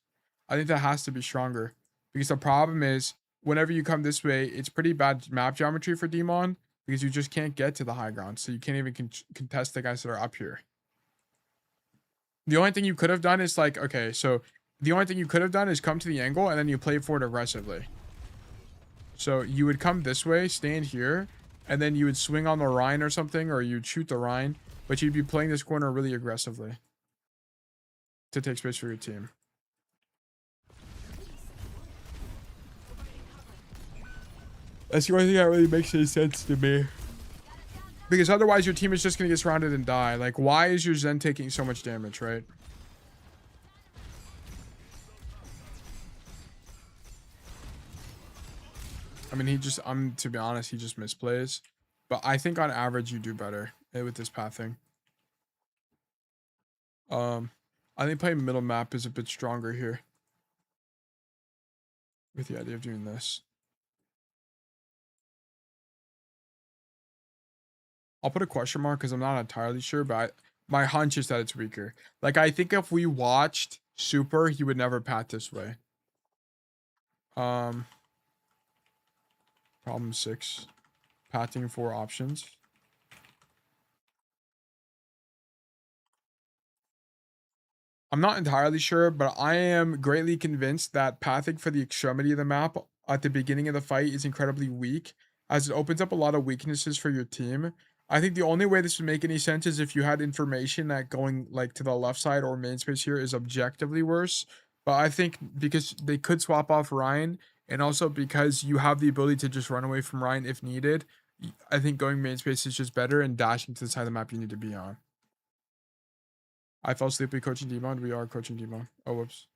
I think that has to be stronger. Because the problem is, whenever you come this way, it's pretty bad map geometry for Demon because you just can't get to the high ground. So you can't even contest the guys that are up here. The only thing you could have done is like, okay, so the only thing you could have done is come to the angle and then you play for it aggressively. So you would come this way, stand here, and then you would swing on the Rhine or something, or you'd shoot the Rhine, but you'd be playing this corner really aggressively to take space for your team. That's the only thing that really makes any sense to me. Because otherwise your team is just going to get surrounded and die. Like, why is your Zen taking so much damage, right? I mean, to be honest, he just misplays. But I think on average you do better with this pathing. I think playing middle map is a bit stronger here. With the idea of doing this. I'll put a question mark because I'm not entirely sure, but my hunch is that it's weaker. Like, I think if we watched Super, he would never path this way. Problem 6. Pathing 4 options. I'm not entirely sure, but I am greatly convinced that pathing for the extremity of the map at the beginning of the fight is incredibly weak, as it opens up a lot of weaknesses for your team. I think the only way this would make any sense is if you had information that going like to the left side or main space here is objectively worse. But I think because they could swap off Ryan, and also because you have the ability to just run away from Ryan if needed, I think going main space is just better, and dashing to the side of the map you need to be on. I fell asleep with coaching Demon. We are coaching Demon. Oh, whoops.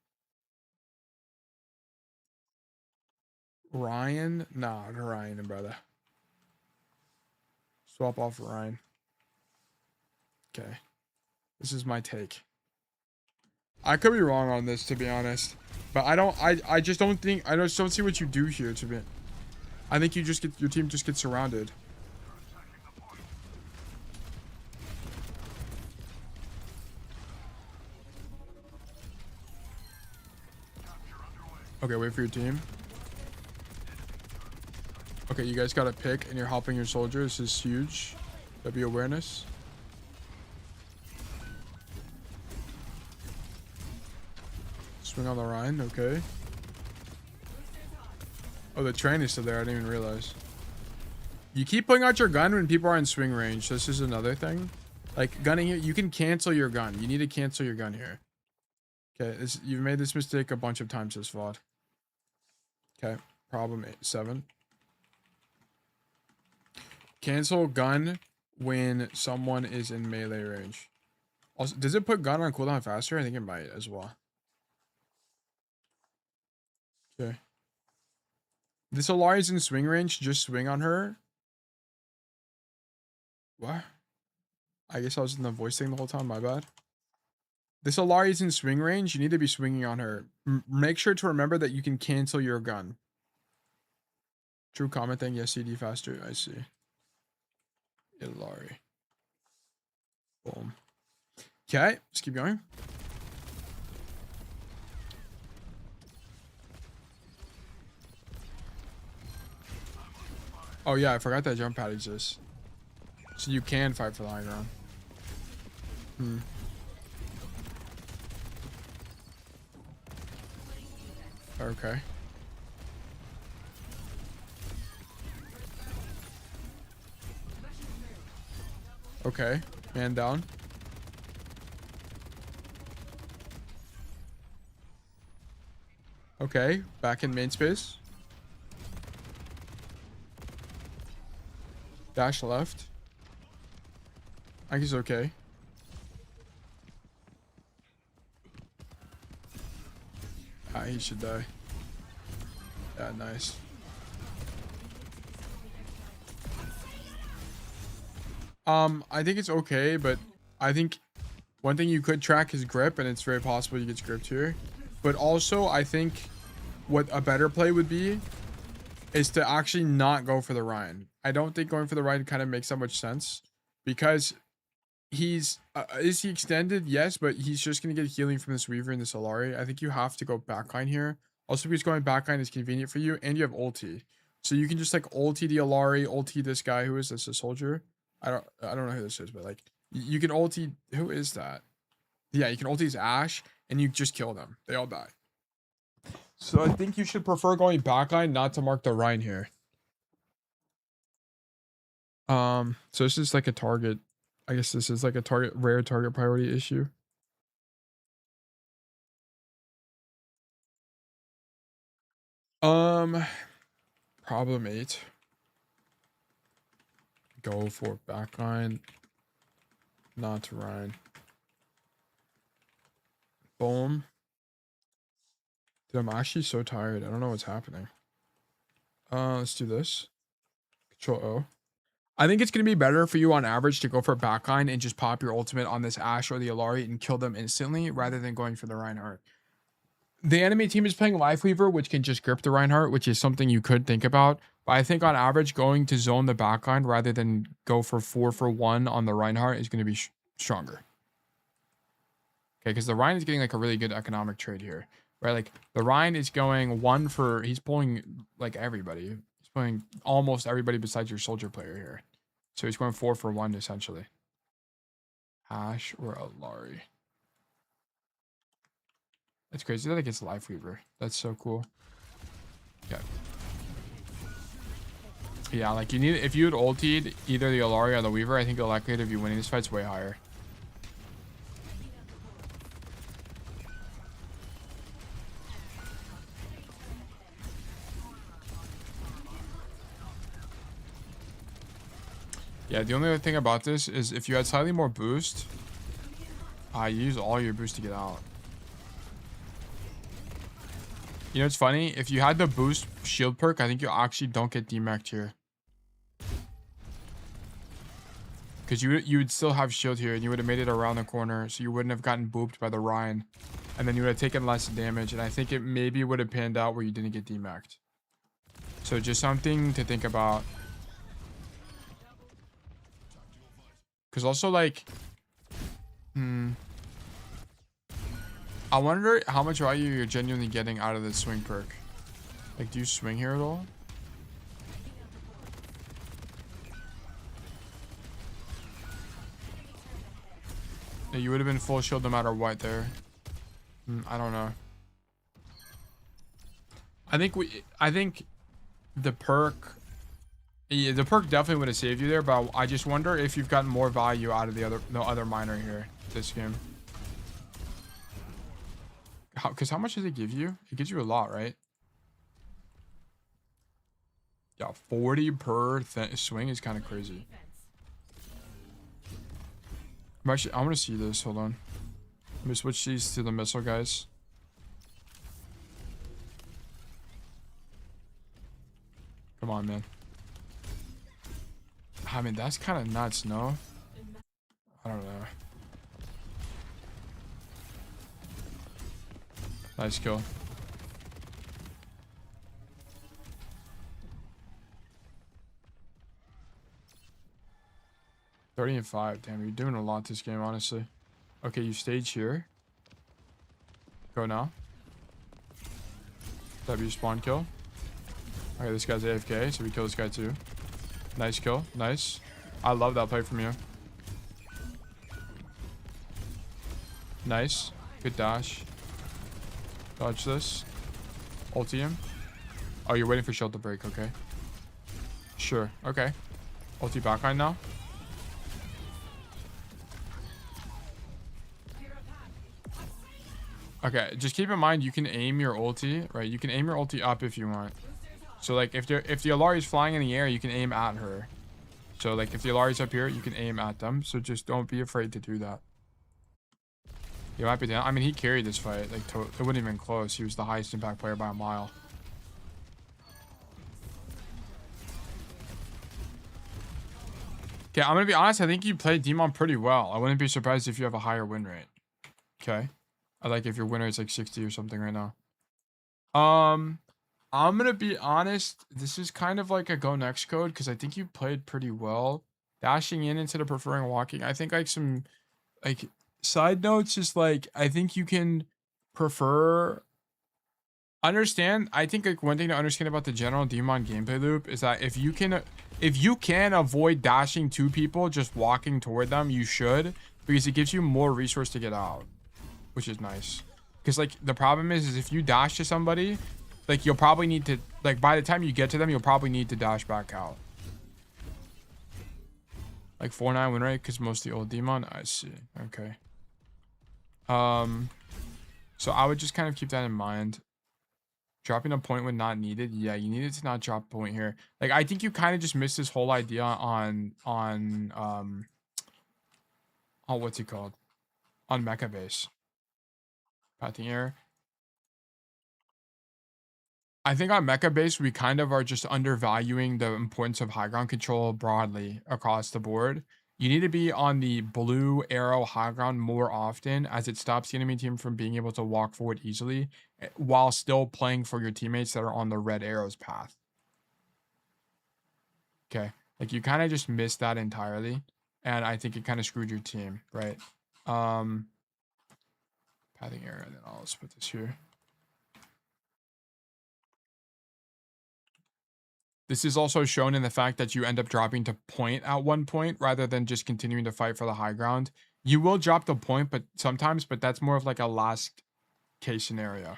Ryan? Nah, Ryan, brother. Swap off Ryan. Okay. This is my take. I could be wrong on this, to be honest. But I just don't think, I just don't see what you do here, to be. I think you just get, your team just gets surrounded. Okay, wait for your team. Okay, you guys got to pick, and you're helping your soldier. This is huge. W awareness. Swing on the Rhine. Okay. Oh, the train is still there. I didn't even realize. You keep pulling out your gun when people are in swing range. This is another thing. Like, gunning here, you can cancel your gun. You need to cancel your gun here. Okay, you've made this mistake a bunch of times this VOD. Okay, problem 7. Cancel gun when someone is in melee range. Also, does it put gun on cooldown faster? I think it might as well. Okay. This Alari's in swing range. Just swing on her. What? I guess I was in the voice thing the whole time. My bad. This Alari's in swing range. You need to be swinging on her. Make sure to remember that you can cancel your gun. True comment thing. Yes, CD faster. I see. Ilari. Boom. Okay, let's keep going. Oh yeah, I forgot that jump pad exists. So you can fight for the high ground. Okay. Okay, man down. Okay, back in main space. Dash left. I think he's okay. Ah, he should die. Yeah, nice. I think it's okay, but I think one thing you could track is grip, and it's very possible he gets gripped here. But also, I think what a better play would be is to actually not go for the Ryan. I don't think going for the Ryan kind of makes that much sense because he's is he extended? Yes, but he's just gonna get healing from this Weaver and this Alari. I think you have to go backline here. Also, because going backline is convenient for you, and you have ulti, so you can just like ulti the Alari, ulti this guy. Who is this? A soldier? I don't know who this is, but like you can ulti. Who is that? Yeah, you can ulti his Ashe, and you just kill them. They all die. So I think you should prefer going backline, not to mark the Rhine here. So this is like a target. I guess this is like a rare target priority issue. Problem 8. Go for backline, not to Rhine. Boom. Dude, I'm actually so tired. I don't know what's happening. Let's do this. Control O. I think it's going to be better for you on average to go for backline and just pop your ultimate on this Ashe or the Alari and kill them instantly rather than going for the Reinhardt. The enemy team is playing Lifeweaver, which can just grip the Reinhardt, which is something you could think about. But I think on average, going to zone the backline rather than go for 4-for-1 on the Reinhardt is going to be stronger. Okay, because the Ryan is getting like a really good economic trade here, right? Like the Ryan is going he's pulling like everybody. He's pulling almost everybody besides your soldier player here. So he's going 4-for-1 essentially. Ashe or Alari. That's crazy that it gets Lifeweaver. That's so cool. Okay. Yeah, like you need, if you had ultied either the Alari or the Weaver, I think the likelihood of you winning this fight's way higher. Yeah, the only other thing about this is if you had slightly more boost, you use all your boost to get out. You know, it's funny. If you had the boost shield perk, I think you actually don't get demeched here. Because you would still have shield here, and you would have made it around the corner, so you wouldn't have gotten booped by the Rhine. And then you would have taken less damage, and I think it maybe would have panned out where you didn't get demeched. So just something to think about. Because also, like... I wonder how much value you're genuinely getting out of the swing perk. Like, do you swing here at all? Yeah, you would have been full shield no matter what there. I don't know. I think the perk... Yeah, the perk definitely would have saved you there, but I just wonder if you've gotten more value out of the other miner here this game. Because how much does it give you? It gives you a lot, right? Yeah, 40 per swing is kind of crazy. I want to see this. Hold on. Let me switch these to the missile guys. Come on, man. I mean, that's kind of nuts, no? I don't know. Nice kill. $30-5. Damn, you're doing a lot this game, honestly. Okay, you stage here. Go now. W spawn kill. Okay, this guy's AFK, so we kill this guy too. Nice kill. Nice. I love that play from you. Nice. Good dash. Dodge this. Ulti him. Oh, you're waiting for shield to break. Okay. Sure. Okay. Ulti backline now. Okay. Just keep in mind you can aim your ulti, right? You can aim your ulti up if you want. So like if the Alari is flying in the air, you can aim at her. So like if the Alari's up here, you can aim at them. So just don't be afraid to do that. You might be down. I mean, he carried this fight. Like, it wasn't even close. He was the highest impact player by a mile. Okay, I'm gonna be honest. I think you played Demon pretty well. I wouldn't be surprised if you have a higher win rate. Okay, I like if your winner is like 60 or something right now. I'm gonna be honest. This is kind of like a go next code because I think you played pretty well. Dashing in instead of preferring walking. I think like some like side notes is like I think you can prefer understand. I think like one thing to understand about the general Demon gameplay loop is that if you can avoid dashing to people, just walking toward them, you should, because it gives you more resource to get out, which is nice. Because like the problem is if you dash to somebody, like you'll probably need to, like by the time you get to them, you'll probably need to dash back out. Like 4-9 win rate because mostly old Demon. I see. Okay. So I would just kind of keep that in mind. Dropping a point when not needed. Yeah, you needed to not drop a point here. Like I think you kind of just missed this whole idea on what's it called? On mecha base. Pathing error. I think on mecha base, we kind of are just undervaluing the importance of high ground control broadly across the board. You need to be on the blue arrow high ground more often as it stops the enemy team from being able to walk forward easily while still playing for your teammates that are on the red arrows path. Okay. Like you kind of just missed that entirely. And I think it kind of screwed your team, right? Pathing error, and then I'll just put this here. This is also shown in the fact that you end up dropping to point at one point rather than just continuing to fight for the high ground. You will drop the point, but sometimes, but that's more of like a last case scenario.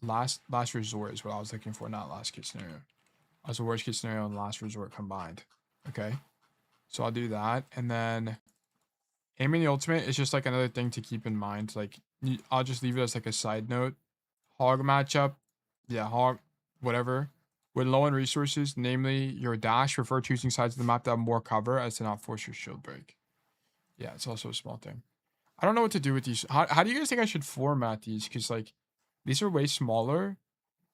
Last resort is what I was looking for, not last case scenario. As a worst case scenario and last resort combined. Okay. So I'll do that. And then aiming the ultimate is just like another thing to keep in mind. Like I'll just leave it as like a side note. Hog matchup. Yeah, hog, whatever. When low on resources, namely your dash, prefer choosing sides of the map that have more cover as to not force your shield break. Yeah, it's also a small thing. I don't know what to do with these. How do you guys think I should format these? Because like these are way smaller.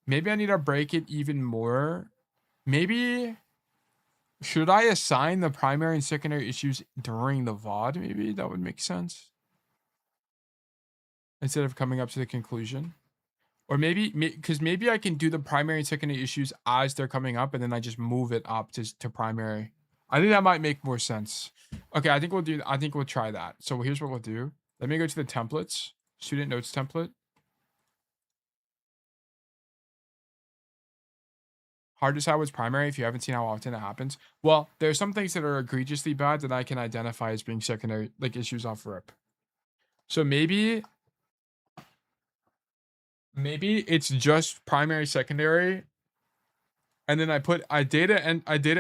Maybe I need to break it even more. Maybe should I assign the primary and secondary issues during the VOD? Maybe that would make sense. Instead of coming up to the conclusion. Or maybe, because maybe I can do the primary and secondary issues as they're coming up, and then I just move it up to primary. I think that might make more sense. Okay, I think we'll try that. So here's what we'll do. Let me go to the templates, student notes template. Hard to decide what's primary if you haven't seen how often it happens. Well, there's some things that are egregiously bad that I can identify as being secondary, like issues off rip. So maybe it's just primary, secondary, and then I data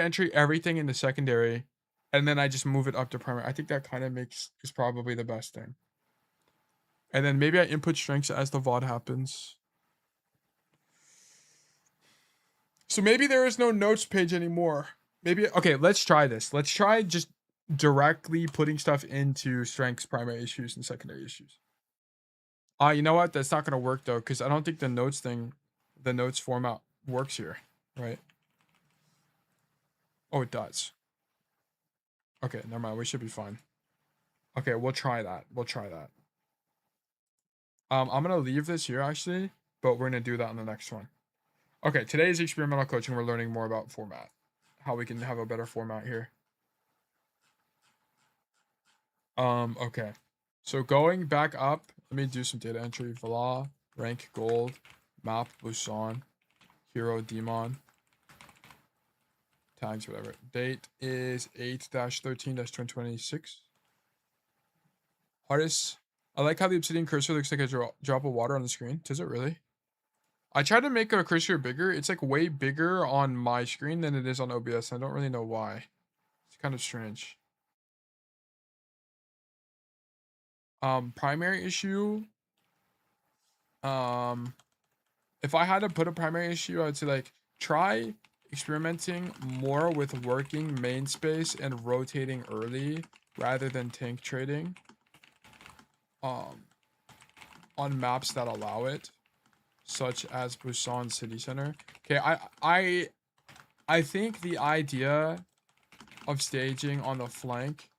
entry everything in the secondary, and then I just move it up to primary. I think that kind of is probably the best thing. And then maybe I input strengths as the VOD happens. So maybe there is no notes page anymore. Maybe, okay, let's try this. Let's try just directly putting stuff into strengths, primary issues, and secondary issues. You know what? That's not going to work though, because I don't think the notes format works here, right? Oh, it does. Okay, never mind. We should be fine. Okay, we'll try that. I'm going to leave this here actually, but we're going to do that on the next one. Okay, today's experimental coaching. We're learning more about format, how we can have a better format here. Okay. So going back up, let me do some data entry. Voila, rank gold, map Busan, hero demon, tags, whatever. Date is 8-13-2026. Artist. I like how the obsidian cursor looks like a drop of water on the screen. Does it really? I tried to make a cursor bigger. It's like way bigger on my screen than it is on OBS. I don't really know why. It's kind of strange. Primary issue. If I had to put a primary issue, I would say like try experimenting more with working main space and rotating early rather than tank trading. On maps that allow it, such as Busan City Center. Okay, I think the idea of staging on the flank.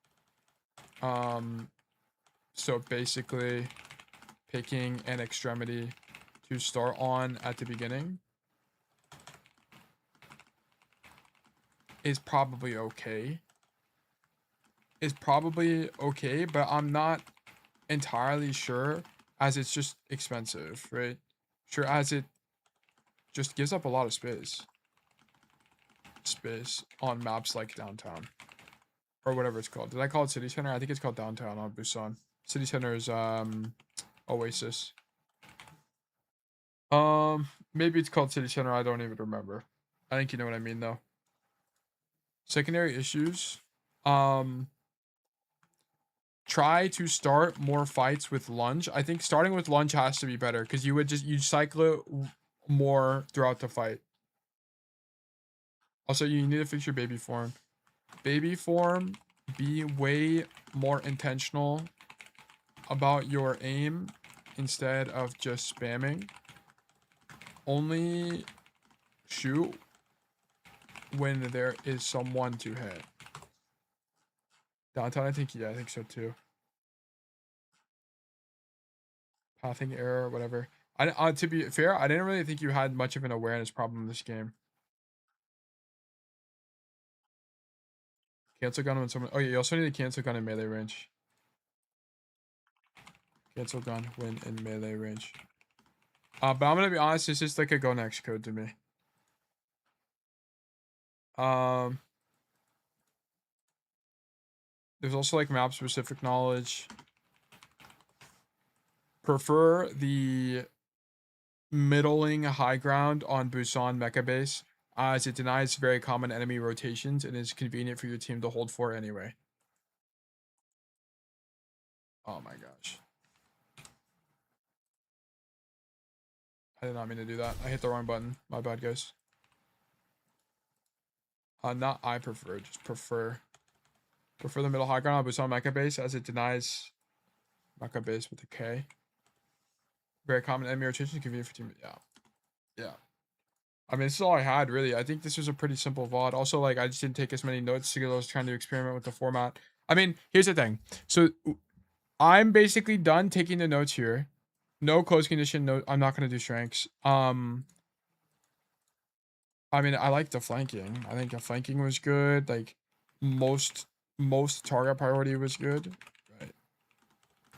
So basically picking an extremity to start on at the beginning is probably okay. But I'm not entirely sure, as it's just expensive, right? Sure, as it just gives up a lot of space on maps like downtown or whatever it's called. Did I call it city center? I think it's called downtown on Busan. City center is Oasis. Maybe it's called city center. I don't even remember. I think you know what I mean though. Secondary issues. Try to start more fights with lunge. I think starting with lunge has to be better because you cycle it more throughout the fight. Also, you need to fix your baby form. Baby form, be way more intentional about your aim instead of just spamming. Only shoot when there is someone to hit. Downtown, I think so too. Pathing error, whatever. To be fair, I didn't really think you had much of an awareness problem in this game. Cancel gun when someone. Oh yeah, you also need to cancel gun in melee range. Cancel gun when in melee range. But I'm gonna be honest, it's just like a go next code to me. There's also like map specific knowledge. Prefer the middling high ground on Busan Mecha Base, as it denies very common enemy rotations and is convenient for your team to hold for anyway. Oh my gosh. I did not mean to do that. I hit the wrong button. My bad, guys. Not I prefer, just prefer. Prefer the middle high ground on Busan Mecha Base, as it denies Mecha Base with a K. Very common enemy rotation, convenient for team. Yeah. I mean, this is all I had, really. I think this was a pretty simple VOD. Also, like, I just didn't take as many notes because I was trying to experiment with the format. I mean, here's the thing. So, I'm basically done taking the notes here. No close condition. No, I'm not going to do strengths. I mean, I like the flanking. I think the flanking was good. Like, most target priority was good. Right.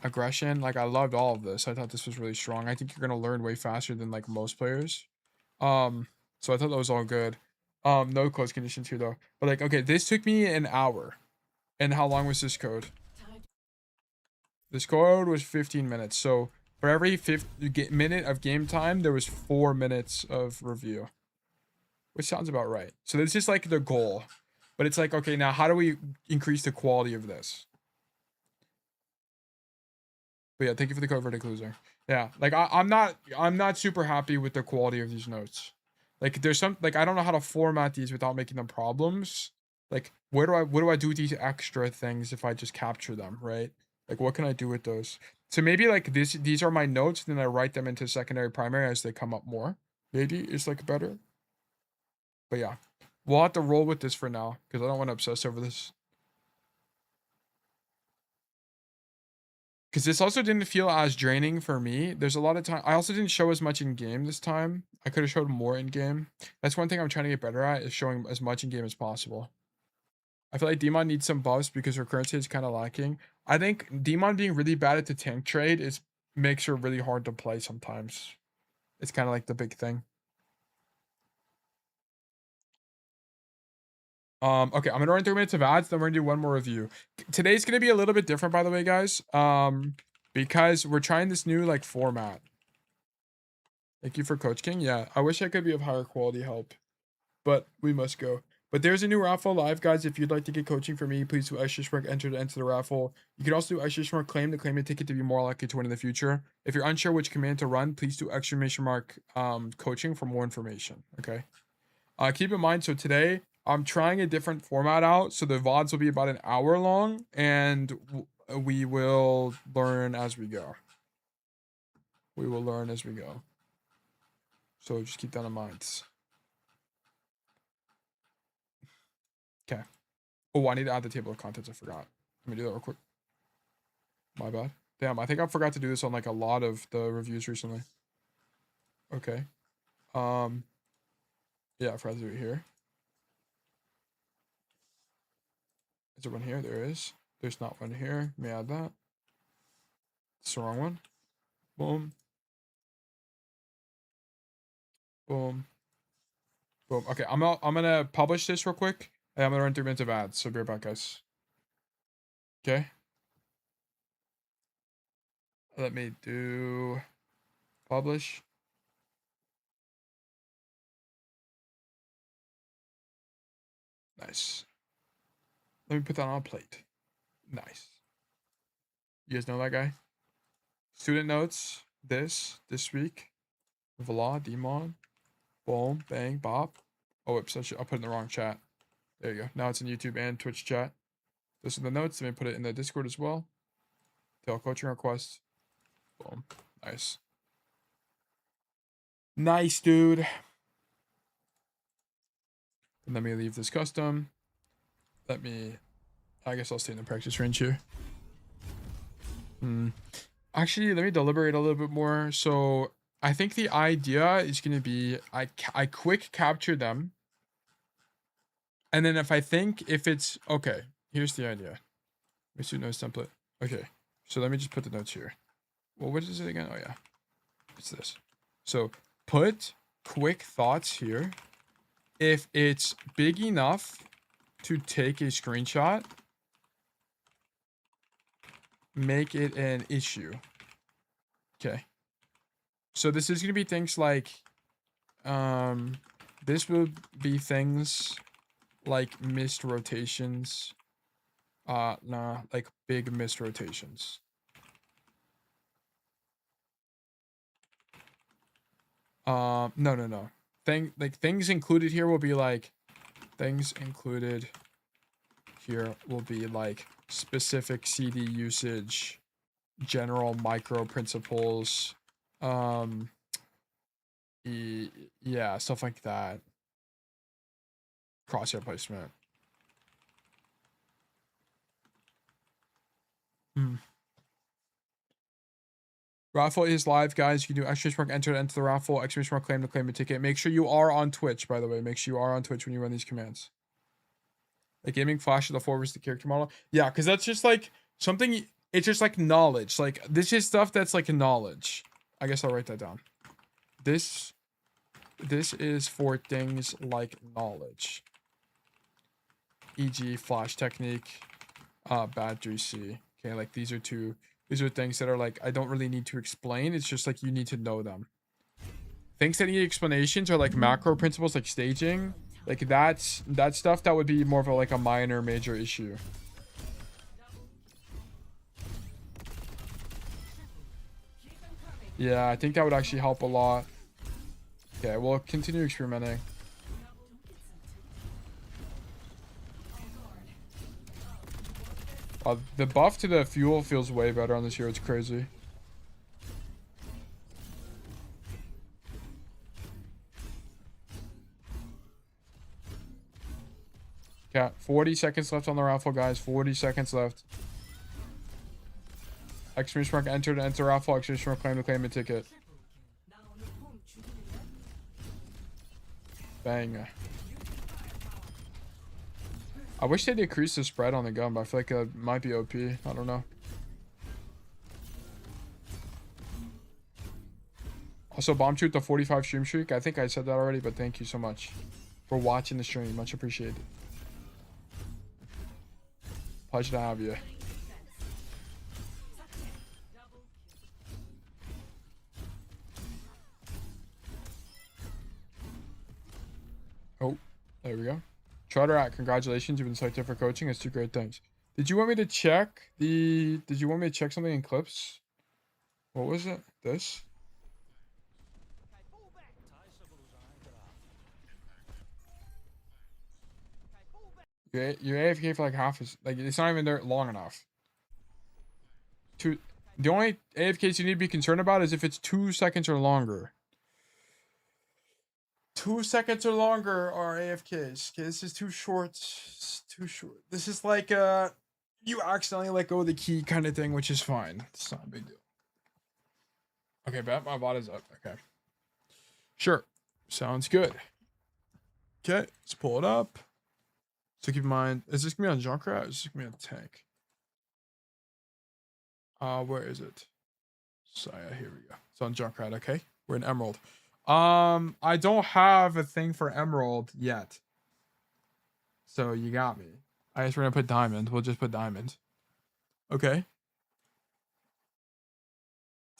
Aggression. Like, I loved all of this. I thought this was really strong. I think you're going to learn way faster than, like, most players. So I thought that was all good. No close conditions here though. But like, okay, this took me an hour. And how long was this code? This code was 15 minutes. So for every minute of game time, there was 4 minutes of review. Which sounds about right. So this is like the goal. But it's like, okay, now how do we increase the quality of this? But yeah, thank you for the code, verdict loser. Yeah, like I'm not super happy with the quality of these notes. Like there's some, like I don't know how to format these without making them problems. Like what do I do with these extra things if I just capture them, right? Like what can I do with those? So maybe like these are my notes, then I write them into secondary primary as they come up more. Maybe it's like better. But yeah, we'll have to roll with this for now because I don't want to obsess over this. Because this also didn't feel as draining for me. There's a lot of time. I also didn't show as much in game this time. I could have showed more in game. That's one thing I'm trying to get better at, is showing as much in game as possible. I feel like Demon needs some buffs because her currency is kind of lacking. I think Demon being really bad at the tank trade makes her really hard to play sometimes. It's kind of like the big thing. Okay, I'm gonna run 3 minutes of ads, then we're gonna do one more review. Today's gonna be a little bit different, by the way, guys. Because we're trying this new like format. Thank you for Coach King. Yeah, I wish I could be of higher quality help, but we must go. But there's a new raffle live, guys. If you'd like to get coaching from me, please do !mark enter to enter the raffle. You can also do !mark claim to claim a ticket to be more likely to win in the future. If you're unsure which command to run, please do !mark coaching for more information. Okay. Keep in mind, so today I'm trying a different format out, so the VODs will be about an hour long, and we will learn as we go. We will learn as we go. So just keep that in mind. Okay. Oh, I need to add the table of contents. I forgot. Let me do that real quick. My bad. Damn, I think I forgot to do this on like a lot of the reviews recently. Okay. Yeah, I forgot to do it here. Is there one here? There is. There's not one here. Let me add that. It's the wrong one. Boom. Boom. Boom. Okay, I'm gonna publish this real quick. And I'm gonna run 3 minutes of ads. So be right back, guys. Okay. Let me do publish. Nice. Let me put that on a plate. Nice. You guys know that guy? Student notes. This week. Vla, Demon. Boom. Bang. Bop. Oh, whoops. I'll put it in the wrong chat. There you go. Now it's in YouTube and Twitch chat. Those are the notes. Let me put it in the Discord as well. Tell coaching requests. Boom. Nice. Nice, dude. And let me leave this custom. I guess I'll stay in the practice range here. Actually, let me deliberate a little bit more. So I think the idea is going to be I quick capture them. And then if it's okay, here's the idea. Student notes template. Okay. So let me just put the notes here. Well, what is it again? Oh yeah. It's this. So put quick thoughts here. If it's big enough to take a screenshot, make it an issue. Okay. So this is going to be things like, this would be things like missed rotations. Nah, like big missed rotations. No. Things included here will be like, specific CD usage, general micro principles, yeah, stuff like that. Crosshair placement. Raffle is live, guys. You can do exclamation mark enter to enter the raffle, exclamation mark claim to claim a ticket. Make sure you are on Twitch, by the way. Make sure you are on Twitch when you run these commands. Like gaming flash of the forwards the character model. Yeah, because that's just like something. It's just like knowledge. Like this is stuff that's like knowledge. I guess I'll write that down. This is for things like knowledge. E.g. flash technique, bad 3C. Okay, like these are things that are like I don't really need to explain. It's just like you need to know them. Things that need explanations are like macro principles, like staging. Like that's stuff that would be more of a minor major issue. Yeah, I think that would actually help a lot. Okay, we'll continue experimenting. The buff to the fuel feels way better on this hero. It's crazy. Okay, 40 seconds left on the raffle, guys. 40 seconds left. Exclamation mark enter to enter raffle. Exclamation mark claim to claim a ticket. Bang. I wish they decreased the spread on the gun, but I feel like it might be OP. I don't know. Also, bomb shoot the 45 stream streak. I think I said that already, but thank you so much for watching the stream. Much appreciated. Pleasure to have you. Oh, there we go. Trotter, congratulations. You've been selected for coaching. It's 2 great things. Did you want me to check something in clips? What was it? This? You're AFK for like half it's not even there long enough. The only AFKs you need to be concerned about is if it's 2 seconds or longer. 2 seconds or longer are AFKs. Okay, this is too short. It's too short. This is like you accidentally let go of the key kind of thing, which is fine. It's not a big deal. Okay, bet my bot is up. Okay. Sure. Sounds good. Okay, let's pull it up. So keep in mind, is this gonna be on Junkrat or is this gonna be on Tank? Where is it? So yeah, here we go. It's on Junkrat, okay? We're in Emerald. I don't have a thing for Emerald yet. So you got me. I guess we're gonna put Diamond. We'll just put Diamond. Okay.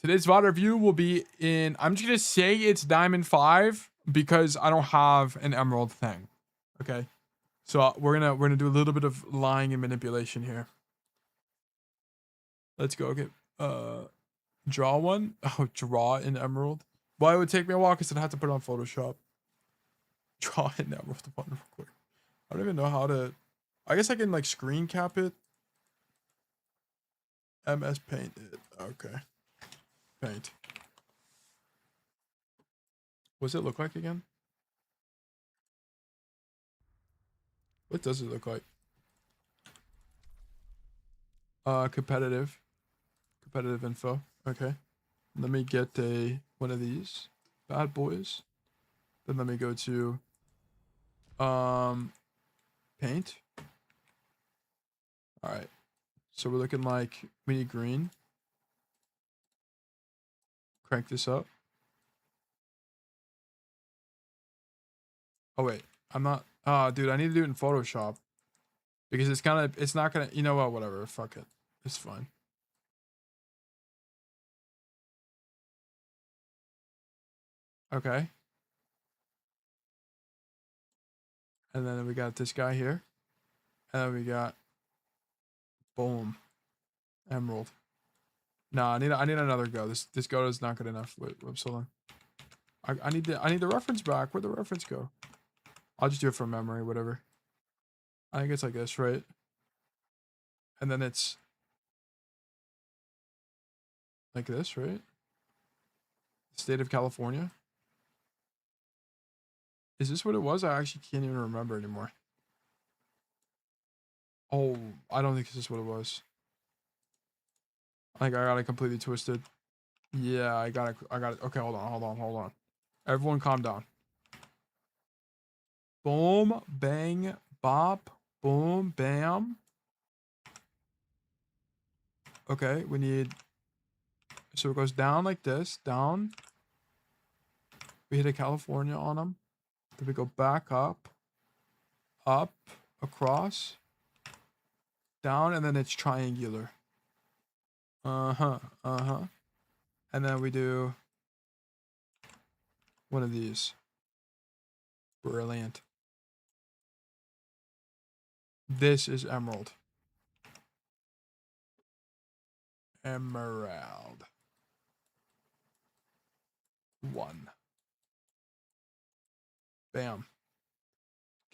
Today's VOD review will be in, I'm just gonna say it's Diamond 5 because I don't have an Emerald thing. Okay. So we're gonna do a little bit of lying and manipulation here. Let's go. Okay. Draw one. Oh, draw in Emerald. Well, it would take me a while because I'd have to put it on Photoshop. Draw in Emerald one real quick. I don't even know how to. I guess I can like screen cap it. MS Paint it. Okay. Paint. What's it look like again? What does it look like? Competitive. Competitive info. Okay. Let me get one of these bad boys. Then let me go to paint. All right. So we're looking like we need green. Crank this up. Oh wait, I'm not. Dude, I need to do it in Photoshop because it's not gonna. You know what? Whatever. Fuck it. It's fine. Okay. And then we got this guy here, and then we got boom, Emerald. No, I need another go. This go is not good enough. Wait, whoops, hold on. I need the reference back. Where'd the reference go? I'll just do it from memory, whatever. I think it's like this, right? And then it's like this, right? State of California. Is this what it was? I actually can't even remember anymore. Oh, I don't think this is what it was. I think I got it completely twisted. Yeah, I got it. Okay, hold on. Everyone calm down. Boom, bang, bop, boom, bam. Okay, we need, so it goes down like this, down. We hit a California on them. Then we go back up, across, down, and then it's triangular. And then we do one of these. Brilliant. This is Emerald. Emerald. 1. Bam.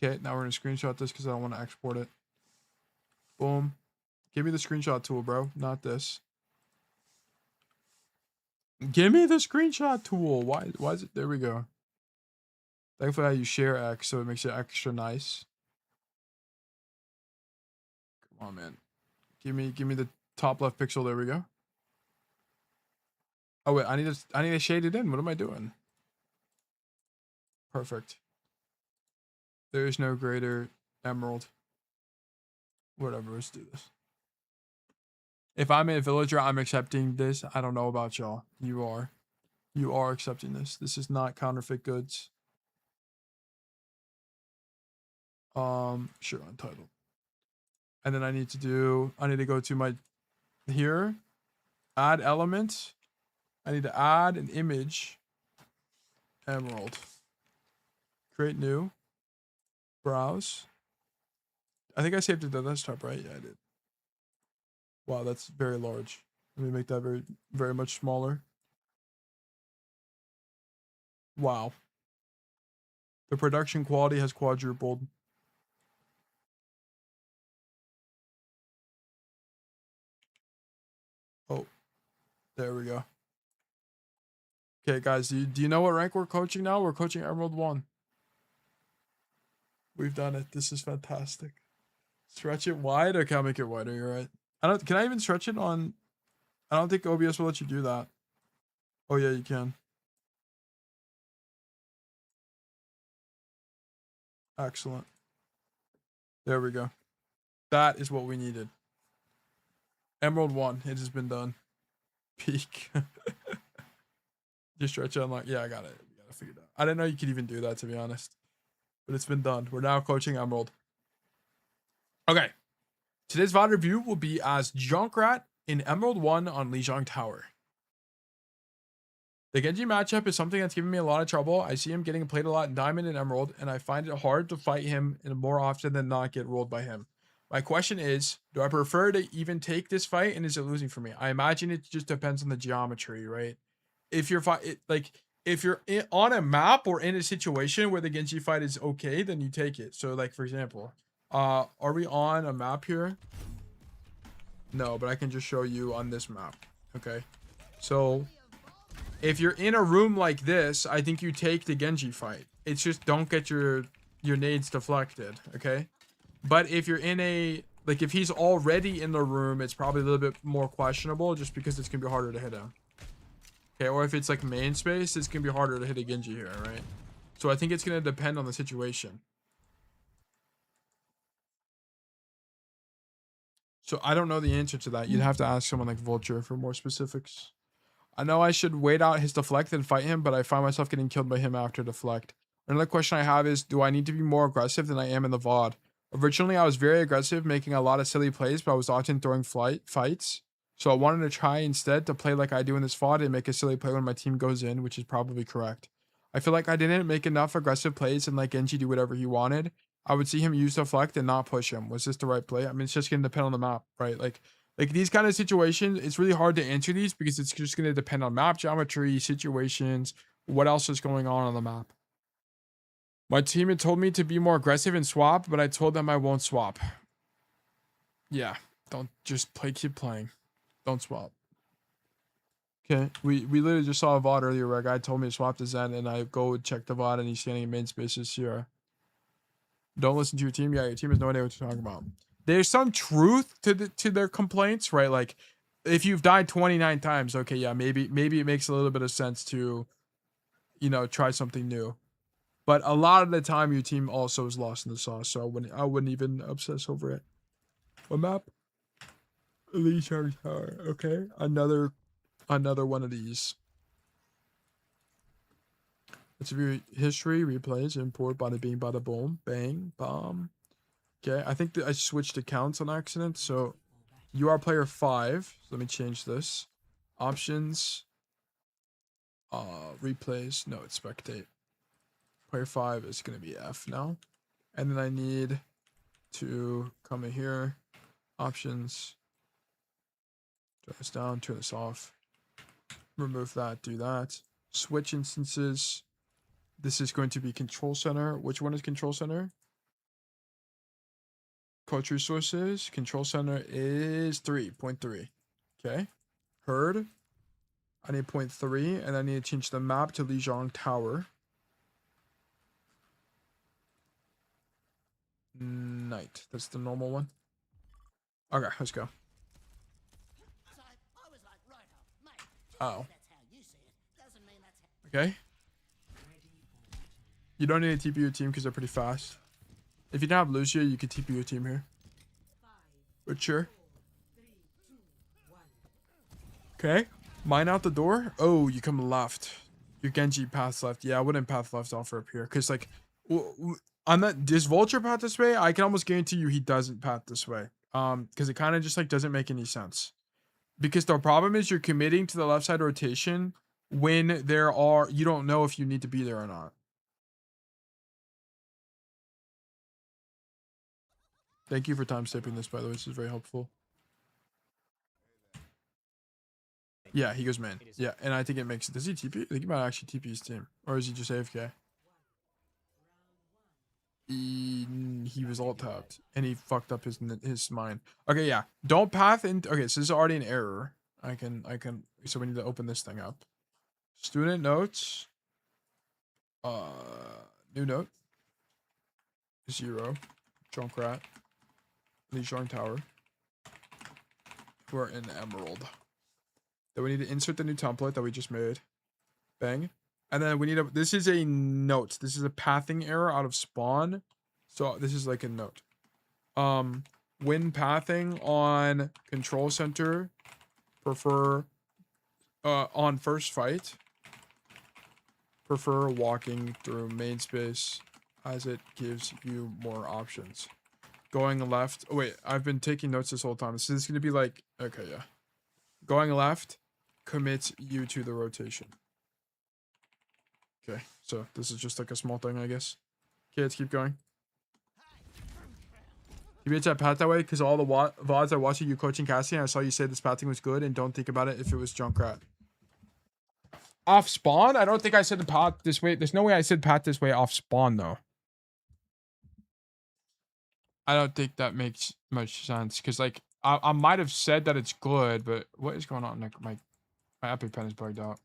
Okay, now we're gonna screenshot this because I don't want to export it. Boom. Give me the screenshot tool, bro. Not this. Give me the screenshot tool. Why is it? There we go. Thankfully, I use share X, so it makes it extra nice. Come on, man. Give me the top left pixel. There we go. Oh wait, I need to shade it in. What am I doing? Perfect. There is no greater Emerald. Whatever, let's do this. If I'm a villager, I'm accepting this. I don't know about y'all. You are. You are accepting this. This is not counterfeit goods. Sure, untitled. And then I need to go to my here, add element. I need to add an image. Emerald. Create new. Browse. I think I saved it to the desktop, right? Yeah, I did. Wow, that's very large. Let me make that very, very much smaller. Wow. The production quality has quadrupled. Oh, there we go. Okay, guys, do you know what rank we're coaching now? We're coaching Emerald 1. We've done it. This is fantastic. Stretch it wide. Okay, I'll make it wider. You're right. I don't. Can I even stretch it on? I don't think OBS will let you do that. Oh yeah, you can. Excellent. There we go. That is what we needed. Emerald 1. It has been done. Peak. Just stretch it unlock. Yeah, I got it. We gotta figure it out. I didn't know you could even do that, to be honest. But it's been done. We're now coaching Emerald. Okay. Today's VOD review will be as Junkrat in Emerald 1 on Lijiang Tower. The Genji matchup is something that's giving me a lot of trouble. I see him getting played a lot in Diamond and Emerald, and I find it hard to fight him and more often than not get rolled by him. My question is, do I prefer to even take this fight, and is it losing for me? I imagine it just depends on the geometry, right? If you're if you're on a map or in a situation where the Genji fight is okay, then you take it. So like for example, are we on a map here? No, but I can just show you on this map. Okay. So if you're in a room like this, I think you take the Genji fight. It's just don't get your nades deflected, okay? But if you're in a like if he's already in the room, it's probably a little bit more questionable just because it's gonna be harder to hit him. Okay, or if it's like main space, it's gonna be harder to hit a Genji here, right? So I think it's gonna depend on the situation. So I don't know the answer to that. You'd have to ask someone like Vulture for more specifics. I know I should wait out his deflect and fight him, but I find myself getting killed by him after deflect. Another question I have is, do I need to be more aggressive than I am in the VOD? Originally, I was very aggressive, making a lot of silly plays, but I was often throwing fights. So I wanted to try instead to play like I do in this VOD and make a silly play when my team goes in, which is probably correct. I feel like I didn't make enough aggressive plays and let Genji do whatever he wanted. I would see him use deflect and not push him. Was this the right play? I mean, it's just going to depend on the map, right? Like these kind of situations, it's really hard to answer these because it's just going to depend on map geometry, situations, what else is going on the map. My team had told me to be more aggressive and swap, but I told them I won't swap. Yeah, don't just keep playing. Don't swap. Okay, we literally just saw a VOD earlier where a guy told me to swap to Zen, and I go check the VOD and he's standing in main spaces here. Don't listen to your team. Yeah, your team has no idea what you're talking about. There's some truth to their complaints, right? Like, if you've died 29 times, okay, yeah, maybe it makes a little bit of sense to, you know, try something new. But a lot of the time, your team also is lost in the sauce, so I wouldn't even obsess over it. What map? Lijiang Tower. Okay, another one of these. Let's view history, replays, import, bada bing, bada boom, bang, bomb. Okay, I think that I switched accounts on accident, so you are player 5. So let me change this. Options. Replays. No, it's spectate. Player 5 is going to be F now. And then I need to come in here. Options. Turn this down, turn this off. Remove that, do that. Switch instances. This is going to be control center. Which one is control center? Coach resources. Control center is 3.3. Okay. Herd. I need 0.3, and I need to change the map to Lijiang Tower. Night. That's the normal one. Okay, let's go. Oh. Okay. You don't need to TP your team because they're pretty fast. If you don't have Lucia, you could TP your team here. But sure. Okay. Mine out the door. Oh, you come left. Your Genji path left. Yeah, I wouldn't path left off up here. Because, like, on that, does Vulture path this way? I can almost guarantee you he doesn't path this way. Because it kind of just, like, doesn't make any sense. Because the problem is you're committing to the left side rotation when you don't know if you need to be there or not. Thank you for time stepping this, by the way. This is very helpful. Yeah, he goes man. Yeah, and I think it makes... Does he TP? I think he might actually TP his team. Or is he just AFK? He was alt tapped. And he fucked up his mind. Okay, yeah. Don't path in... Okay, so this is already an error. I can... So we need to open this thing up. Student notes. New note. 0, Junkrat, Legion Tower. We're in Emerald. Then we need to insert the new template that we just made. Bang. And then we need a, this is a note. This is a pathing error out of spawn. So this is like a note. When pathing on control center, prefer, on first fight, prefer walking through main space as it gives you more options. Going left. Oh, wait, I've been taking notes this whole time. So this is going to be like, okay, yeah. Going left commits you to the rotation. Okay, so this is just like a small thing, I guess. Okay, let's keep going. You made that path that way because all the VODs I watched of you coaching casting, I saw you say this pathing was good and don't think about it if it was Junkrat. Off spawn? I don't think I said the path this way. There's no way I said path this way off spawn, though. I don't think that makes much sense because, like, I might have said that it's good, but what is going on? Like, my EpiPen is bugged out.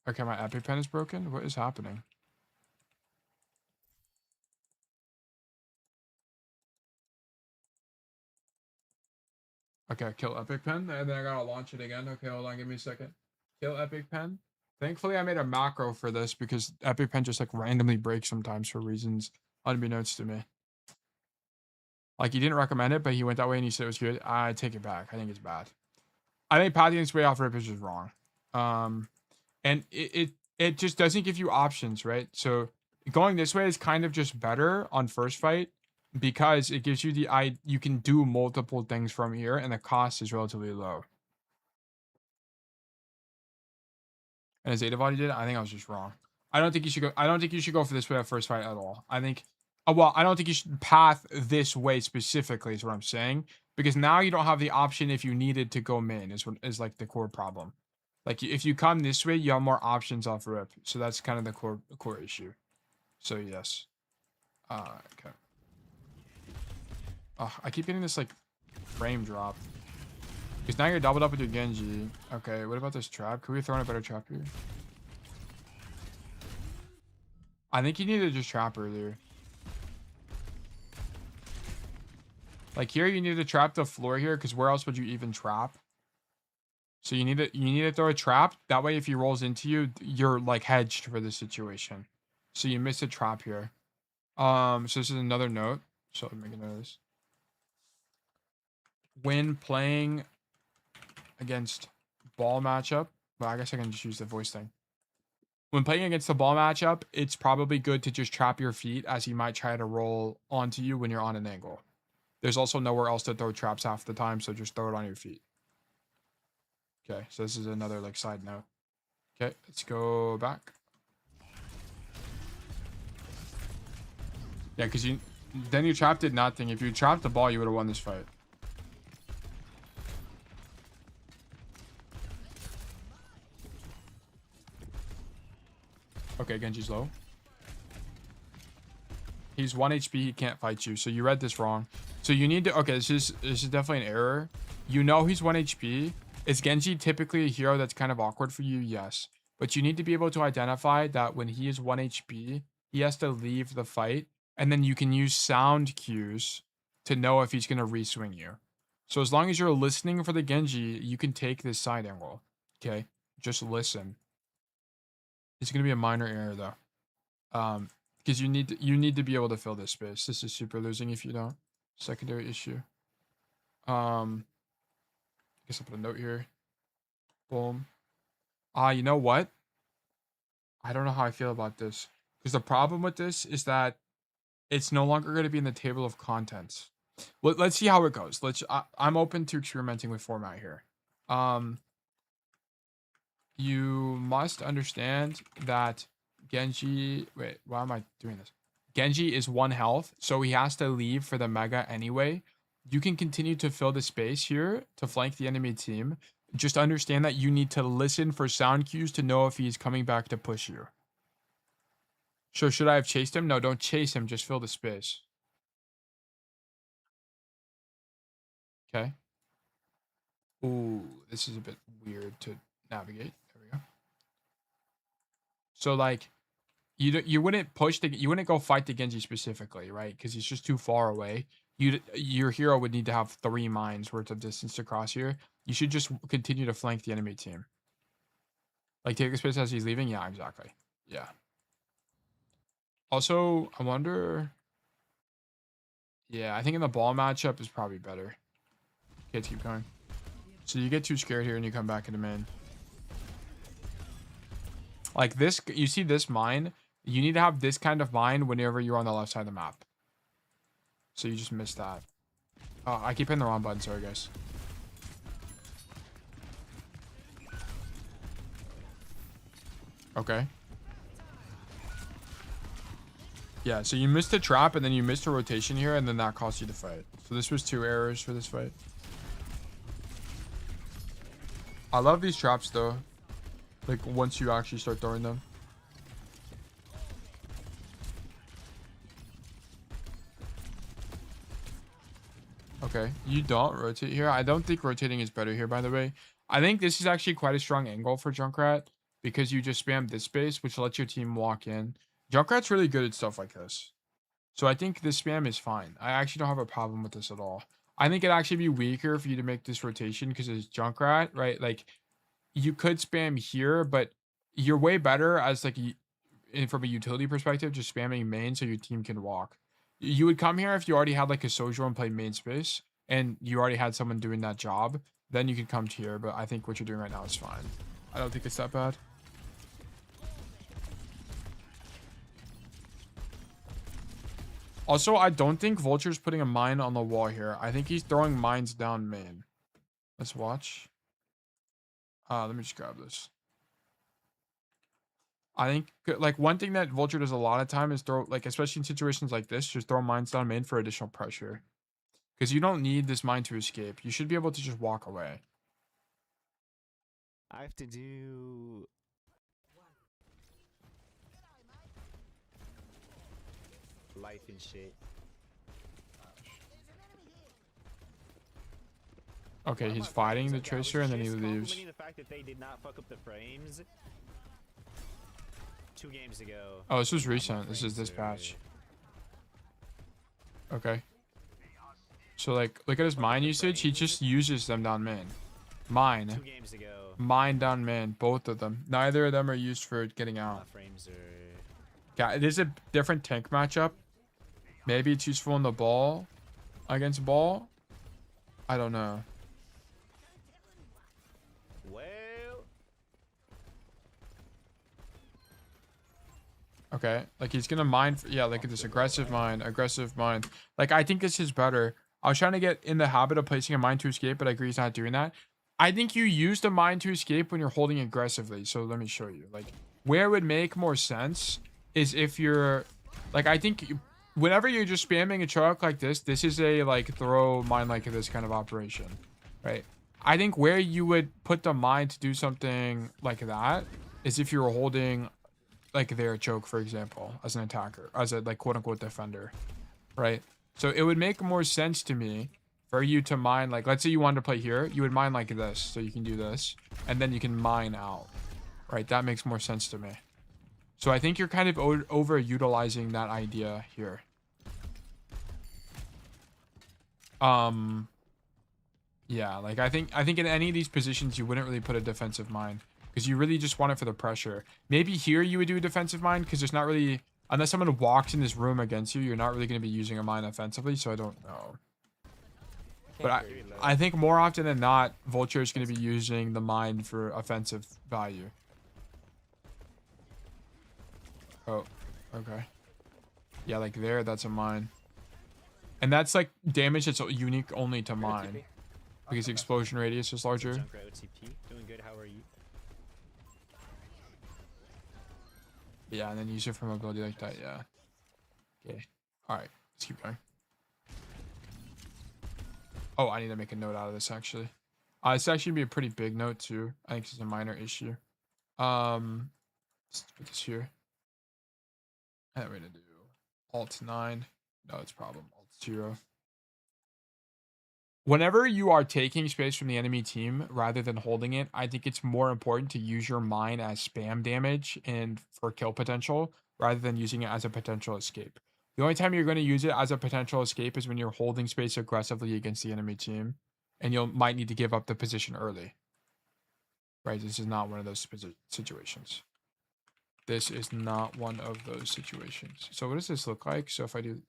Okay, my EpiPen is broken? What is happening? Okay, kill EpiPen, and then I gotta launch it again. Okay, hold on, give me a second. Kill EpiPen. Thankfully, I made a macro for this because EpiPen just, like, randomly breaks sometimes for reasons unbeknownst to me. Like, he didn't recommend it, but he went that way and he said it was good. I take it back. I think it's bad. I think pathing this way off rip is just wrong. And it just doesn't give you options, right? So going this way is kind of just better on first fight because it gives you you can do multiple things from here and the cost is relatively low. And as Adavadi did, I think I was just wrong. I don't think you should go for this way at first fight at all. I think well, I don't think you should path this way specifically is what I'm saying. Because now you don't have the option if you needed to go main is like the core problem. Like if you come this way, you have more options off rip. So that's kind of the core issue. So yes. Okay. I keep getting this like frame drop. Because now you're doubled up with your Genji. Okay, what about this trap? Could we throw in a better trap here? I think you need to just trap earlier. Like here, you need to trap the floor here, because where else would you even trap? So you need to throw a trap. That way, if he rolls into you, you're like hedged for this situation. So you missed a trap here. So this is another note. So let me make a note of this. When playing against ball matchup, well, I guess I can just use the voice thing. When playing against the ball matchup, it's probably good to just trap your feet as he might try to roll onto you when you're on an angle. There's also nowhere else to throw traps half the time, so just throw it on your feet. Okay, so this is another like side note. Okay, let's go back. Yeah, because then you trapped did nothing. If you trapped the ball, you would have won this fight. Okay, Genji's low. He's 1 HP, he can't fight you. So you read this wrong. So you need to, okay, this is definitely an error. You know he's 1 HP. Is Genji typically a hero that's kind of awkward for you? Yes. But you need to be able to identify that when he is 1 HP, he has to leave the fight. And then you can use sound cues to know if he's going to re-swing you. So as long as you're listening for the Genji, you can take this side angle. Okay? Just listen. It's going to be a minor error though. Because you need to be able to fill this space. This is super losing if you don't. Secondary issue. I guess I'll put a note here. Boom. You know what? I don't know how I feel about this. Because the problem with this is that it's no longer going to be in the table of contents. Let's see how it goes. I'm open to experimenting with format here. You must understand that Genji... Wait, why am I doing this? Genji is 1 health, so he has to leave for the Mega anyway. You can continue to fill the space here to flank the enemy team. Just understand that you need to listen for sound cues to know if he's coming back to push you. So should I have chased him? No, don't chase him. Just fill the space. Okay. Ooh, this is a bit weird to navigate. There we go. So, like, You wouldn't push the you wouldn't go fight the Genji specifically, right? Because he's just too far away. Your hero would need to have 3 mines worth of distance to cross here. You should just continue to flank the enemy team. Like take the space as he's leaving. Yeah, exactly. Yeah. Also, I wonder. Yeah, I think in the ball matchup is probably better. Okay, let's keep going. So you get too scared here and you come back into main. Like this, you see this mine. You need to have this kind of mine whenever you're on the left side of the map. So you just missed that. Oh, I keep hitting the wrong button. Sorry, guys. Okay. Yeah, so you missed a trap and then you missed a rotation here and then that cost you the fight. So this was 2 errors for this fight. I love these traps though. Like once you actually start throwing them. Okay, you don't rotate here. I don't think rotating is better here, by the way. I think this is actually quite a strong angle for Junkrat because you just spam this space, which lets your team walk in. Junkrat's really good at stuff like this. So I think this spam is fine. I actually don't have a problem with this at all. I think it'd actually be weaker for you to make this rotation because it's Junkrat, right? Like, you could spam here, but you're way better as like from a utility perspective, just spamming main so your team can walk. You would come here if you already had like a Sojo and play main space and you already had someone doing that job. Then you could come to here, but I think what you're doing right now is fine. I don't think it's that bad. Also, I don't think Vulture's putting a mine on the wall here. I think he's throwing mines down main. Let's watch. Let me just grab this. I think like one thing that Vulture does a lot of time is throw, like especially in situations like this, just throw mines down main for additional pressure. Because you don't need this mine to escape. You should be able to just walk away. I have to do life and shit. Okay, he's fighting the Tracer and then he leaves. The fact that they did not fuck up the frames 2 games ago. Oh, this was recent. This is this patch. Okay. So like, look at his mine usage. He just uses them down main. Mine. 2 games ago. Mine down main. Both of them. Neither of them are used for getting out. Frames are... Yeah, it is a different tank matchup. Maybe it's useful in the ball against ball. I don't know. Well... Okay, like he's gonna mine. Yeah, look at this aggressive mine, aggressive mine. Like I think this is better. I was trying to get in the habit of placing a mine to escape, but I agree he's not doing that. I think you use the mine to escape when you're holding aggressively. So let me show you. Like where it would make more sense is if you're like, I think whenever you're just spamming a truck like this, this is a like throw mine like this kind of operation, right? I think where you would put the mine to do something like that is if you were holding like their choke, for example, as an attacker, as a like quote unquote defender, right? So it would make more sense to me for you to mine, like let's say you wanted to play here, you would mine like this, so you can do this and then you can mine out, right? That makes more sense to me. So I think you're kind of overutilizing that idea here. Yeah, like I think in any of these positions you wouldn't really put a defensive mine because you really just want it for the pressure. Maybe here you would do a defensive mine because there's not really, unless someone walks in this room against you, you're not really going to be using a mine offensively, so I don't know. But I think more often than not, Vulture is going to be using the mine for offensive value. Oh, okay. Yeah, like there, that's a mine. And that's like damage that's unique only to mine. Because the explosion radius is larger. Doing good, how are you? Yeah, and then use it for mobility like that, yeah. Okay. Alright, let's keep going. Oh, I need to make a note out of this actually. It's actually be a pretty big note too. I think it's a minor issue. Let's put this here. And we're gonna do Alt 9. No, it's problem. Alt 0. Whenever you are taking space from the enemy team rather than holding it, I think it's more important to use your mine as spam damage and for kill potential rather than using it as a potential escape. The only time you're going to use it as a potential escape is when you're holding space aggressively against the enemy team, and you might need to give up the position early. Right? This is not one of those situations. This is not one of those situations. So what does this look like? So if I do...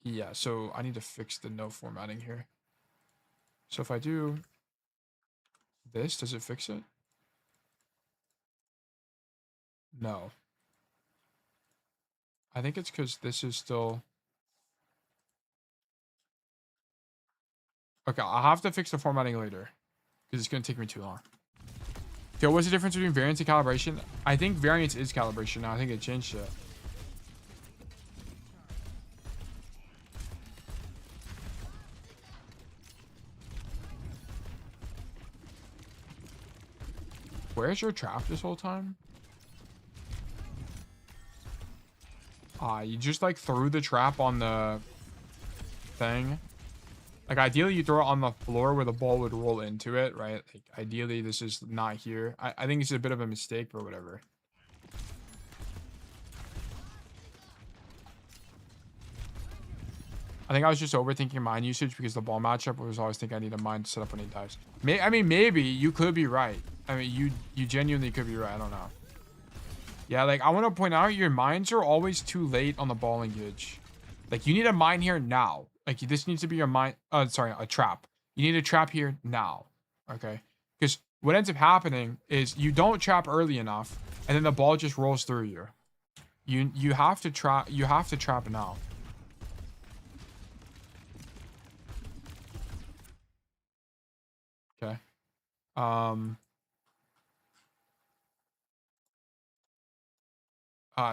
Yeah, so I need to fix the no formatting here. So if I do this, does it fix it? No. I think it's because this is still... Okay, I'll have to fix the formatting later, because it's going to take me too long. Okay, what's the difference between variance and calibration? I think variance is calibration now. I think it changed it. Where's your trap this whole time? You just like threw the trap on the thing. Like ideally you throw it on the floor where the ball would roll into it, right? Like ideally this is not here. I think it's a bit of a mistake, but whatever. I think I was just overthinking mine usage because the ball matchup was always think I need a mine to set up when he dives. I mean, maybe you could be right. I mean, you genuinely could be right. I don't know. Yeah, like I want to point out your mines are always too late on the ball engage. Like you need a mine here now. Like this needs to be your mine. Sorry, a trap. You need a trap here now. Okay. Because what ends up happening is you don't trap early enough, and then the ball just rolls through you. You have to trap. You have to trap now. Okay.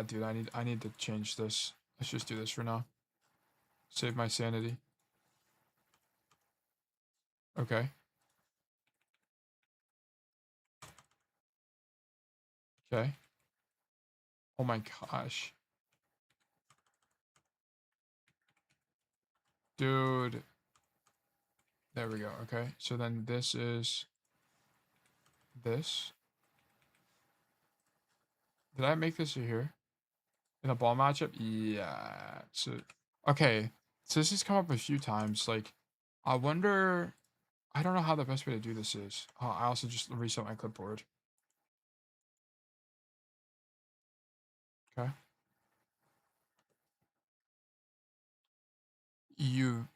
Dude, I need to change this. Let's just do this for now. Save my sanity. Okay. Okay. Oh my gosh. Dude. There we go. Okay. So then this is this. Did I make this here? In a ball matchup? Yeah. So okay. So this has come up a few times. Like, I wonder, I don't know how the best way to do this is. I also just reset my clipboard. Okay. You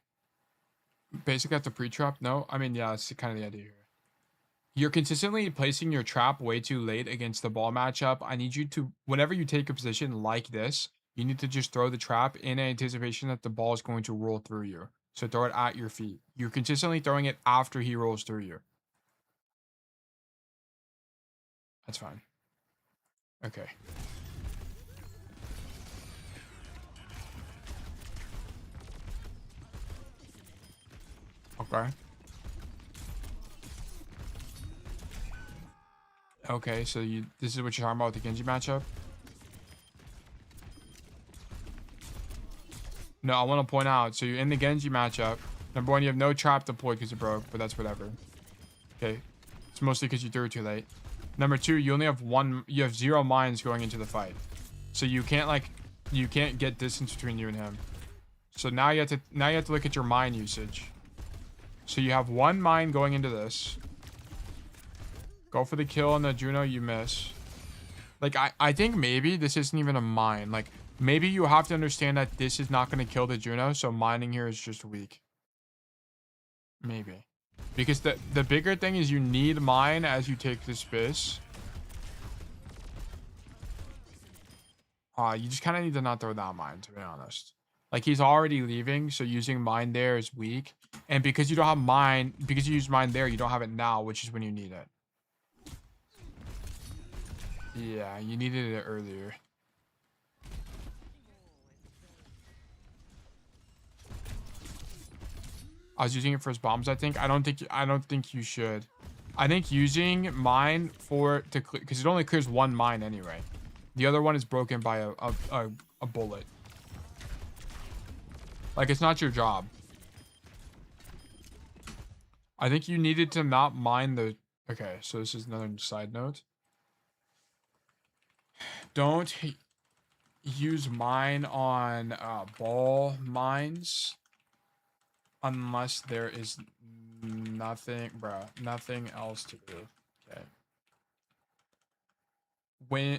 basically have to pre-trap? No? I mean, yeah, that's kind of the idea here. You're consistently placing your trap way too late against the ball matchup. I need you to, whenever you take a position like this, you need to just throw the trap in anticipation that the ball is going to roll through you. So throw it at your feet. You're consistently throwing it after he rolls through you. That's fine. Okay. Okay. Okay, so this is what you're talking about with the Genji matchup? No, I want to point out, so you're in the Genji matchup. Number one, you have no trap deployed because it broke, but that's whatever. Okay. It's mostly because you threw it too late. Number two, you only have you have 0 mines going into the fight. So you can't get distance between you and him. So now you have to look at your mine usage. So you have 1 mine going into this. Go for the kill on the Juno, you miss. Like, I think maybe this isn't even a mine. Like, maybe you have to understand that this is not going to kill the Juno, so mining here is just weak. Maybe. Because the bigger thing is you need mine as you take this base. You just kind of need to not throw that mine, to be honest. Like, he's already leaving, so using mine there is weak. And because you don't have mine, because you use mine there, you don't have it now, which is when you need it. Yeah, you needed it earlier. I was using it for his bombs, I think. I don't think you should. I think using mine to clear, because it only clears 1 mine anyway. The other one is broken by a bullet. Like, it's not your job. I think you needed to not mine the... Okay, so this is another side note. Don't... use mine on ball mines unless there is nothing, nothing else to do. Okay.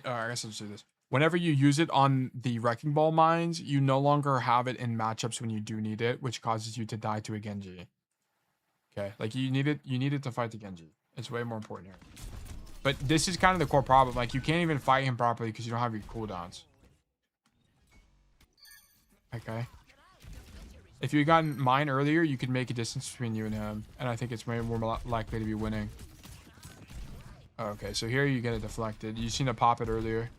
I guess I'll just do this. Whenever you use it on the wrecking ball mines, you no longer have it in matchups when you do need it, which causes you to die to a Genji. Okay, like you need it to fight the Genji. It's way more important here. But this is kind of the core problem. Like you can't even fight him properly because you don't have your cooldowns. Okay. If you had gotten mine earlier, you could make a distance between you and him, and I think it's way more likely to be winning. Okay, so here you get it deflected. You seen it pop it earlier.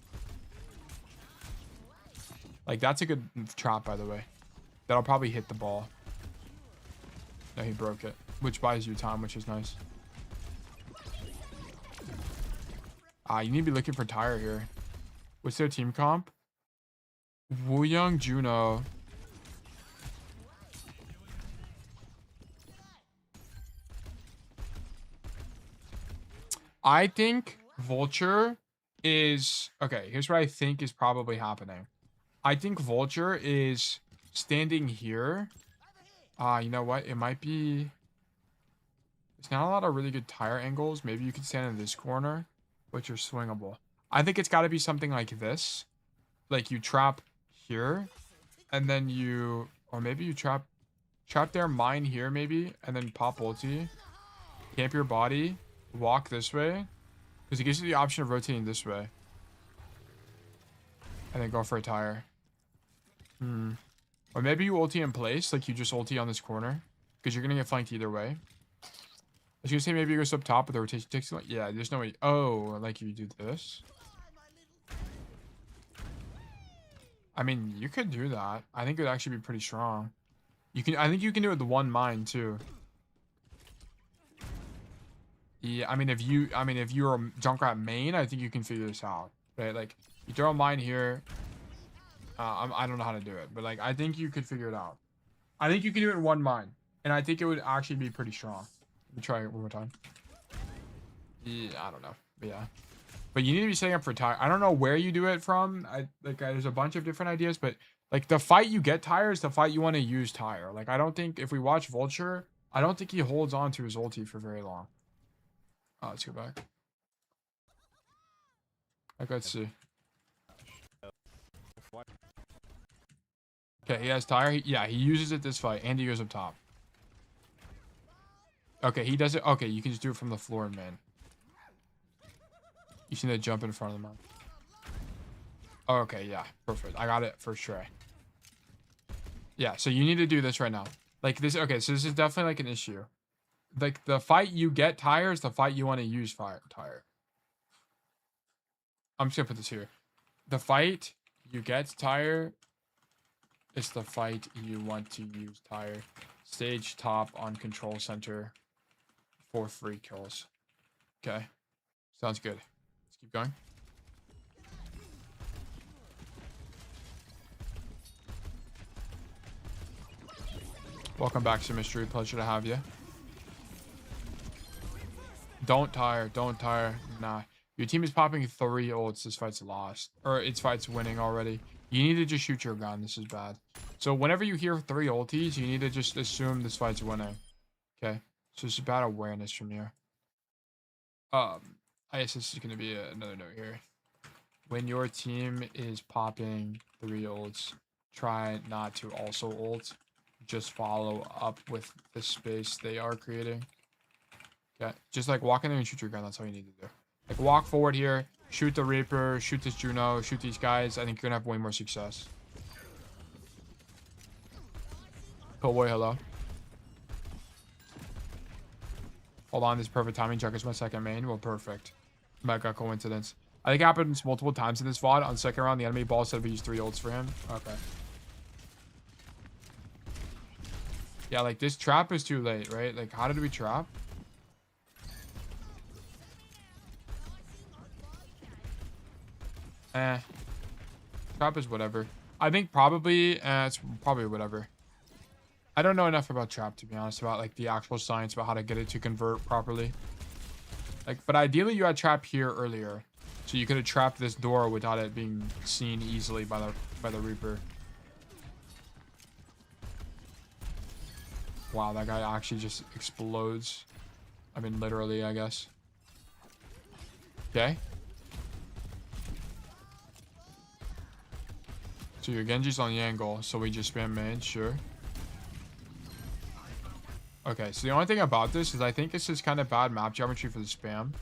Like, that's a good trap, by the way. That'll probably hit the ball. No, he broke it, which buys you time, which is nice. You need to be looking for Tyre here. What's their team comp? Wooyoung Juno. I think Vulture is... Okay, here's what I think is probably happening. I think Vulture is standing here. You know what? It might be... There's not a lot of really good Tyre angles. Maybe you could stand in this corner, which are swingable. I think it's got to be something like this. Like you trap here, and then you... Or maybe you trap their mine here, maybe, and then pop ulti. Camp your body. Walk this way. Because it gives you the option of rotating this way. And then go for a Tyre. Or maybe you ulti in place. Like you just ulti on this corner. Because you're going to get flanked either way. I was going to say maybe you go up top with the rotation takes. Yeah, there's no way. Oh, like you do this. I mean, you could do that. I think it would actually be pretty strong. You can. I think you can do it with the one mine too. Yeah, I mean, if you're a Junkrat main, I think you can figure this out, right? Like, you throw a mine here. I don't know how to do it, but like, I think you could figure it out. I think you can do it in one mine, and I think it would actually be pretty strong. Let me try it one more time. Yeah, I don't know, but yeah. But you need to be setting up for Tyre. I don't know where you do it from. There's a bunch of different ideas, but like the fight you get Tyre is the fight you want to use Tyre. Like, I don't think if we watch Vulture, I don't think he holds on to his ulti for very long. Let's go back. Like, let's see. Okay, he has Tyre. Yeah, he uses it this fight, and he goes up top. Okay, he does it. Okay, you can just do it from the floor, man. You see that jump in front of the mount. Oh, okay, yeah, perfect. I got it first try. Yeah, so you need to do this right now. Like this. Okay, so this is definitely like an issue. Like the fight you get Tyre is the fight you want to use Tyre. I'm just gonna put this here. The fight you get Tyre is the fight you want to use Tyre. Stage top on control center for free kills. Okay, sounds good. Let's keep going. Welcome back to Mystery. Pleasure to have you. Don't Tyre. Don't Tyre. Nah. Your team is popping 3 ults. This fight's lost. Or its fight's winning already. You need to just shoot your gun. This is bad. So whenever you hear 3 ultis, you need to just assume this fight's winning. Okay. So it's bad awareness from here. I guess this is going to be another note here. When your team is popping 3 ults, try not to also ult. Just follow up with the space they are creating. Yeah, just like walk in there and shoot your gun. That's all you need to do. Like walk forward here, shoot the Reaper, shoot this Juno, shoot these guys. I think you're gonna have way more success. Pillboy, hello. Hold on, this is perfect timing. Chuck is my second main. Well, perfect. Mega coincidence. I think it happens multiple times in this VOD. On second round, the enemy ball said we use 3 ults for him. Okay. Yeah, like this trap is too late, right? Like, how did we trap? Trap is whatever. I think probably, it's probably whatever. I don't know enough about trap, to be honest, about like the actual science about how to get it to convert properly. Like, but ideally you had trap here earlier. So you could have trapped this door without it being seen easily by the Reaper. Wow, that guy actually just explodes. I mean, literally, I guess. Okay. So your Genji's on the angle, so we just spam main, sure. Okay, so the only thing about this is I think this is kind of bad map geometry for the spam.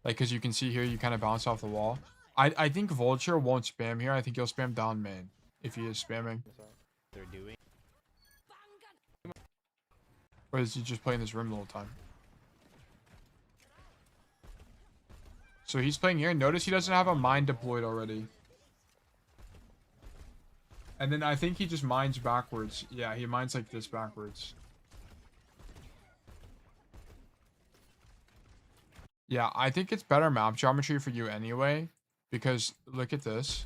Like, because you can see here, you kind of bounce off the wall. I think Vulture won't spam here. I think he'll spam down main if he is spamming. They're doing. Or is he just playing this room the whole time? So he's playing here. Notice he doesn't have a mine deployed already. And then I think he just mines backwards. Yeah, he mines like this backwards. Yeah, I think it's better map geometry for you anyway. Because look at this.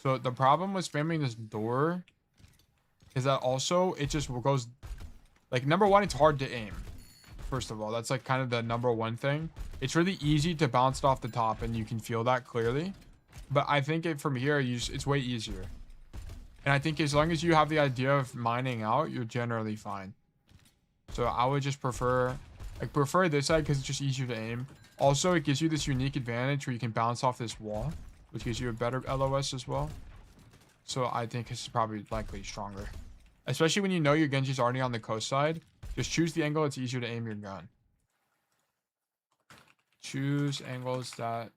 So the problem with spamming this door is that also it just goes... Like, number one, it's hard to aim. First of all, that's like kind of the number one thing. It's really easy to bounce it off the top and you can feel that clearly. But I think from here, it's way easier. And I think as long as you have the idea of mining out, you're generally fine. So I would just prefer this side because it's just easier to aim. Also, it gives you this unique advantage where you can bounce off this wall, which gives you a better LOS as well. So I think this is probably likely stronger. Especially when you know your Genji's already on the coast side. Just choose the angle it's easier to aim your gun. Choose angles that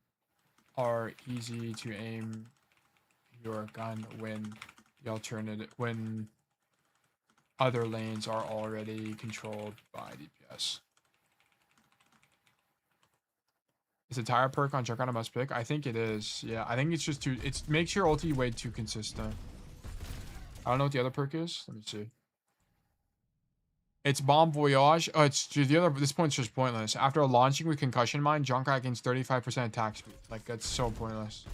are easy to aim your gun when other lanes are already controlled by DPS. Is a tire perk on Juggernaut a must pick? I think it is. Yeah, I think it's just too... It makes your ulti way too consistent. I don't know what the other perk is. Let me see. It's Bomb Voyage. Oh, it's the other... This point's just pointless. After launching with Concussion Mine, Junkrat gains 35% attack speed. Like, that's so pointless.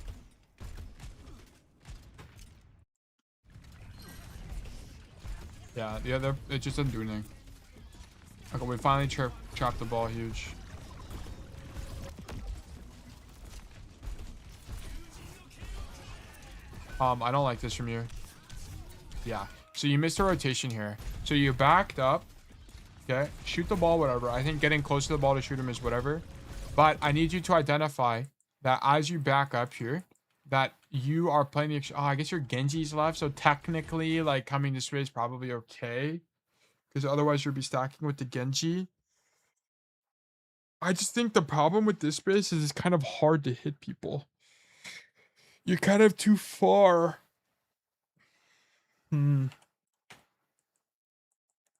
Yeah, the other... It just doesn't do anything. Okay, we finally trapped the ball huge. I don't like this from you. Yeah. So you missed a rotation here. So you backed up. Okay. Shoot the ball, whatever. I think getting close to the ball to shoot him is whatever. But I need you to identify that as you back up here, that you are playing the... Oh, I guess your Genji's left. So technically, like, coming this way is probably okay. Because otherwise you'll be stacking with the Genji. I just think the problem with this space is it's kind of hard to hit people. You're kind of too far.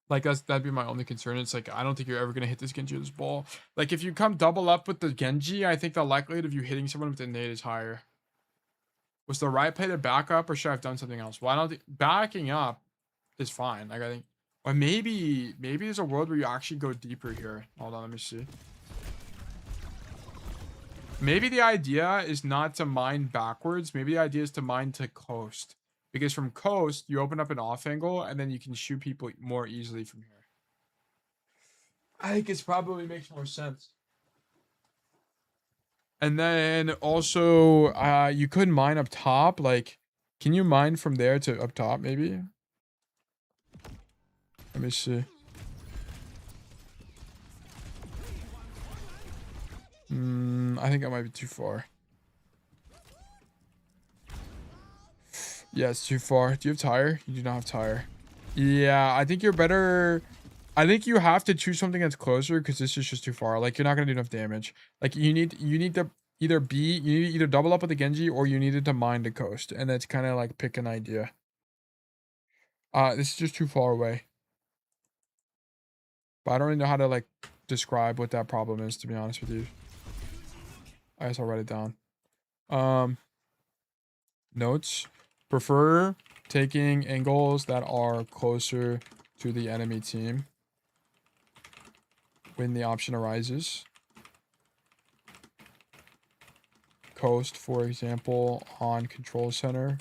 Like, that'd be my only concern. It's like, I don't think you're ever going to hit this Genji with this ball. Like, if you come double up with the Genji, I think the likelihood of you hitting someone with the nade is higher. Was the right play to back up, or should I have done something else? Well, I don't think... Backing up is fine. Like, I think... Or maybe there's a world where you actually go deeper here. Hold on, let me see. Maybe the idea is not to mine backwards. Maybe the idea is to mine to coast. Because from coast, you open up an off angle, and then you can shoot people more easily from here. I think it probably makes more sense. And then also, you could mine up top. Like, can you mine from there to up top, maybe? Let me see. I think that might be too far. Yeah, it's too far. Do you have tire? You do not have tire. Yeah, I think you're better. I think you have to choose something that's closer because this is just too far. Like, you're not gonna do enough damage. Like, you need to you need to either double up with the Genji or you needed to mine the coast, and that's kind of like pick an idea. This is just too far away. But I don't really know how to like describe what that problem is, to be honest with you. I guess I'll write it down. Notes. Prefer taking angles that are closer to the enemy team when the option arises. Coast, for example, on control center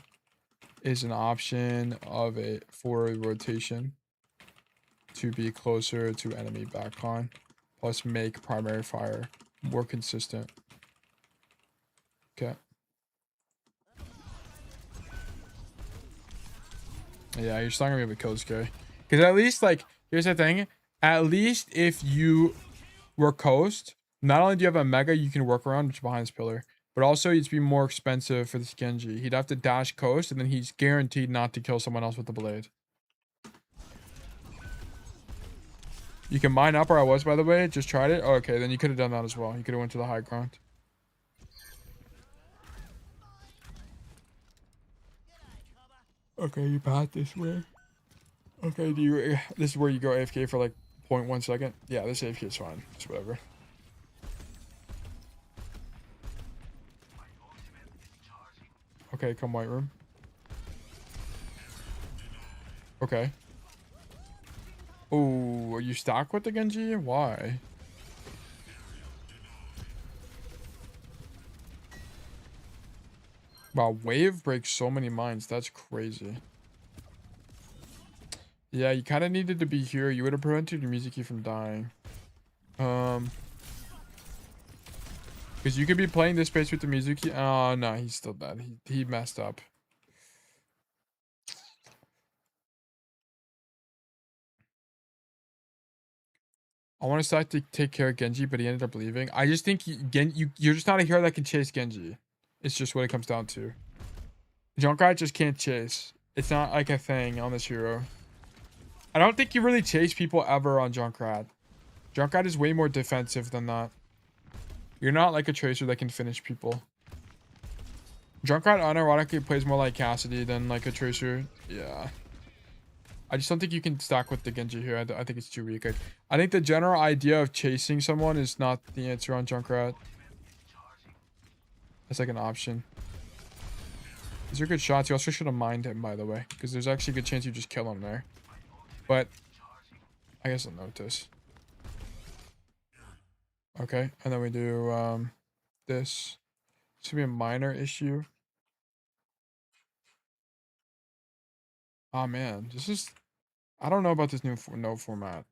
is an option for a rotation to be closer to enemy backcon, plus make primary fire more consistent. Okay. Yeah, you're still gonna be able to kill this guy. Because at least, like, here's the thing. At least if you were coast, not only do you have a mega you can work around, which is behind this pillar, but also it'd be more expensive for this Genji. He'd have to dash coast, and then he's guaranteed not to kill someone else with the blade. You can mine up where I was, by the way. Just tried it. Oh, okay, then you could have done that as well. You could have went to the high ground. Okay, you path this way. Okay, do you? This is where you go AFK for like 0.1 second. Yeah, this AFK is fine. It's whatever. Okay, come white room. Okay. Oh, are you stuck with the Genji? Why? Wow, wave breaks so many mines. That's crazy. Yeah, you kind of needed to be here. You would have prevented your music key from dying. Because you could be playing this space with the music key. Oh, no, he's still dead. He messed up. I want to start to take care of Genji, but he ended up leaving. I just think you're just not a hero that can chase Genji. It's just what it comes down to. Junkrat just can't chase. It's not like a thing on this hero. I don't think you really chase people ever on Junkrat. Junkrat is way more defensive than that. You're not like a tracer that can finish people. Junkrat unironically plays more like Cassidy than like a tracer. Yeah. I just don't think you can stack with the Genji here. I think it's too weak. I think the general idea of chasing someone is not the answer on Junkrat. That's like an option. These are good shots. You also should have mined him, by the way, because there's actually a good chance you just kill him there. But I guess I'll notice. Okay, and then we do this. This should be a minor issue. Oh man, this is. I don't know about this new no format.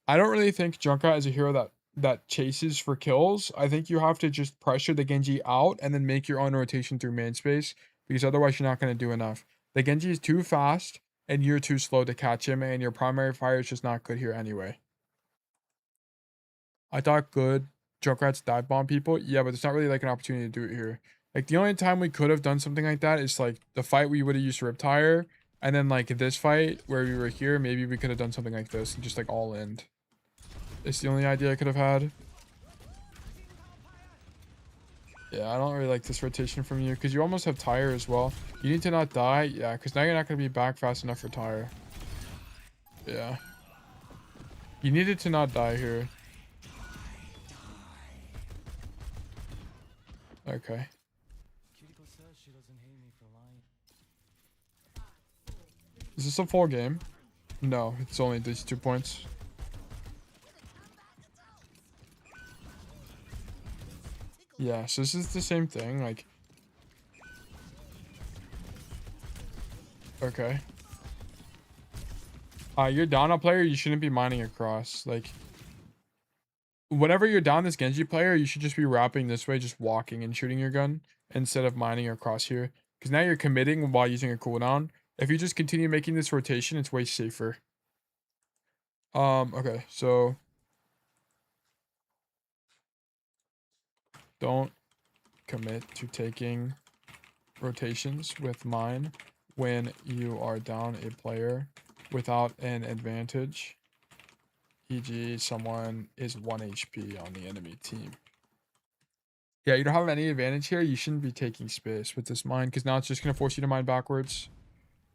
I don't really think Junkrat is a hero that chases for kills. I think you have to just pressure the Genji out and then make your own rotation through main space, because otherwise you're not going to do enough. The Genji is too fast and you're too slow to catch him, and your primary fire is just not good here anyway. I thought good Junkrat's dive bomb people. Yeah, but it's not really like an opportunity to do it here. Like the only time we could have done something like that is like the fight we would have used Riptire, and then like this fight where we were here, maybe we could have done something like this and just like all in. It's the only idea I could have had. Yeah, I don't really like this rotation from you because you almost have Tire as well. You need to not die. Yeah, because now you're not going to be back fast enough for Tire. Yeah. You needed to not die here. Okay. Kiriko says she doesn't hate me for lying. Is this a full game? No, it's only these 2 points. Yeah, so this is the same thing, like... Okay. You're down a player, you shouldn't be mining across. Like, whenever you're down this Genji player, you should just be wrapping this way, just walking and shooting your gun, instead of mining across here. Because now you're committing while using a cooldown. If you just continue making this rotation, it's way safer. Okay, so... Don't commit to taking rotations with mine when you are down a player without an advantage, e.g. someone is 1 HP on the enemy team. Yeah, you don't have any advantage here. You shouldn't be taking space with this mine, because now it's just going to force you to mine backwards.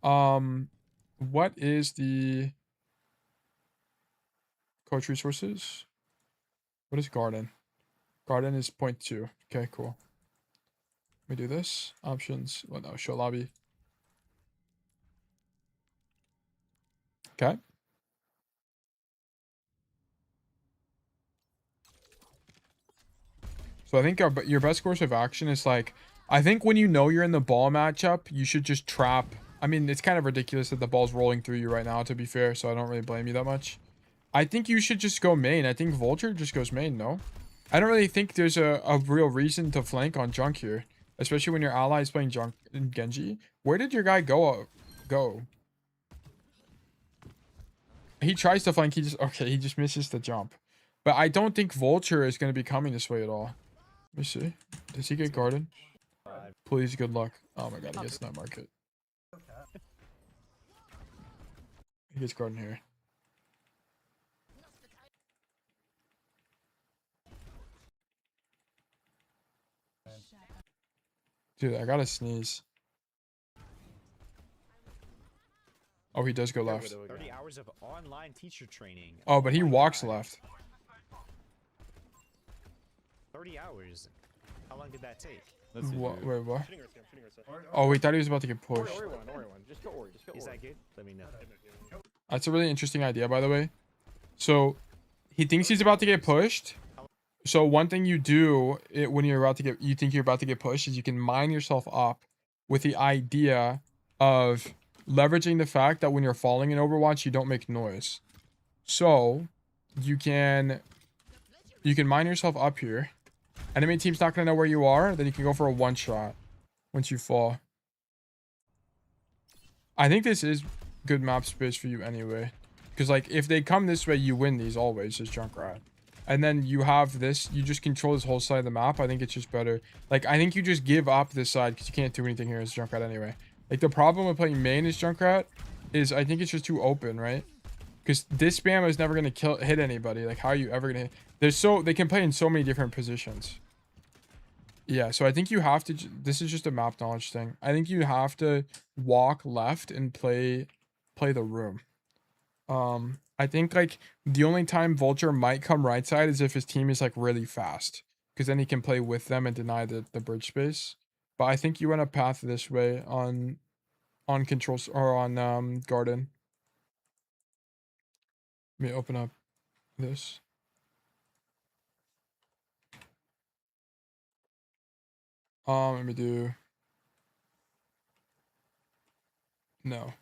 What is the coach resources? What is garden? Garden is 0.2. Okay, cool. Let me do this. Options. Well, no, show lobby. Okay. So I think your best course of action is like, I think when you know you're in the ball matchup, you should just trap. I mean, it's kind of ridiculous that the ball's rolling through you right now, to be fair, so I don't really blame you that much. I think you should just go main. I think Vulture just goes main, no? I don't really think there's a real reason to flank on Junk here. Especially when your ally is playing Junk and Genji. Where did your guy go? He tries to flank. He just misses the jump. But I don't think Vulture is going to be coming this way at all. Let me see. Does he get guarded? Please, good luck. Oh my god, he gets Nut Market. He gets guarded here. Dude, I gotta sneeze. Oh, he does go left. 30 hours of online teacher training. Oh, but he my walks God. left. 30 hours. How long did that take? Let's see, What? dude. Wait, what? Shooting Earth, shooting Earth. Oh, we thought he was about to get Ori pushed. one, Ori one. Just go Ori, just go Is Ori. that good? Let me know. That's a really interesting idea, by the way. So, he thinks he's about to get pushed. So one thing you do when you think you're about to get pushed is you can mine yourself up with the idea of leveraging the fact that when you're falling in Overwatch, you don't make noise. So you can mine yourself up here. Enemy team's not gonna know where you are. Then you can go for a one shot once you fall. I think this is good map space for you anyway, because like if they come this way, you win these always as Junkrat. And then you have this, you just control this whole side of the map. I think it's just better. Like, I think you just give up this side because you can't do anything here as Junkrat anyway. Like, the problem with playing main as Junkrat is I think it's just too open, right? Because this spam is never going to hit anybody. Like, how are you ever going to hit? They can play in so many different positions. Yeah, so I think you have to, this is just a map knowledge thing. I think you have to walk left and play the room. I think like the only time Vulture might come right side is if his team is like really fast, because then he can play with them and deny the bridge space. But I think you run a path this way on controls or on garden. Let me open up this. Let me do no.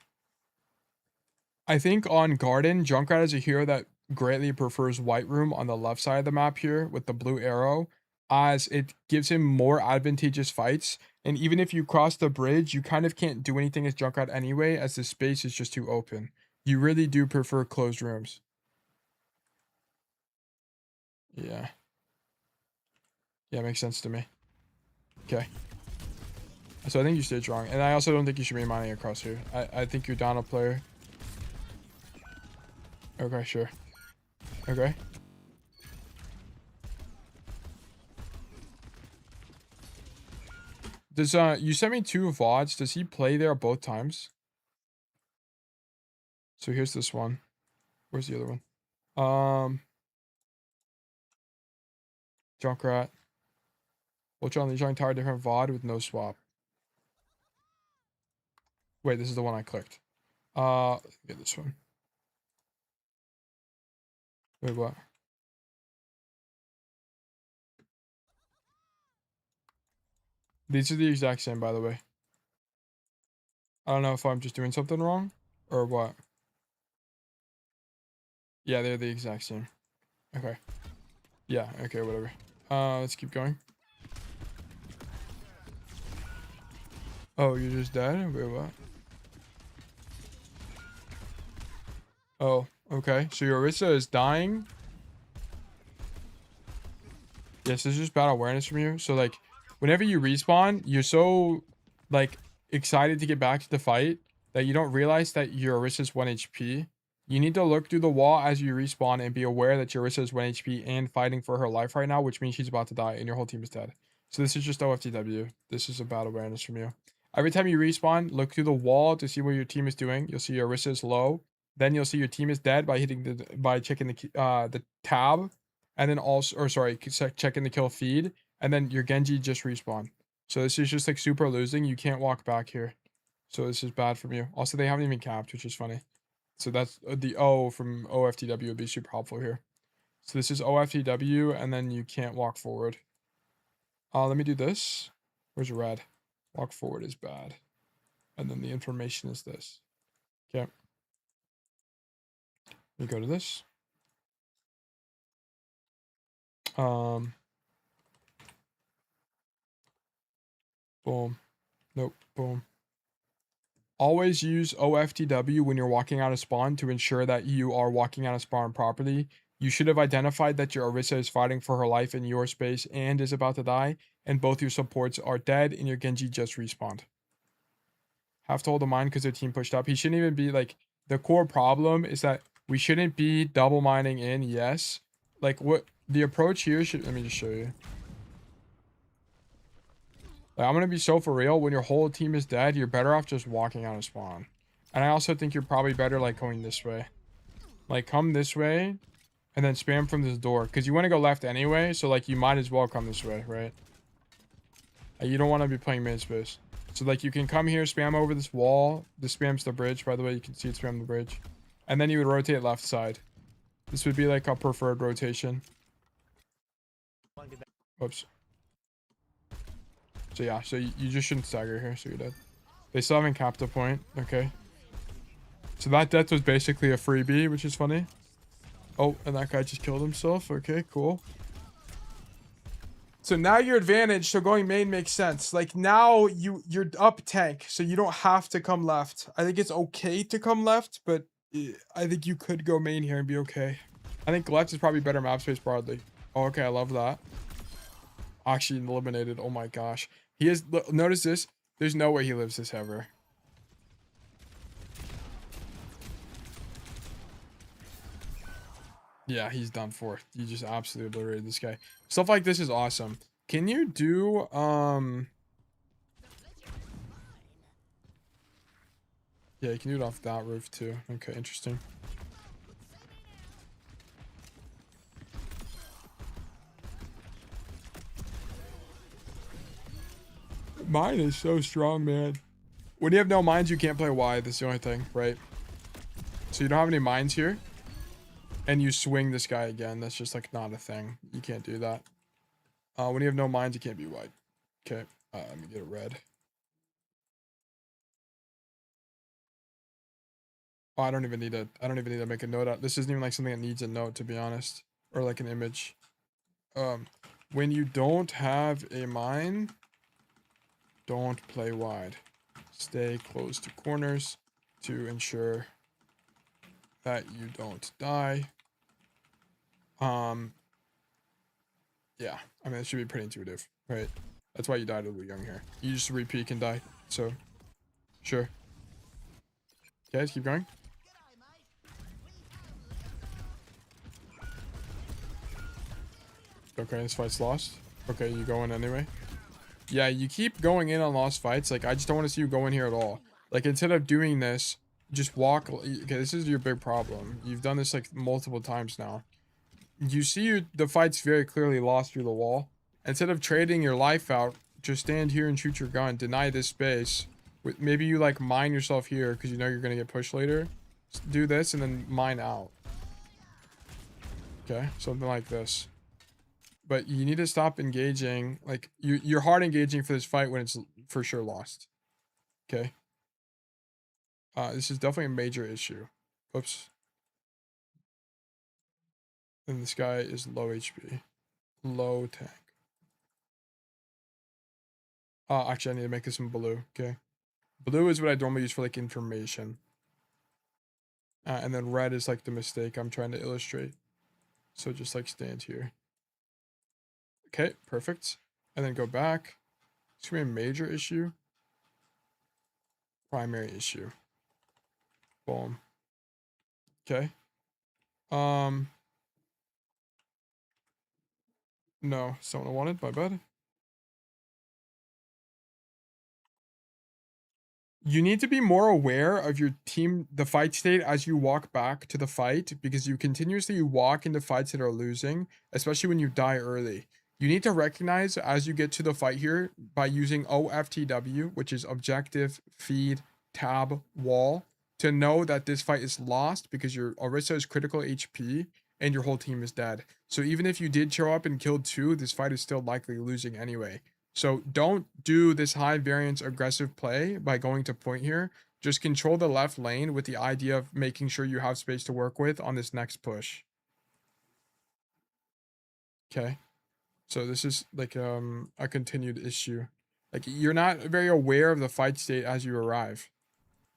I think on garden, Junkrat is a hero that greatly prefers White Room on the left side of the map here with the blue arrow, as it gives him more advantageous fights. And even if you cross the bridge, you kind of can't do anything as Junkrat anyway, as the space is just too open. You really do prefer closed rooms. Yeah. Yeah, makes sense to me. Okay. So I think you stayed wrong. And I also don't think you should be mining across here. I think you're down a player. Okay, sure. Okay. Does you sent me 2 VODs. Does he play there both times? So here's this one. Where's the other one? Junkrat. Watch on the entire different VOD with no swap. Wait, this is the one I clicked. Get this one. Wait, what? These are the exact same, by the way. I don't know if I'm just doing something wrong or what. Yeah, they're the exact same. Okay. Yeah, okay, whatever. Let's keep going. Oh, you're just dead? Wait, what? Oh, okay. So your Orisa is dying. Yes, this is just bad awareness from you. So, like, whenever you respawn, you're so, like, excited to get back to the fight that you don't realize that your Orisa is 1 HP. You need to look through the wall as you respawn and be aware that your Orisa is 1 HP and fighting for her life right now, which means she's about to die and your whole team is dead. So this is just OFTW. This is a bad awareness from you. Every time you respawn, look through the wall to see what your team is doing. You'll see your Orisa is low. Then you'll see your team is dead by checking the tab, and then also, or sorry, checking the kill feed, and then your Genji just respawn. So this is just like super losing. You can't walk back here. So this is bad from you. Also, they haven't even capped, which is funny. So that's the O from OFTW would be super helpful here. So this is OFTW, and then you can't walk forward. Let me do this. Where's red? Walk forward is bad. And then the information is this. Okay. We go to this. Um. Boom. Nope. Boom. Always use OFTW when you're walking out of spawn to ensure that you are walking out of spawn properly. You should have identified that your Orisa is fighting for her life in your space and is about to die, and both your supports are dead and your Genji just respawned. Have to hold the mine because their team pushed up. He shouldn't even be like, the core problem is that we shouldn't be double mining in, yes. Like what the approach here should, let me just show you. Like, I'm gonna be so for real, when your whole team is dead, you're better off just walking out of spawn. And I also think you're probably better like going this way. Like come this way and then spam from this door. Because you want to go left anyway, so like you might as well come this way, right? You don't want to be playing main space. So like you can come here, spam over this wall. This spams the bridge, by the way. You can see it spam the bridge. And then you would rotate left side. This would be like a preferred rotation. How long did that? Whoops. So yeah, so you just shouldn't stagger here, so you're dead. They still haven't capped a point. Okay. So that death was basically a freebie, which is funny. Oh, and that guy just killed himself. Okay, cool. So now your advantage, so going main makes sense. Like now you're up tank, so you don't have to come left. I think it's okay to come left, but I think you could go main here and be okay. I think left is probably better map space broadly. Oh, okay, I love that. Actually eliminated. Oh my gosh. He is, notice this. There's no way he lives this ever. Yeah, he's done for. You just absolutely obliterated this guy. Stuff like this is awesome. Can you do yeah, you can do it off that roof too. Okay, interesting. Mine is so strong, man. When you have no mines, you can't play wide. That's the only thing, right? So you don't have any mines here. And you swing this guy again. That's just like not a thing. You can't do that. When you have no mines, you can't be wide. Okay. Let me get a red. Oh, I don't even need to make a note out. This isn't even like something that needs a note, to be honest. Or like an image. When you don't have a mine, don't play wide. Stay close to corners to ensure that you don't die. Yeah, I mean, it should be pretty intuitive, right? That's why you died a little young here. You just repeat and die, so sure. Okay, let's keep going. Okay, this fight's lost. Okay, you go in anyway. Yeah, you keep going in on lost fights. Like, I just don't want to see you go in here at all. Like, instead of doing this, just walk. Okay, this is your big problem. You've done this like multiple times now. You see the fight's very clearly lost through the wall. Instead of trading your life out, just stand here and shoot your gun. Deny this space. Maybe you like mine yourself here because you know you're going to get pushed later. Do this and then mine out. Okay, something like this. But you need to stop engaging. Like, you're hard engaging for this fight when it's for sure lost. Okay. This is definitely a major issue. Oops. And this guy is low HP. Low tank. Actually, I need to make this in blue. Okay. Blue is what I normally use for like information. And then red is like the mistake I'm trying to illustrate. So just like stand here. Okay, perfect. And then go back. It's gonna be a major issue. Primary issue. Boom. Okay. No, someone wanted, my bad. You need to be more aware of your team, the fight state as you walk back to the fight, because you continuously walk into fights that are losing, especially when you die early. You need to recognize as you get to the fight here by using OFTW, which is objective, feed, tab, wall, to know that this fight is lost because your Orisa is critical HP and your whole team is dead. So even if you did show up and killed 2, this fight is still likely losing anyway. So don't do this high variance aggressive play by going to point here. Just control the left lane with the idea of making sure you have space to work with on this next push. Okay. So this is like a continued issue. Like you're not very aware of the fight state as you arrive.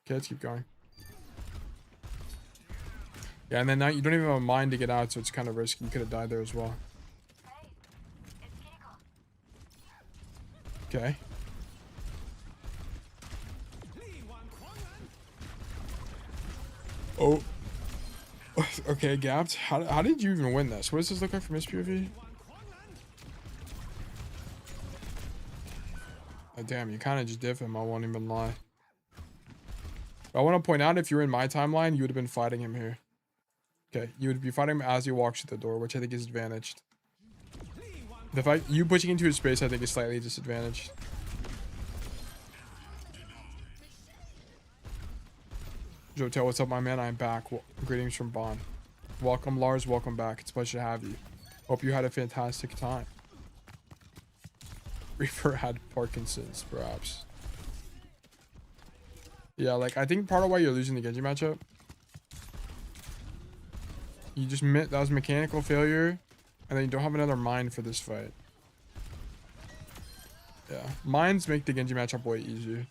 Okay, let's keep going. Yeah, and then now you don't even have a mind to get out, so it's kind of risky. You could have died there as well. Okay. Oh. Okay, gapped. How did you even win this? What does this look like from his POV? Oh, damn, you kind of just diff him. I won't even lie. But I want to point out, if you're in my timeline, you would have been fighting him here. Okay, you would be fighting him as he walks through the door, which I think is advantaged. The fact you pushing into his space, I think, is slightly disadvantaged. Jotel, what's up, my man? I'm back. Greetings from Bond. Welcome, Lars. Welcome back. It's a pleasure to have you. Hope you had a fantastic time. Reaper had Parkinson's, perhaps. Yeah, like, I think part of why you're losing the Genji matchup, you just that was mechanical failure, and then you don't have another mind for this fight. Yeah, minds make the Genji matchup way easier.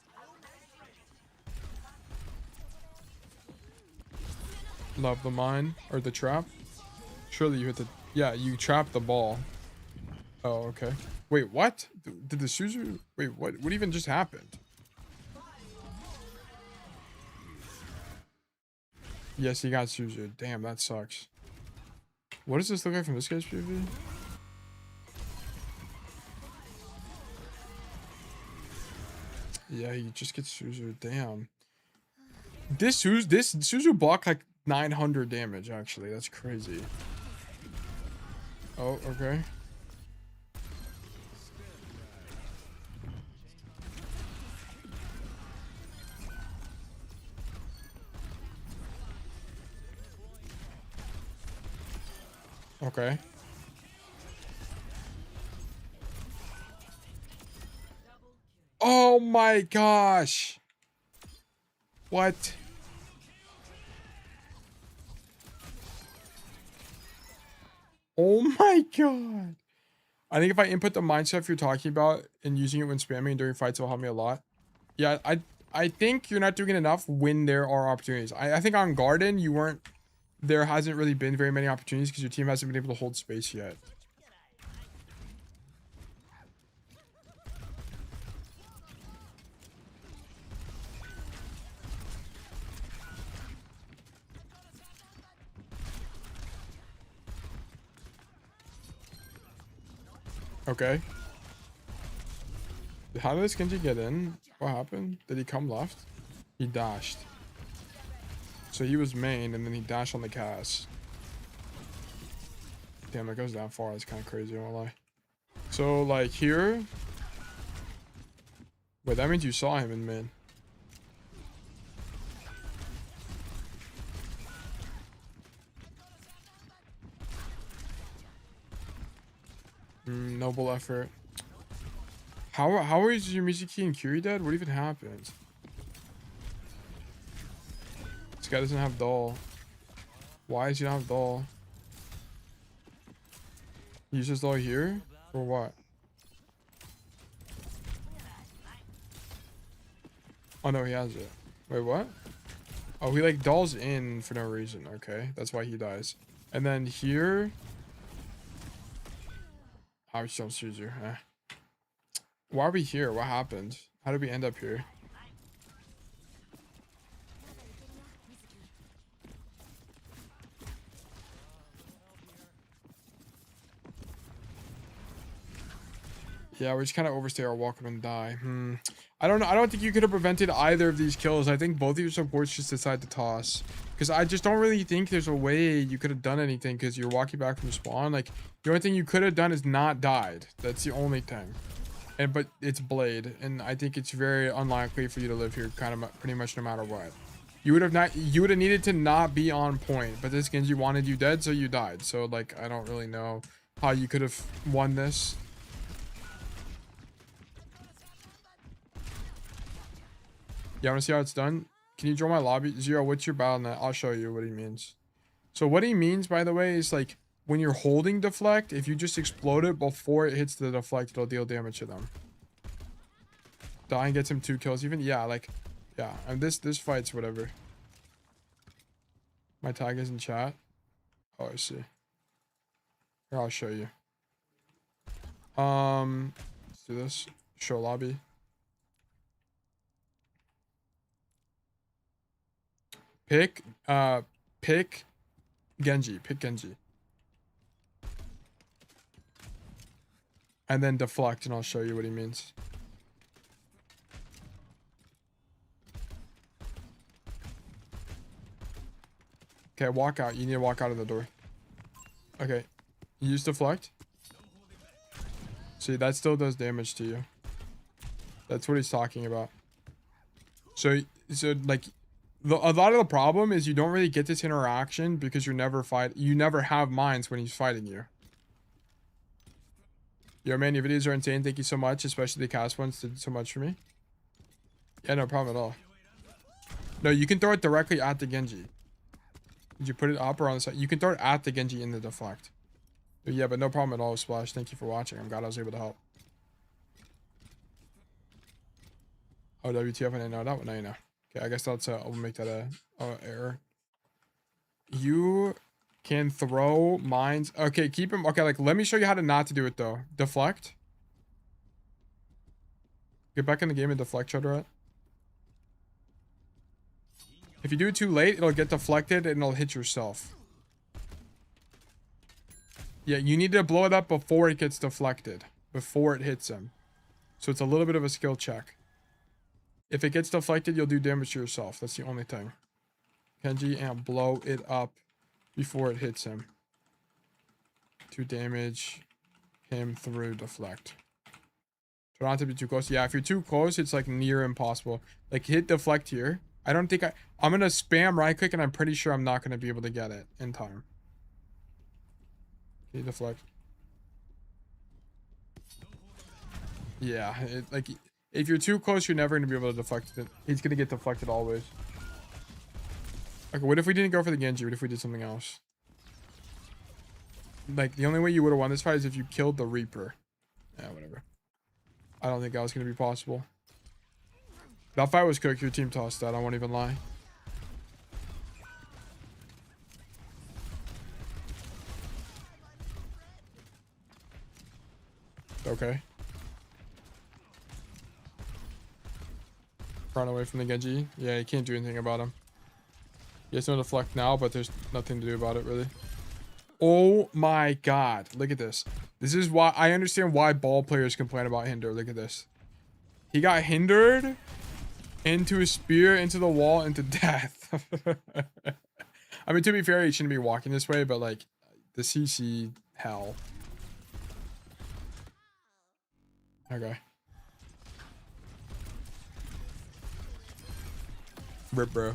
Love the mine or the trap. Surely you hit the, yeah, you trapped the ball. Oh, okay. Wait, what? Did the Suzu, wait, what even just happened? Yes, he got Suzu. Damn, that sucks. What does this look like from this guy's POV? Yeah, he just gets Suzu. Damn. This Suzu blocked like 900 damage, actually. That's crazy. Oh, okay. Okay. Oh my gosh. What? Oh my god. I think if I input the mind stuff you're talking about and using it when spamming during fights will help me a lot. Yeah, I think you're not doing it enough when there are opportunities. I think on Garden you weren't, there hasn't really been very many opportunities because your team hasn't been able to hold space yet. Okay. How did this Genji get in? What happened? Did he come left? He dashed. So he was main and then he dashed on the cast. Damn, it goes that far. That's kind of crazy, I won't lie. So, like, here. Wait, that means you saw him in main. Noble effort. How is your Mizuki and Curie dead? What even happened? This guy doesn't have doll. Why does he not have doll? He uses doll here? For what? Oh no, he has it. Wait, what? Oh, he like dolls in for no reason. Okay, that's why he dies. And then here... I was still Suzu. Why are we here? What happened? How did we end up here? Yeah, we just kind of overstay our welcome and die. I don't know. I don't think you could have prevented either of these kills. I think both of your supports just decided to toss. Because I just don't really think there's a way you could have done anything because you're walking back from spawn. Like, the only thing you could have done is not died. That's the only thing. But it's Blade. And I think it's very unlikely for you to live here kind of pretty much no matter what. You would have needed to not be on point. But this Genji wanted you dead, so you died. So, like, I don't really know how you could have won this. Yeah, I want to see how it's done. Can you join my lobby? Zero, what's your battle net? I'll show you what he means. So what he means, by the way, is like when you're holding deflect, if you just explode it before it hits the deflect, it'll deal damage to them. Dying gets him 2 kills even. Yeah, like, yeah. And this fight's whatever. My tag is in chat. Oh, I see. Here, I'll show you. Let's do this. Show lobby. Pick Genji. Pick Genji. And then deflect, and I'll show you what he means. Okay, walk out. You need to walk out of the door. Okay. Use deflect. See, that still does damage to you. That's what he's talking about. So like, a lot of the problem is you don't really get this interaction because you never have mines when he's fighting you. Yo, man, your videos are insane. Thank you so much, especially the cast ones did so much for me. Yeah, no problem at all. No, you can throw it directly at the Genji. Did you put it up or on the side? You can throw it at the Genji in the deflect. Yeah, but no problem at all, Splash. Thank you for watching. I'm glad I was able to help. Oh, WTF, I didn't know that one. Now you know. Okay, I guess that's I'll make that a error. You can throw mines. Okay, keep him. Okay, like, let me show you how to not to do it, though. Deflect. Get back in the game and deflect, Chudrat. If you do it too late, it'll get deflected and it'll hit yourself. Yeah, you need to blow it up before it gets deflected. Before it hits him. So it's a little bit of a skill check. If it gets deflected, you'll do damage to yourself. That's the only thing. Genji, and blow it up before it hits him. To damage him through deflect. Try not to be too close. Yeah, if you're too close, it's like near impossible. Like, hit deflect here. I don't think I'm gonna spam right click and I'm pretty sure I'm not gonna be able to get it in time. Okay, deflect. Yeah, like, if you're too close, you're never gonna be able to deflect it. He's gonna get deflected always. Okay, what if we didn't go for the Genji? What if we did something else? Like, the only way you would have won this fight is if you killed the Reaper. Yeah, whatever. I don't think that was gonna be possible. That fight was cooked. Your team tossed that. I won't even lie. Okay. Run away from the Genji. Yeah, you can't do anything about him. He has no deflect now, but there's nothing to do about it, really. Oh my god. Look at this. This is why I understand why ball players complain about hinder. Look at this. He got hindered into a spear, into the wall, into death. I mean, to be fair, he shouldn't be walking this way, but like, the CC hell. Okay. Rip, bro.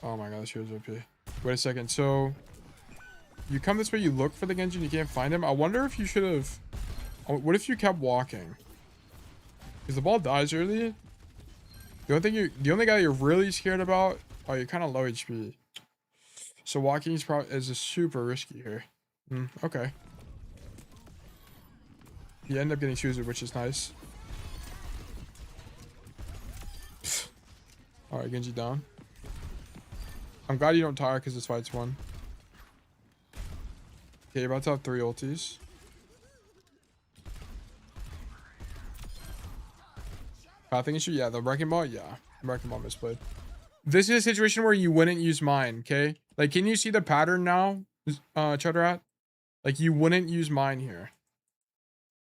Oh my god, this here's OP. Wait a second, so you come this way, you look for the Genji and you can't find him. I wonder if you should have... What if you kept walking? Because the ball dies early. The only guy you're really scared about... Oh, you're kind of low HP. So walking is just super risky here. Okay. You end up getting choosers, which is nice. Alright, Genji down. I'm glad you don't tire because this fight's won. Okay, you're about to have 3 ultis. Pathing issue? Yeah, the Wrecking Ball? Yeah. Wrecking Ball misplayed. This is a situation where you wouldn't use mine, okay? Like, can you see the pattern now, Chudrat? Like, you wouldn't use mine here.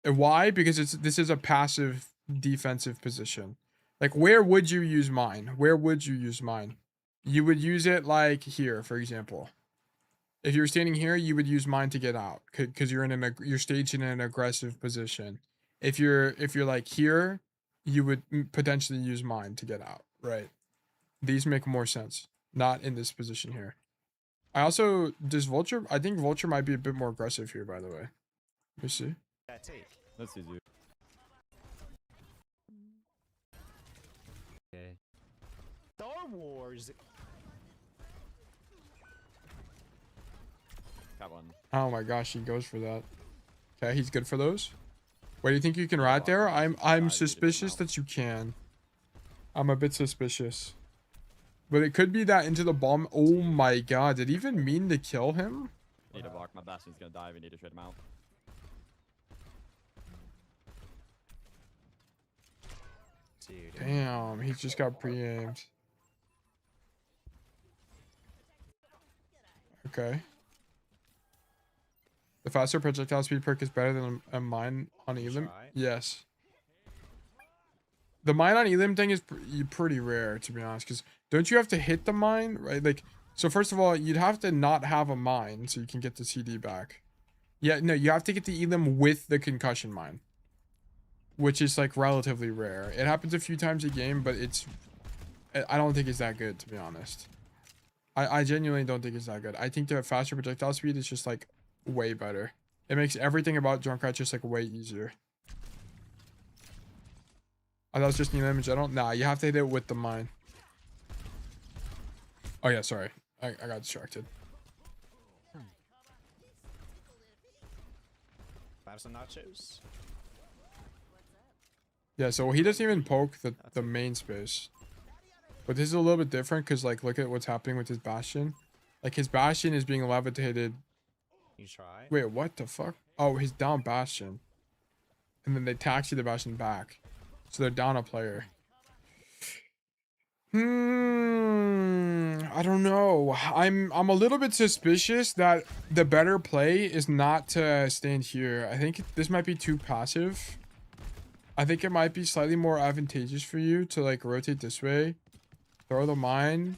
And why? Because this is a passive defensive position. Like, where would you use mine? Where would you use mine? You would use it like here, for example. If you're standing here, you would use mine to get out because you're staged in an aggressive position. If you're like here, you would potentially use mine to get out, right? These make more sense. Not in this position here. I think Vulture might be a bit more aggressive here, by the way. Let me see. That take. Let's see, dude. Wars. Got one. Oh my gosh, he goes for that. Okay, he's good for those. Wait, do you think you can rat there? I'm suspicious that you can. I'm a bit suspicious. But it could be that into the bomb. Oh my god, did it even mean to kill him? Need to block. My Bastion's gonna die. We need to shut him out. Dude. Damn, he just got pre-aimed. Okay. The faster projectile speed perk is better than a mine on Elim. Try. Yes. The mine on Elim thing is pretty rare, to be honest, because don't you have to hit the mine, right? Like, so first of all, you'd have to not have a mine so you can get the CD back. Yeah, no, you have to get the Elim with the concussion mine, which is like relatively rare. It happens a few times a game, but I don't think it's that good, to be honest. I genuinely don't think it's that good. I think the faster projectile speed is just like way better. It makes everything about Junkrat just like way easier. Oh, that was just Elim in general? Nah, you have to hit it with the mine. Oh yeah, sorry. I got distracted. Have some nachos. Yeah, so he doesn't even poke the main space. But this is a little bit different because, like, look at what's happening with his Bastion. Like, his Bastion is being levitated. You try. Wait, what the fuck? Oh, his down Bastion. And then they taxi the Bastion back. So they're down a player. I don't know. I'm a little bit suspicious that the better play is not to stand here. I think this might be too passive. I think it might be slightly more advantageous for you to like rotate this way, throw the mine,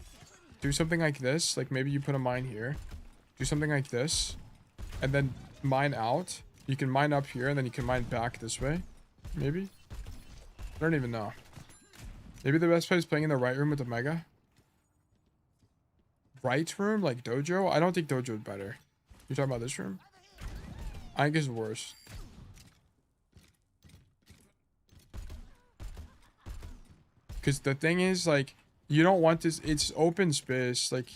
do something like this. Like maybe you put a mine here, do something like this, and then mine out. You can mine up here and then you can mine back this way. Maybe. I don't even know. Maybe the best play is playing in the right room with the Mega. Right room? Like Dojo? I don't think Dojo is better. You're talking about this room? I think it's worse. Because the thing is, like, you don't want this. It's open space. Like,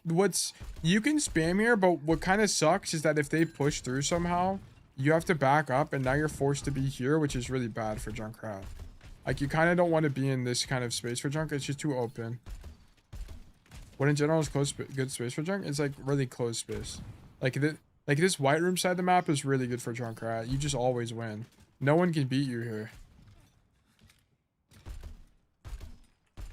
what's... You can spam here, but what kind of sucks is that if they push through somehow, you have to back up, and now you're forced to be here, which is really bad for Junkrat. Like, you kind of don't want to be in this kind of space for Junk. It's just too open. What in general is good space for Junk? It's, like, really closed space. Like, this white room side of the map is really good for Junkrat. You just always win. No one can beat you here.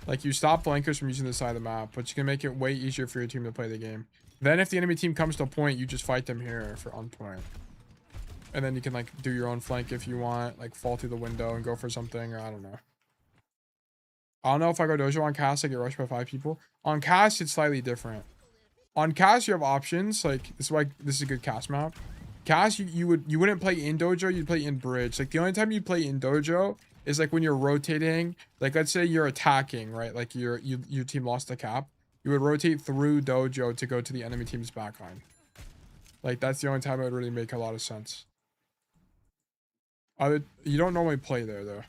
Like, you stop flankers from using this side of the map, but you can make it way easier for your team to play the game. Then if the enemy team comes to a point, you just fight them here for on point. And then you can, like, do your own flank if you want. Like, fall through the window and go for something, or I don't know. I don't know if I go Dojo on cast, I get rushed by 5 people. On cast, it's slightly different. On cast, you have options. Like, this is why this is a good cast map. Cast, you wouldn't play in Dojo, you'd play in Bridge. Like, the only time you play in Dojo is, like, when you're rotating. Like, let's say you're attacking, right? Like, your team lost the cap. You would rotate through Dojo to go to the enemy team's backline. Like, that's the only time it would really make a lot of sense. You don't normally play there, though.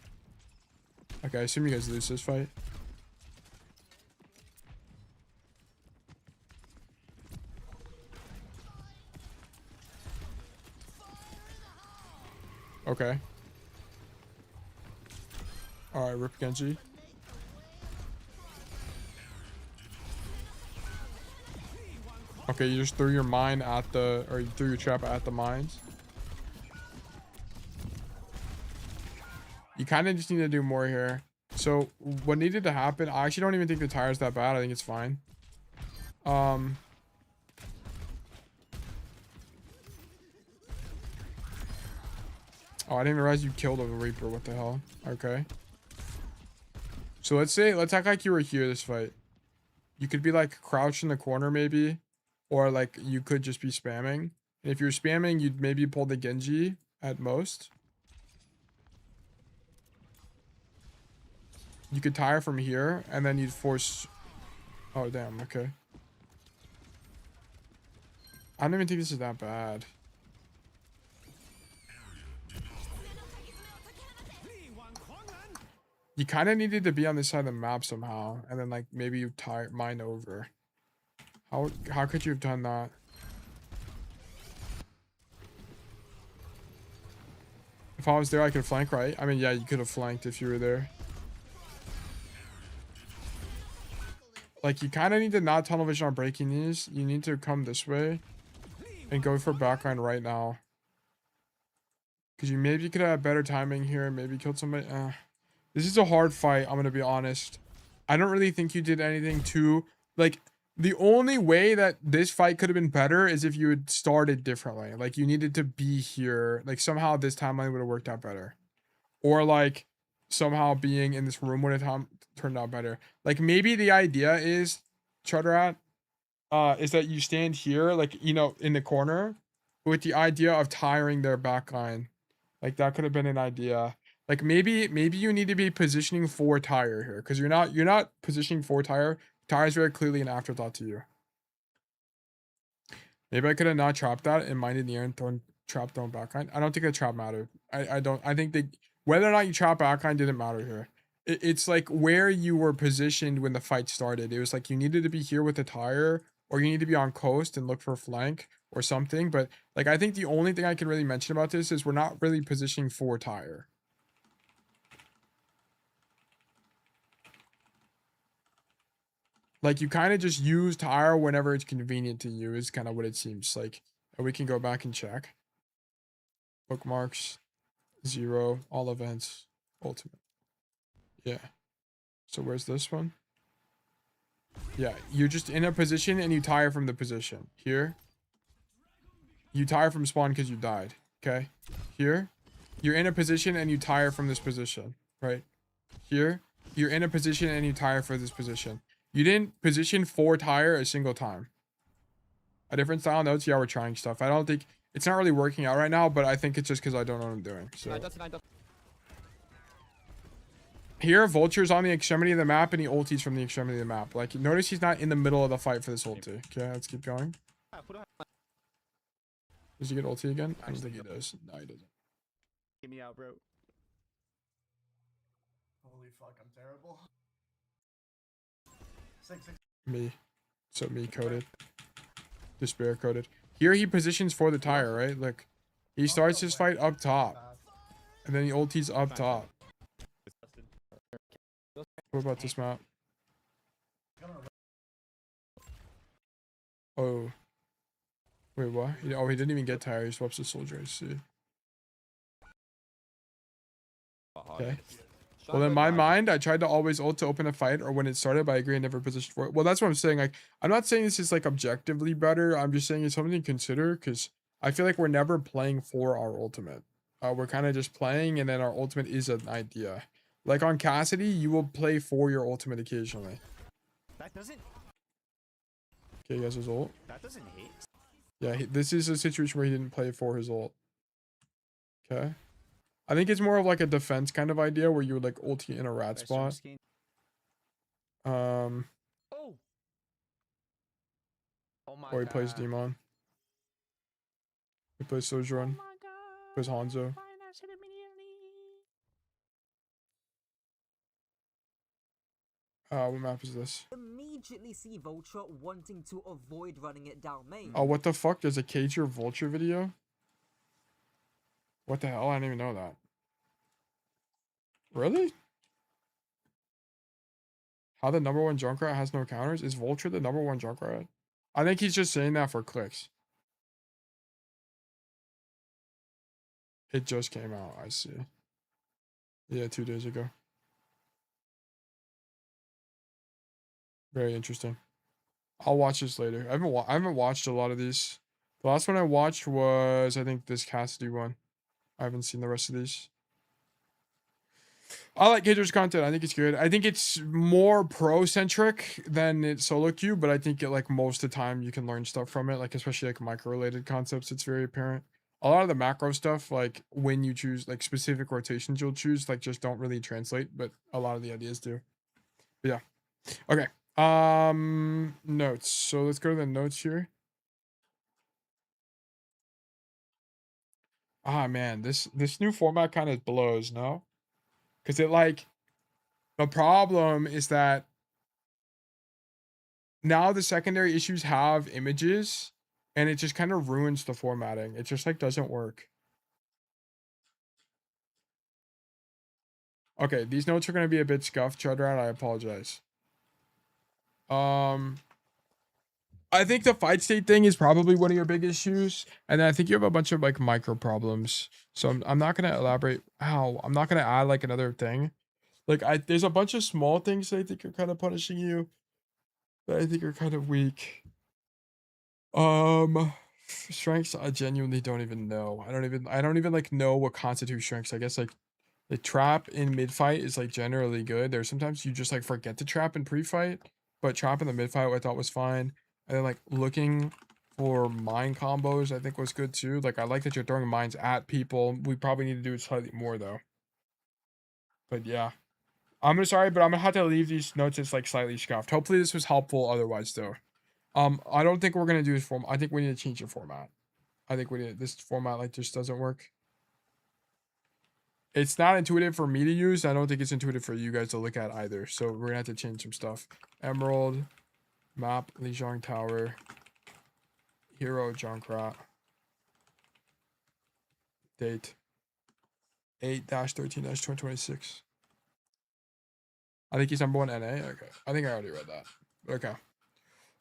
Okay, I assume you guys lose this fight. Okay. Alright, rip Genji. Okay, you just threw your mine at the... Or you threw your trap at the mines. You kind of just need to do more here. So, what needed to happen... I actually don't even think the tire's that bad. I think it's fine. Oh, I didn't even realize you killed a Reaper. What the hell? Okay. So let's act like you were here this fight. You could be like crouched in the corner maybe. Or like you could just be spamming. And if you're spamming, you'd maybe pull the Genji at most. You could tire from here and then you'd force... Oh, damn. Okay. I don't even think this is that bad. You kind of needed to be on this side of the map somehow, and then like maybe you tie mine over. How could you have done that? If I was there, I could flank, right? I mean, yeah, you could have flanked if you were there. Like, you kind of need to not tunnel vision on breaking these. You need to come this way and go for backline right now. Because you maybe could have better timing here. Maybe killed somebody. This is a hard fight, I'm going to be honest. I don't really think you did anything too... Like, the only way that this fight could have been better is if you had started differently. Like, you needed to be here. Like, somehow this timeline would have worked out better. Or, like, somehow being in this room would have turned out better. Like, maybe the idea is, Chudrat, is that you stand here, like, you know, in the corner with the idea of tiring their backline. Like, that could have been an idea. Like, maybe you need to be positioning for tire here, because you're not positioning for tire. Tire is very clearly an afterthought to you. Maybe I could have not trapped that and minded the air and thrown trap thrown backline. I don't think the trap mattered. I think they, whether or not you trap backline didn't matter here. It's like where you were positioned when the fight started. It was like you needed to be here with the tire, or you need to be on coast and look for a flank or something. But like, I think the only thing I can really mention about this is we're not really positioning for tire. Like, you kind of just use tire whenever it's convenient to you is kind of what it seems like. And we can go back and check. Bookmarks, 0, all events, ultimate. Yeah. So where's this one? Yeah, you're just in a position and you tire from the position. Here. You tire from spawn because you died. Okay. Here. You're in a position and you tire from this position. Right? Here. You're in a position and you tire for this position. You didn't position for tire a single time. A different style notes. Yeah, we're trying stuff. I don't think it's not really working out right now, but I think it's just because I don't know what I'm doing. So here, Vulture's on the extremity of the map and he ultis from the extremity of the map. Like, notice he's not in the middle of the fight for this ulti. Okay, let's keep going. Does he get ulti again? I don't think he does. No, he doesn't. Get me out, bro. Holy fuck, I'm terrible. 6. Me. So me coded. Despair coded. Here he positions for the tire, right? Like, he starts his fight up top. And then he ultis up top. What about this map? Oh. Wait, what? Oh, he didn't even get tire. He swaps the soldier, I see. Okay. Well, in my mind, I tried to always ult to open a fight or when it started, but I agree I never positioned for it. Well, that's what I'm saying. Like, I'm not saying this is like objectively better. I'm just saying it's something to consider because I feel like we're never playing for our ultimate. We're kind of just playing and then our ultimate is an idea. Like on Cassidy, you will play for your ultimate occasionally. That doesn't. Okay, he has his ult. That doesn't hit. Yeah, this is a situation where he didn't play for his ult. Okay. I think it's more of like a defense kind of idea where you would like ulti in a rat spot. Oh. Oh my Or he plays God. Demon. He plays Sojourn. Plays Hanzo. What map is this? Immediately see Vulture wanting to avoid running it down main. Oh, what the fuck? There's a Cage Your Vulture video? What the hell? I didn't even know that. Really? How the #1 Junkrat has no counters? Is Vulture the #1 Junkrat? I think he's just saying that for clicks. It just came out. I see. Yeah, 2 days ago. Very interesting. I'll watch this later. I haven't watched a lot of these. The last one I watched was, I think, this Cassidy one. I haven't seen the rest of these. I like Cager's content. I think it's good. I think it's more pro-centric than it's solo queue, but I think it, like, most of the time you can learn stuff from it, like, especially, like, micro-related concepts. It's very apparent. A lot of the macro stuff, like, when you choose, like, specific rotations you'll choose, like, just don't really translate, but a lot of the ideas do. But yeah. Okay. Notes. So let's go to the notes here. Ah, man, this new format kind of blows, no? Because it, like, The problem is that now the secondary issues have images and it just kind of ruins the formatting. It just like doesn't work. Okay, these notes are going to be a bit scuffed, Chudrat. I apologize. I think the fight state thing is probably one of your big issues, and then I think you have a bunch of like micro problems. So I'm not gonna elaborate. How I'm not gonna add like another thing. Like there's a bunch of small things that I think are kind of punishing you, that I think are kind of weak. Strengths I genuinely don't even know. I don't even like know what constitutes strengths. I guess like the trap in mid fight is like generally good. There's sometimes you just like forget to trap in pre-fight, but trap in the mid fight I thought was fine. And then like looking for mine combos I think was good too. Like I like that you're throwing mines at people. We probably need to do it slightly more though. But yeah. I'm sorry, but I'm gonna have to leave these notes as like slightly scuffed. Hopefully this was helpful otherwise though. I don't think we're gonna do this form. I think we need to change the format. I think we need this format like just doesn't work. It's not intuitive for me to use. I don't think it's intuitive for you guys to look at either. So we're gonna have to change some stuff. Emerald, map, Lijiang Tower, hero, Junkrat, date, 8-13-2026. I think he's number 1 NA. Okay, I think I already read that. Okay.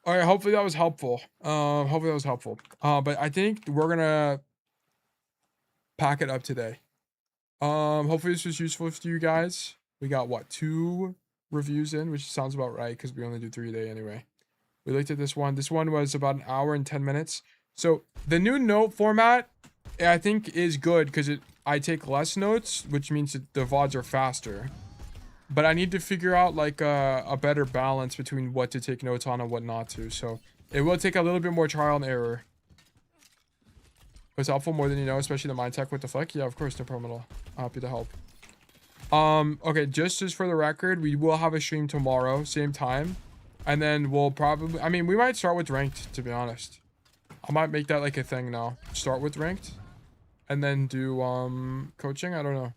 All right. Hopefully that was helpful. Hopefully that was helpful. But I think we're gonna pack it up today. Hopefully this was useful to you guys. We got what, 2 reviews in, which sounds about right because we only do 3 a day anyway. We looked at this one. This one was about an hour and 10 minutes. So the new note format, I think, is good because I take less notes, which means that the VODs are faster. But I need to figure out like a better balance between what to take notes on and what not to. So it will take a little bit more trial and error. It's helpful more than you know, especially the mind tech with the flick. Yeah, of course, no problem at all. Happy to help. Okay, just as for the record, we will have a stream tomorrow, same time. And then we'll probably, I mean, we might start with ranked, to be honest. I might make that like a thing now. Start with ranked. And then do, coaching. I don't know.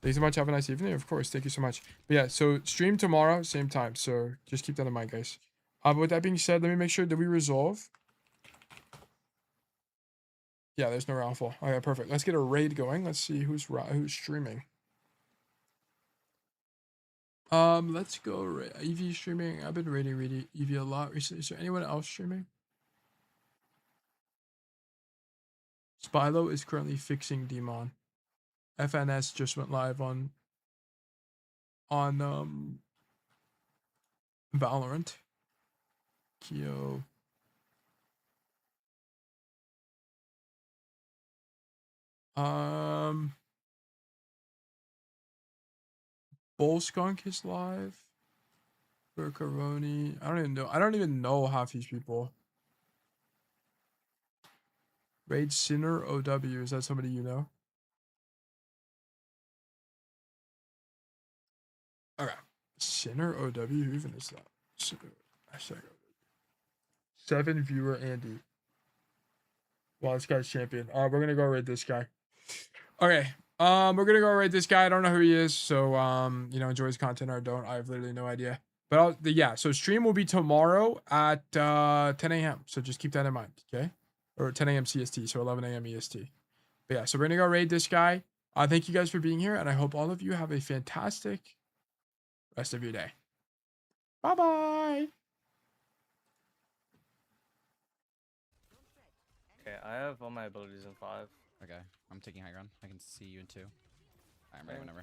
Thanks so much. Have a nice evening. Of course. Thank you so much. But yeah, so stream tomorrow, same time. So just keep that in mind, guys. But with that being said, let me make sure that we resolve. Yeah, there's no raffle. Okay, perfect. Let's get a raid going. Let's see who's streaming. Let's go EV streaming. I've been raiding EV a lot recently. Is there anyone else streaming? Spylo is currently fixing Demon. FNS just went live on Valorant. Kyo. Bull Skunk is live. Burkaroni. I don't even know half these people. Raid Sinner OW. Is that somebody you know? Okay. Sinner OW. Who even is that? Hashtag 7 viewer Andy. Wow, this guy's champion. We're gonna go raid this guy. Okay. We're gonna go raid this guy. I don't know who he is, so you know, enjoy his content or don't. I have literally no idea. But yeah, so stream will be tomorrow at 10 a.m. So just keep that in mind, okay? Or 10 a.m. CST, so 11 a.m. EST. But yeah, so we're gonna go raid this guy. Thank you guys for being here, and I hope all of you have a fantastic rest of your day. Bye bye. Okay, I have all my abilities in 5. Okay, I'm taking high ground. I can see you in 2. I'm ready whenever.